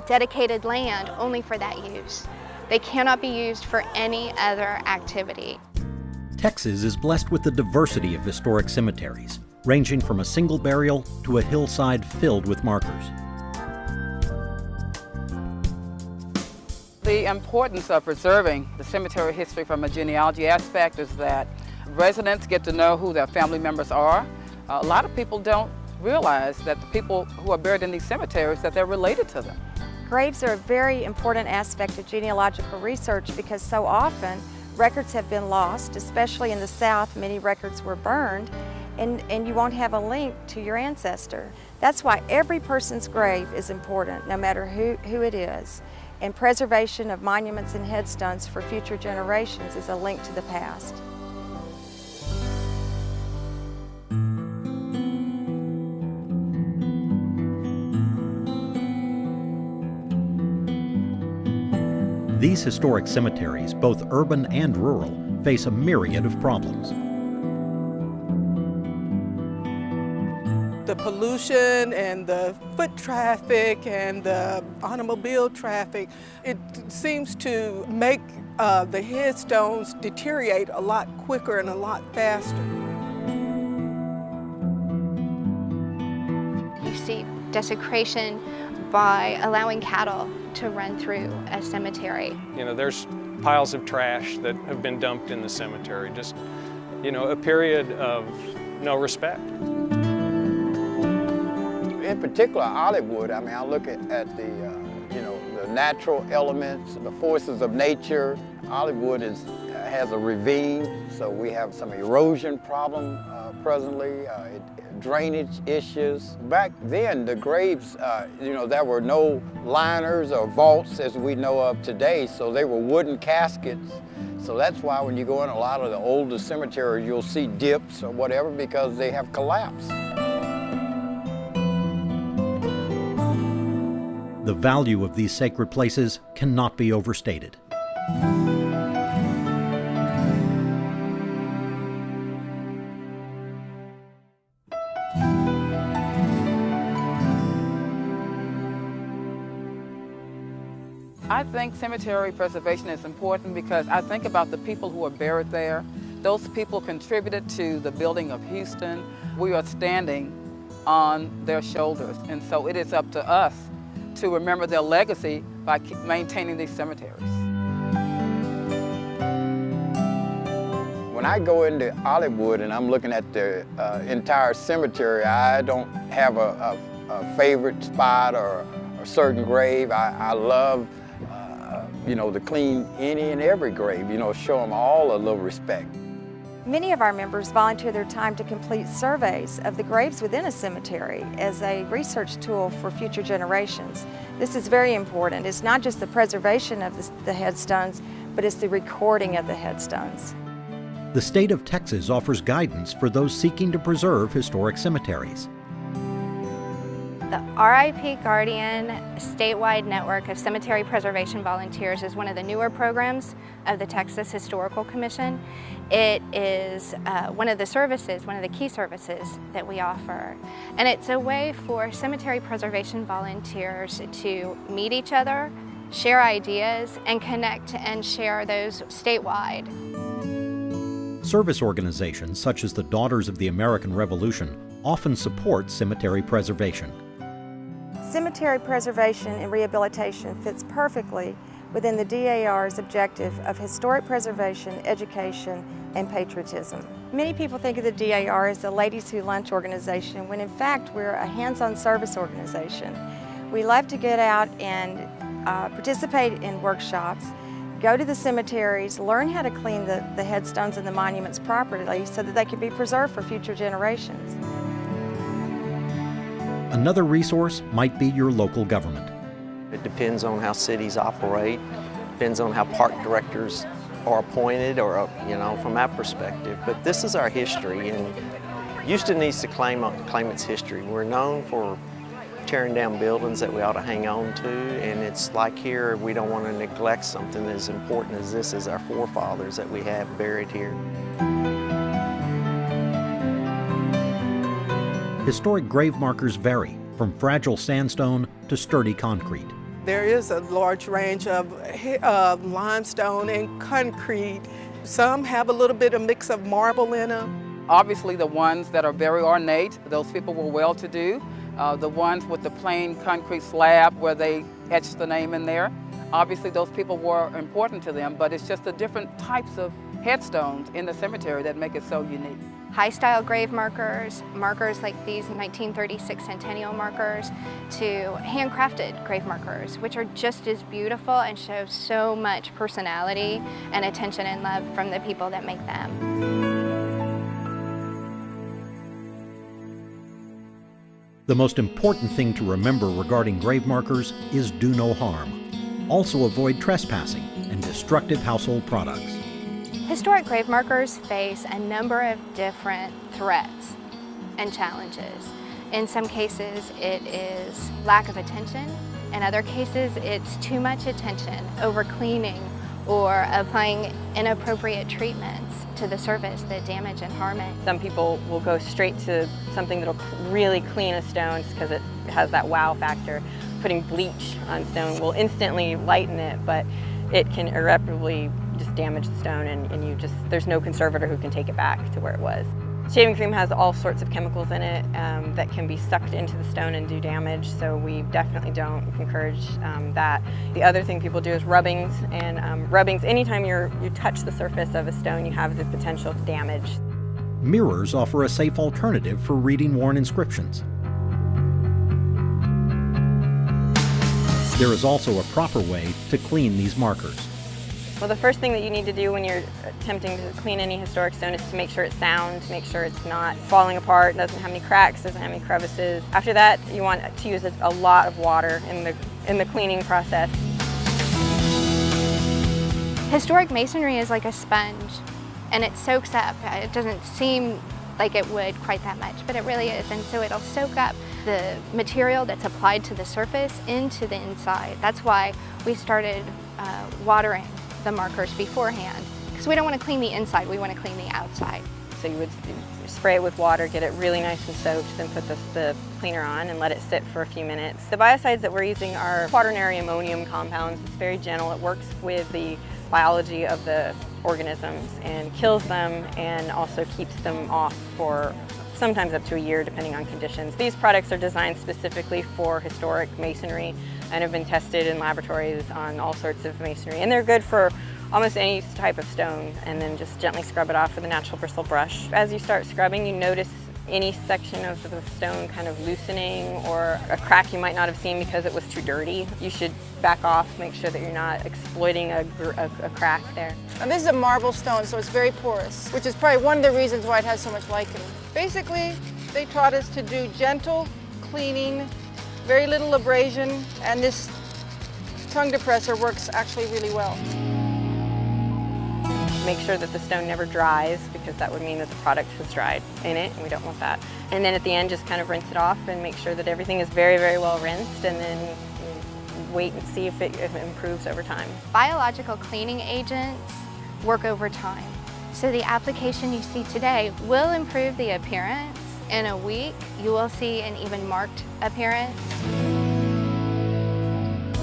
dedicated land only for that use. They cannot be used for any other activity. Texas is blessed with a diversity of historic cemeteries, ranging from a single burial to a hillside filled with markers. The importance of preserving the cemetery history from a genealogy aspect is that residents get to know who their family members are. A lot of people don't realize that the people who are buried in these cemeteries, that they're related to them. Graves are a very important aspect of genealogical research because so often records have been lost, especially in the South. Many records were burned, and you won't have a link to your ancestor. That's why every person's grave is important, no matter who it is. And preservation of monuments and headstones for future generations is a link to the past. These historic cemeteries, both urban and rural, face a myriad of problems. The pollution and the foot traffic and the automobile traffic, it seems to make the headstones deteriorate a lot quicker and a lot faster. You see desecration by allowing cattle to run through a cemetery. You know, there's piles of trash that have been dumped in the cemetery. Just, you know, a period of no respect. In particular, Hollywood, I mean, I look at the, you know, the natural elements, the forces of nature. Hollywood has a ravine, so we have some erosion problem presently, drainage issues. Back then, the graves, you know, there were no liners or vaults as we know of today, so they were wooden caskets. So that's why when you go in a lot of the older cemeteries, you'll see dips or whatever because they have collapsed. The value of these sacred places cannot be overstated. I think cemetery preservation is important because I think about the people who are buried there. Those people contributed to the building of Houston. We are standing on their shoulders, and so it is up to us to remember their legacy by maintaining these cemeteries. When I go into Hollywood and I'm looking at the entire cemetery, I don't have a favorite spot or a certain grave. I love, you know, to clean any and every grave, you know, show them all a little respect. Many of our members volunteer their time to complete surveys of the graves within a cemetery as a research tool for future generations. This is very important. It's not just the preservation of the headstones, but it's the recording of the headstones. The state of Texas offers guidance for those seeking to preserve historic cemeteries. The RIP Guardian statewide network of cemetery preservation volunteers is one of the newer programs of the Texas Historical Commission. It is one of the services, one of the key services that we offer. And it's a way for cemetery preservation volunteers to meet each other, share ideas, and connect and share those statewide. Service organizations such as the Daughters of the American Revolution often support cemetery preservation. Cemetery preservation and rehabilitation fits perfectly within the DAR's objective of historic preservation, education, and patriotism. Many people think of the DAR as a Ladies Who Lunch organization, when in fact we're a hands-on service organization. We love to get out and participate in workshops, go to the cemeteries, learn how to clean the headstones and the monuments properly so that they can be preserved for future generations. Another resource might be your local government. It depends on how cities operate, depends on how park directors are appointed, or, you know, from that perspective. But this is our history, and Houston needs to claim its history. We're known for tearing down buildings that we ought to hang on to, and it's like here, we don't want to neglect something as important as this as our forefathers that we have buried here. Historic grave markers vary from fragile sandstone to sturdy concrete. There is a large range of limestone and concrete. Some have a little bit of mix of marble in them. Obviously the ones that are very ornate, those people were well-to-do. The ones with the plain concrete slab where they etched the name in there, obviously those people were important to them, but it's just the different types of headstones in the cemetery that make it so unique. High-style grave markers, markers like these 1936 centennial markers, to handcrafted grave markers, which are just as beautiful and show so much personality and attention and love from the people that make them. The most important thing to remember regarding grave markers is do no harm. Also avoid trespassing and destructive household products. Historic grave markers face a number of different threats and challenges. In some cases, it is lack of attention. In other cases, it's too much attention, over cleaning, or applying inappropriate treatments to the surface that damage and harm it. Some people will go straight to something that'll really clean a stone because it has that wow factor. Putting bleach on stone will instantly lighten it, but it can irreparably just damage the stone, and there's no conservator who can take it back to where it was. Shaving cream has all sorts of chemicals in it that can be sucked into the stone and do damage, so we definitely don't encourage that. The other thing people do is rubbings, and rubbings, anytime you touch the surface of a stone, you have the potential to damage. Mirrors offer a safe alternative for reading worn inscriptions. There is also a proper way to clean these markers. Well, the first thing that you need to do when you're attempting to clean any historic stone is to make sure it's sound, to make sure it's not falling apart, doesn't have any cracks, doesn't have any crevices. After that, you want to use a lot of water in the cleaning process. Historic masonry is like a sponge, and it soaks up. It doesn't seem like it would quite that much, but it really is, and so it'll soak up the material that's applied to the surface into the inside. That's why we started watering the markers beforehand, because we don't want to clean the inside, we want to clean the outside. So you would spray it with water, get it really nice and soaked, then put the cleaner on and let it sit for a few minutes. The biocides that we're using are quaternary ammonium compounds. It's very gentle. It works with the biology of the organisms and kills them, and also keeps them off for sometimes up to a year depending on conditions. These products are designed specifically for historic masonry and have been tested in laboratories on all sorts of masonry, and they're good for almost any type of stone. And then just gently scrub it off with a natural bristle brush. As you start scrubbing, you notice any section of the stone kind of loosening, or a crack you might not have seen because it was too dirty. You should back off, make sure that you're not exploiting a crack there. And this is a marble stone, so it's very porous, which is probably one of the reasons why it has so much lichen. Basically, they taught us to do gentle cleaning, very little abrasion, and this tongue depressor works actually really well. Make sure that the stone never dries, because that would mean that the product has dried in it, and we don't want that. And then at the end, just kind of rinse it off and make sure that everything is very, very well rinsed, and then wait and see if it improves over time. Biological cleaning agents work over time. So the application you see today will improve the appearance. In a week, you will see an even marked appearance.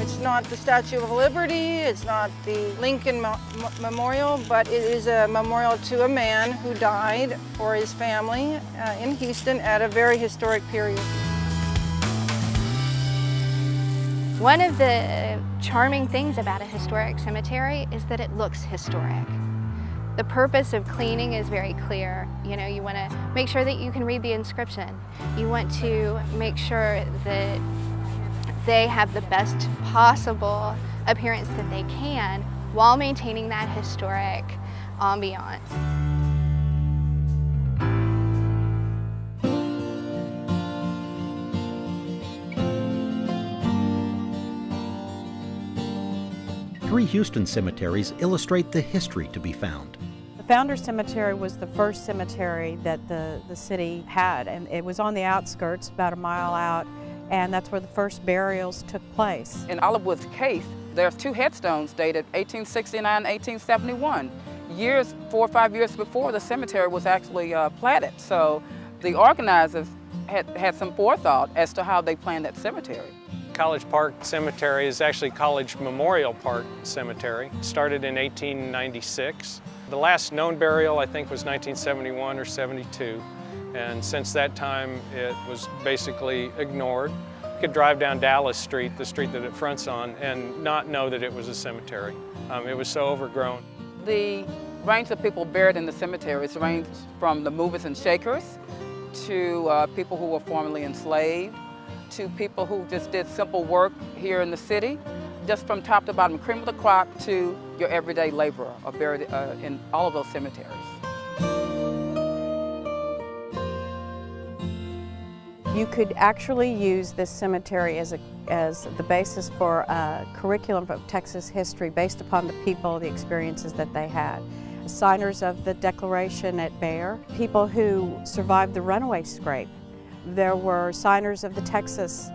It's not the Statue of Liberty, it's not the Lincoln Memorial, but it is a memorial to a man who died for his family in Houston at a very historic period. One of the charming things about a historic cemetery is that it looks historic. The purpose of cleaning is very clear. You know, you want to make sure that you can read the inscription. You want to make sure that they have the best possible appearance that they can while maintaining that historic ambiance. Three Houston cemeteries illustrate the history to be found. The Founders Cemetery was the first cemetery that the city had, and it was on the outskirts, about a mile out. and that's where the first burials took place. In Olivewood's case, there's 2 headstones dated 1869 1871, 4 or 5 years before the cemetery was actually platted. So the organizers had some forethought as to how they planned that cemetery. College Park Cemetery is actually College Memorial Park Cemetery. It started in 1896. The last known burial, I think, was 1971 or 72. And since that time, it was basically ignored. You could drive down Dallas Street, the street that it fronts on, and not know that it was a cemetery. It was so overgrown. The range of people buried in the cemeteries ranged from the movers and shakers to people who were formerly enslaved, to people who just did simple work here in the city, just from top to bottom, cream of the crop to your everyday laborer are buried in all of those cemeteries. You could actually use this cemetery as the basis for a curriculum of Texas history based upon the people, the experiences that they had. Signers of the Declaration at Bear, people who survived the runaway scrape. There were signers of the Texas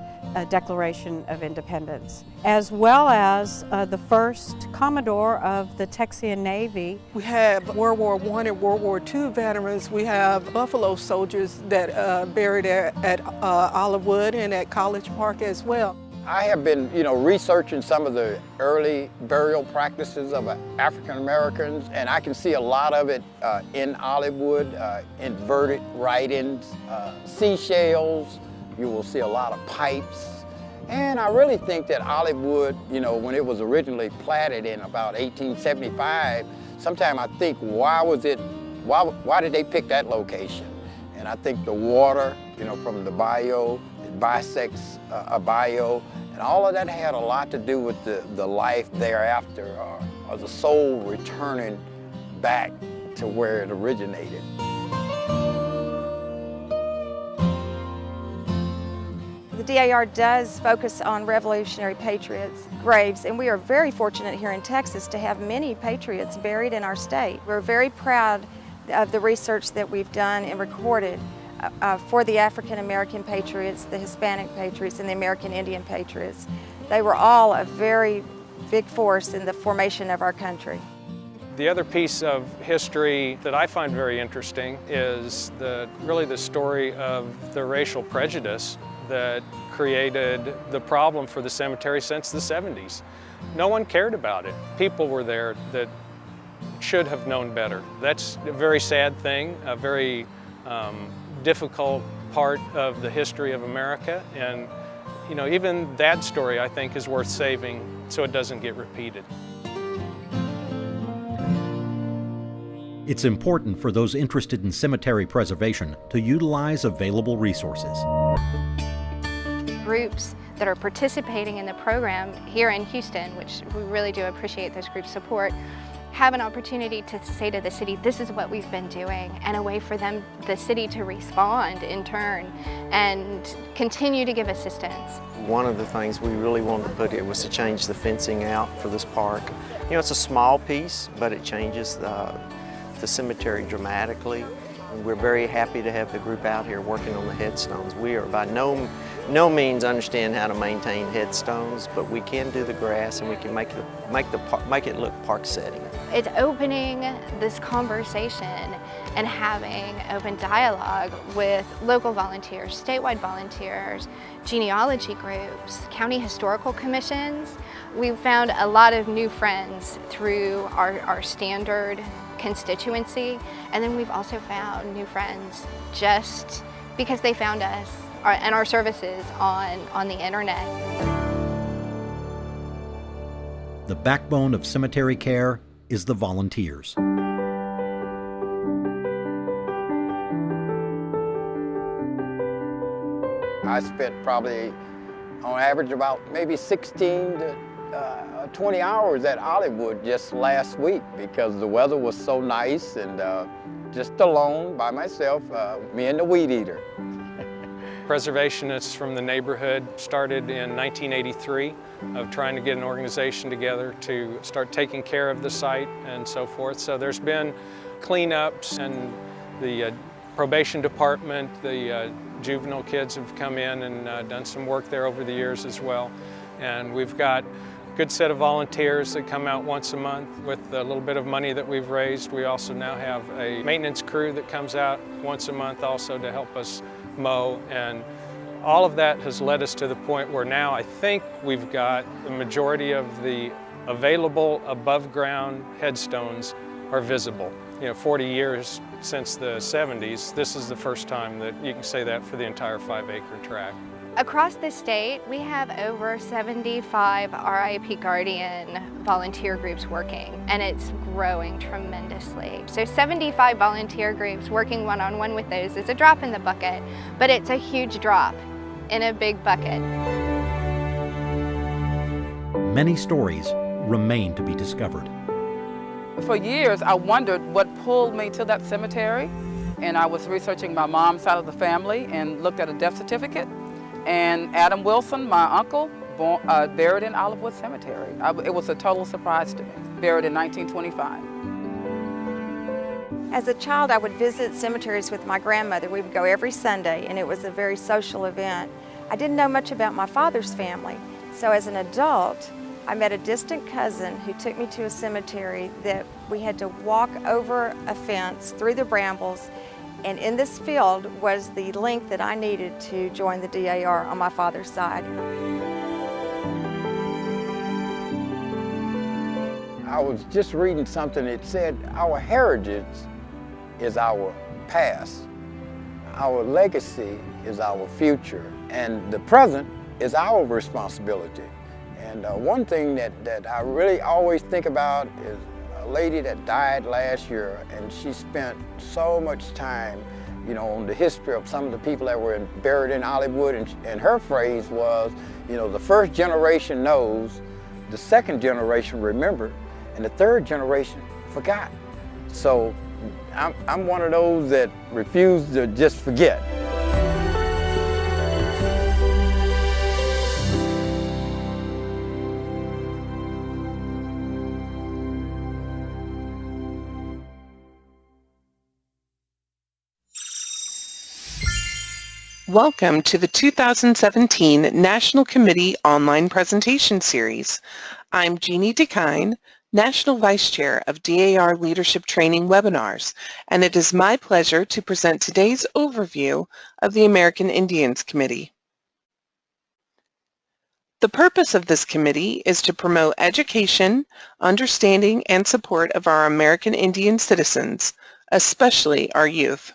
Declaration of Independence, as well as the first Commodore of the Texian Navy. We have World War I and World War II veterans. We have Buffalo soldiers that buried at Olivewood and at College Park as well. I have been, researching some of the early burial practices of African Americans, and I can see a lot of it in Olivewood, inverted writings, seashells. You will see a lot of pipes. And I really think that Olivewood, when it was originally platted in about 1875, sometime I think, why did they pick that location? And I think the water, from the bayou, it bisects a bayou, and all of that had a lot to do with the life thereafter, or the soul returning back to where it originated. The DAR does focus on revolutionary patriots' graves, and we are very fortunate here in Texas to have many patriots buried in our state. We're very proud of the research that we've done and recorded for the African American patriots, the Hispanic patriots, and the American Indian patriots. They were all a very big force in the formation of our country. The other piece of history that I find very interesting is really the story of the racial prejudice that created the problem for the cemetery since the 70s. No one cared about it. People were there that should have known better. That's a very sad thing, a very difficult part of the history of America, and even that story I think is worth saving so it doesn't get repeated. It's important for those interested in cemetery preservation to utilize available resources. Groups that are participating in the program here in Houston, which we really do appreciate those groups' support, have an opportunity to say to the city, this is what we've been doing, and a way for them, the city, to respond in turn and continue to give assistance. One of the things we really wanted to put here was to change the fencing out for this park. It's a small piece, but it changes the cemetery dramatically. And we're very happy to have the group out here working on the headstones. We are by no means understand how to maintain headstones, but we can do the grass and we can make it look park setting. It's opening this conversation and having open dialogue with local volunteers, statewide volunteers, genealogy groups, county historical commissions. We've found a lot of new friends through our standard constituency, and then we've also found new friends just because they found us and our services on the internet. The backbone of cemetery care is the volunteers. I spent probably, on average, about maybe 16 to 20 hours at Olivewood just last week because the weather was so nice, and just alone by myself, me and the weed eater. Preservationists from the neighborhood started in 1983 of trying to get an organization together to start taking care of the site and so forth. So there's been cleanups, and the probation department, the juvenile kids have come in and done some work there over the years as well. And we've got a good set of volunteers that come out once a month with a little bit of money that we've raised. We also now have a maintenance crew that comes out once a month also to help us mow, and all of that has led us to the point where now I think we've got the majority of the available above ground headstones are visible. 40 years since the 70s, this is the first time that you can say that for the entire 5-acre tract. Across the state, we have over 75 RIP Guardian volunteer groups working, and it's growing tremendously. So 75 volunteer groups working one-on-one with those is a drop in the bucket, but it's a huge drop in a big bucket. Many stories remain to be discovered. For years, I wondered what pulled me to that cemetery, and I was researching my mom's side of the family and looked at a death certificate, and Adam Wilson, my uncle, buried in Olivewood Cemetery. It was a total surprise to me, buried in 1925. As a child, I would visit cemeteries with my grandmother. We would go every Sunday, and it was a very social event. I didn't know much about my father's family, so as an adult, I met a distant cousin who took me to a cemetery that we had to walk over a fence through the brambles, and in this field was the link that I needed to join the DAR on my father's side. I was just reading something that said our heritage is our past, our legacy is our future, and the present is our responsibility. And one thing that I really always think about is a lady that died last year, and she spent so much time, on the history of some of the people that were buried in Olivewood, and her phrase was, the first generation knows, the second generation remembered, and the third generation forgot. So I'm one of those that refuse to just forget. Welcome to the 2017 National Committee Online Presentation Series. I'm Jeannie DeKine, National Vice Chair of DAR Leadership Training Webinars, and it is my pleasure to present today's overview of the American Indians Committee. The purpose of this committee is to promote education, understanding, and support of our American Indian citizens, especially our youth.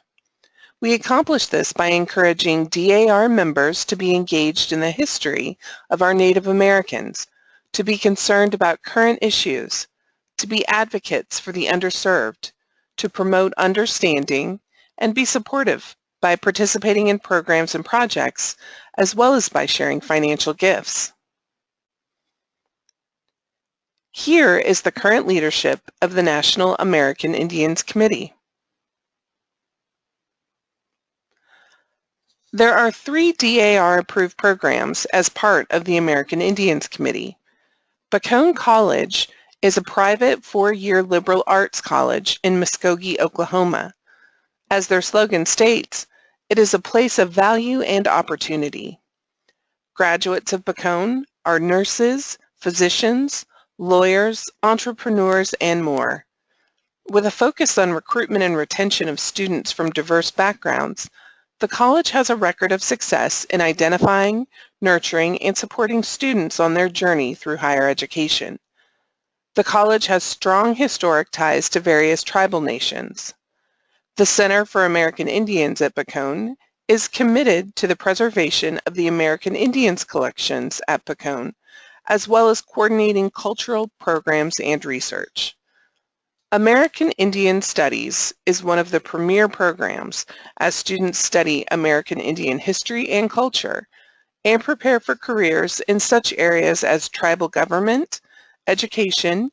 We accomplish this by encouraging DAR members to be engaged in the history of our Native Americans, to be concerned about current issues, to be advocates for the underserved, to promote understanding, and be supportive by participating in programs and projects, as well as by sharing financial gifts. Here is the current leadership of the National American Indians Committee. There are 3 DAR-approved programs as part of the American Indians Committee. Bacone College is a private 4-year liberal arts college in Muskogee, Oklahoma. As their slogan states, it is a place of value and opportunity. Graduates of Bacone are nurses, physicians, lawyers, entrepreneurs, and more. With a focus on recruitment and retention of students from diverse backgrounds, the college has a record of success in identifying, nurturing, and supporting students on their journey through higher education. The college has strong historic ties to various tribal nations. The Center for American Indians at Bacone is committed to the preservation of the American Indians collections at Bacone, as well as coordinating cultural programs and research. American Indian Studies is one of the premier programs as students study American Indian history and culture and prepare for careers in such areas as tribal government, education,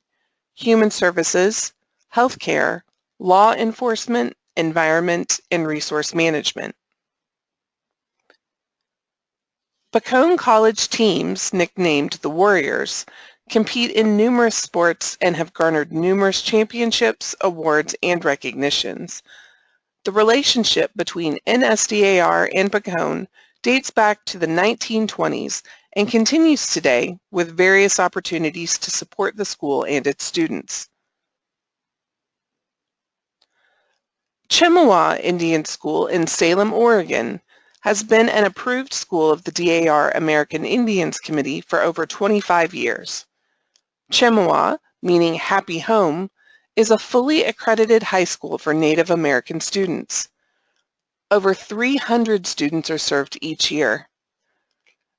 human services, healthcare, law enforcement, environment, and resource management. Bacone College teams, nicknamed the Warriors, compete in numerous sports and have garnered numerous championships, awards, and recognitions. The relationship between NSDAR and Pacone dates back to the 1920s and continues today with various opportunities to support the school and its students. Chippewa Indian School in Salem, Oregon has been an approved school of the DAR American Indians Committee for over 25 years. Chippewa, meaning happy home, is a fully accredited high school for Native American students. Over 300 students are served each year.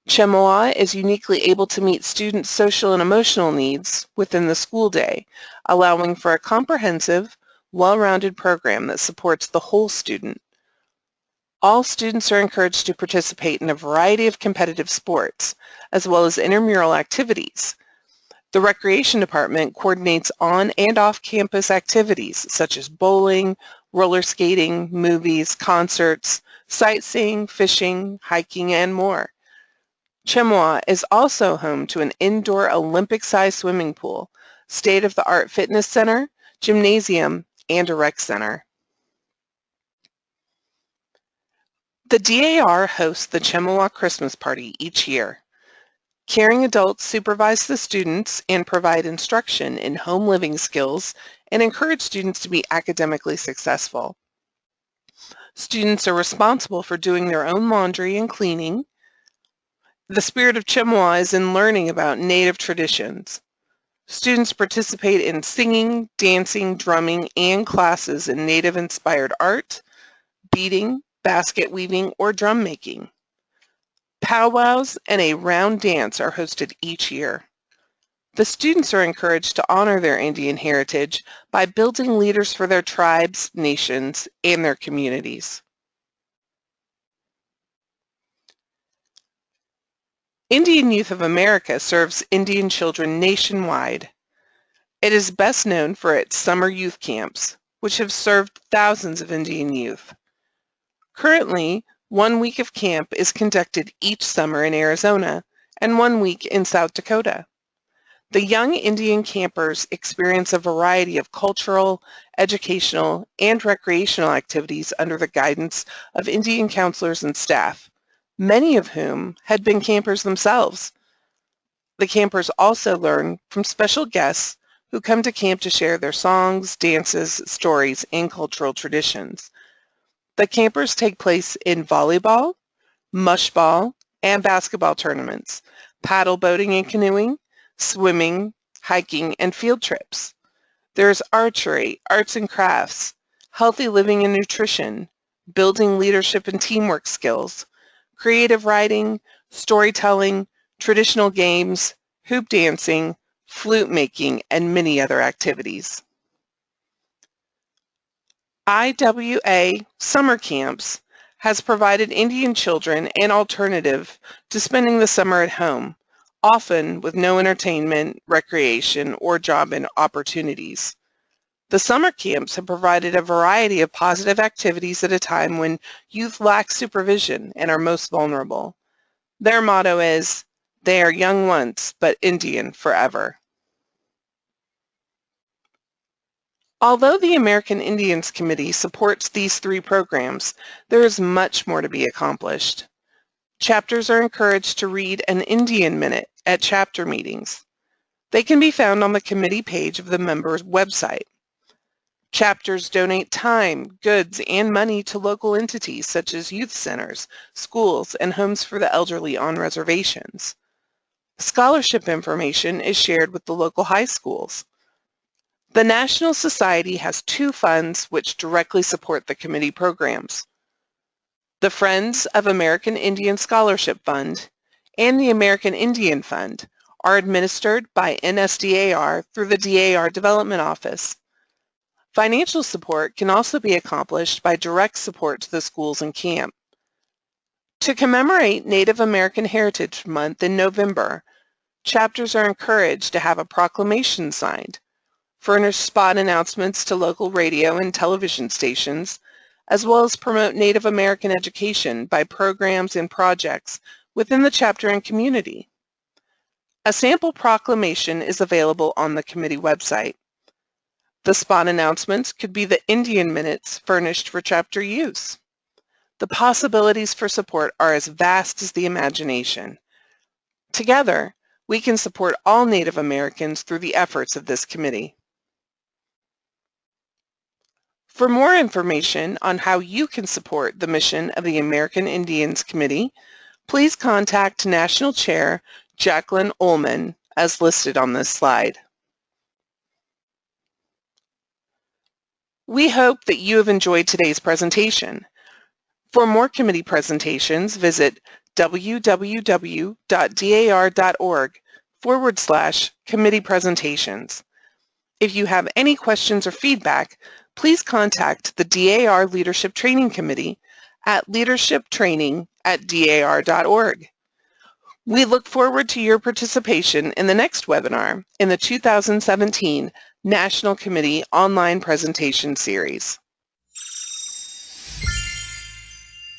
Chippewa is uniquely able to meet students' social and emotional needs within the school day, allowing for a comprehensive, well-rounded program that supports the whole student. All students are encouraged to participate in a variety of competitive sports, as well as intramural activities. The Recreation Department coordinates on and off-campus activities such as bowling, roller skating, movies, concerts, sightseeing, fishing, hiking, and more. Chippewa is also home to an indoor Olympic-sized swimming pool, state-of-the-art fitness center, gymnasium, and a rec center. The DAR hosts the Chippewa Christmas Party each year. Caring adults supervise the students and provide instruction in home living skills and encourage students to be academically successful. Students are responsible for doing their own laundry and cleaning. The spirit of Chippewa is in learning about Native traditions. Students participate in singing, dancing, drumming, and classes in Native-inspired art, beading, basket weaving, or drum making. Powwows and a round dance are hosted each year. The students are encouraged to honor their Indian heritage by building leaders for their tribes, nations, and their communities. Indian Youth of America serves Indian children nationwide. It is best known for its summer youth camps, which have served thousands of Indian youth. Currently, 1 week of camp is conducted each summer in Arizona and 1 week in South Dakota. The young Indian campers experience a variety of cultural, educational, and recreational activities under the guidance of Indian counselors and staff, many of whom had been campers themselves. The campers also learn from special guests who come to camp to share their songs, dances, stories, and cultural traditions. The campers take place in volleyball, mushball, and basketball tournaments, paddle boating and canoeing, swimming, hiking, and field trips. There is archery, arts and crafts, healthy living and nutrition, building leadership and teamwork skills, creative writing, storytelling, traditional games, hoop dancing, flute making, and many other activities. IWA Summer Camps has provided Indian children an alternative to spending the summer at home, often with no entertainment, recreation, or job opportunities. The summer camps have provided a variety of positive activities at a time when youth lack supervision and are most vulnerable. Their motto is, "They are young once, but Indian forever." Although the American Indians Committee supports these 3 programs, there is much more to be accomplished. Chapters are encouraged to read an Indian Minute at chapter meetings. They can be found on the committee page of the member's website. Chapters donate time, goods, and money to local entities such as youth centers, schools, and homes for the elderly on reservations. Scholarship information is shared with the local high schools. The National Society has 2 funds which directly support the committee programs. The Friends of American Indian Scholarship Fund and the American Indian Fund are administered by NSDAR through the DAR Development Office. Financial support can also be accomplished by direct support to the schools and camp. To commemorate Native American Heritage Month in November, chapters are encouraged to have a proclamation signed, furnish spot announcements to local radio and television stations, as well as promote Native American education by programs and projects within the chapter and community. A sample proclamation is available on the committee website. The spot announcements could be the Indian minutes furnished for chapter use. The possibilities for support are as vast as the imagination. Together, we can support all Native Americans through the efforts of this committee. For more information on how you can support the mission of the American Indians Committee, please contact National Chair Jacqueline Ullman as listed on this slide. We hope that you have enjoyed today's presentation. For more committee presentations, visit www.dar.org/committee presentations. If you have any questions or feedback, please contact the DAR Leadership Training Committee at leadershiptraining@dar.org. We look forward to your participation in the next webinar in the 2017 National Committee Online Presentation Series.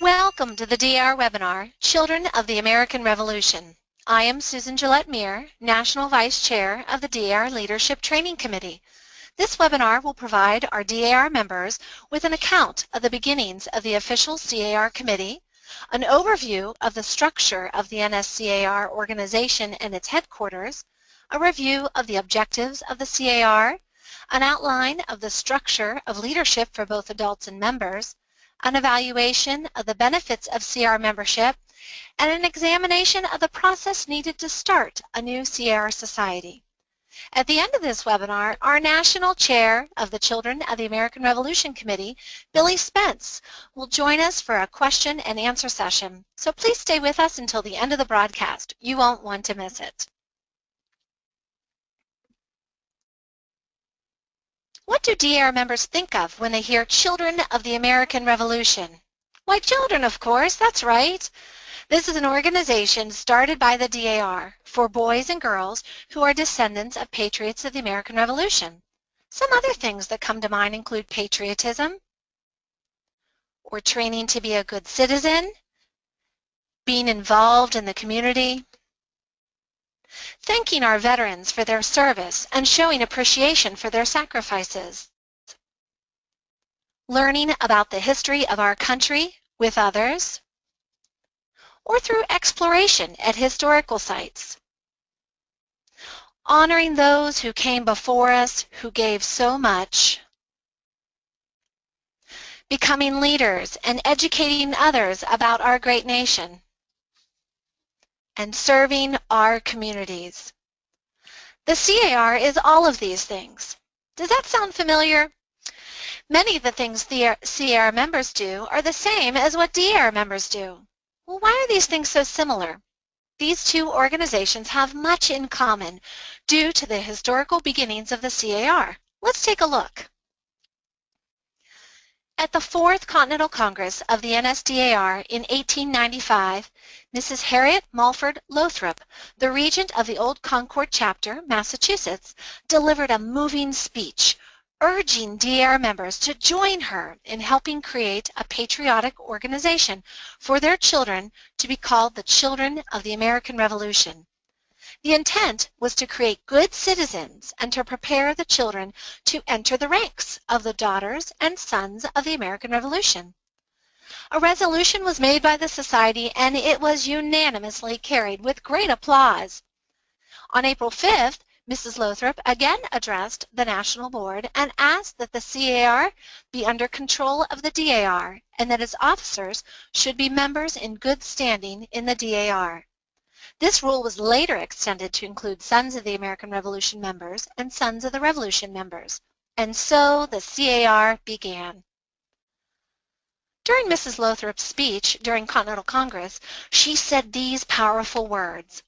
Welcome to the DR webinar, Children of the American Revolution. I am Susan Gillette Meir, National Vice Chair of the DAR Leadership Training Committee. This webinar will provide our DAR members with an account of the beginnings of the official CAR committee, an overview of the structure of the NSCAR organization and its headquarters, a review of the objectives of the CAR, an outline of the structure of leadership for both adults and members, an evaluation of the benefits of CR membership, and an examination of the process needed to start a new CR society. At the end of this webinar, our National Chair of the Children of the American Revolution Committee, Billy Spence, will join us for a question and answer session. So please stay with us until the end of the broadcast. You won't want to miss it. What do DAR members think of when they hear Children of the American Revolution? Why, children, of course, that's right. This is an organization started by the DAR for boys and girls who are descendants of patriots of the American Revolution. Some other things that come to mind include patriotism, or training to be a good citizen, being involved in the community, thanking our veterans for their service and showing appreciation for their sacrifices, learning about the history of our country with others, or through exploration at historical sites, honoring those who came before us who gave so much, becoming leaders and educating others about our great nation, and serving our communities. The CAR is all of these things. Does that sound familiar? Many of the things the CAR members do are the same as what DAR members do. Well, why are these things so similar? These two organizations have much in common due to the historical beginnings of the CAR. Let's take a look. At the Fourth Continental Congress of the NSDAR in 1895, Mrs. Harriet Mulford Lothrop, the regent of the Old Concord Chapter, Massachusetts, delivered a moving speech urging DAR members to join her in helping create a patriotic organization for their children to be called the Children of the American Revolution. The intent was to create good citizens and to prepare the children to enter the ranks of the daughters and sons of the American Revolution. A resolution was made by the society and it was unanimously carried with great applause. On April 5th, Mrs. Lothrop again addressed the National Board and asked that the CAR be under control of the DAR and that its officers should be members in good standing in the DAR. This rule was later extended to include Sons of the American Revolution members and Sons of the Revolution members. And so the CAR began. During Mrs. Lothrop's speech during Continental Congress, she said these powerful words: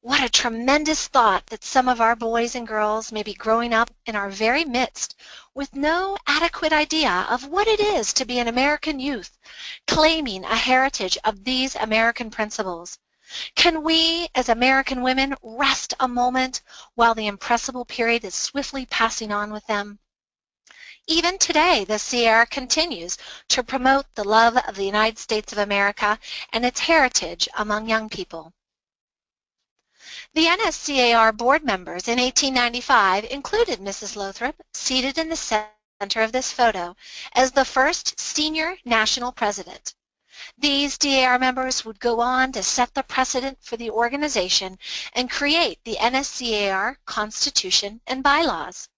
"What a tremendous thought that some of our boys and girls may be growing up in our very midst with no adequate idea of what it is to be an American youth, claiming a heritage of these American principles. Can we, as American women, rest a moment while the impressible period is swiftly passing on with them?" Even today, the CAR continues to promote the love of the United States of America and its heritage among young people. The NSDAR board members in 1895 included Mrs. Lothrop, seated in the center of this photo, as the first senior national president. These DAR members would go on to set the precedent for the organization and create the NSDAR Constitution and bylaws.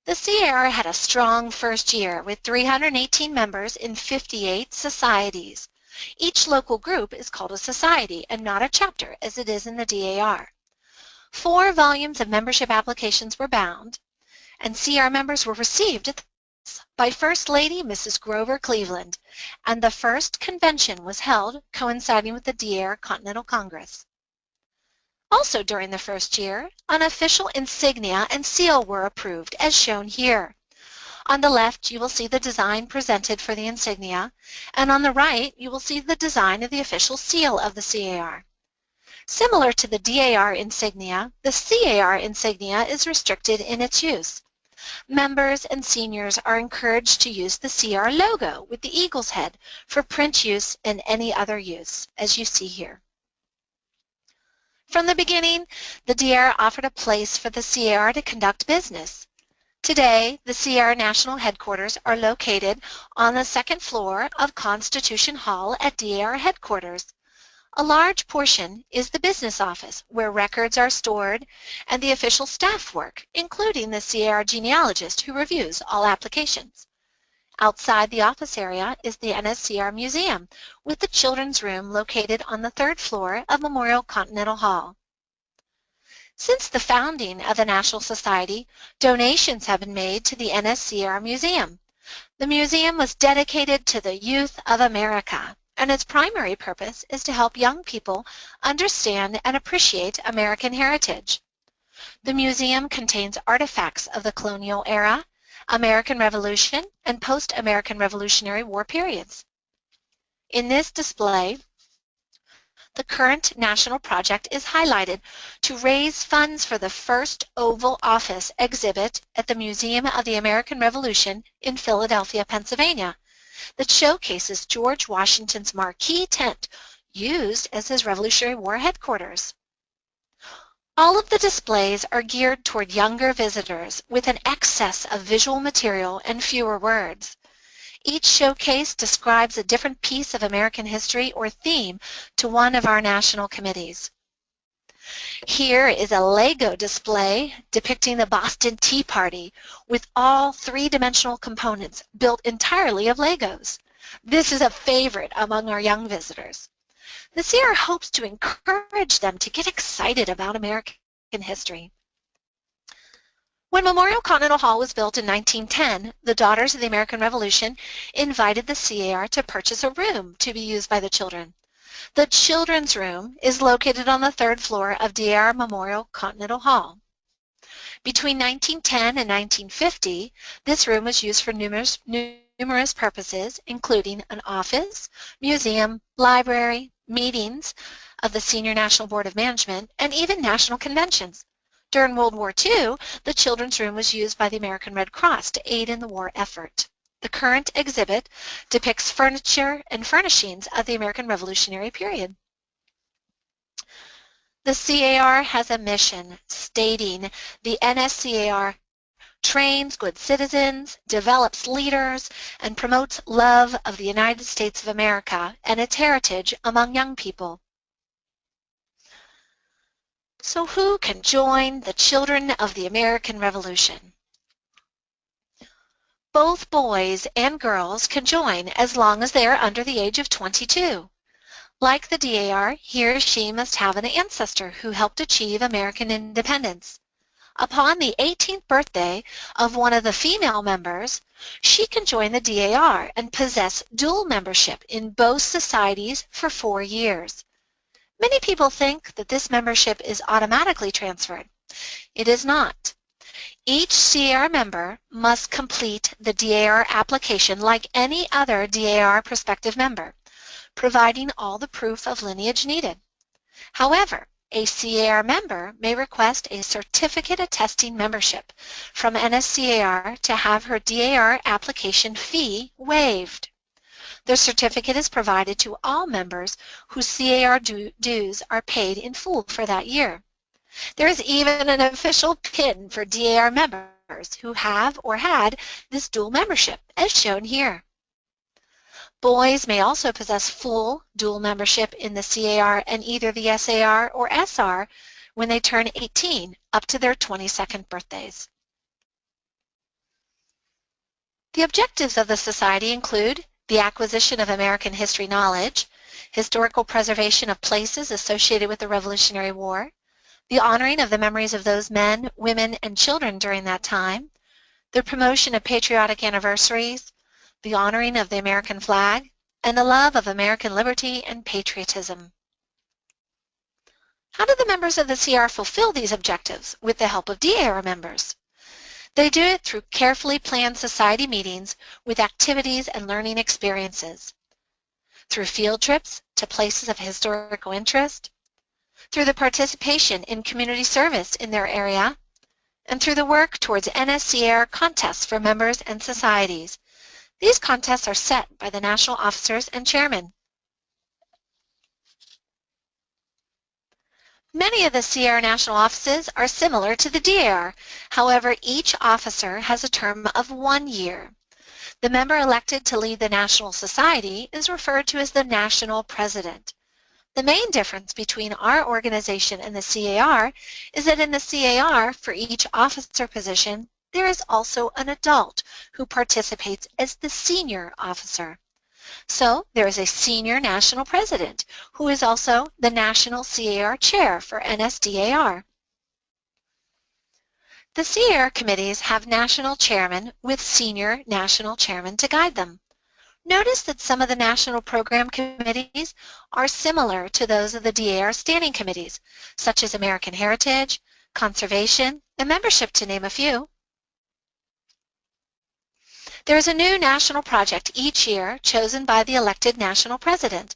The CAR had a strong first year with 318 members in 58 societies. Each local group is called a society and not a chapter as it is in the DAR. 4 volumes of membership applications were bound, and CR members were received by First Lady Mrs. Grover Cleveland, and the first convention was held coinciding with the DAR Continental Congress. Also during the first year, unofficial insignia and seal were approved, as shown here. On the left, you will see the design presented for the insignia, and on the right, you will see the design of the official seal of the CAR. Similar to the DAR insignia, the CAR insignia is restricted in its use. Members and seniors are encouraged to use the CR logo with the eagle's head for print use and any other use, as you see here. From the beginning, the DAR offered a place for the CAR to conduct business. Today, the CR national headquarters are located on the second floor of Constitution Hall at DAR headquarters. A large portion is the business office, where records are stored, and the official staff work, including the CR genealogist who reviews all applications. Outside the office area is the NSCR Museum, with the children's room located on the 3rd floor of Memorial Continental Hall. Since the founding of the National Society, donations have been made to the NSCR Museum. The museum was dedicated to the youth of America, and its primary purpose is to help young people understand and appreciate American heritage. The museum contains artifacts of the colonial era, American Revolution, and post-American Revolutionary War periods. In this display, the current national project is highlighted to raise funds for the first Oval Office exhibit at the Museum of the American Revolution in Philadelphia, Pennsylvania, that showcases George Washington's marquee tent used as his Revolutionary War headquarters. All of the displays are geared toward younger visitors with an excess of visual material and fewer words. Each showcase describes a different piece of American history or theme to one of our national committees. Here is a Lego display depicting the Boston Tea Party with all 3-dimensional components built entirely of Legos. This is a favorite among our young visitors. The CR hopes to encourage them to get excited about American history. When Memorial Continental Hall was built in 1910, the Daughters of the American Revolution invited the CAR to purchase a room to be used by the children. The children's room is located on the 3rd floor of DAR Memorial Continental Hall. Between 1910 and 1950, this room was used for numerous purposes, including an office, museum, library, meetings of the Senior National Board of Management, and even national conventions. During World War II, the children's room was used by the American Red Cross to aid in the war effort. The current exhibit depicts furniture and furnishings of the American Revolutionary period. The CAR has a mission stating the NSCAR trains good citizens, develops leaders, and promotes love of the United States of America and its heritage among young people. So who can join the Children of the American Revolution? Both boys and girls can join as long as they are under the age of 22. Like the DAR, he or she must have an ancestor who helped achieve American independence. Upon the 18th birthday of one of the female members, she can join the DAR and possess dual membership in both societies for 4 years. Many people think that this membership is automatically transferred. It is not. Each CAR member must complete the DAR application like any other DAR prospective member, providing all the proof of lineage needed. However, a CAR member may request a certificate attesting membership from NSCAR to have her DAR application fee waived. The certificate is provided to all members whose CAR dues are paid in full for that year. There is even an official pin for DAR members who have or had this dual membership, as shown here. Boys may also possess full dual membership in the CAR and either the SAR or SR when they turn 18 up to their 22nd birthdays. The objectives of the Society include the acquisition of American history knowledge, historical preservation of places associated with the Revolutionary War, the honoring of the memories of those men, women, and children during that time, the promotion of patriotic anniversaries, the honoring of the American flag, and the love of American liberty and patriotism. How do the members of the CR fulfill these objectives with the help of DAR members? They do it through carefully planned society meetings with activities and learning experiences, through field trips to places of historical interest, through the participation in community service in their area, and through the work towards NSDAR contests for members and societies. These contests are set by the national officers and chairmen. Many of the CR national offices are similar to the DAR. However, each officer has a term of 1 year. The member elected to lead the National Society is referred to as the National President. The main difference between our organization and the CAR is that in the CAR, for each officer position, there is also an adult who participates as the senior officer. So there is a senior national president who is also the national CAR chair for NSDAR. The CAR committees have national chairmen with senior national chairmen to guide them. Notice that some of the national program committees are similar to those of the DAR standing committees, such as American Heritage, Conservation, and Membership, to name a few. There is a new national project each year chosen by the elected national president.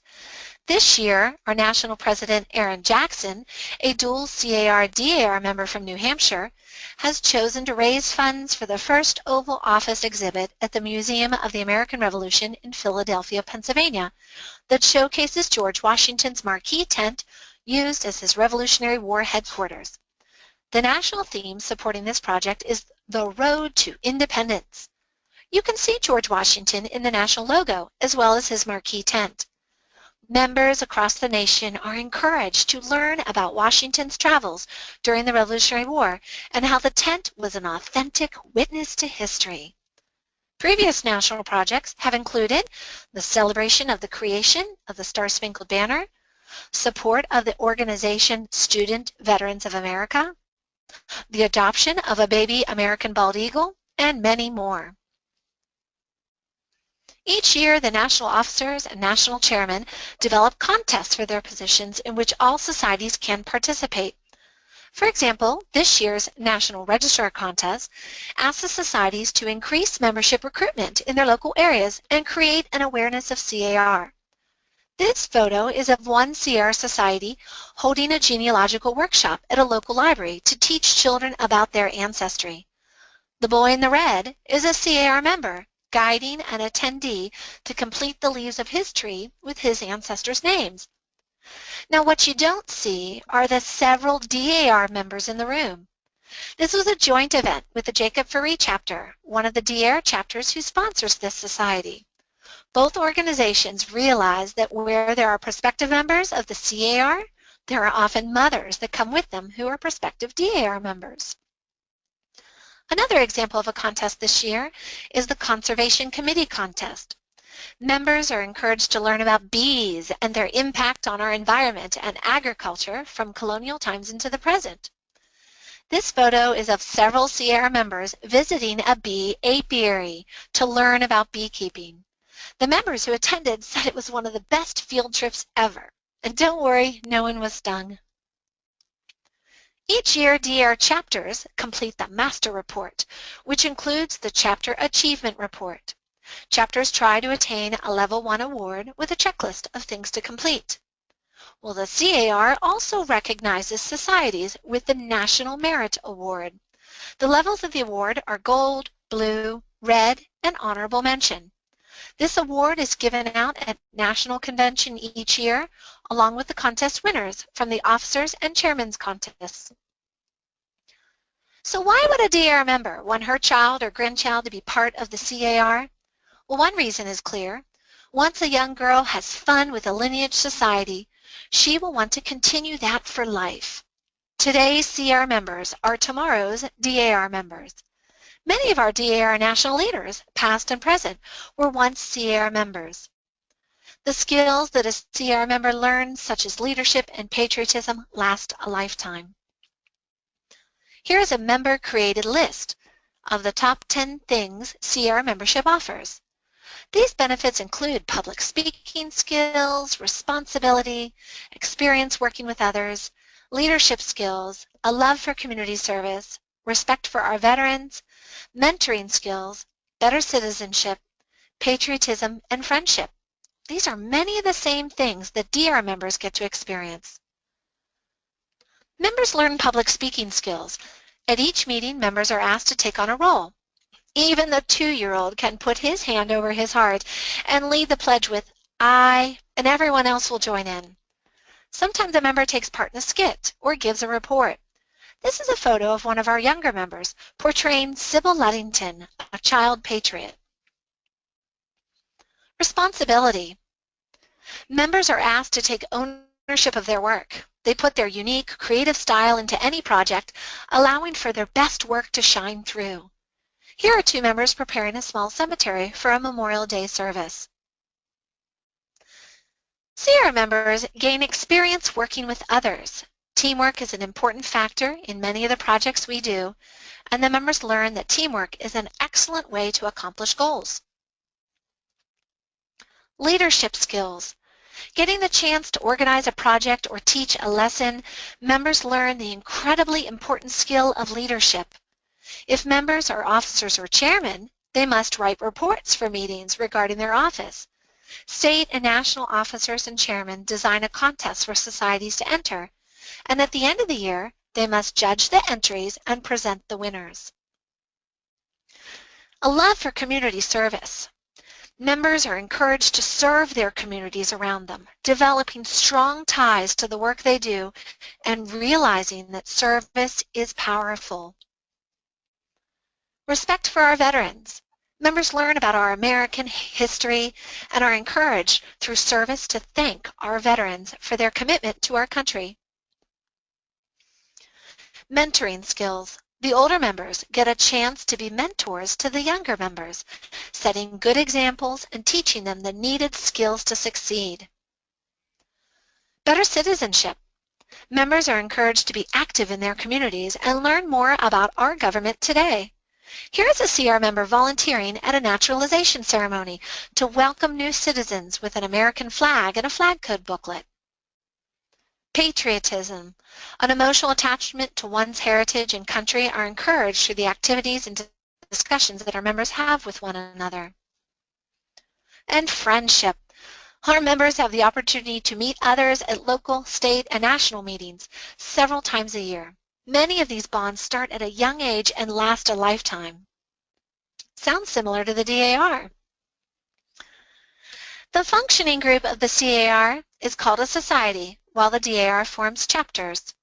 This year, our national president, Aaron Jackson, a dual CAR-DAR member from New Hampshire, has chosen to raise funds for the first Oval Office exhibit at the Museum of the American Revolution in Philadelphia, Pennsylvania, that showcases George Washington's marquee tent used as his Revolutionary War headquarters. The national theme supporting this project is The Road to Independence. You can see George Washington in the national logo, as well as his marquee tent. Members across the nation are encouraged to learn about Washington's travels during the Revolutionary War and how the tent was an authentic witness to history. Previous national projects have included the celebration of the creation of the Star-Spangled Banner, support of the organization Student Veterans of America, the adoption of a baby American bald eagle, and many more. Each year, the national officers and national chairmen develop contests for their positions in which all societies can participate. For example, this year's National Registrar Contest asks the societies to increase membership recruitment in their local areas and create an awareness of CAR. This photo is of one CR society holding a genealogical workshop at a local library to teach children about their ancestry. The boy in the red is a CAR member, guiding an attendee to complete the leaves of his tree with his ancestors' names. Now, what you don't see are the several DAR members in the room. This was a joint event with the Jacob Faree chapter, one of the DAR chapters who sponsors this society. Both organizations realize that where there are prospective members of the CAR, there are often mothers that come with them who are prospective DAR members. Another example of a contest this year is the Conservation Committee contest. Members are encouraged to learn about bees and their impact on our environment and agriculture from colonial times into the present. This photo is of several CAR members visiting a bee apiary to learn about beekeeping. The members who attended said it was one of the best field trips ever. And don't worry, no one was stung. Each year, DAR chapters complete the Master Report, which includes the Chapter Achievement Report. Chapters try to attain a Level 1 award with a checklist of things to complete. Well, the CAR also recognizes societies with the National Merit Award. The levels of the award are Gold, Blue, Red, and Honorable Mention. This award is given out at National Convention each year, along with the contest winners from the Officers and Chairman's Contests. So why would a DAR member want her child or grandchild to be part of the CAR? Well, one reason is clear. Once a young girl has fun with a lineage society, she will want to continue that for life. Today's CR members are tomorrow's DAR members. Many of our DAR national leaders, past and present, were once CR members. The skills that a CR member learns, such as leadership and patriotism, last a lifetime. Here is a member-created list of the top 10 things CR membership offers. These benefits include public speaking skills, responsibility, experience working with others, leadership skills, a love for community service, respect for our veterans, mentoring skills, better citizenship, patriotism, and friendship. These are many of the same things that DAR members get to experience. Members learn public speaking skills. At each meeting, members are asked to take on a role. Even the 2-year-old can put his hand over his heart and lead the pledge with, "I," and everyone else will join in. Sometimes a member takes part in a skit or gives a report. This is a photo of one of our younger members portraying Sybil Ludington, a child patriot. Responsibility. Members are asked to take ownership of their work. They put their unique, creative style into any project, allowing for their best work to shine through. Here are 2 members preparing a small cemetery for a Memorial Day service. CR members gain experience working with others. Teamwork is an important factor in many of the projects we do, and the members learn that teamwork is an excellent way to accomplish goals. Leadership skills. Getting the chance to organize a project or teach a lesson, members learn the incredibly important skill of leadership. If members are officers or chairmen, they must write reports for meetings regarding their office. State and national officers and chairmen design a contest for societies to enter, and at the end of the year, they must judge the entries and present the winners. A love for community service. Members are encouraged to serve their communities around them, developing strong ties to the work they do and realizing that service is powerful. Respect for our veterans. Members learn about our American history and are encouraged through service to thank our veterans for their commitment to our country. Mentoring skills. The older members get a chance to be mentors to the younger members, setting good examples and teaching them the needed skills to succeed. Better citizenship. Members are encouraged to be active in their communities and learn more about our government today. Here is a CR member volunteering at a naturalization ceremony to welcome new citizens with an American flag and a flag code booklet. Patriotism. An emotional attachment to one's heritage and country are encouraged through the activities and discussions that our members have with one another. And friendship. Our members have the opportunity to meet others at local, state, and national meetings several times a year. Many of these bonds start at a young age and last a lifetime. Sounds similar to the DAR. The functioning group of the CAR is called a society, while the DAR forms chapters.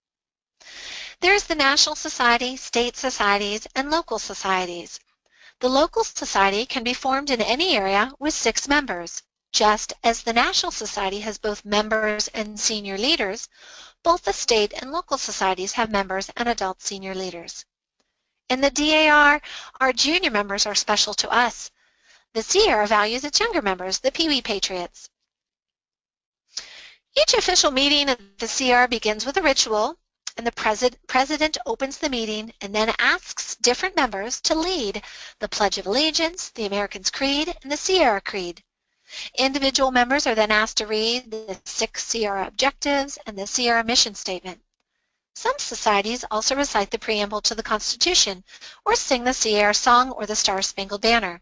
There's the National Society, state societies, and local societies. The local society can be formed in any area with 6 members. Just as the National Society has both members and senior leaders, both the state and local societies have members and adult senior leaders. In the DAR, our junior members are special to us. The CR values its younger members, the Pee Wee Patriots. Each official meeting of the CR begins with a ritual, and the president opens the meeting and then asks different members to lead the Pledge of Allegiance, the American's Creed, and the CR Creed. Individual members are then asked to read the 6 CR objectives and the CR mission statement. Some societies also recite the preamble to the Constitution or sing the CR song or the Star-Spangled Banner.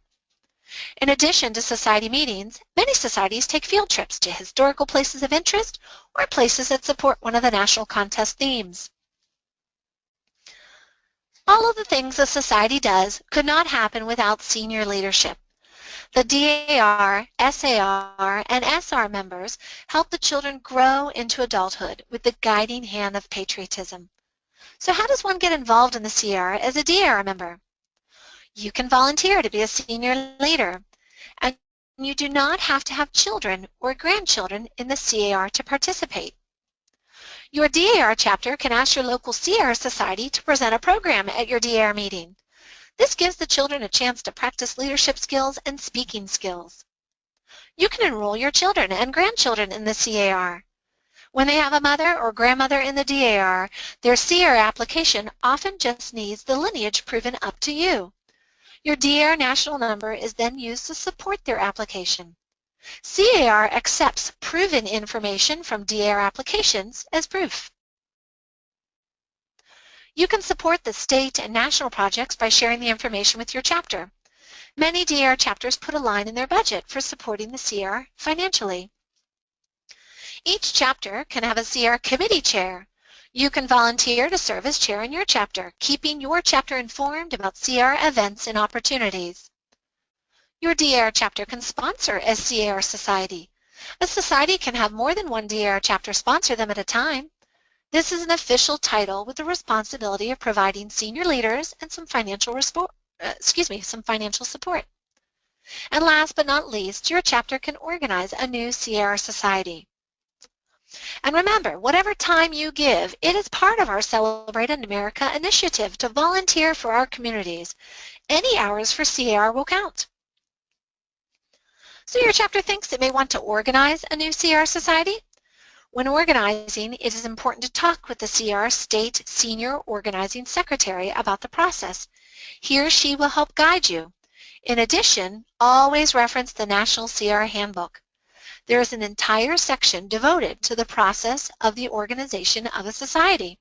In addition to society meetings, many societies take field trips to historical places of interest or places that support one of the national contest themes. All of the things a society does could not happen without senior leadership. The DAR, SAR, and SR members help the children grow into adulthood with the guiding hand of patriotism. So how does one get involved in the CR as a DAR member? You can volunteer to be a senior leader, and you do not have to have children or grandchildren in the CAR to participate. Your DAR chapter can ask your local CR society to present a program at your DAR meeting. This gives the children a chance to practice leadership skills and speaking skills. You can enroll your children and grandchildren in the CAR. When they have a mother or grandmother in the DAR, their CR application often just needs the lineage proven up to you. Your DAR national number is then used to support their application. CAR accepts proven information from DAR applications as proof. You can support the state and national projects by sharing the information with your chapter. Many DAR chapters put a line in their budget for supporting the CR financially. Each chapter can have a CR committee chair. You can volunteer to serve as chair in your chapter, keeping your chapter informed about CR events and opportunities. Your DAR chapter can sponsor a CR society. A society can have more than one DAR chapter sponsor them at a time. This is an official title with the responsibility of providing senior leaders and some financial support. And last but not least, your chapter can organize a new CR society. And remember, whatever time you give, it is part of our Celebrate in America initiative to volunteer for our communities. Any hours for CR will count. So your chapter thinks it may want to organize a new CR society? When organizing, it is important to talk with the CR State Senior Organizing Secretary about the process. He or she will help guide you. In addition, always reference the National CR Handbook. There is an entire section devoted to the process of the organization of a society.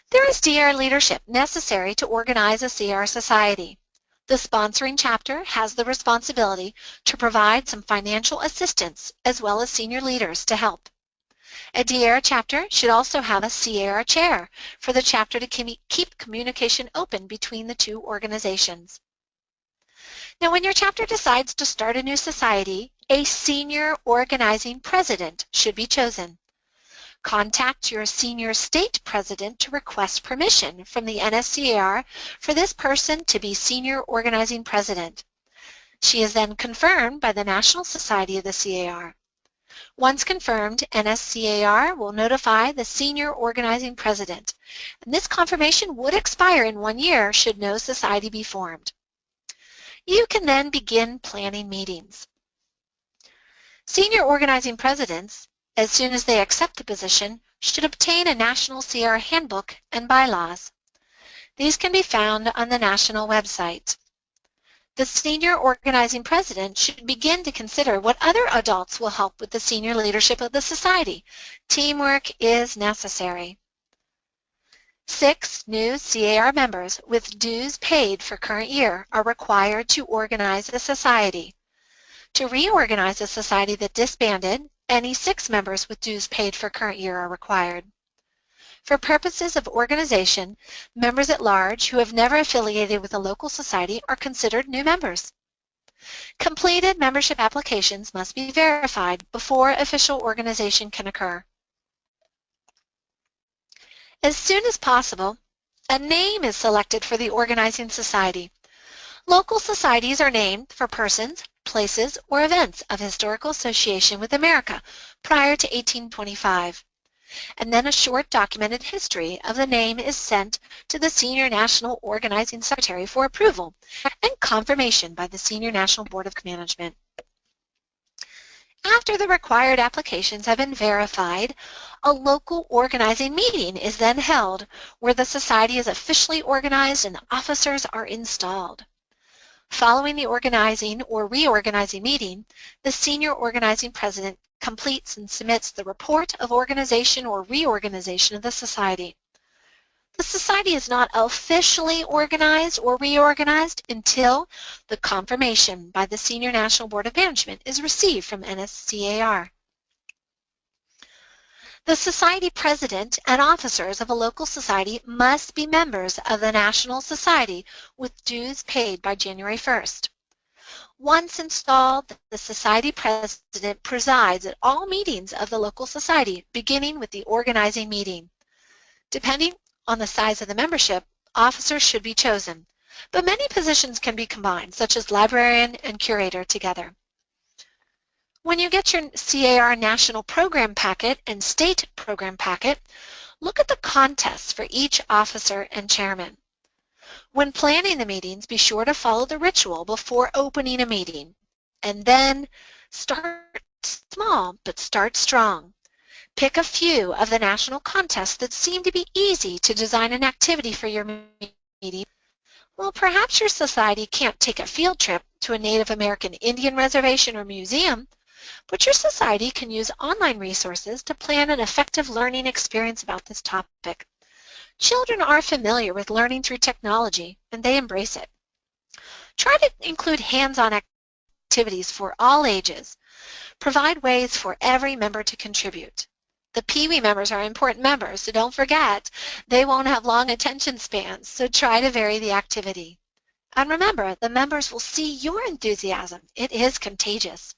There is DAR leadership necessary to organize a CR society. The sponsoring chapter has the responsibility to provide some financial assistance as well as senior leaders to help. A DAR chapter should also have a CAR chair for the chapter to keep communication open between the two organizations. Now, when your chapter decides to start a new society, a senior organizing president should be chosen. Contact your senior state president to request permission from the NSDAR for this person to be senior organizing president. She is then confirmed by the National Society of the CAR. Once confirmed, NSCAR will notify the senior organizing president, and this confirmation would expire in 1 year should no society be formed. You can then begin planning meetings. Senior organizing presidents, as soon as they accept the position, should obtain a National CR Handbook and bylaws. These can be found on the national website. The senior organizing president should begin to consider what other adults will help with the senior leadership of the society. Teamwork is necessary. 6 new CAR members with dues paid for current year are required to organize a society. To reorganize a society that disbanded, any 6 members with dues paid for current year are required. For purposes of organization, members at large who have never affiliated with a local society are considered new members. Completed membership applications must be verified before official organization can occur. As soon as possible, a name is selected for the organizing society. Local societies are named for persons, places, or events of historical association with America prior to 1825. And then a short documented history of the name is sent to the Senior National Organizing Secretary for approval and confirmation by the Senior National Board of Management. After the required applications have been verified, a local organizing meeting is then held where the society is officially organized and officers are installed. Following the organizing or reorganizing meeting, the senior organizing president completes and submits the report of organization or reorganization of the society. The society is not officially organized or reorganized until the confirmation by the Senior National Board of Management is received from NSDAR. The society president and officers of a local society must be members of the National Society with dues paid by January 1st. Once installed, the society president presides at all meetings of the local society, beginning with the organizing meeting. Depending on the size of the membership, officers should be chosen, but many positions can be combined, such as librarian and curator together. When you get your CAR National Program Packet and State Program Packet, look at the contests for each officer and chairman. When planning the meetings, be sure to follow the ritual before opening a meeting, and then start small, but start strong. Pick a few of the national contests that seem to be easy to design an activity for your meeting. Well, perhaps your society can't take a field trip to a Native American Indian reservation or museum, but your society can use online resources to plan an effective learning experience about this topic. Children are familiar with learning through technology, and they embrace it. Try to include hands-on activities for all ages. Provide ways for every member to contribute. The Pee-wee members are important members, so don't forget, they won't have long attention spans, so try to vary the activity. And remember, the members will see your enthusiasm. It is contagious.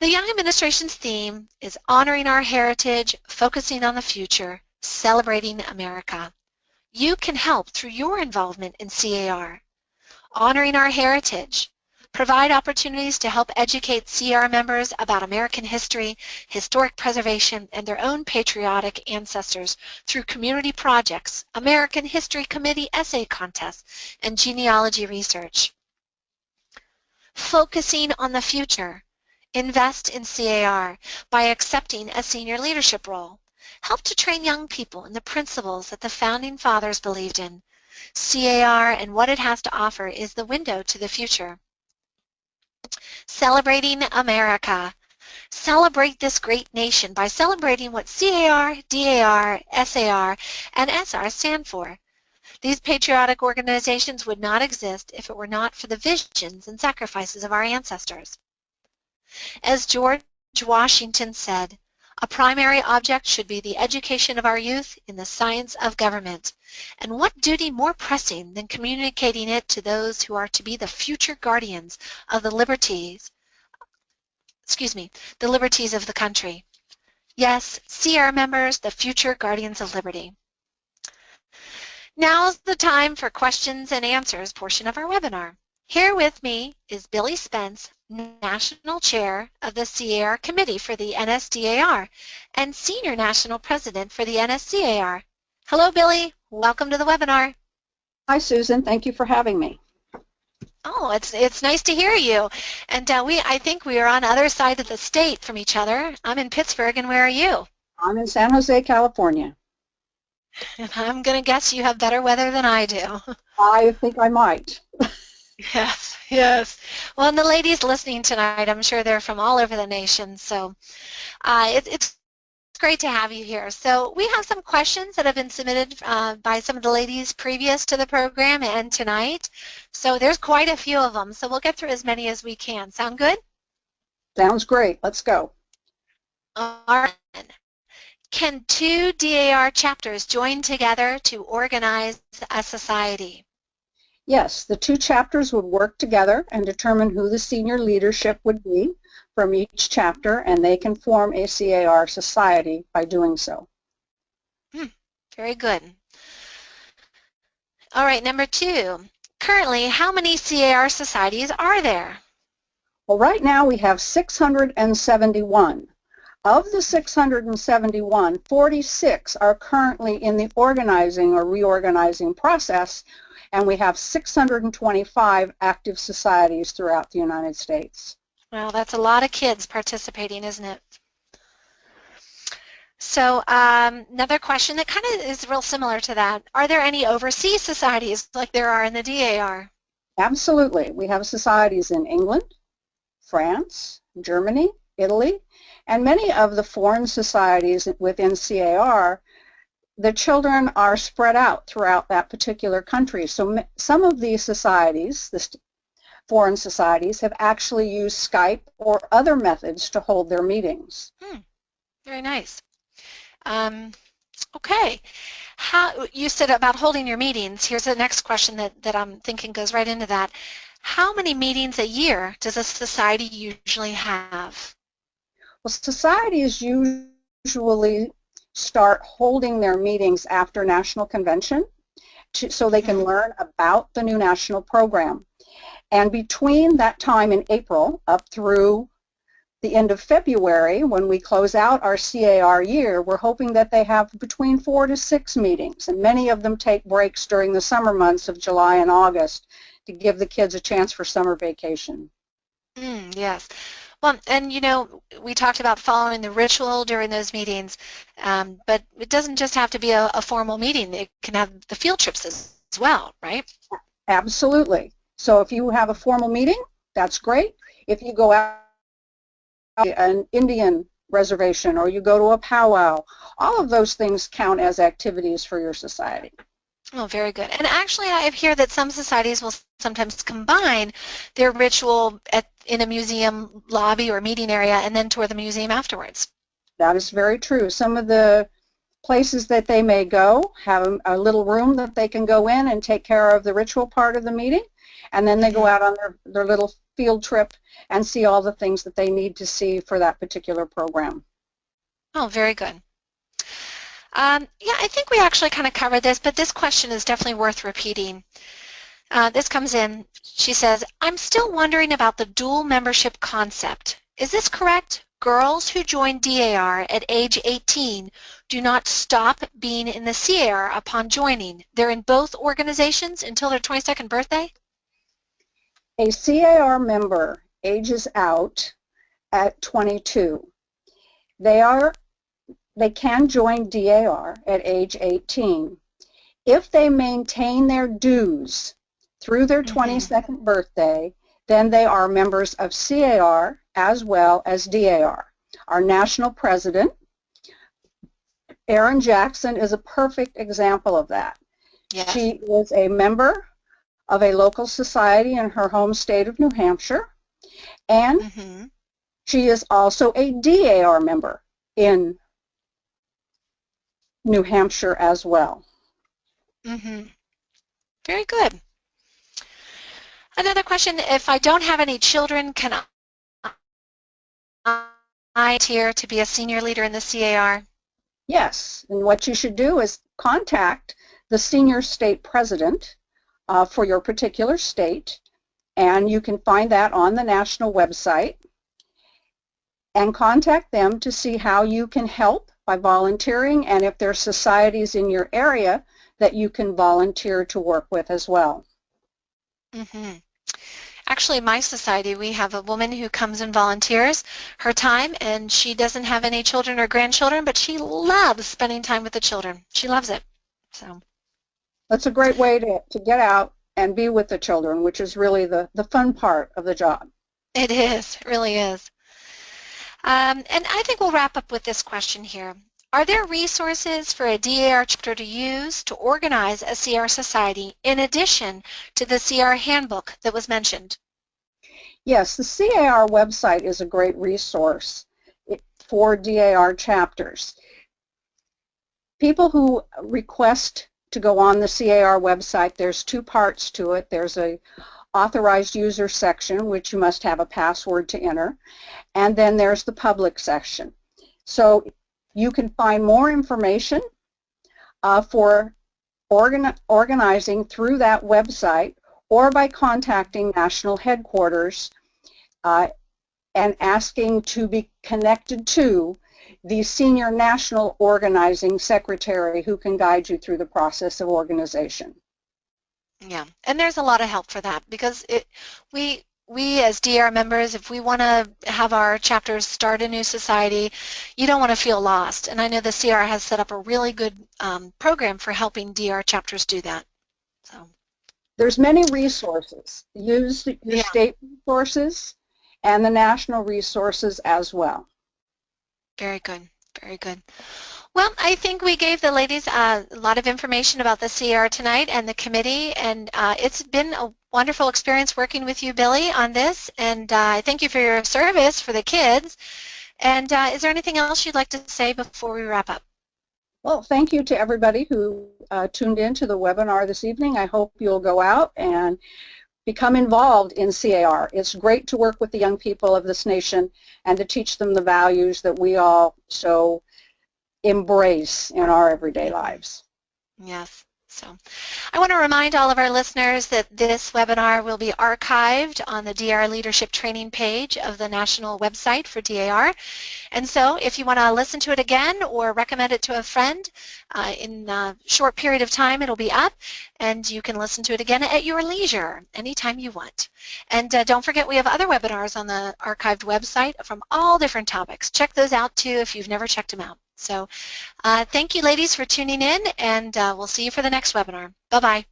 The Young Administration's theme is honoring our heritage, focusing on the future, celebrating America. You can help through your involvement in CAR. Honoring our heritage. Provide opportunities to help educate CR members about American history, historic preservation, and their own patriotic ancestors through community projects, American History Committee essay contests, and genealogy research. Focusing on the future. Invest in CAR by accepting a senior leadership role. Help to train young people in the principles that the Founding Fathers believed in. CAR and what it has to offer is the window to the future. Celebrating America. Celebrate this great nation by celebrating what CAR, DAR, SAR, and SR stand for. These patriotic organizations would not exist if it were not for the visions and sacrifices of our ancestors. As George Washington said, a primary object should be the education of our youth in the science of government. And what duty more pressing than communicating it to those who are to be the future guardians of the liberties of the country. Yes, CR members, the future guardians of liberty. Now's the time for questions and answers portion of our webinar. Here with me is Billy Spence, National Chair of the CAR Committee for the NSDAR and Senior National President for the NSCAR. Hello, Billy. Welcome to the webinar. Hi, Susan. Thank you for having me. Oh, it's nice to hear you. And I think we are on the other side of the state from each other. I'm in Pittsburgh, and where are you? I'm in San Jose, California. And I'm going to guess you have better weather than I do. I think I might. Yes, yes. Well, and the ladies listening tonight, I'm sure they're from all over the nation, so it's great to have you here. So we have some questions that have been submitted by some of the ladies previous to the program and tonight. So there's quite a few of them, so we'll get through as many as we can. Sound good? Sounds great. Let's go. All right. Can two DAR chapters join together to organize a society? Yes, the two chapters would work together and determine who the senior leadership would be from each chapter, and they can form a CAR society by doing so. Very good. All right, number 2. Currently, how many CAR societies are there? Well, right now we have 671. Of the 671, 46 are currently in the organizing or reorganizing process, and we have 625 active societies throughout the United States. Well, that's a lot of kids participating, isn't it? So another question that kind of is real similar to that. Are there any overseas societies like there are in the DAR? Absolutely. We have societies in England, France, Germany, Italy, and many of the foreign societies within CAR, the children are spread out throughout that particular country. So some of these societies, the foreign societies, have actually used Skype or other methods to hold their meetings. Very nice. Okay. You said about holding your meetings. Here's the next question that I'm thinking goes right into that. How many meetings a year does a society usually have? Well, societies usually start holding their meetings after National Convention so they can learn about the new national program. And between that time in April up through the end of February, when we close out our CAR year, we're hoping that they have between 4 to 6 meetings, and many of them take breaks during the summer months of July and August to give the kids a chance for summer vacation. Yes. Well, and you know, we talked about following the ritual during those meetings, but it doesn't just have to be a formal meeting. It can have the field trips as well, right? Absolutely. So if you have a formal meeting, that's great. If you go out an Indian reservation or you go to a powwow, all of those things count as activities for your society. Oh, very good. And actually, I hear that some societies will sometimes combine their ritual in a museum lobby or meeting area and then tour the museum afterwards. That is very true. Some of the places that they may go have a little room that they can go in and take care of the ritual part of the meeting, and then they go out on their little field trip and see all the things that they need to see for that particular program. Oh, very good. Yeah, I think we actually kind of covered this, but this question is definitely worth repeating. This comes in, she says, I'm still wondering about the dual membership concept. Is this correct? Girls who join DAR at age 18 do not stop being in the CAR upon joining. They're in both organizations until their 22nd birthday? A CAR member ages out at 22. They can join DAR at age 18. If they maintain their dues through their 22nd birthday, then they are members of CAR as well as DAR. Our national president, Erin Jackson, is a perfect example of that. Yes. She is a member of a local society in her home state of New Hampshire, and she is also a DAR member in New Hampshire as well. Very good. Another question, if I don't have any children, can I volunteer to be a senior leader in the CAR? Yes, and what you should do is contact the senior state president for your particular state, and you can find that on the national website, and contact them to see how you can help by volunteering, and if there are societies in your area that you can volunteer to work with as well. Actually, my society, we have a woman who comes and volunteers her time, and she doesn't have any children or grandchildren, but she loves spending time with the children. She loves it. So that's a great way to get out and be with the children, which is really the fun part of the job. It is. It really is. And I think we'll wrap up with this question here. Are there resources for a DAR chapter to use to organize a CR society in addition to the CR handbook that was mentioned? Yes, the CAR website is a great resource for DAR chapters. People who request to go on the CAR website, there's two parts to it. There's a authorized user section, which you must have a password to enter, and then there's the public section. So you can find more information for organizing through that website or by contacting national headquarters and asking to be connected to the senior national organizing secretary who can guide you through the process of organization. Yeah, and there's a lot of help for that because we as DAR members, if we want to have our chapters start a new society, you don't want to feel lost. And I know the CR has set up a really good program for helping DAR chapters do that. So there's many resources. Use your state resources and the national resources as well. Very good. Very good. Well, I think we gave the ladies a lot of information about the CR tonight and the committee, and it's been a wonderful experience working with you, Billy, on this, and I thank you for your service for the kids. And is there anything else you'd like to say before we wrap up? Well, thank you to everybody who tuned in to the webinar this evening. I hope you'll go out and become involved in CAR. It's great to work with the young people of this nation and to teach them the values that we all so embrace in our everyday lives. Yes. So I want to remind all of our listeners that this webinar will be archived on the DAR Leadership Training page of the national website for DAR. And so if you want to listen to it again or recommend it to a friend in a short period of time, it'll be up, and you can listen to it again at your leisure anytime you want. And don't forget, we have other webinars on the archived website from all different topics. Check those out too if you've never checked them out. So thank you, ladies, for tuning in, and we'll see you for the next webinar. Bye-bye.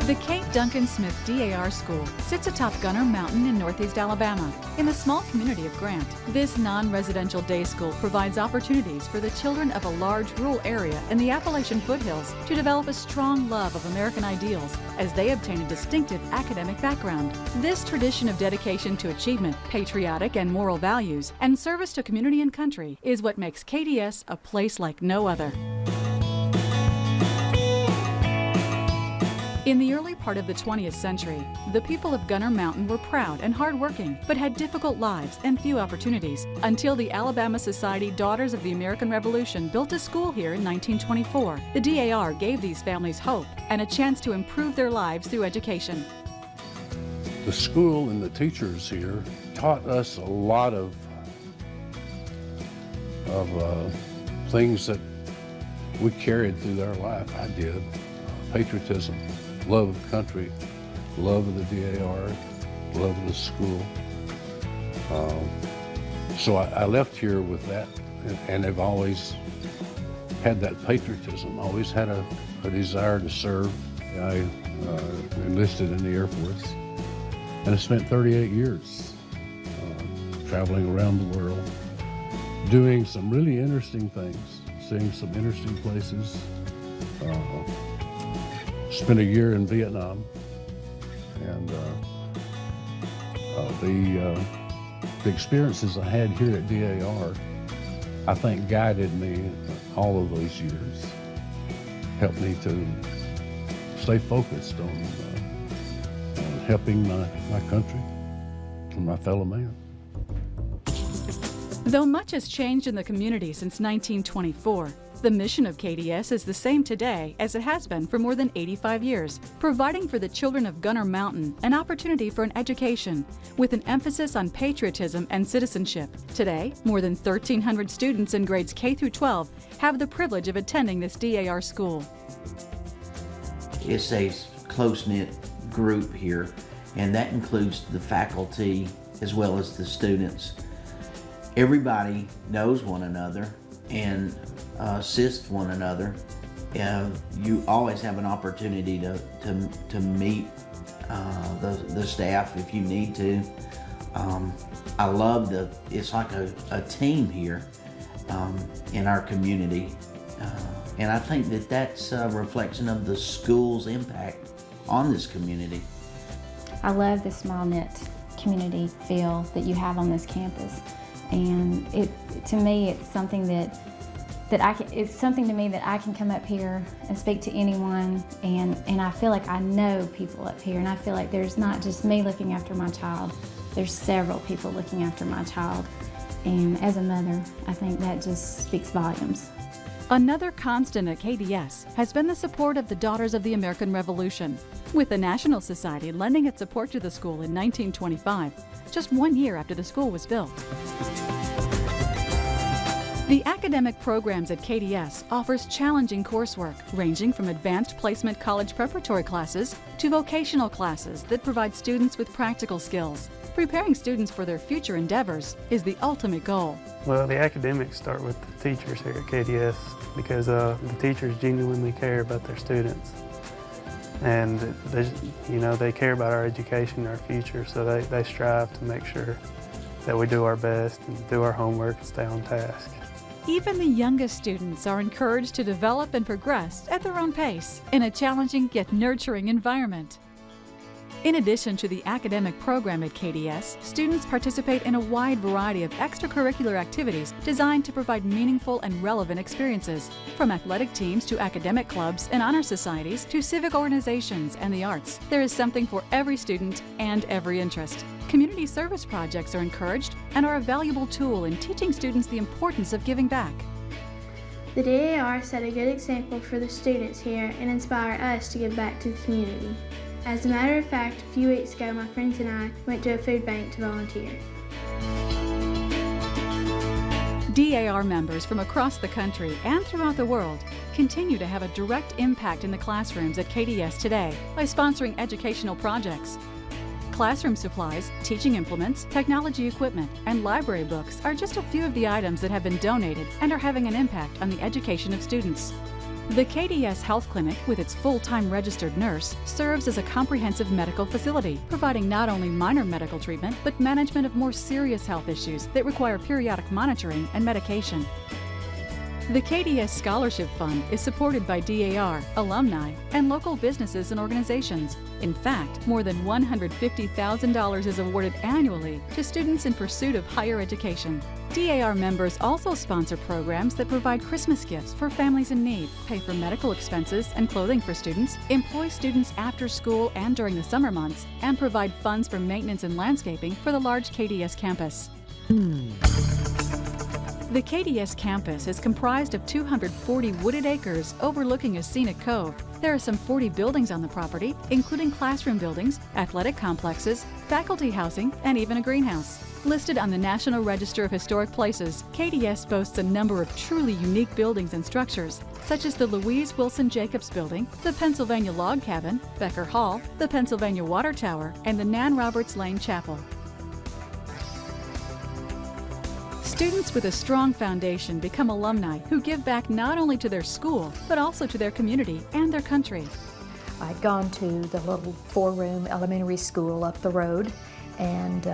The Kate Duncan Smith DAR School sits atop Gunner Mountain in northeast Alabama, in the small community of Grant. This non-residential day school provides opportunities for the children of a large rural area in the Appalachian foothills to develop a strong love of American ideals as they obtain a distinctive academic background. This tradition of dedication to achievement, patriotic and moral values, and service to community and country is what makes KDS a place like no other. In the early part of the 20th century, the people of Gunner Mountain were proud and hardworking, but had difficult lives and few opportunities, until the Alabama Society Daughters of the American Revolution built a school here in 1924. The DAR gave these families hope and a chance to improve their lives through education. The school and the teachers here taught us a lot of things that we carried through our life. I did. Patriotism, love of the country, love of the DAR, love of the school. So I left here with that, and have always had that patriotism, always had a desire to serve. I enlisted in the Air Force, and I spent 38 years traveling around the world, doing some really interesting things, seeing some interesting places. Spent a year in Vietnam, and the experiences I had here at DAR, I think, guided me all of those years, helped me to stay focused on helping my country and my fellow man. Though much has changed in the community since 1924, the mission of KDS is the same today as it has been for more than 85 years, providing for the children of Gunner Mountain an opportunity for an education with an emphasis on patriotism and citizenship. Today, more than 1,300 students in grades K through 12 have the privilege of attending this DAR school. It's a close-knit group here, and that includes the faculty as well as the students. Everybody knows one another and assist one another. You always have an opportunity to meet the staff if you need to. I love it's like a team here in our community, and I think that's a reflection of the school's impact on this community. I love the small-knit community feel that you have on this campus, and to me it's something it's something to me that I can come up here and speak to anyone, and I feel like I know people up here, and I feel like there's not just me looking after my child, there's several people looking after my child, and as a mother, I think that just speaks volumes. Another constant at KDS has been the support of the Daughters of the American Revolution, with the National Society lending its support to the school in 1925, just 1 year after the school was built. The academic programs at KDS offers challenging coursework, ranging from advanced placement college preparatory classes to vocational classes that provide students with practical skills. Preparing students for their future endeavors is the ultimate goal. Well, the academics start with the teachers here at KDS, because the teachers genuinely care about their students. And they care about our education, our future, so they strive to make sure that we do our best and do our homework and stay on task. Even the youngest students are encouraged to develop and progress at their own pace in a challenging yet nurturing environment. In addition to the academic program at KDS, students participate in a wide variety of extracurricular activities designed to provide meaningful and relevant experiences. From athletic teams to academic clubs and honor societies to civic organizations and the arts, there is something for every student and every interest. Community service projects are encouraged and are a valuable tool in teaching students the importance of giving back. The DAR set a good example for the students here and inspire us to give back to the community. As a matter of fact, a few weeks ago, my friends and I went to a food bank to volunteer. DAR members from across the country and throughout the world continue to have a direct impact in the classrooms at KDS today by sponsoring educational projects. Classroom supplies, teaching implements, technology equipment, and library books are just a few of the items that have been donated and are having an impact on the education of students. The KDS Health Clinic, with its full-time registered nurse, serves as a comprehensive medical facility, providing not only minor medical treatment, but management of more serious health issues that require periodic monitoring and medication. The KDS Scholarship Fund is supported by DAR, alumni, and local businesses and organizations. In fact, more than $150,000 is awarded annually to students in pursuit of higher education. DAR members also sponsor programs that provide Christmas gifts for families in need, pay for medical expenses and clothing for students, employ students after school and during the summer months, and provide funds for maintenance and landscaping for the large KDS campus. The KDS campus is comprised of 240 wooded acres overlooking a scenic cove. There are some 40 buildings on the property, including classroom buildings, athletic complexes, faculty housing, and even a greenhouse. Listed on the National Register of Historic Places, KDS boasts a number of truly unique buildings and structures, such as the Louise Wilson Jacobs Building, the Pennsylvania Log Cabin, Becker Hall, the Pennsylvania Water Tower, and the Nan Roberts Lane Chapel. Students with a strong foundation become alumni who give back not only to their school, but also to their community and their country. I'd gone to the little 4-room elementary school up the road, and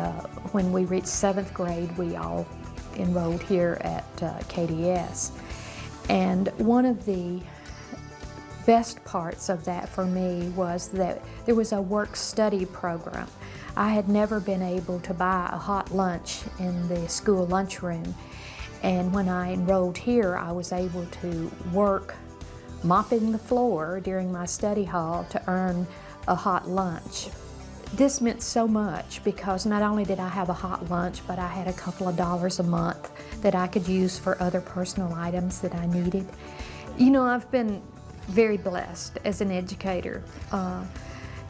when we reached 7th grade, we all enrolled here at KDS. And one of the best parts of that for me was that there was a work-study program. I had never been able to buy a hot lunch in the school lunchroom, and when I enrolled here, I was able to work mopping the floor during my study hall to earn a hot lunch. This meant so much because not only did I have a hot lunch, but I had a couple of dollars a month that I could use for other personal items that I needed. You know, I've been very blessed as an educator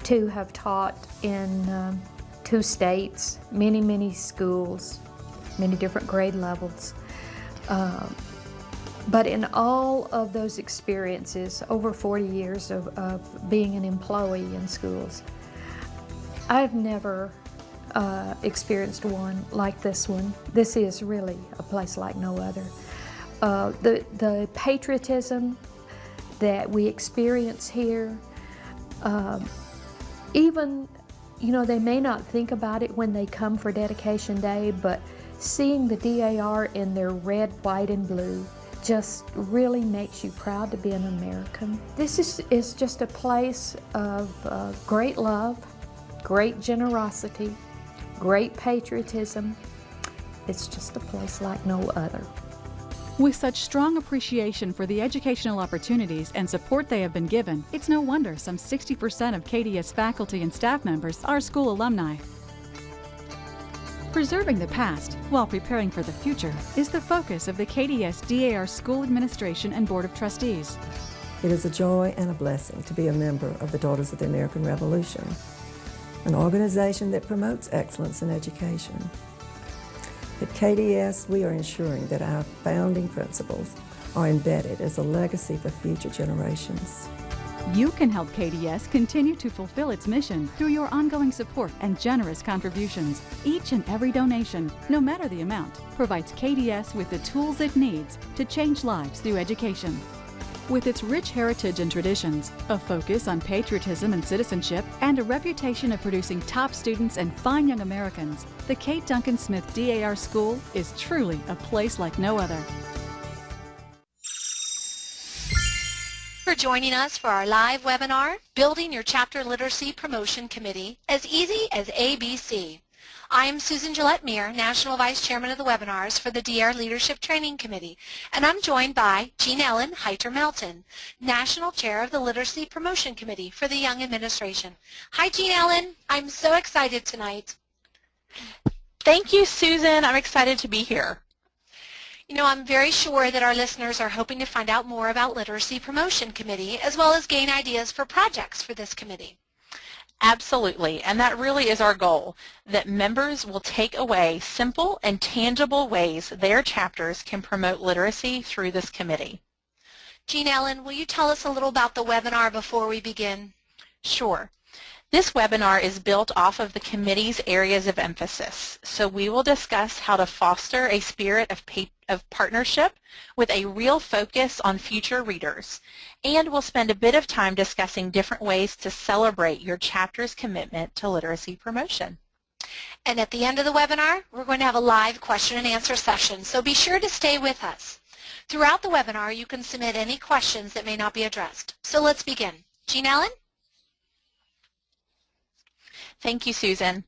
to have taught in 2 states, many schools, many different grade levels. But in all of those experiences, over 40 years of being an employee in schools, I've never experienced one like this one. This is really a place like no other. The patriotism that we experience here, even, you know, they may not think about it when they come for dedication day, but seeing the DAR in their red, white, and blue just really makes you proud to be an American. This is just a place of great love, great generosity, great patriotism. It's just a place like no other. With such strong appreciation for the educational opportunities and support they have been given, it's no wonder some 60% of KDS faculty and staff members are school alumni. Preserving the past while preparing for the future is the focus of the KDS DAR School Administration and Board of Trustees. It is a joy and a blessing to be a member of the Daughters of the American Revolution, an organization that promotes excellence in education. At KDS, we are ensuring that our founding principles are embedded as a legacy for future generations. You can help KDS continue to fulfill its mission through your ongoing support and generous contributions. Each and every donation, no matter the amount, provides KDS with the tools it needs to change lives through education. With its rich heritage and traditions, a focus on patriotism and citizenship, and a reputation of producing top students and fine young Americans, the Kate Duncan Smith DAR School is truly a place like no other. For joining us for our live webinar, Building Your Chapter Literacy Promotion Committee, as Easy as ABC. I am Susan Gillette-Meir, National Vice Chairman of the Webinars for the DR Leadership Training Committee, and I'm joined by Jean Ellen Heiter-Melton, National Chair of the Literacy Promotion Committee for the Young Administration. Hi, Jean Ellen. I'm so excited tonight. Thank you, Susan. I'm excited to be here. You know, I'm very sure that our listeners are hoping to find out more about Literacy Promotion Committee, as well as gain ideas for projects for this committee. Absolutely, and that really is our goal, that members will take away simple and tangible ways their chapters can promote literacy through this committee. Jean Ellen, will you tell us a little about the webinar before we begin? Sure. This webinar is built off of the committee's areas of emphasis, so we will discuss how to foster a spirit of partnership with a real focus on future readers, and we'll spend a bit of time discussing different ways to celebrate your chapter's commitment to literacy promotion. And at the end of the webinar, we're going to have a live question and answer session, so be sure to stay with us. Throughout the webinar, you can submit any questions that may not be addressed. So let's begin. Jean Ellen? Thank you, Susan.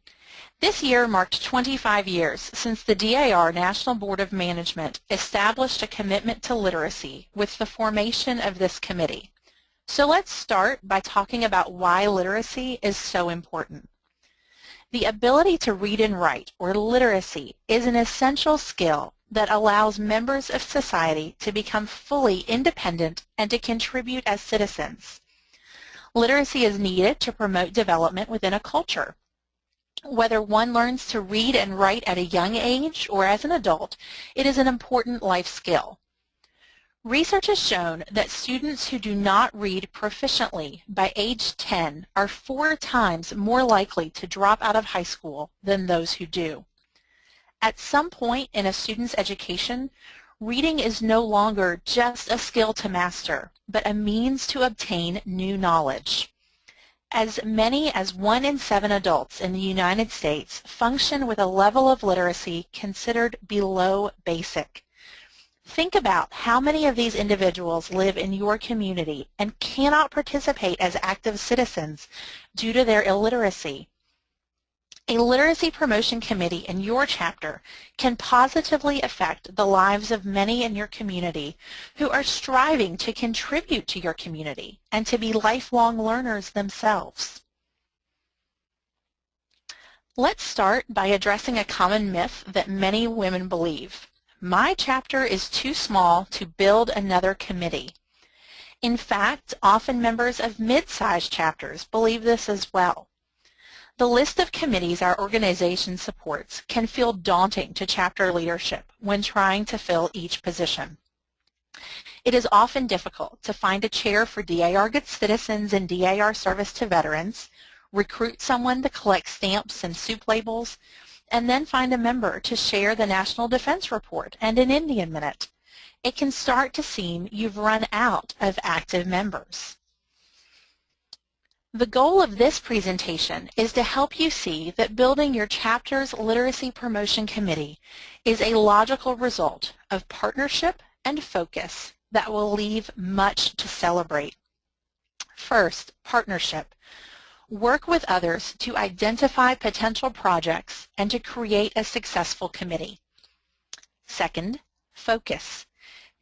This year marked 25 years since the DAR National Board of Management established a commitment to literacy with the formation of this committee. So let's start by talking about why literacy is so important. The ability to read and write, or literacy, is an essential skill that allows members of society to become fully independent and to contribute as citizens. Literacy is needed to promote development within a culture. Whether one learns to read and write at a young age or as an adult, it is an important life skill. Research has shown that students who do not read proficiently by age 10 are 4 times more likely to drop out of high school than those who do. At some point in a student's education, reading is no longer just a skill to master, but a means to obtain new knowledge. As many as 1 in 7 adults in the United States function with a level of literacy considered below basic. Think about how many of these individuals live in your community and cannot participate as active citizens due to their illiteracy. A Literacy Promotion Committee in your chapter can positively affect the lives of many in your community who are striving to contribute to your community and to be lifelong learners themselves. Let's start by addressing a common myth that many women believe. My chapter is too small to build another committee. In fact, often members of mid-sized chapters believe this as well. The list of committees our organization supports can feel daunting to chapter leadership when trying to fill each position. It is often difficult to find a chair for DAR Good Citizens and DAR Service to Veterans, recruit someone to collect stamps and soup labels, and then find a member to share the National Defense Report and an Indian Minute. It can start to seem you've run out of active members. The goal of this presentation is to help you see that building your chapter's Literacy Promotion Committee is a logical result of partnership and focus that will leave much to celebrate. First, partnership. Work with others to identify potential projects and to create a successful committee. Second, focus.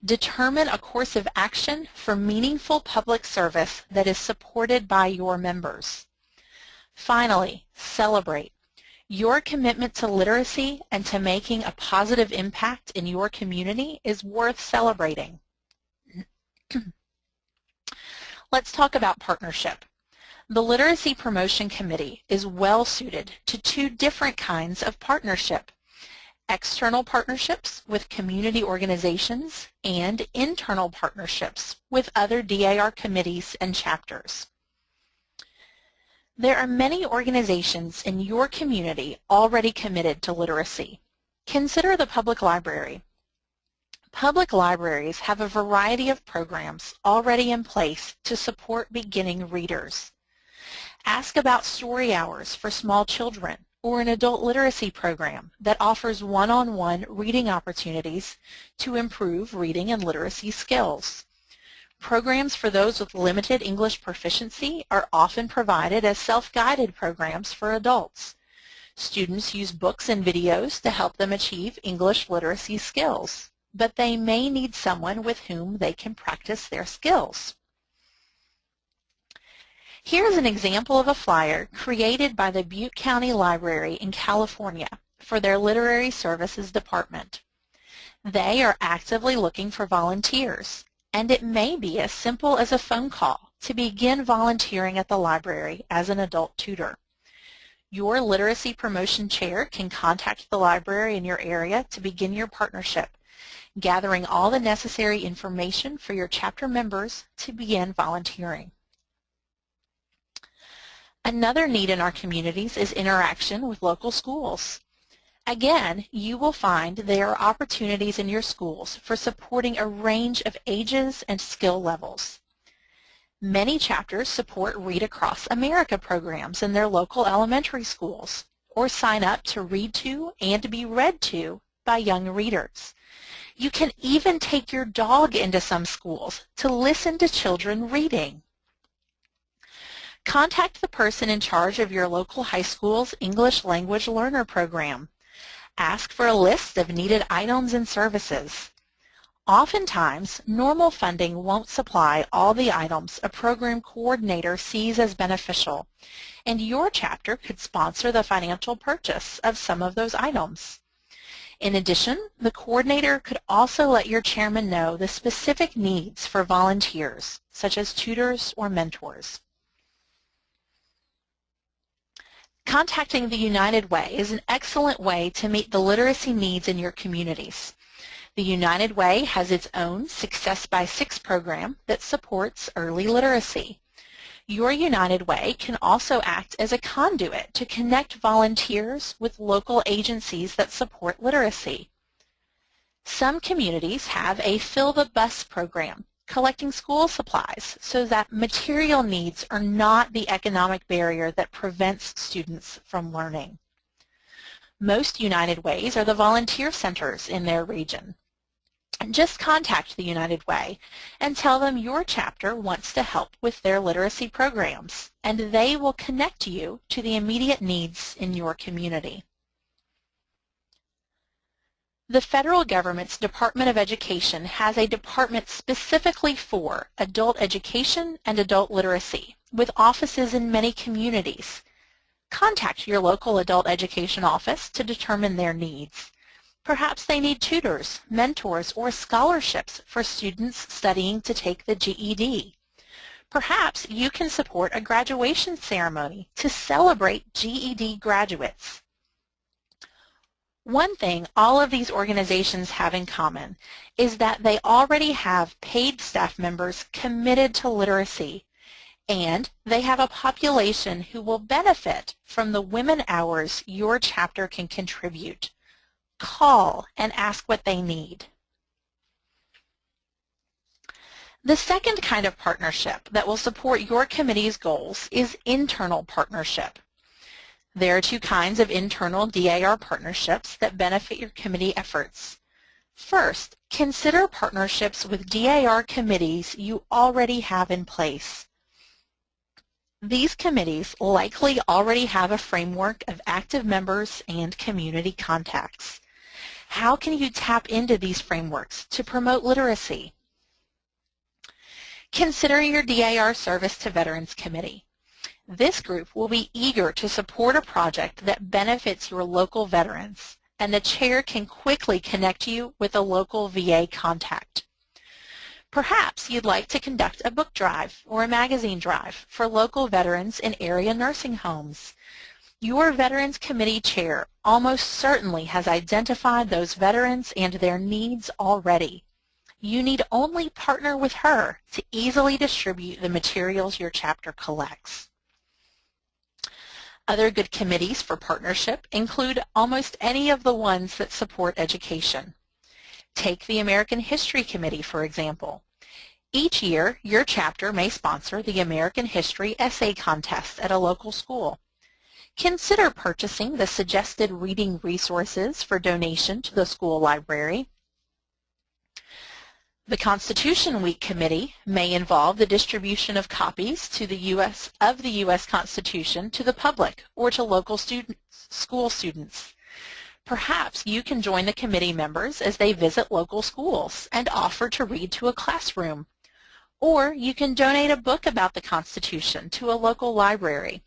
Determine a course of action for meaningful public service that is supported by your members. Finally, celebrate. Your commitment to literacy and to making a positive impact in your community is worth celebrating. Let's talk about partnership. The Literacy Promotion Committee is well suited to 2 different kinds of partnership. External partnerships with community organizations and internal partnerships with other DAR committees and chapters. There are many organizations in your community already committed to literacy. Consider the public library. Public libraries have a variety of programs already in place to support beginning readers. Ask about story hours for small children or an adult literacy program that offers one-on-one reading opportunities to improve reading and literacy skills. Programs for those with limited English proficiency are often provided as self-guided programs for adults. Students use books and videos to help them achieve English literacy skills, but they may need someone with whom they can practice their skills. Here's an example of a flyer created by the Butte County Library in California for their Literary Services Department. They are actively looking for volunteers, and it may be as simple as a phone call to begin volunteering at the library as an adult tutor. Your Literacy Promotion Chair can contact the library in your area to begin your partnership, gathering all the necessary information for your chapter members to begin volunteering. Another need in our communities is interaction with local schools. Again, you will find there are opportunities in your schools for supporting a range of ages and skill levels. Many chapters support Read Across America programs in their local elementary schools, or sign up to read to and be read to by young readers. You can even take your dog into some schools to listen to children reading. Contact the person in charge of your local high school's English Language Learner program. Ask for a list of needed items and services. Oftentimes, normal funding won't supply all the items a program coordinator sees as beneficial, and your chapter could sponsor the financial purchase of some of those items. In addition, the coordinator could also let your chairman know the specific needs for volunteers, such as tutors or mentors. Contacting the United Way is an excellent way to meet the literacy needs in your communities. The United Way has its own Success by Six program that supports early literacy. Your United Way can also act as a conduit to connect volunteers with local agencies that support literacy. Some communities have a Fill the Bus program, collecting school supplies so that material needs are not the economic barrier that prevents students from learning. Most United Ways are the volunteer centers in their region. Just contact the United Way and tell them your chapter wants to help with their literacy programs, and they will connect you to the immediate needs in your community. The federal government's Department of Education has a department specifically for adult education and adult literacy, with offices in many communities. Contact your local adult education office to determine their needs. Perhaps they need tutors, mentors, or scholarships for students studying to take the GED. Perhaps you can support a graduation ceremony to celebrate GED graduates. One thing all of these organizations have in common is that they already have paid staff members committed to literacy, and they have a population who will benefit from the women hours your chapter can contribute. Call and ask what they need. The second kind of partnership that will support your committee's goals is internal partnership. There are two kinds of internal DAR partnerships that benefit your committee efforts. First, consider partnerships with DAR committees you already have in place. These committees likely already have a framework of active members and community contacts. How can you tap into these frameworks to promote literacy? Consider your DAR Service to Veterans Committee. This group will be eager to support a project that benefits your local veterans, and the chair can quickly connect you with a local VA contact. Perhaps you'd like to conduct a book drive or a magazine drive for local veterans in area nursing homes. Your Veterans Committee chair almost certainly has identified those veterans and their needs already. You need only partner with her to easily distribute the materials your chapter collects. Other good committees for partnership include almost any of the ones that support education. Take the American History Committee, for example. Each year, your chapter may sponsor the American History Essay Contest at a local school. Consider purchasing the suggested reading resources for donation to the school library. The Constitution Week Committee may involve the distribution of copies to the U.S. Constitution to the public or to local school students. Perhaps you can join the committee members as they visit local schools and offer to read to a classroom. Or you can donate a book about the Constitution to a local library.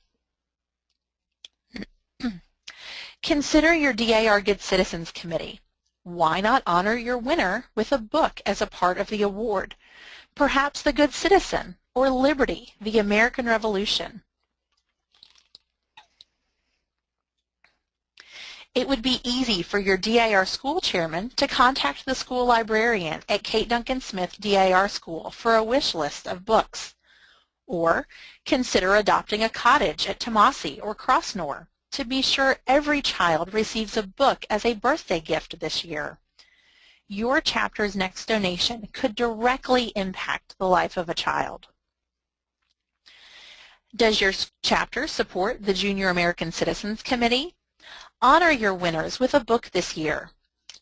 Consider your DAR Good Citizens Committee. Why not honor your winner with a book as a part of the award? Perhaps The Good Citizen or Liberty, the American Revolution. It would be easy for your DAR school chairman to contact the school librarian at Kate Duncan Smith DAR School for a wish list of books. Or consider adopting a cottage at Tomasi or Crossnore to be sure every child receives a book as a birthday gift this year. Your chapter's next donation could directly impact the life of a child. Does your chapter support the Junior American Citizens Committee? Honor your winners with a book this year.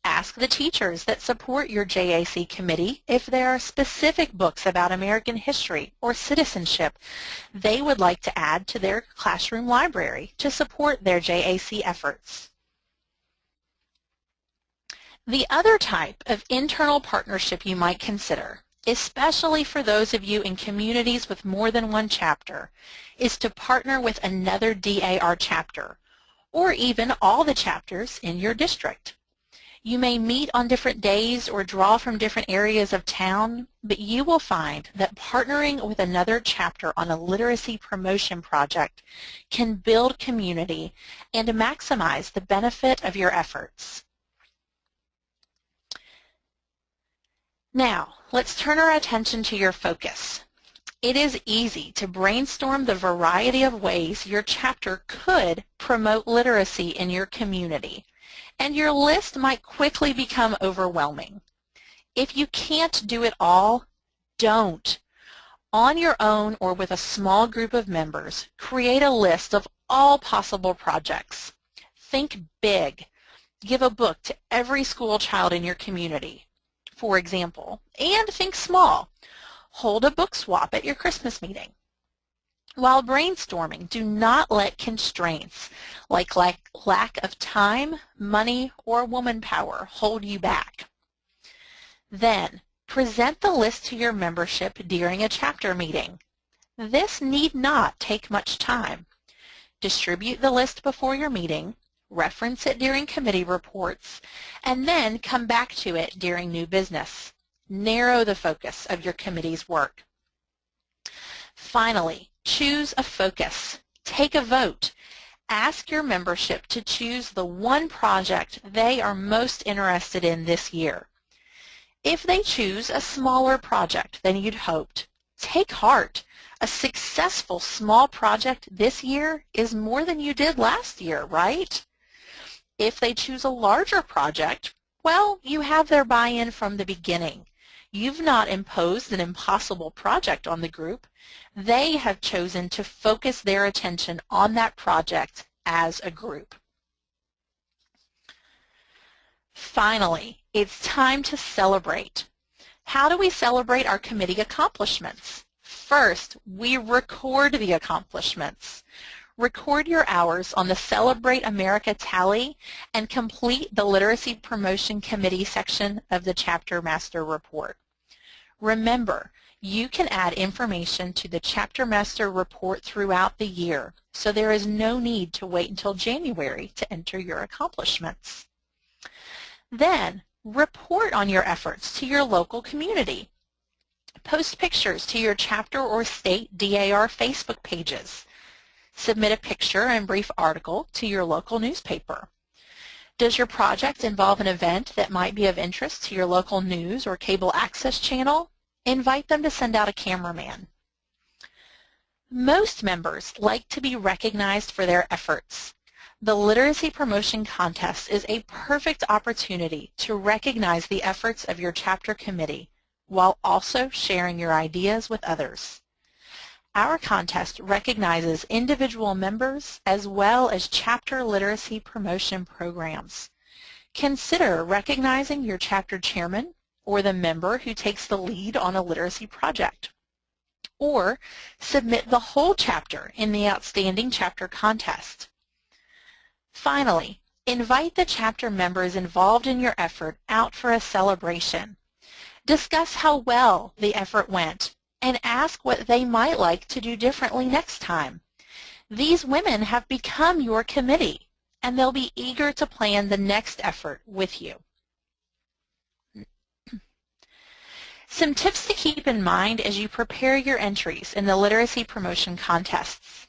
Ask the teachers that support your JAC committee if there are specific books about American history or citizenship they would like to add to their classroom library to support their JAC efforts. The other type of internal partnership you might consider, especially for those of you in communities with more than one chapter, is to partner with another DAR chapter, or even all the chapters in your district. You may meet on different days or draw from different areas of town, but you will find that partnering with another chapter on a literacy promotion project can build community and maximize the benefit of your efforts. Now, let's turn our attention to your focus. It is easy to brainstorm the variety of ways your chapter could promote literacy in your community, and your list might quickly become overwhelming. If you can't do it all, don't. On your own or with a small group of members, create a list of all possible projects. Think big. Give a book to every school child in your community, for example, and think small. Hold a book swap at your Christmas meeting. While brainstorming, do not let constraints like lack of time, money, or woman power hold you back. Then, present the list to your membership during a chapter meeting. This need not take much time. Distribute the list before your meeting, reference it during committee reports, and then come back to it during new business. Narrow the focus of your committee's work. Finally, choose a focus. Take a vote. Ask your membership to choose the one project they are most interested in this year. If they choose a smaller project than you'd hoped, take heart. A successful small project this year is more than you did last year, right? If they choose a larger project, well, you have their buy-in from the beginning. You've not imposed an impossible project on the group. They have chosen to focus their attention on that project as a group. Finally, it's time to celebrate. How do we celebrate our committee accomplishments? First, we record the accomplishments. Record your hours on the Celebrate America tally and complete the Literacy Promotion Committee section of the Chapter Master Report. Remember, you can add information to the Chapter Master Report throughout the year, so there is no need to wait until January to enter your accomplishments. Then, report on your efforts to your local community. Post pictures to your chapter or state DAR Facebook pages. Submit a picture and brief article to your local newspaper. Does your project involve an event that might be of interest to your local news or cable access channel? Invite them to send out a cameraman. Most members like to be recognized for their efforts. The Literacy Promotion Contest is a perfect opportunity to recognize the efforts of your chapter committee while also sharing your ideas with others. Our contest recognizes individual members as well as chapter literacy promotion programs. Consider recognizing your chapter chairman or the member who takes the lead on a literacy project. Or submit the whole chapter in the Outstanding Chapter Contest. Finally, invite the chapter members involved in your effort out for a celebration. Discuss how well the effort went and ask what they might like to do differently next time. These women have become your committee, and they'll be eager to plan the next effort with you. Some tips to keep in mind as you prepare your entries in the literacy promotion contests.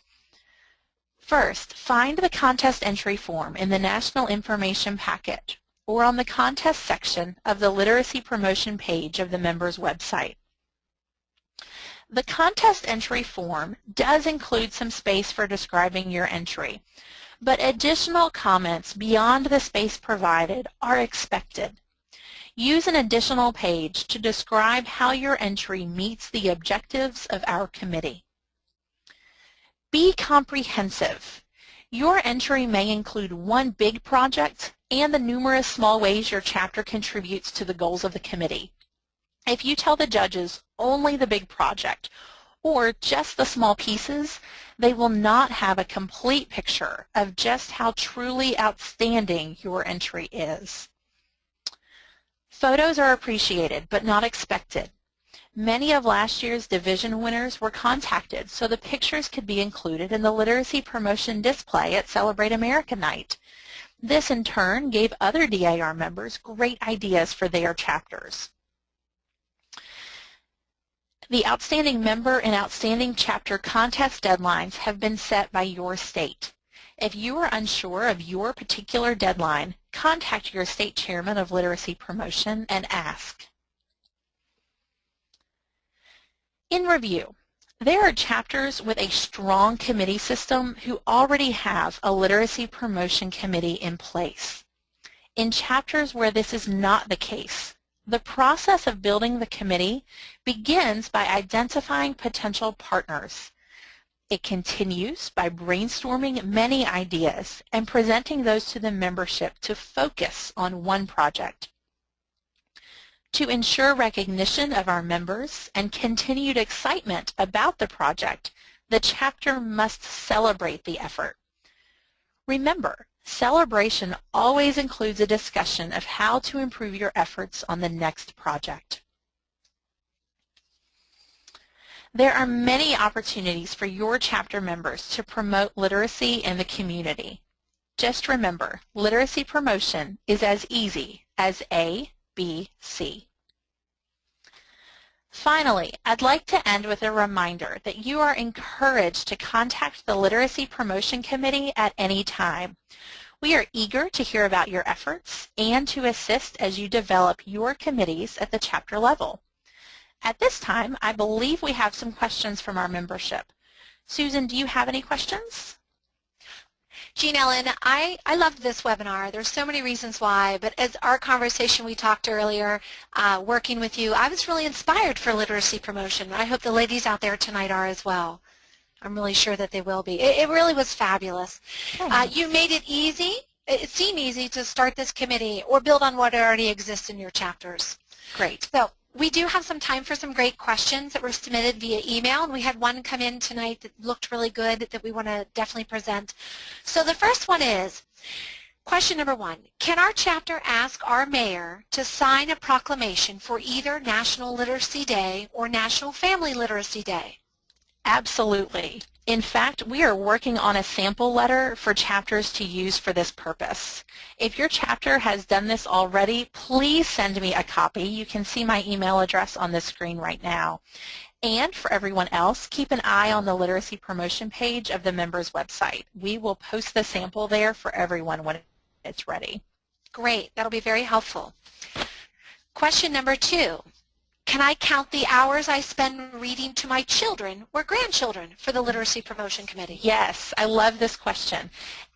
First, find the contest entry form in the National Information Packet or on the contest section of the literacy promotion page of the member's website. The contest entry form does include some space for describing your entry, but additional comments beyond the space provided are expected. Use an additional page to describe how your entry meets the objectives of our committee. Be comprehensive. Your entry may include one big project and the numerous small ways your chapter contributes to the goals of the committee. If you tell the judges only the big project or just the small pieces, they will not have a complete picture of just how truly outstanding your entry is. Photos are appreciated but not expected. Many of last year's division winners were contacted, so the pictures could be included in the literacy promotion display at Celebrate America Night. This in turn gave other DAR members great ideas for their chapters. The Outstanding Member and Outstanding Chapter contest deadlines have been set by your state. If you are unsure of your particular deadline, contact your state chairman of literacy promotion and ask. In review, there are chapters with a strong committee system who already have a literacy promotion committee in place. In chapters where this is not the case, the process of building the committee begins by identifying potential partners. It continues by brainstorming many ideas and presenting those to the membership to focus on one project. To ensure recognition of our members and continued excitement about the project, the chapter must celebrate the effort. Remember, celebration always includes a discussion of how to improve your efforts on the next project. There are many opportunities for your chapter members to promote literacy in the community. Just remember, literacy promotion is as easy as A, B, C. Finally, I'd like to end with a reminder that you are encouraged to contact the Literacy Promotion Committee at any time. We are eager to hear about your efforts and to assist as you develop your committees at the chapter level. At this time, I believe we have some questions from our membership. Susan, do you have any questions? Jean Ellen, I loved this webinar. There's so many reasons why, but as our conversation we talked earlier, working with you, I was really inspired for literacy promotion. I hope the ladies out there tonight are as well. I'm really sure that they will be. It really was fabulous. You made it easy. It seemed easy to start this committee or build on what already exists in your chapters. Great. So we do have some time for some great questions that were submitted via email, and we had one come in tonight that looked really good that we want to definitely present. So the first one is, question number 1, can our chapter ask our mayor to sign a proclamation for either National Literacy Day or National Family Literacy Day? Absolutely. In fact, we are working on a sample letter for chapters to use for this purpose. If your chapter has done this already, please send me a copy. You can see my email address on the screen right now. And for everyone else, keep an eye on the literacy promotion page of the members' website. We will post the sample there for everyone when it's ready. Great. That'll be very helpful. Question number 2. Can I count the hours I spend reading to my children or grandchildren for the Literacy Promotion Committee? Yes, I love this question.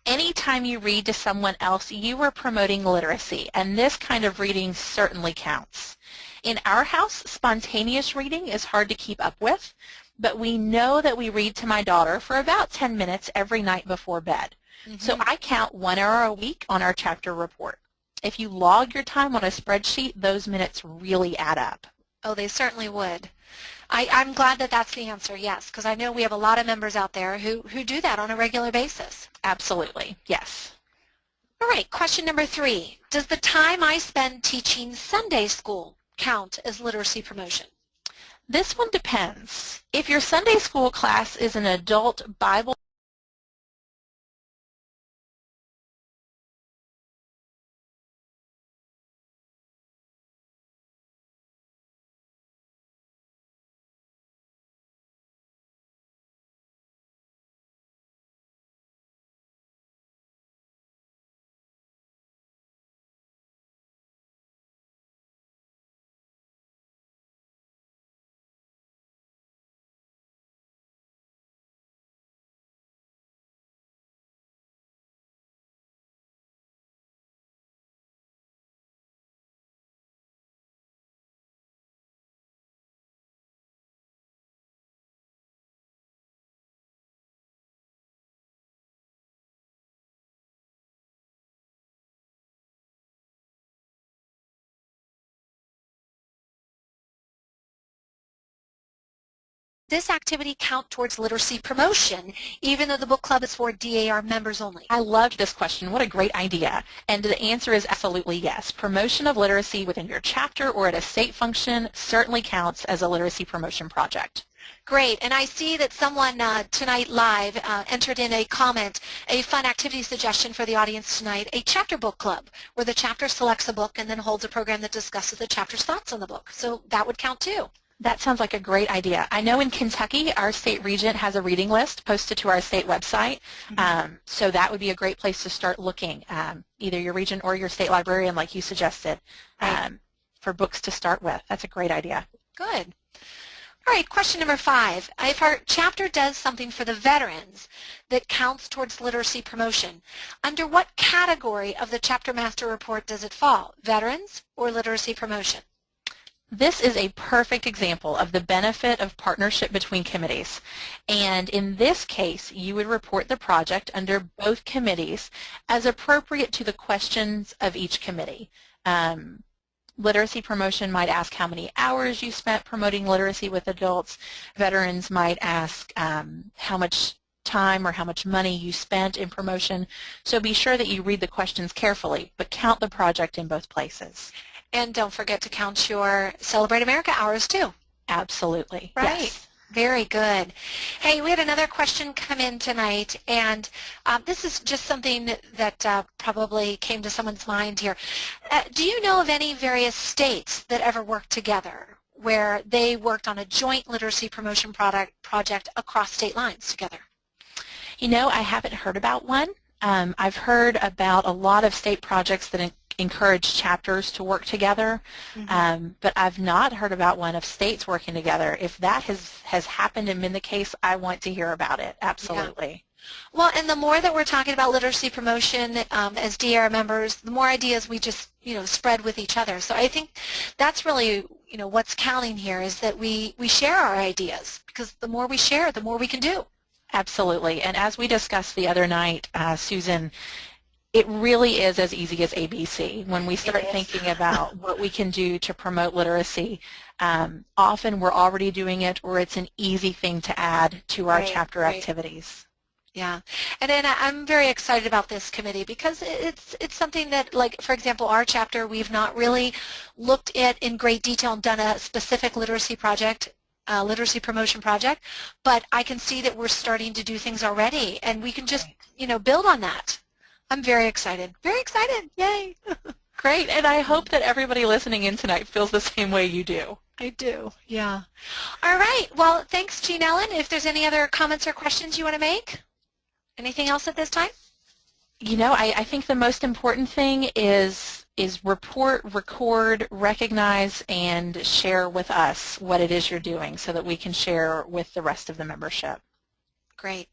Anytime you read to someone else, you are promoting literacy, and this kind of reading certainly counts. In our house, spontaneous reading is hard to keep up with, but we know that we read to my daughter for about 10 minutes every night before bed. So I count 1 hour a week on our chapter report. If you log your time on a spreadsheet, those minutes really add up. Oh, they certainly would. I'm glad that that's the answer, yes, because I know we have a lot of members out there who do that on a regular basis. Absolutely, yes. All right, question number 3. Does the time I spend teaching Sunday school count as literacy promotion? This one depends. If your Sunday school class is an adult Bible This activity count towards literacy promotion, even though the book club is for DAR members only? I loved this question. What a great idea. And the answer is absolutely yes. Promotion of literacy within your chapter or at a state function certainly counts as a literacy promotion project. Great. And I see that someone tonight live entered in a comment, a fun activity suggestion for the audience tonight, a chapter book club, where the chapter selects a book and then holds a program that discusses the chapter's thoughts on the book. So that would count too. That sounds like a great idea. I know in Kentucky, our state regent has a reading list posted to our state website, so that would be a great place to start looking, either your regent or your state librarian, like you suggested, for books to start with. That's a great idea. Good. All right, question number 5. If our chapter does something for the veterans that counts towards literacy promotion, under what category of the Chapter Master Report does it fall? Veterans or literacy promotion? This is a perfect example of the benefit of partnership between committees. And in this case, you would report the project under both committees as appropriate to the questions of each committee. Literacy promotion might ask how many hours you spent promoting literacy with adults. Veterans might ask how much time or how much money you spent in promotion. So be sure that you read the questions carefully, but count the project in both places. And don't forget to count your Celebrate America hours too. Absolutely. Right. Yes. Very good. Hey, we had another question come in tonight, and this is just something that probably came to someone's mind here. Do you know of any various states that ever worked together where they worked on a joint literacy promotion project across state lines together? You know, I haven't heard about one. I've heard about a lot of state projects that encourage chapters to work together, but I've not heard about one of states working together. If that has happened and been the case, I want to hear about it. Absolutely. Yeah. Well, and the more that we're talking about literacy promotion as DAR members, the more ideas we just spread with each other. So I think that's really what's counting here, is that we share our ideas, because the more we share, the more we can do. Absolutely. And as we discussed the other night, Susan, it really is as easy as ABC. When we start thinking about what we can do to promote literacy, often we're already doing it, or it's an easy thing to add to our chapter activities. Yeah, and then I'm very excited about this committee because it's something that, like, for example, our chapter, we've not really looked at in great detail and done a specific literacy project, literacy promotion project, but I can see that we're starting to do things already, and we can just, build on that. I'm very excited. Very excited. Yay. Great. And I hope that everybody listening in tonight feels the same way you do. I do. Yeah. All right. Well, thanks, Jean Ellen. If there's any other comments or questions you want to make? Anything else at this time? I think the most important thing is report, record, recognize, and share with us what it is you're doing so that we can share with the rest of the membership. Great.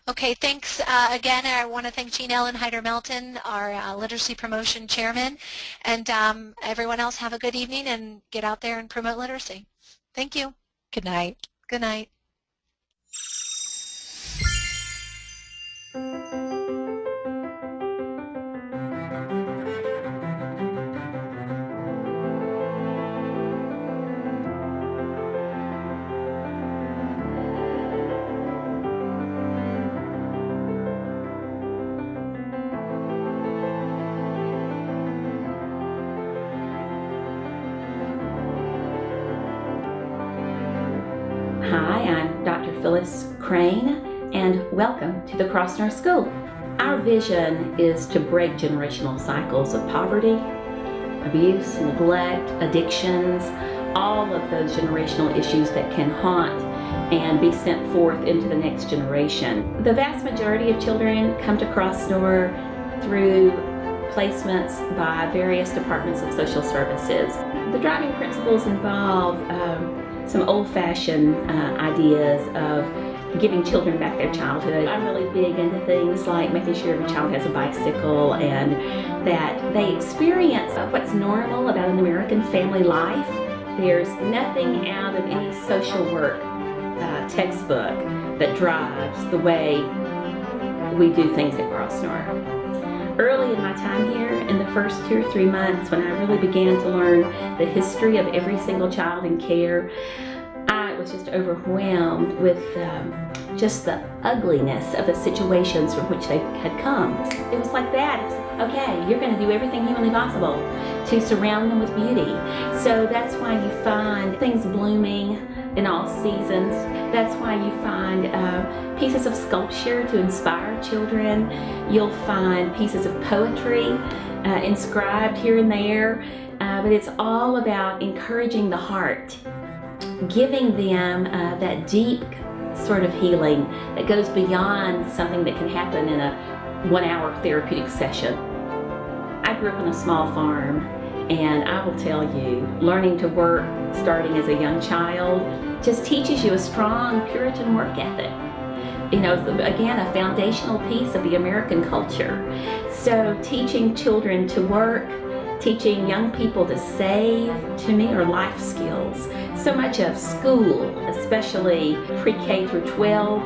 Okay, thanks again. I want to thank Jean Ellen Hyder-Melton, our Literacy Promotion Chairman, and everyone else. Have a good evening and get out there and promote literacy. Thank you. Good night. Good night. Phyllis Crane, and welcome to the Crossnore School. Our vision is to break generational cycles of poverty, abuse, neglect, addictions, all of those generational issues that can haunt and be sent forth into the next generation. The vast majority of children come to Crossnore through placements by various departments of social services. The driving principles involve some old-fashioned ideas of giving children back their childhood. I'm really big into things like making sure every child has a bicycle and that they experience what's normal about an American family life. There's nothing out of any social work textbook that drives the way we do things at Crossnore. Early in my time here, in the first 2 or 3 months, when I really began to learn the history of every single child in care, I was just overwhelmed with just the ugliness of the situations from which they had come. It was like that. It's, okay, you're going to do everything humanly possible to surround them with beauty. So that's why you find things blooming in all seasons. That's why you find pieces of sculpture to inspire children. You'll find pieces of poetry inscribed here and there. But it's all about encouraging the heart, giving them that deep sort of healing that goes beyond something that can happen in a 1-hour therapeutic session. I grew up on a small farm, and I will tell you, learning to work starting as a young child just teaches you a strong Puritan work ethic. You know, again, a foundational piece of the American culture. So teaching children to work, teaching young people to save, to me, are life skills. So much of school, especially pre-K through 12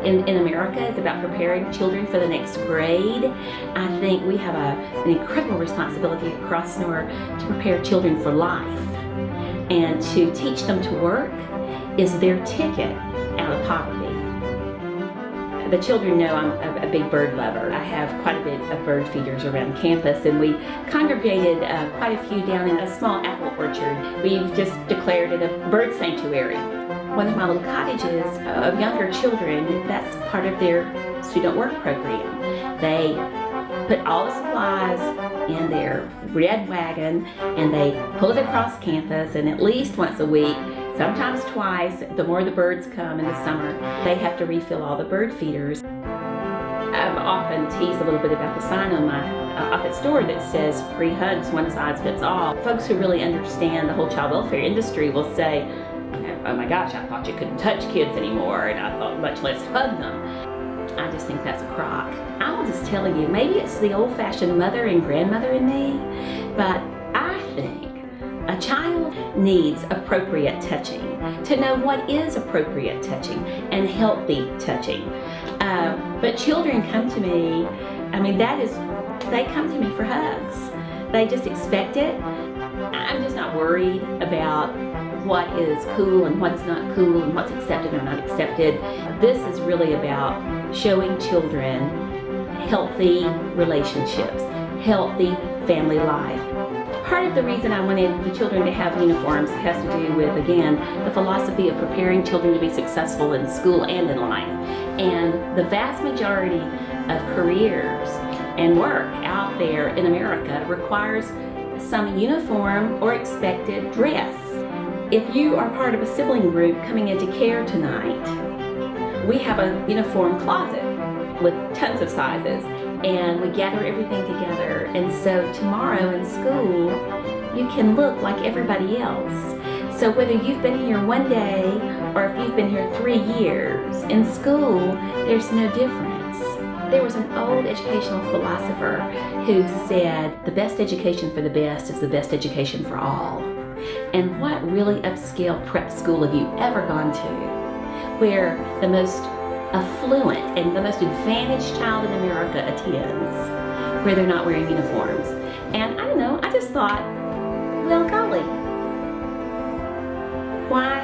in America, is about preparing children for the next grade. I think we have an incredible responsibility at Crossnore to prepare children for life. And to teach them to work is their ticket out of poverty. The children know I'm a big bird lover. I have quite a bit of bird feeders around campus, and we congregated quite a few down in a small apple orchard. We've just declared it a bird sanctuary. One of my little cottages of younger children, that's part of their student work program. They put all the supplies in their red wagon and they pull it across campus, and at least once a week, sometimes twice, the more the birds come in the summer, they have to refill all the bird feeders. I've often teased a little bit about the sign on my office door that says free hugs, one size fits all. Folks who really understand the whole child welfare industry will say, oh my gosh, I thought you couldn't touch kids anymore, and I thought much less hug them. I just think that's a crock. I will just tell you, maybe it's the old-fashioned mother and grandmother in me, but I think a child needs appropriate touching, to know what is appropriate touching and healthy touching. But children come to me, I mean, they come to me for hugs. They just expect it. I'm just not worried about what is cool and what's not cool and what's accepted or not accepted. This is really about showing children healthy relationships, healthy family life. Part of the reason I wanted the children to have uniforms has to do with, again, the philosophy of preparing children to be successful in school and in life. And the vast majority of careers and work out there in America requires some uniform or expected dress. If you are part of a sibling group coming into care tonight, we have a uniform closet with tons of sizes, and we gather everything together. And so tomorrow in school, you can look like everybody else. So whether you've been here one day or if you've been here 3 years, in school, there's no difference. There was an old educational philosopher who said, the best education for the best is the best education for all. And what really upscale prep school have you ever gone to where the most affluent and the most advantaged child in America attends, where they're not wearing uniforms? And I don't know, I just thought, well, golly, why,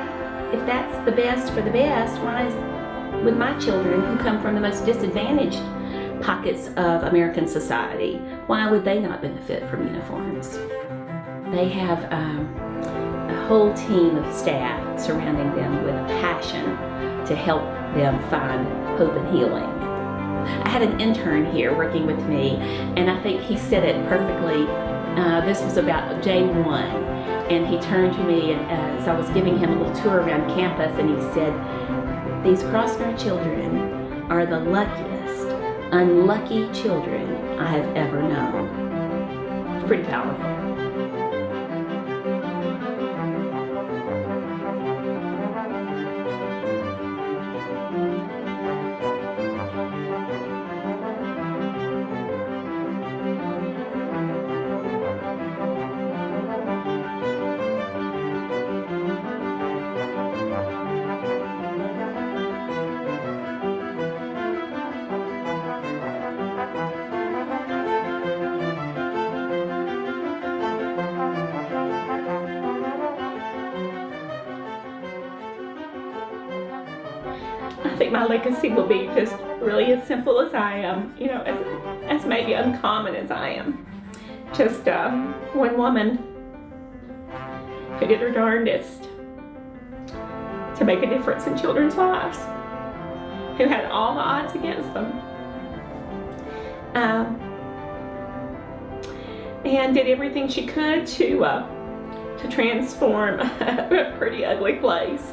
if that's the best for the best, why would my children who come from the most disadvantaged pockets of American society, why would they not benefit from uniforms? They have a whole team of staff surrounding them with a passion to help them find hope and healing. I had an intern here working with me, and I think he said it perfectly. This was about day one, and he turned to me as I was giving him a little tour around campus, and he said, "These Crossnore children are the luckiest, unlucky children I have ever known." It's pretty powerful. I think my legacy will be just really as simple as I am, you know, as maybe uncommon as I am. Just one woman who did her darndest to make a difference in children's lives, who had all the odds against them, and did everything she could to transform a pretty ugly place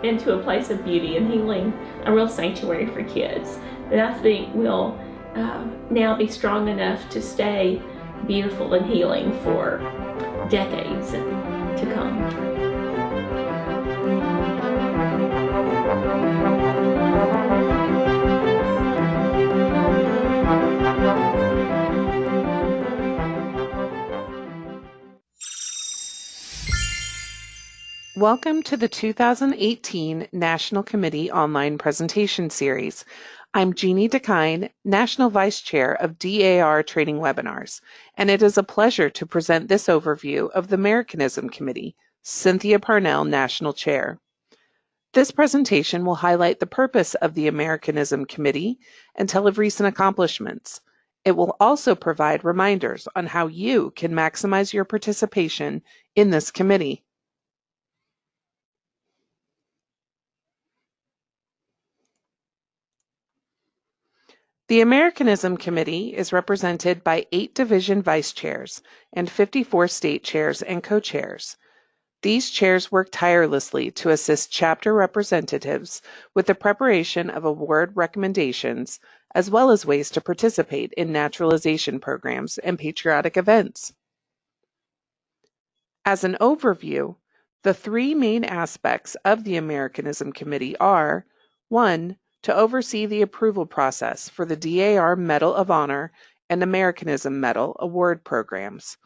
into a place of beauty and healing, a real sanctuary for kids that I think will now be strong enough to stay beautiful and healing for decades to come. Welcome to the 2018 National Committee Online Presentation Series. I'm Jeannie DeKine, National Vice Chair of DAR Training Webinars, and it is a pleasure to present this overview of the Americanism Committee, Cynthia Parnell, National Chair. This presentation will highlight the purpose of the Americanism Committee and tell of recent accomplishments. It will also provide reminders on how you can maximize your participation in this committee. The Americanism Committee is represented by 8 division vice chairs and 54 state chairs and co-chairs. These chairs work tirelessly to assist chapter representatives with the preparation of award recommendations, as well as ways to participate in naturalization programs and patriotic events. As an overview, the 3 main aspects of the Americanism Committee are: 1. To oversee the approval process for the DAR Medal of Honor and Americanism Medal award programs.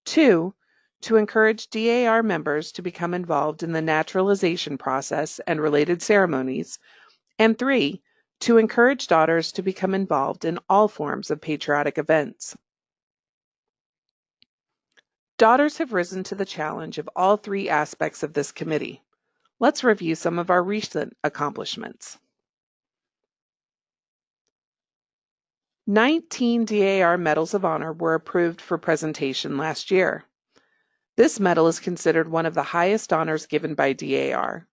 2. To encourage DAR members to become involved in the naturalization process and related ceremonies. And 3. To encourage daughters to become involved in all forms of patriotic events. Daughters have risen to the challenge of all 3 aspects of this committee. Let's review some of our recent accomplishments. 19 DAR Medals of Honor were approved for presentation last year. This medal is considered one of the highest honors given by DAR.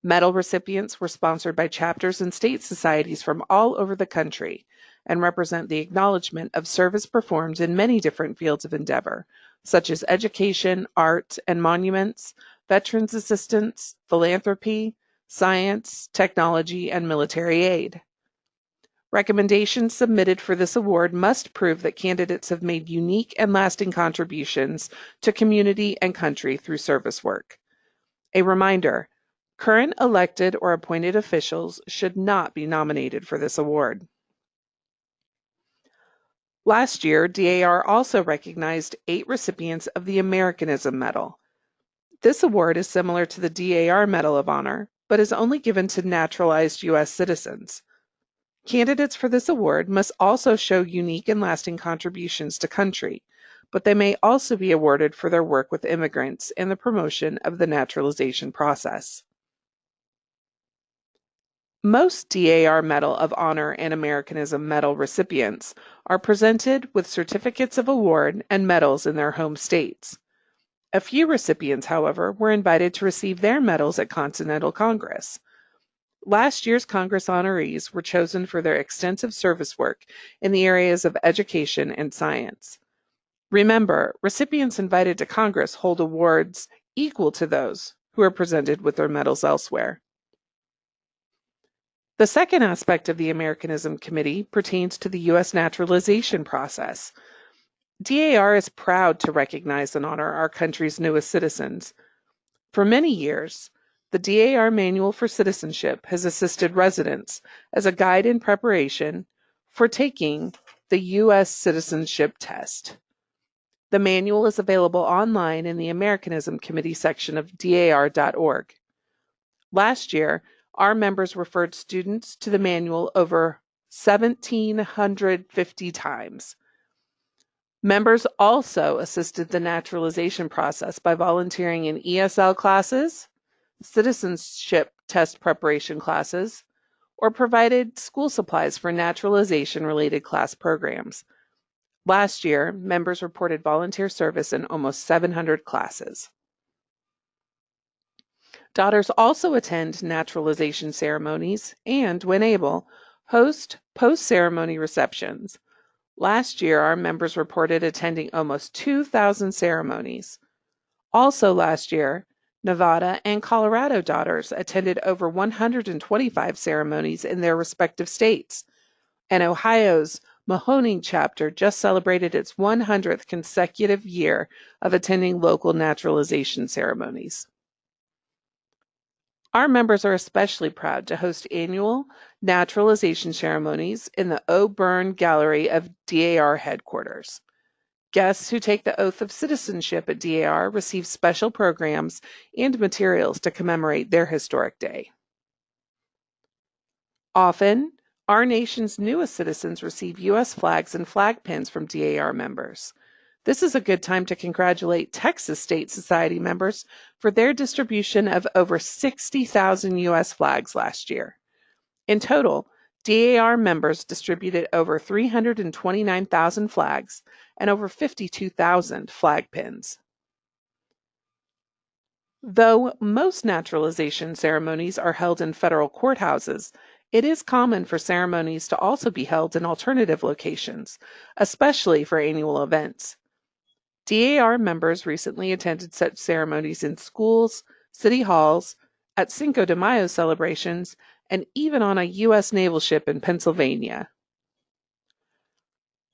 Medal recipients were sponsored by chapters and state societies from all over the country and represent the acknowledgement of service performed in many different fields of endeavor, such as education, art and monuments, veterans assistance, philanthropy, science, technology, and military aid. Recommendations submitted for this award must prove that candidates have made unique and lasting contributions to community and country through service work. A reminder, current elected or appointed officials should not be nominated for this award. Last year, DAR also recognized 8 recipients of the Americanism Medal. This award is similar to the DAR Medal of Honor, but is only given to naturalized U.S. citizens. Candidates for this award must also show unique and lasting contributions to country, but they may also be awarded for their work with immigrants and the promotion of the naturalization process. Most DAR Medal of Honor and Americanism Medal recipients are presented with certificates of award and medals in their home states. A few recipients, however, were invited to receive their medals at Continental Congress. Last year's Congress honorees were chosen for their extensive service work in the areas of education and science. Remember, recipients invited to Congress hold awards equal to those who are presented with their medals elsewhere. The second aspect of the Americanism Committee pertains to the U.S. naturalization process. DAR is proud to recognize and honor our country's newest citizens. For many years, the DAR Manual for Citizenship has assisted residents as a guide in preparation for taking the U.S. citizenship test. The manual is available online in the Americanism Committee section of dar.org. Last year, our members referred students to the manual over 1,750 times. Members also assisted the naturalization process by volunteering in ESL classes, citizenship test preparation classes, or provided school supplies for naturalization-related class programs. Last year, members reported volunteer service in almost 700 classes. Daughters also attend naturalization ceremonies and, when able, host post-ceremony receptions. Last year, our members reported attending almost 2,000 ceremonies. Also last year, Nevada and Colorado daughters attended over 125 ceremonies in their respective states, and Ohio's Mahoning chapter just celebrated its 100th consecutive year of attending local naturalization ceremonies. Our members are especially proud to host annual naturalization ceremonies in the O'Byrne Gallery of DAR headquarters. Guests who take the oath of citizenship at DAR receive special programs and materials to commemorate their historic day. Often, our nation's newest citizens receive U.S. flags and flag pins from DAR members. This is a good time to congratulate Texas State Society members for their distribution of over 60,000 U.S. flags last year. In total, DAR members distributed over 329,000 flags and over 52,000 flag pins. Though most naturalization ceremonies are held in federal courthouses, it is common for ceremonies to also be held in alternative locations, especially for annual events. DAR members recently attended such ceremonies in schools, city halls, at Cinco de Mayo celebrations, and even on a U.S. naval ship in Pennsylvania.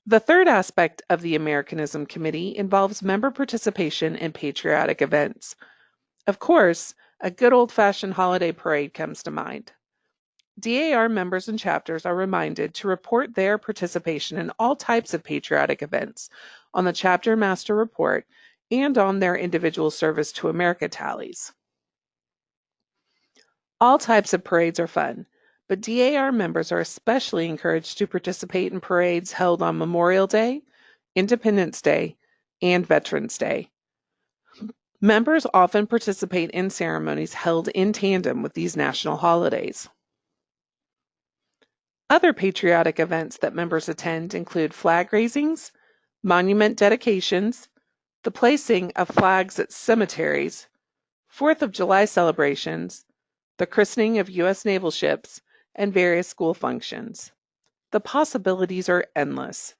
The third aspect of the Americanism Committee involves member participation in patriotic events. Of course, a good old-fashioned holiday parade comes to mind. DAR members and chapters are reminded to report their participation in all types of patriotic events on the Chapter Master Report and on their individual Service to America tallies. All types of parades are fun, but DAR members are especially encouraged to participate in parades held on Memorial Day, Independence Day, and Veterans Day. Members often participate in ceremonies held in tandem with these national holidays. Other patriotic events that members attend include flag raisings, monument dedications, the placing of flags at cemeteries, 4th of July celebrations, the christening of U.S. naval ships, and various school functions. The possibilities are endless.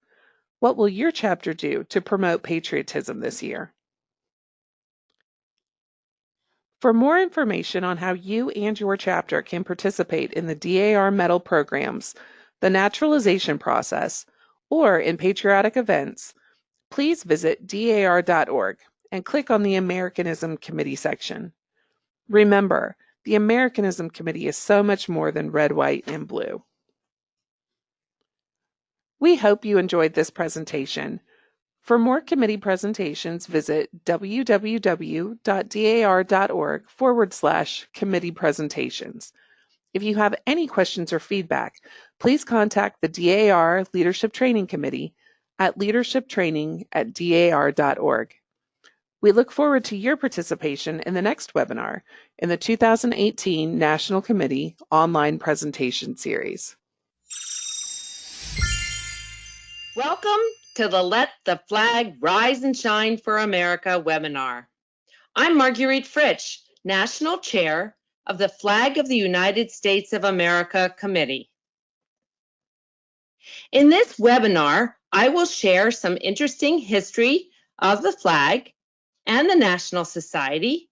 What will your chapter do to promote patriotism this year? For more information on how you and your chapter can participate in the DAR medal programs, the naturalization process, or in patriotic events, please visit dar.org and click on the Americanism Committee section. Remember, the Americanism Committee is so much more than red, white, and blue. We hope you enjoyed this presentation. For more committee presentations, visit www.dar.org/committee presentations. If you have any questions or feedback, please contact the DAR Leadership Training Committee at leadershiptraining@dar.org. We look forward to your participation in the next webinar in the 2018 National Committee Online Presentation Series. Welcome to the Let the Flag Rise and Shine for America webinar. I'm Marguerite Fritsch, National Chair, of the Flag of the United States of America Committee. In this webinar, I will share some interesting history of the flag and the National Society,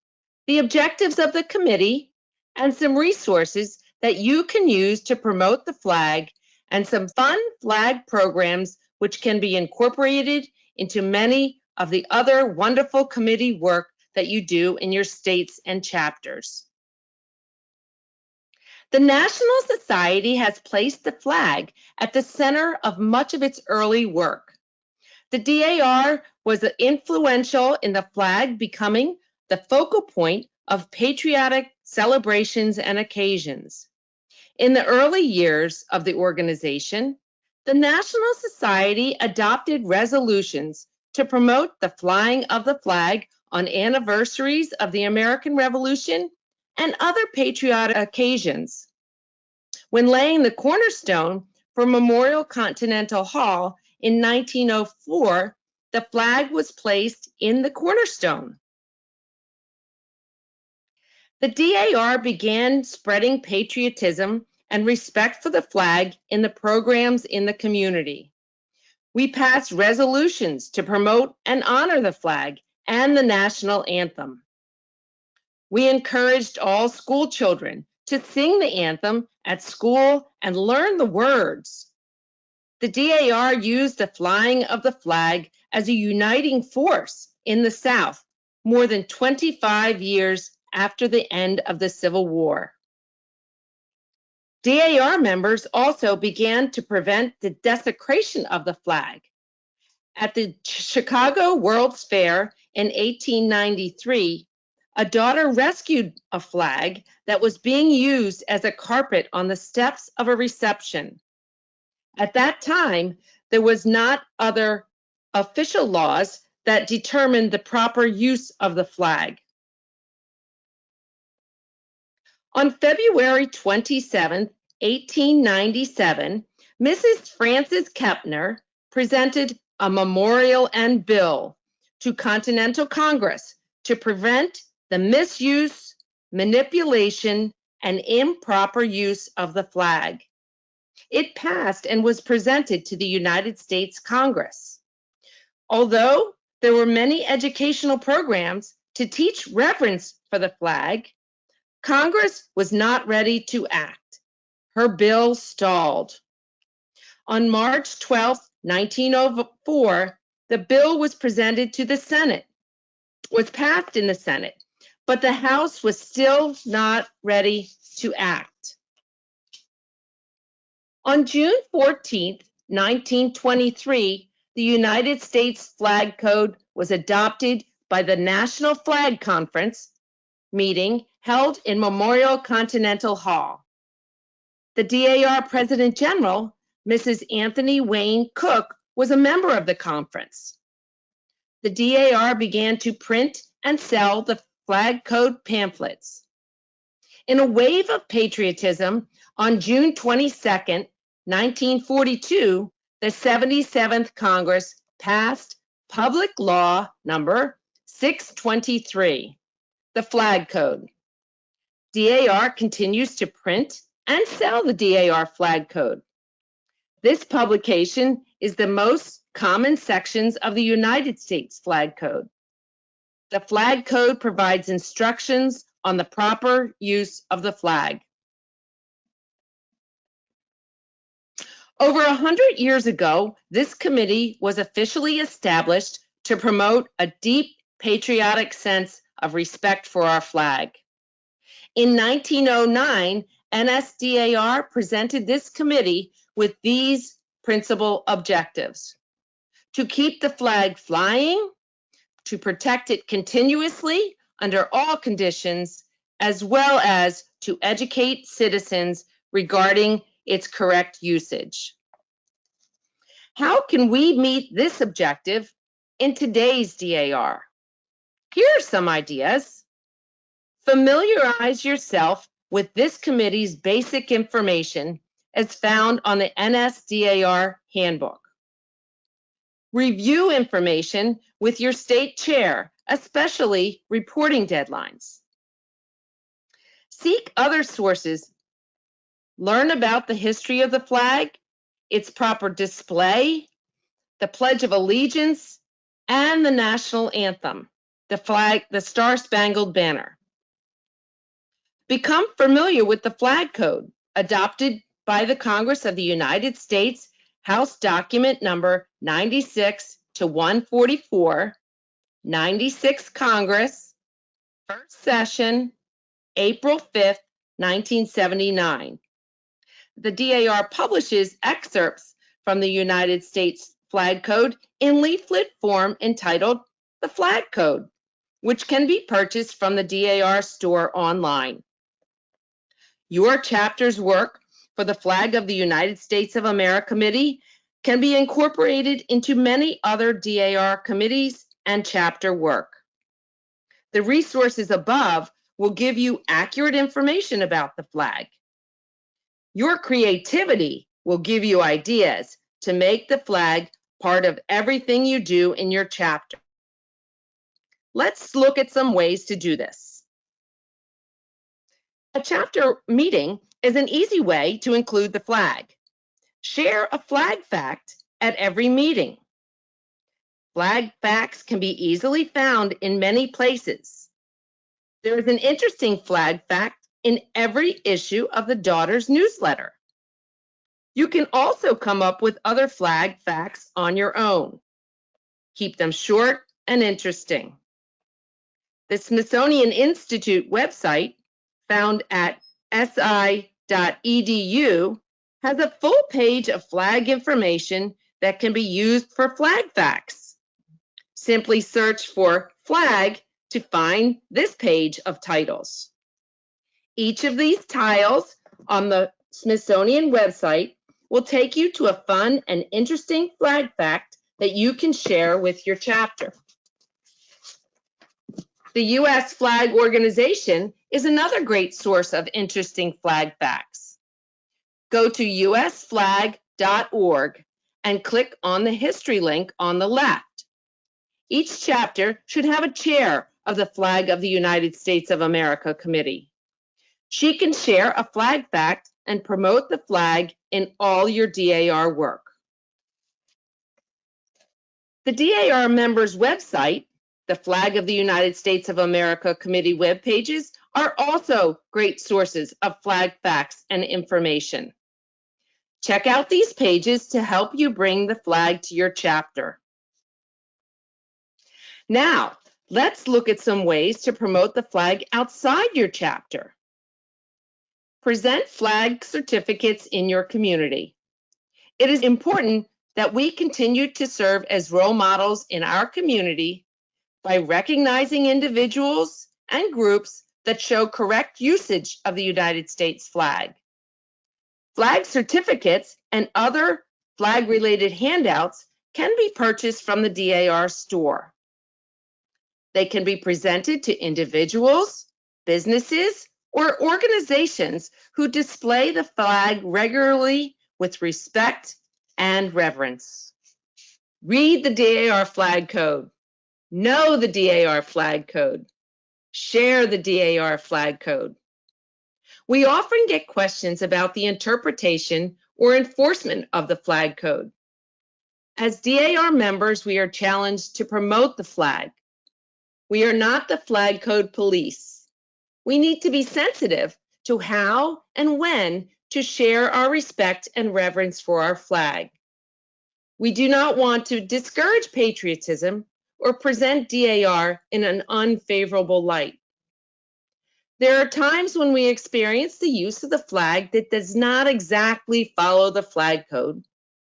the objectives of the committee, and some resources that you can use to promote the flag, and some fun flag programs which can be incorporated into many of the other wonderful committee work that you do in your states and chapters. The National Society has placed the flag at the center of much of its early work. The DAR was influential in the flag becoming the focal point of patriotic celebrations and occasions. In the early years of the organization, the National Society adopted resolutions to promote the flying of the flag on anniversaries of the American Revolution and other patriotic occasions. When laying the cornerstone for Memorial Continental Hall in 1904, the flag was placed in the cornerstone. The DAR began spreading patriotism and respect for the flag in the programs in the community. We passed resolutions to promote and honor the flag and the national anthem. We encouraged all school children to sing the anthem at school and learn the words. The DAR used the flying of the flag as a uniting force in the South more than 25 years after the end of the Civil War. DAR members also began to prevent the desecration of the flag. At the Chicago World's Fair in 1893, a daughter rescued a flag that was being used as a carpet on the steps of a reception. At that time, there was not other official laws that determined the proper use of the flag. On February 27, 1897, Mrs. Frances Kepner presented a memorial and bill to Continental Congress to prevent the misuse, manipulation, and improper use of the flag. It passed and was presented to the United States Congress. Although there were many educational programs to teach reverence for the flag, Congress was not ready to act. Her bill stalled. On March 12, 1904, the bill was presented to the Senate, was passed in the Senate, but the House was still not ready to act. On June 14, 1923, the United States Flag Code was adopted by the National Flag Conference meeting held in Memorial Continental Hall. The DAR President General, Mrs. Anthony Wayne Cook, was a member of the conference. The DAR began to print and sell the Flag Code pamphlets. In a wave of patriotism, on June 22, 1942, the 77th Congress passed Public Law Number 623, the Flag Code. DAR continues to print and sell the DAR Flag Code. This publication is the most common sections of the United States Flag Code. The Flag Code provides instructions on the proper use of the flag. Over 100 years ago, this committee was officially established to promote a deep patriotic sense of respect for our flag. In 1909, NSDAR presented this committee with these principal objectives: to keep the flag flying, to protect it continuously under all conditions, as well as to educate citizens regarding its correct usage. How can we meet this objective in today's DAR? Here are some ideas. Familiarize yourself with this committee's basic information as found on the NSDAR handbook. Review information with your state chair, especially reporting deadlines. Seek other sources. Learn about the history of the flag, its proper display, the Pledge of Allegiance, and the national anthem, the flag, the Star-Spangled Banner. Become familiar with the Flag Code, adopted by the Congress of the United States, House Document Number 96-144, 96 Congress, First Session, April 5th, 1979. The DAR publishes excerpts from the United States Flag Code in leaflet form entitled The Flag Code, which can be purchased from the DAR store online. Your chapter's work for the Flag of the United States of America Committee can be incorporated into many other DAR committees and chapter work. The resources above will give you accurate information about the flag. Your creativity will give you ideas to make the flag part of everything you do in your chapter. Let's look at some ways to do this. A chapter meeting is an easy way to include the flag. Share a flag fact at every meeting. Flag facts can be easily found in many places. There is an interesting flag fact in every issue of the Daughters newsletter. You can also come up with other flag facts on your own. Keep them short and interesting. The Smithsonian Institute website, found at si.edu, has a full page of flag information that can be used for flag facts. Simply search for flag to find this page of titles. Each of these tiles on the Smithsonian website will take you to a fun and interesting flag fact that you can share with your chapter. The U.S. Flag Organization is another great source of interesting flag facts. Go to usflag.org and click on the history link on the left. Each chapter should have a chair of the Flag of the United States of America Committee. She can share a flag fact and promote the flag in all your DAR work. The DAR members' website, the Flag of the United States of America Committee web pages, are also great sources of flag facts and information. Check out these pages to help you bring the flag to your chapter. Now, let's look at some ways to promote the flag outside your chapter. Present flag certificates in your community. It is important that we continue to serve as role models in our community by recognizing individuals and groups that show correct usage of the United States flag. Flag certificates and other flag-related handouts can be purchased from the DAR store. They can be presented to individuals, businesses, or organizations who display the flag regularly with respect and reverence. Read the DAR flag code. Know the DAR flag code. Share the DAR flag code. We often get questions about the interpretation or enforcement of the flag code. As DAR members, we are challenged to promote the flag. We are not the flag code police. We need to be sensitive to how and when to share our respect and reverence for our flag. We do not want to discourage patriotism or present DAR in an unfavorable light. There are times when we experience the use of the flag that does not exactly follow the flag code,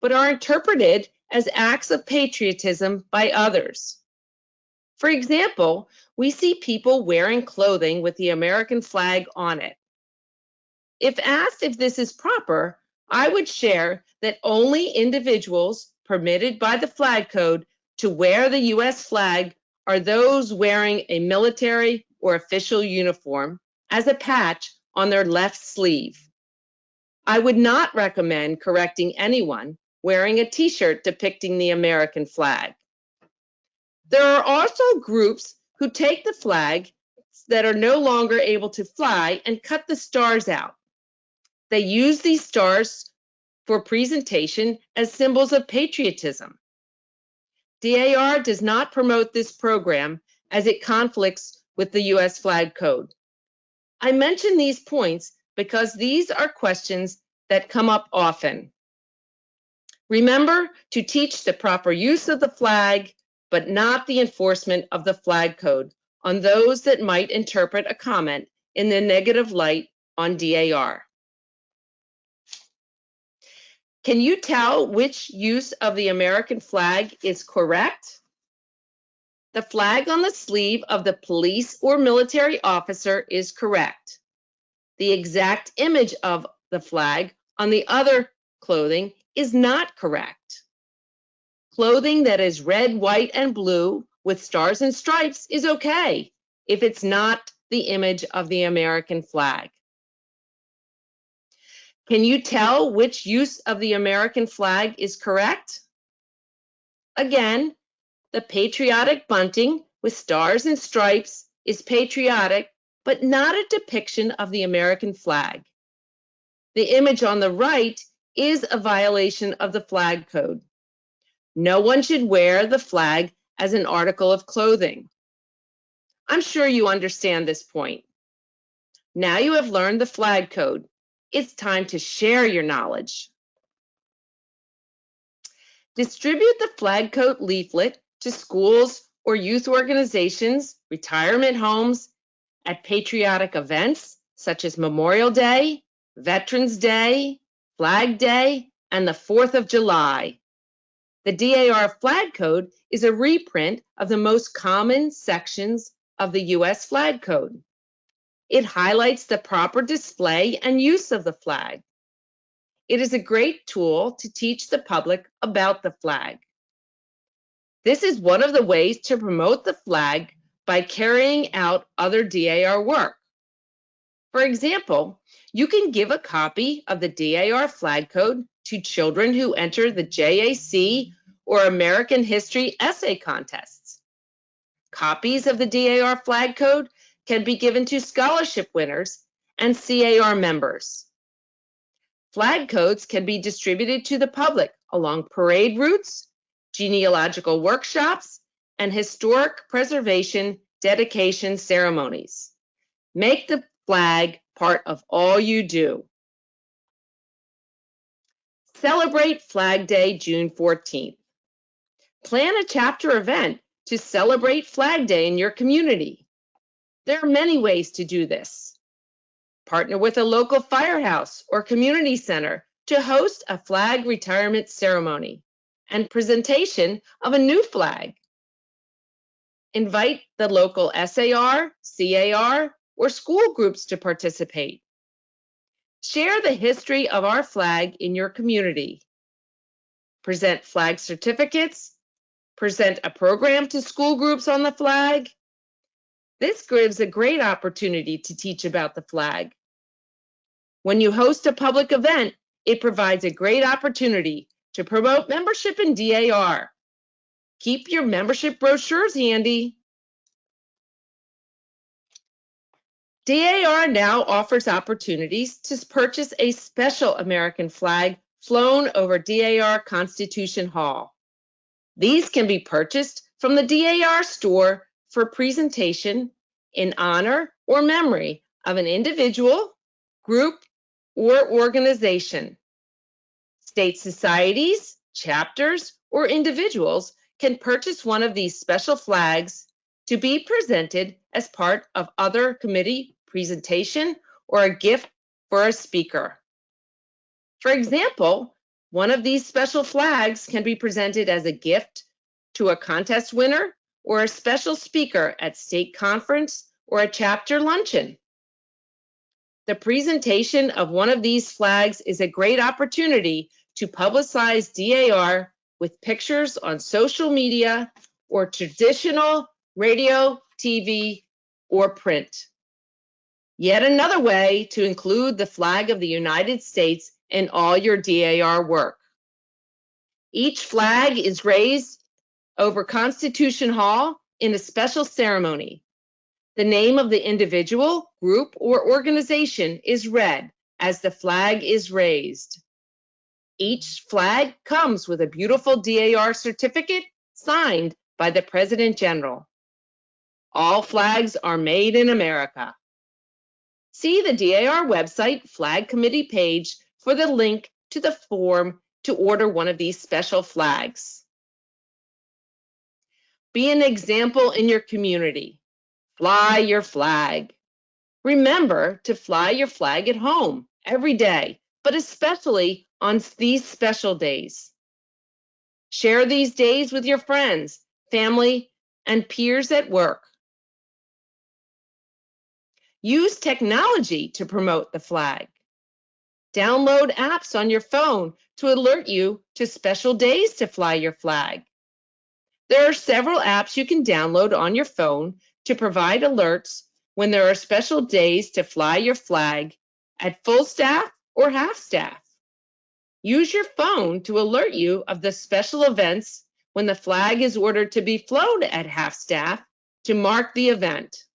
but are interpreted as acts of patriotism by others. For example, we see people wearing clothing with the American flag on it. If asked if this is proper, I would share that only individuals permitted by the flag code to wear the U.S. flag are those wearing a military or official uniform as a patch on their left sleeve. I would not recommend correcting anyone wearing a t-shirt depicting the American flag. There are also groups who take the flag that are no longer able to fly and cut the stars out. They use these stars for presentation as symbols of patriotism. DAR does not promote this program as it conflicts with the U.S. flag code. I mention these points because these are questions that come up often. Remember to teach the proper use of the flag, but not the enforcement of the flag code on those that might interpret a comment in the negative light on DAR. Can you tell which use of the American flag is correct? The flag on the sleeve of the police or military officer is correct. The exact image of the flag on the other clothing is not correct. Clothing that is red, white, and blue with stars and stripes is okay if it's not the image of the American flag. Can you tell which use of the American flag is correct? Again, the patriotic bunting with stars and stripes is patriotic, but not a depiction of the American flag. The image on the right is a violation of the flag code. No one should wear the flag as an article of clothing. I'm sure you understand this point. Now you have learned the flag code. It's time to share your knowledge. Distribute the flag code leaflet to schools or youth organizations, retirement homes, at patriotic events such as Memorial Day, Veterans Day, Flag Day, and the 4th of July. The DAR flag code is a reprint of the most common sections of the U.S. flag code. It highlights the proper display and use of the flag. It is a great tool to teach the public about the flag. This is one of the ways to promote the flag by carrying out other DAR work. For example, you can give a copy of the DAR flag code to children who enter the JAC or American History essay contests. Copies of the DAR flag code can be given to scholarship winners and CAR members. Flag codes can be distributed to the public along parade routes, genealogical workshops, and historic preservation dedication ceremonies. Make the flag part of all you do. Celebrate Flag Day, June 14th. Plan a chapter event to celebrate Flag Day in your community. There are many ways to do this. Partner with a local firehouse or community center to host a flag retirement ceremony and presentation of a new flag. Invite the local SAR, CAR, or school groups to participate. Share the history of our flag in your community. Present flag certificates. Present a program to school groups on the flag. This gives a great opportunity to teach about the flag. When you host a public event, it provides a great opportunity to promote membership in DAR. Keep your membership brochures handy. DAR now offers opportunities to purchase a special American flag flown over DAR Constitution Hall. These can be purchased from the DAR store for presentation in honor or memory of an individual, group, or organization. State societies, chapters, or individuals can purchase one of these special flags to be presented as part of other committee presentation or a gift for a speaker. For example, one of these special flags can be presented as a gift to a contest winner or a special speaker at state conference or a chapter luncheon. The presentation of one of these flags is a great opportunity to publicize DAR with pictures on social media or traditional radio, TV, or print. Yet another way to include the flag of the United States in all your DAR work. Each flag is raised over Constitution Hall in a special ceremony. The name of the individual, group, or organization is read as the flag is raised. Each flag comes with a beautiful DAR certificate signed by the President General. All flags are made in America. See the DAR website Flag Committee page for the link to the form to order one of these special flags. Be an example in your community. Fly your flag. Remember to fly your flag at home every day, but especially on these special days. Share these days with your friends, family, and peers at work. Use technology to promote the flag. Download apps on your phone to alert you to special days to fly your flag. There are several apps you can download on your phone to provide alerts when there are special days to fly your flag at full staff or half staff. Use your phone to alert you of the special events when the flag is ordered to be flown at half staff to mark the event.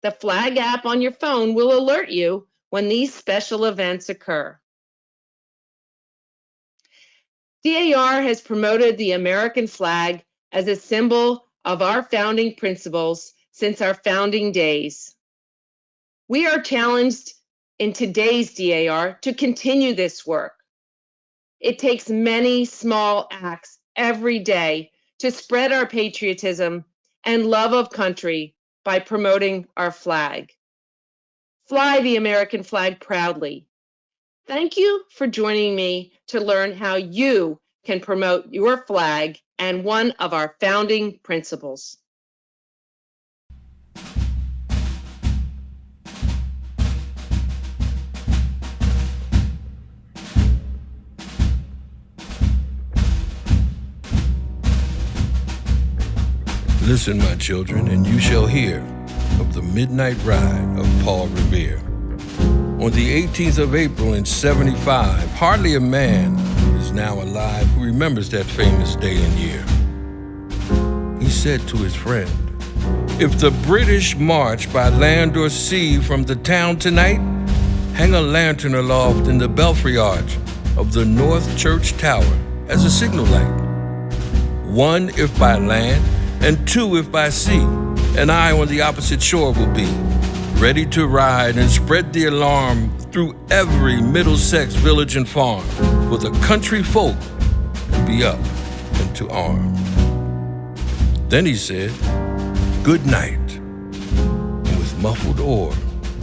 The flag app on your phone will alert you when these special events occur. DAR has promoted the American flag as a symbol of our founding principles since our founding days. We are challenged in today's DAR to continue this work. It takes many small acts every day to spread our patriotism and love of country by promoting our flag. Fly the American flag proudly. Thank you for joining me to learn how you can promote your flag and one of our founding principles. Listen, my children, and you shall hear of the midnight ride of Paul Revere. On the 18th of April in '75, hardly a man is now alive who remembers that famous day and year. He said to his friend, "If the British march by land or sea from the town tonight, hang a lantern aloft in the belfry arch of the North Church Tower as a signal light. One if by land, and two if by sea, and I on the opposite shore will be, ready to ride and spread the alarm through every Middlesex village and farm, for the country folk to be up and to arm." Then he said, "Good night," and with muffled oar,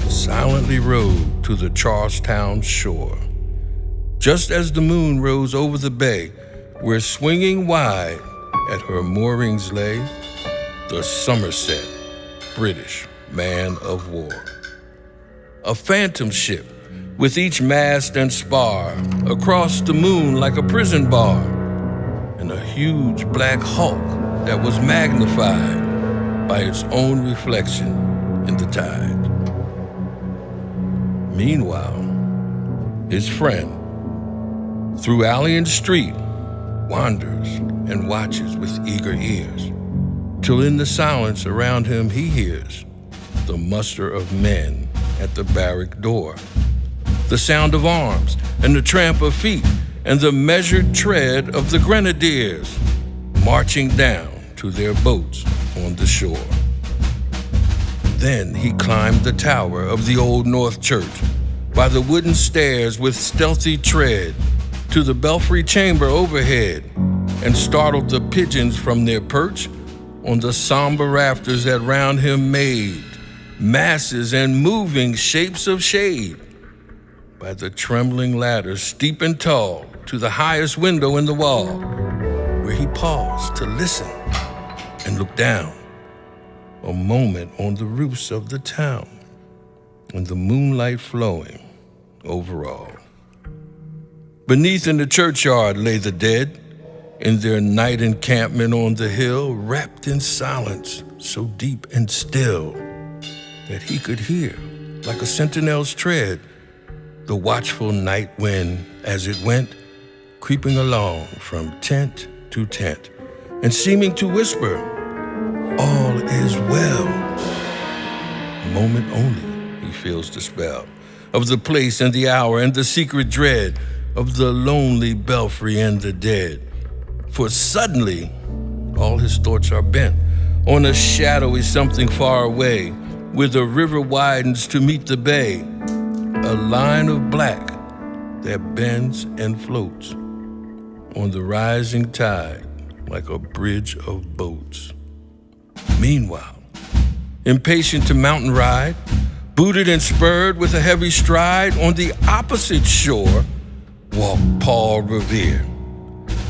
silently rowed to the Charlestown shore. Just as the moon rose over the bay, where swinging wide at her moorings lay the Somerset British man of war. A phantom ship with each mast and spar across the moon like a prison bar, and a huge black hulk that was magnified by its own reflection in the tide. Meanwhile, his friend, through alley and street, wanders and watches with eager ears, till in the silence around him he hears the muster of men at the barrack door, the sound of arms and the tramp of feet, and the measured tread of the grenadiers marching down to their boats on the shore. Then he climbed the tower of the old North Church by the wooden stairs with stealthy tread to the belfry chamber overhead, and startled the pigeons from their perch on the somber rafters that round him made masses and moving shapes of shade. By the trembling ladder steep and tall to the highest window in the wall, where he paused to listen and look down a moment on the roofs of the town, and the moonlight flowing over all. Beneath in the churchyard lay the dead, in their night encampment on the hill, wrapped in silence so deep and still that he could hear, like a sentinel's tread, the watchful night wind as it went, creeping along from tent to tent, and seeming to whisper, "All is well." A moment only he feels the spell of the place and the hour and the secret dread of the lonely belfry and the dead. For suddenly, all his thoughts are bent on a shadowy something far away, where the river widens to meet the bay, a line of black that bends and floats on the rising tide like a bridge of boats. Meanwhile, impatient to mountain ride, booted and spurred with a heavy stride, on the opposite shore walked Paul Revere.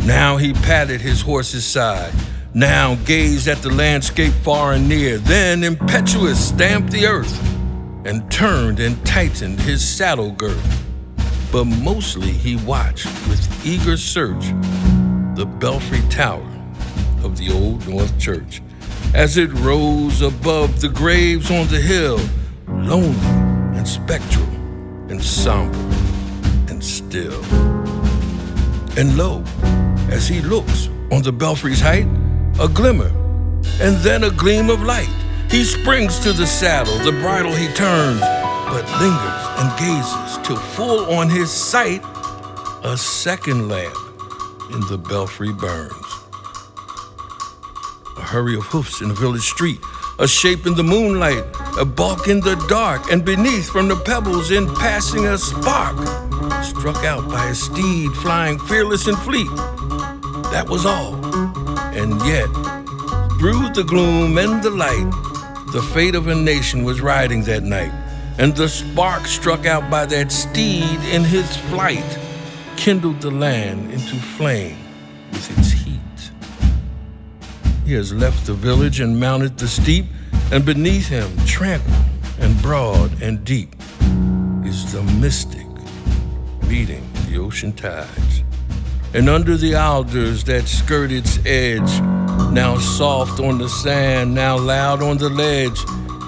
Now he patted his horse's side, now gazed at the landscape far and near, then impetuous stamped the earth and turned and tightened his saddle girth. But mostly he watched with eager search the belfry tower of the Old North Church as it rose above the graves on the hill, lonely and spectral and somber and still. And lo, as he looks on the belfry's height, a glimmer and then a gleam of light. He springs to the saddle, the bridle he turns, but lingers and gazes till full on his sight a second lamp in the belfry burns. A hurry of hoofs in the village street, a shape in the moonlight, a bulk in the dark, and beneath from the pebbles in passing a spark, struck out by a steed flying fearless and fleet. That was all, and yet, through the gloom and the light, the fate of a nation was riding that night, and the spark struck out by that steed in his flight kindled the land into flame with its heat. He has left the village and mounted the steep, and beneath him, tranquil and broad and deep, is the mystic meeting the ocean tides. And under the alders that skirt its edge, now soft on the sand, now loud on the ledge,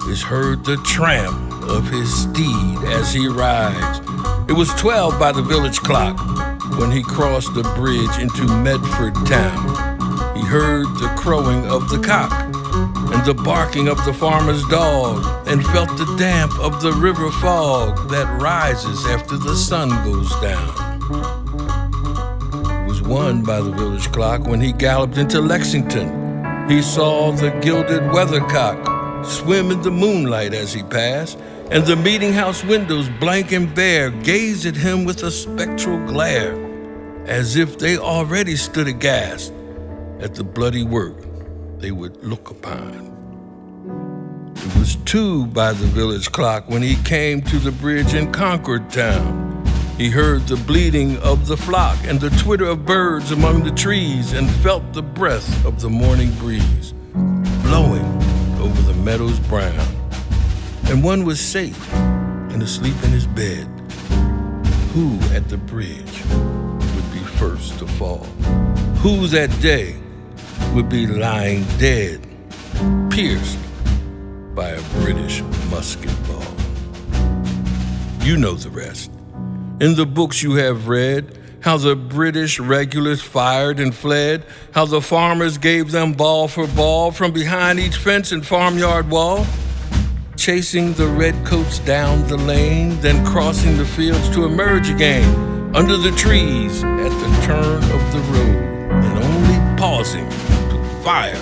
is heard the tramp of his steed as he rides. It was 12 by the village clock when he crossed the bridge into Medford town. He heard the crowing of the cock and the barking of the farmer's dog, and felt the damp of the river fog that rises after the sun goes down. It was 1 by the village clock when he galloped into Lexington. He saw the gilded weathercock swim in the moonlight as he passed, and the meeting house windows, blank and bare, gazed at him with a spectral glare, as if they already stood aghast at the bloody work they would look upon. It was 2 by the village clock when he came to the bridge in Concord town. He heard the bleating of the flock and the twitter of birds among the trees, and felt the breath of the morning breeze blowing over the meadows brown. And one was safe and asleep in his bed. Who at the bridge would be first to fall? Who that day would be lying dead, pierced by a British musket ball? You know the rest. In the books you have read, how the British regulars fired and fled, how the farmers gave them ball for ball from behind each fence and farmyard wall, chasing the redcoats down the lane, then crossing the fields to emerge again under the trees at the turn of the road, and only pausing to fire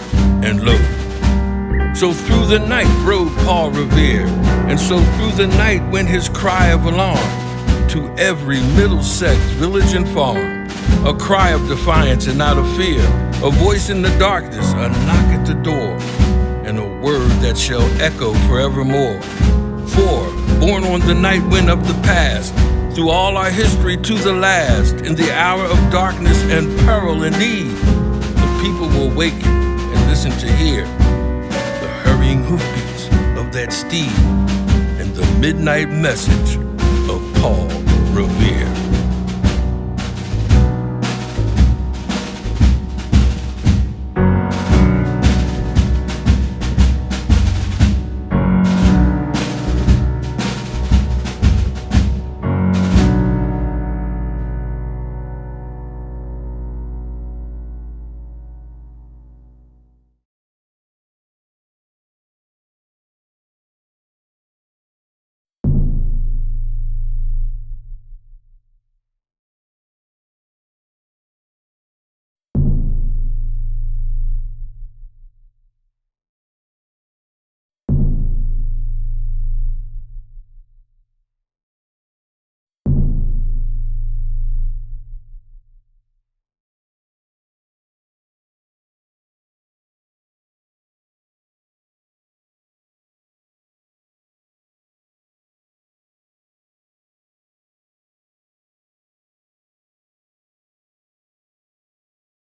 and load. So through the night rode Paul Revere, and so through the night went his cry of alarm to every Middlesex village and farm, a cry of defiance and not of fear, a voice in the darkness, a knock at the door, and a word that shall echo forevermore. For, born on the night wind of the past, through all our history to the last, in the hour of darkness and peril and need, the people will waken and listen to hear the hurrying hoofbeats of that steed and the midnight message of Paul Revere.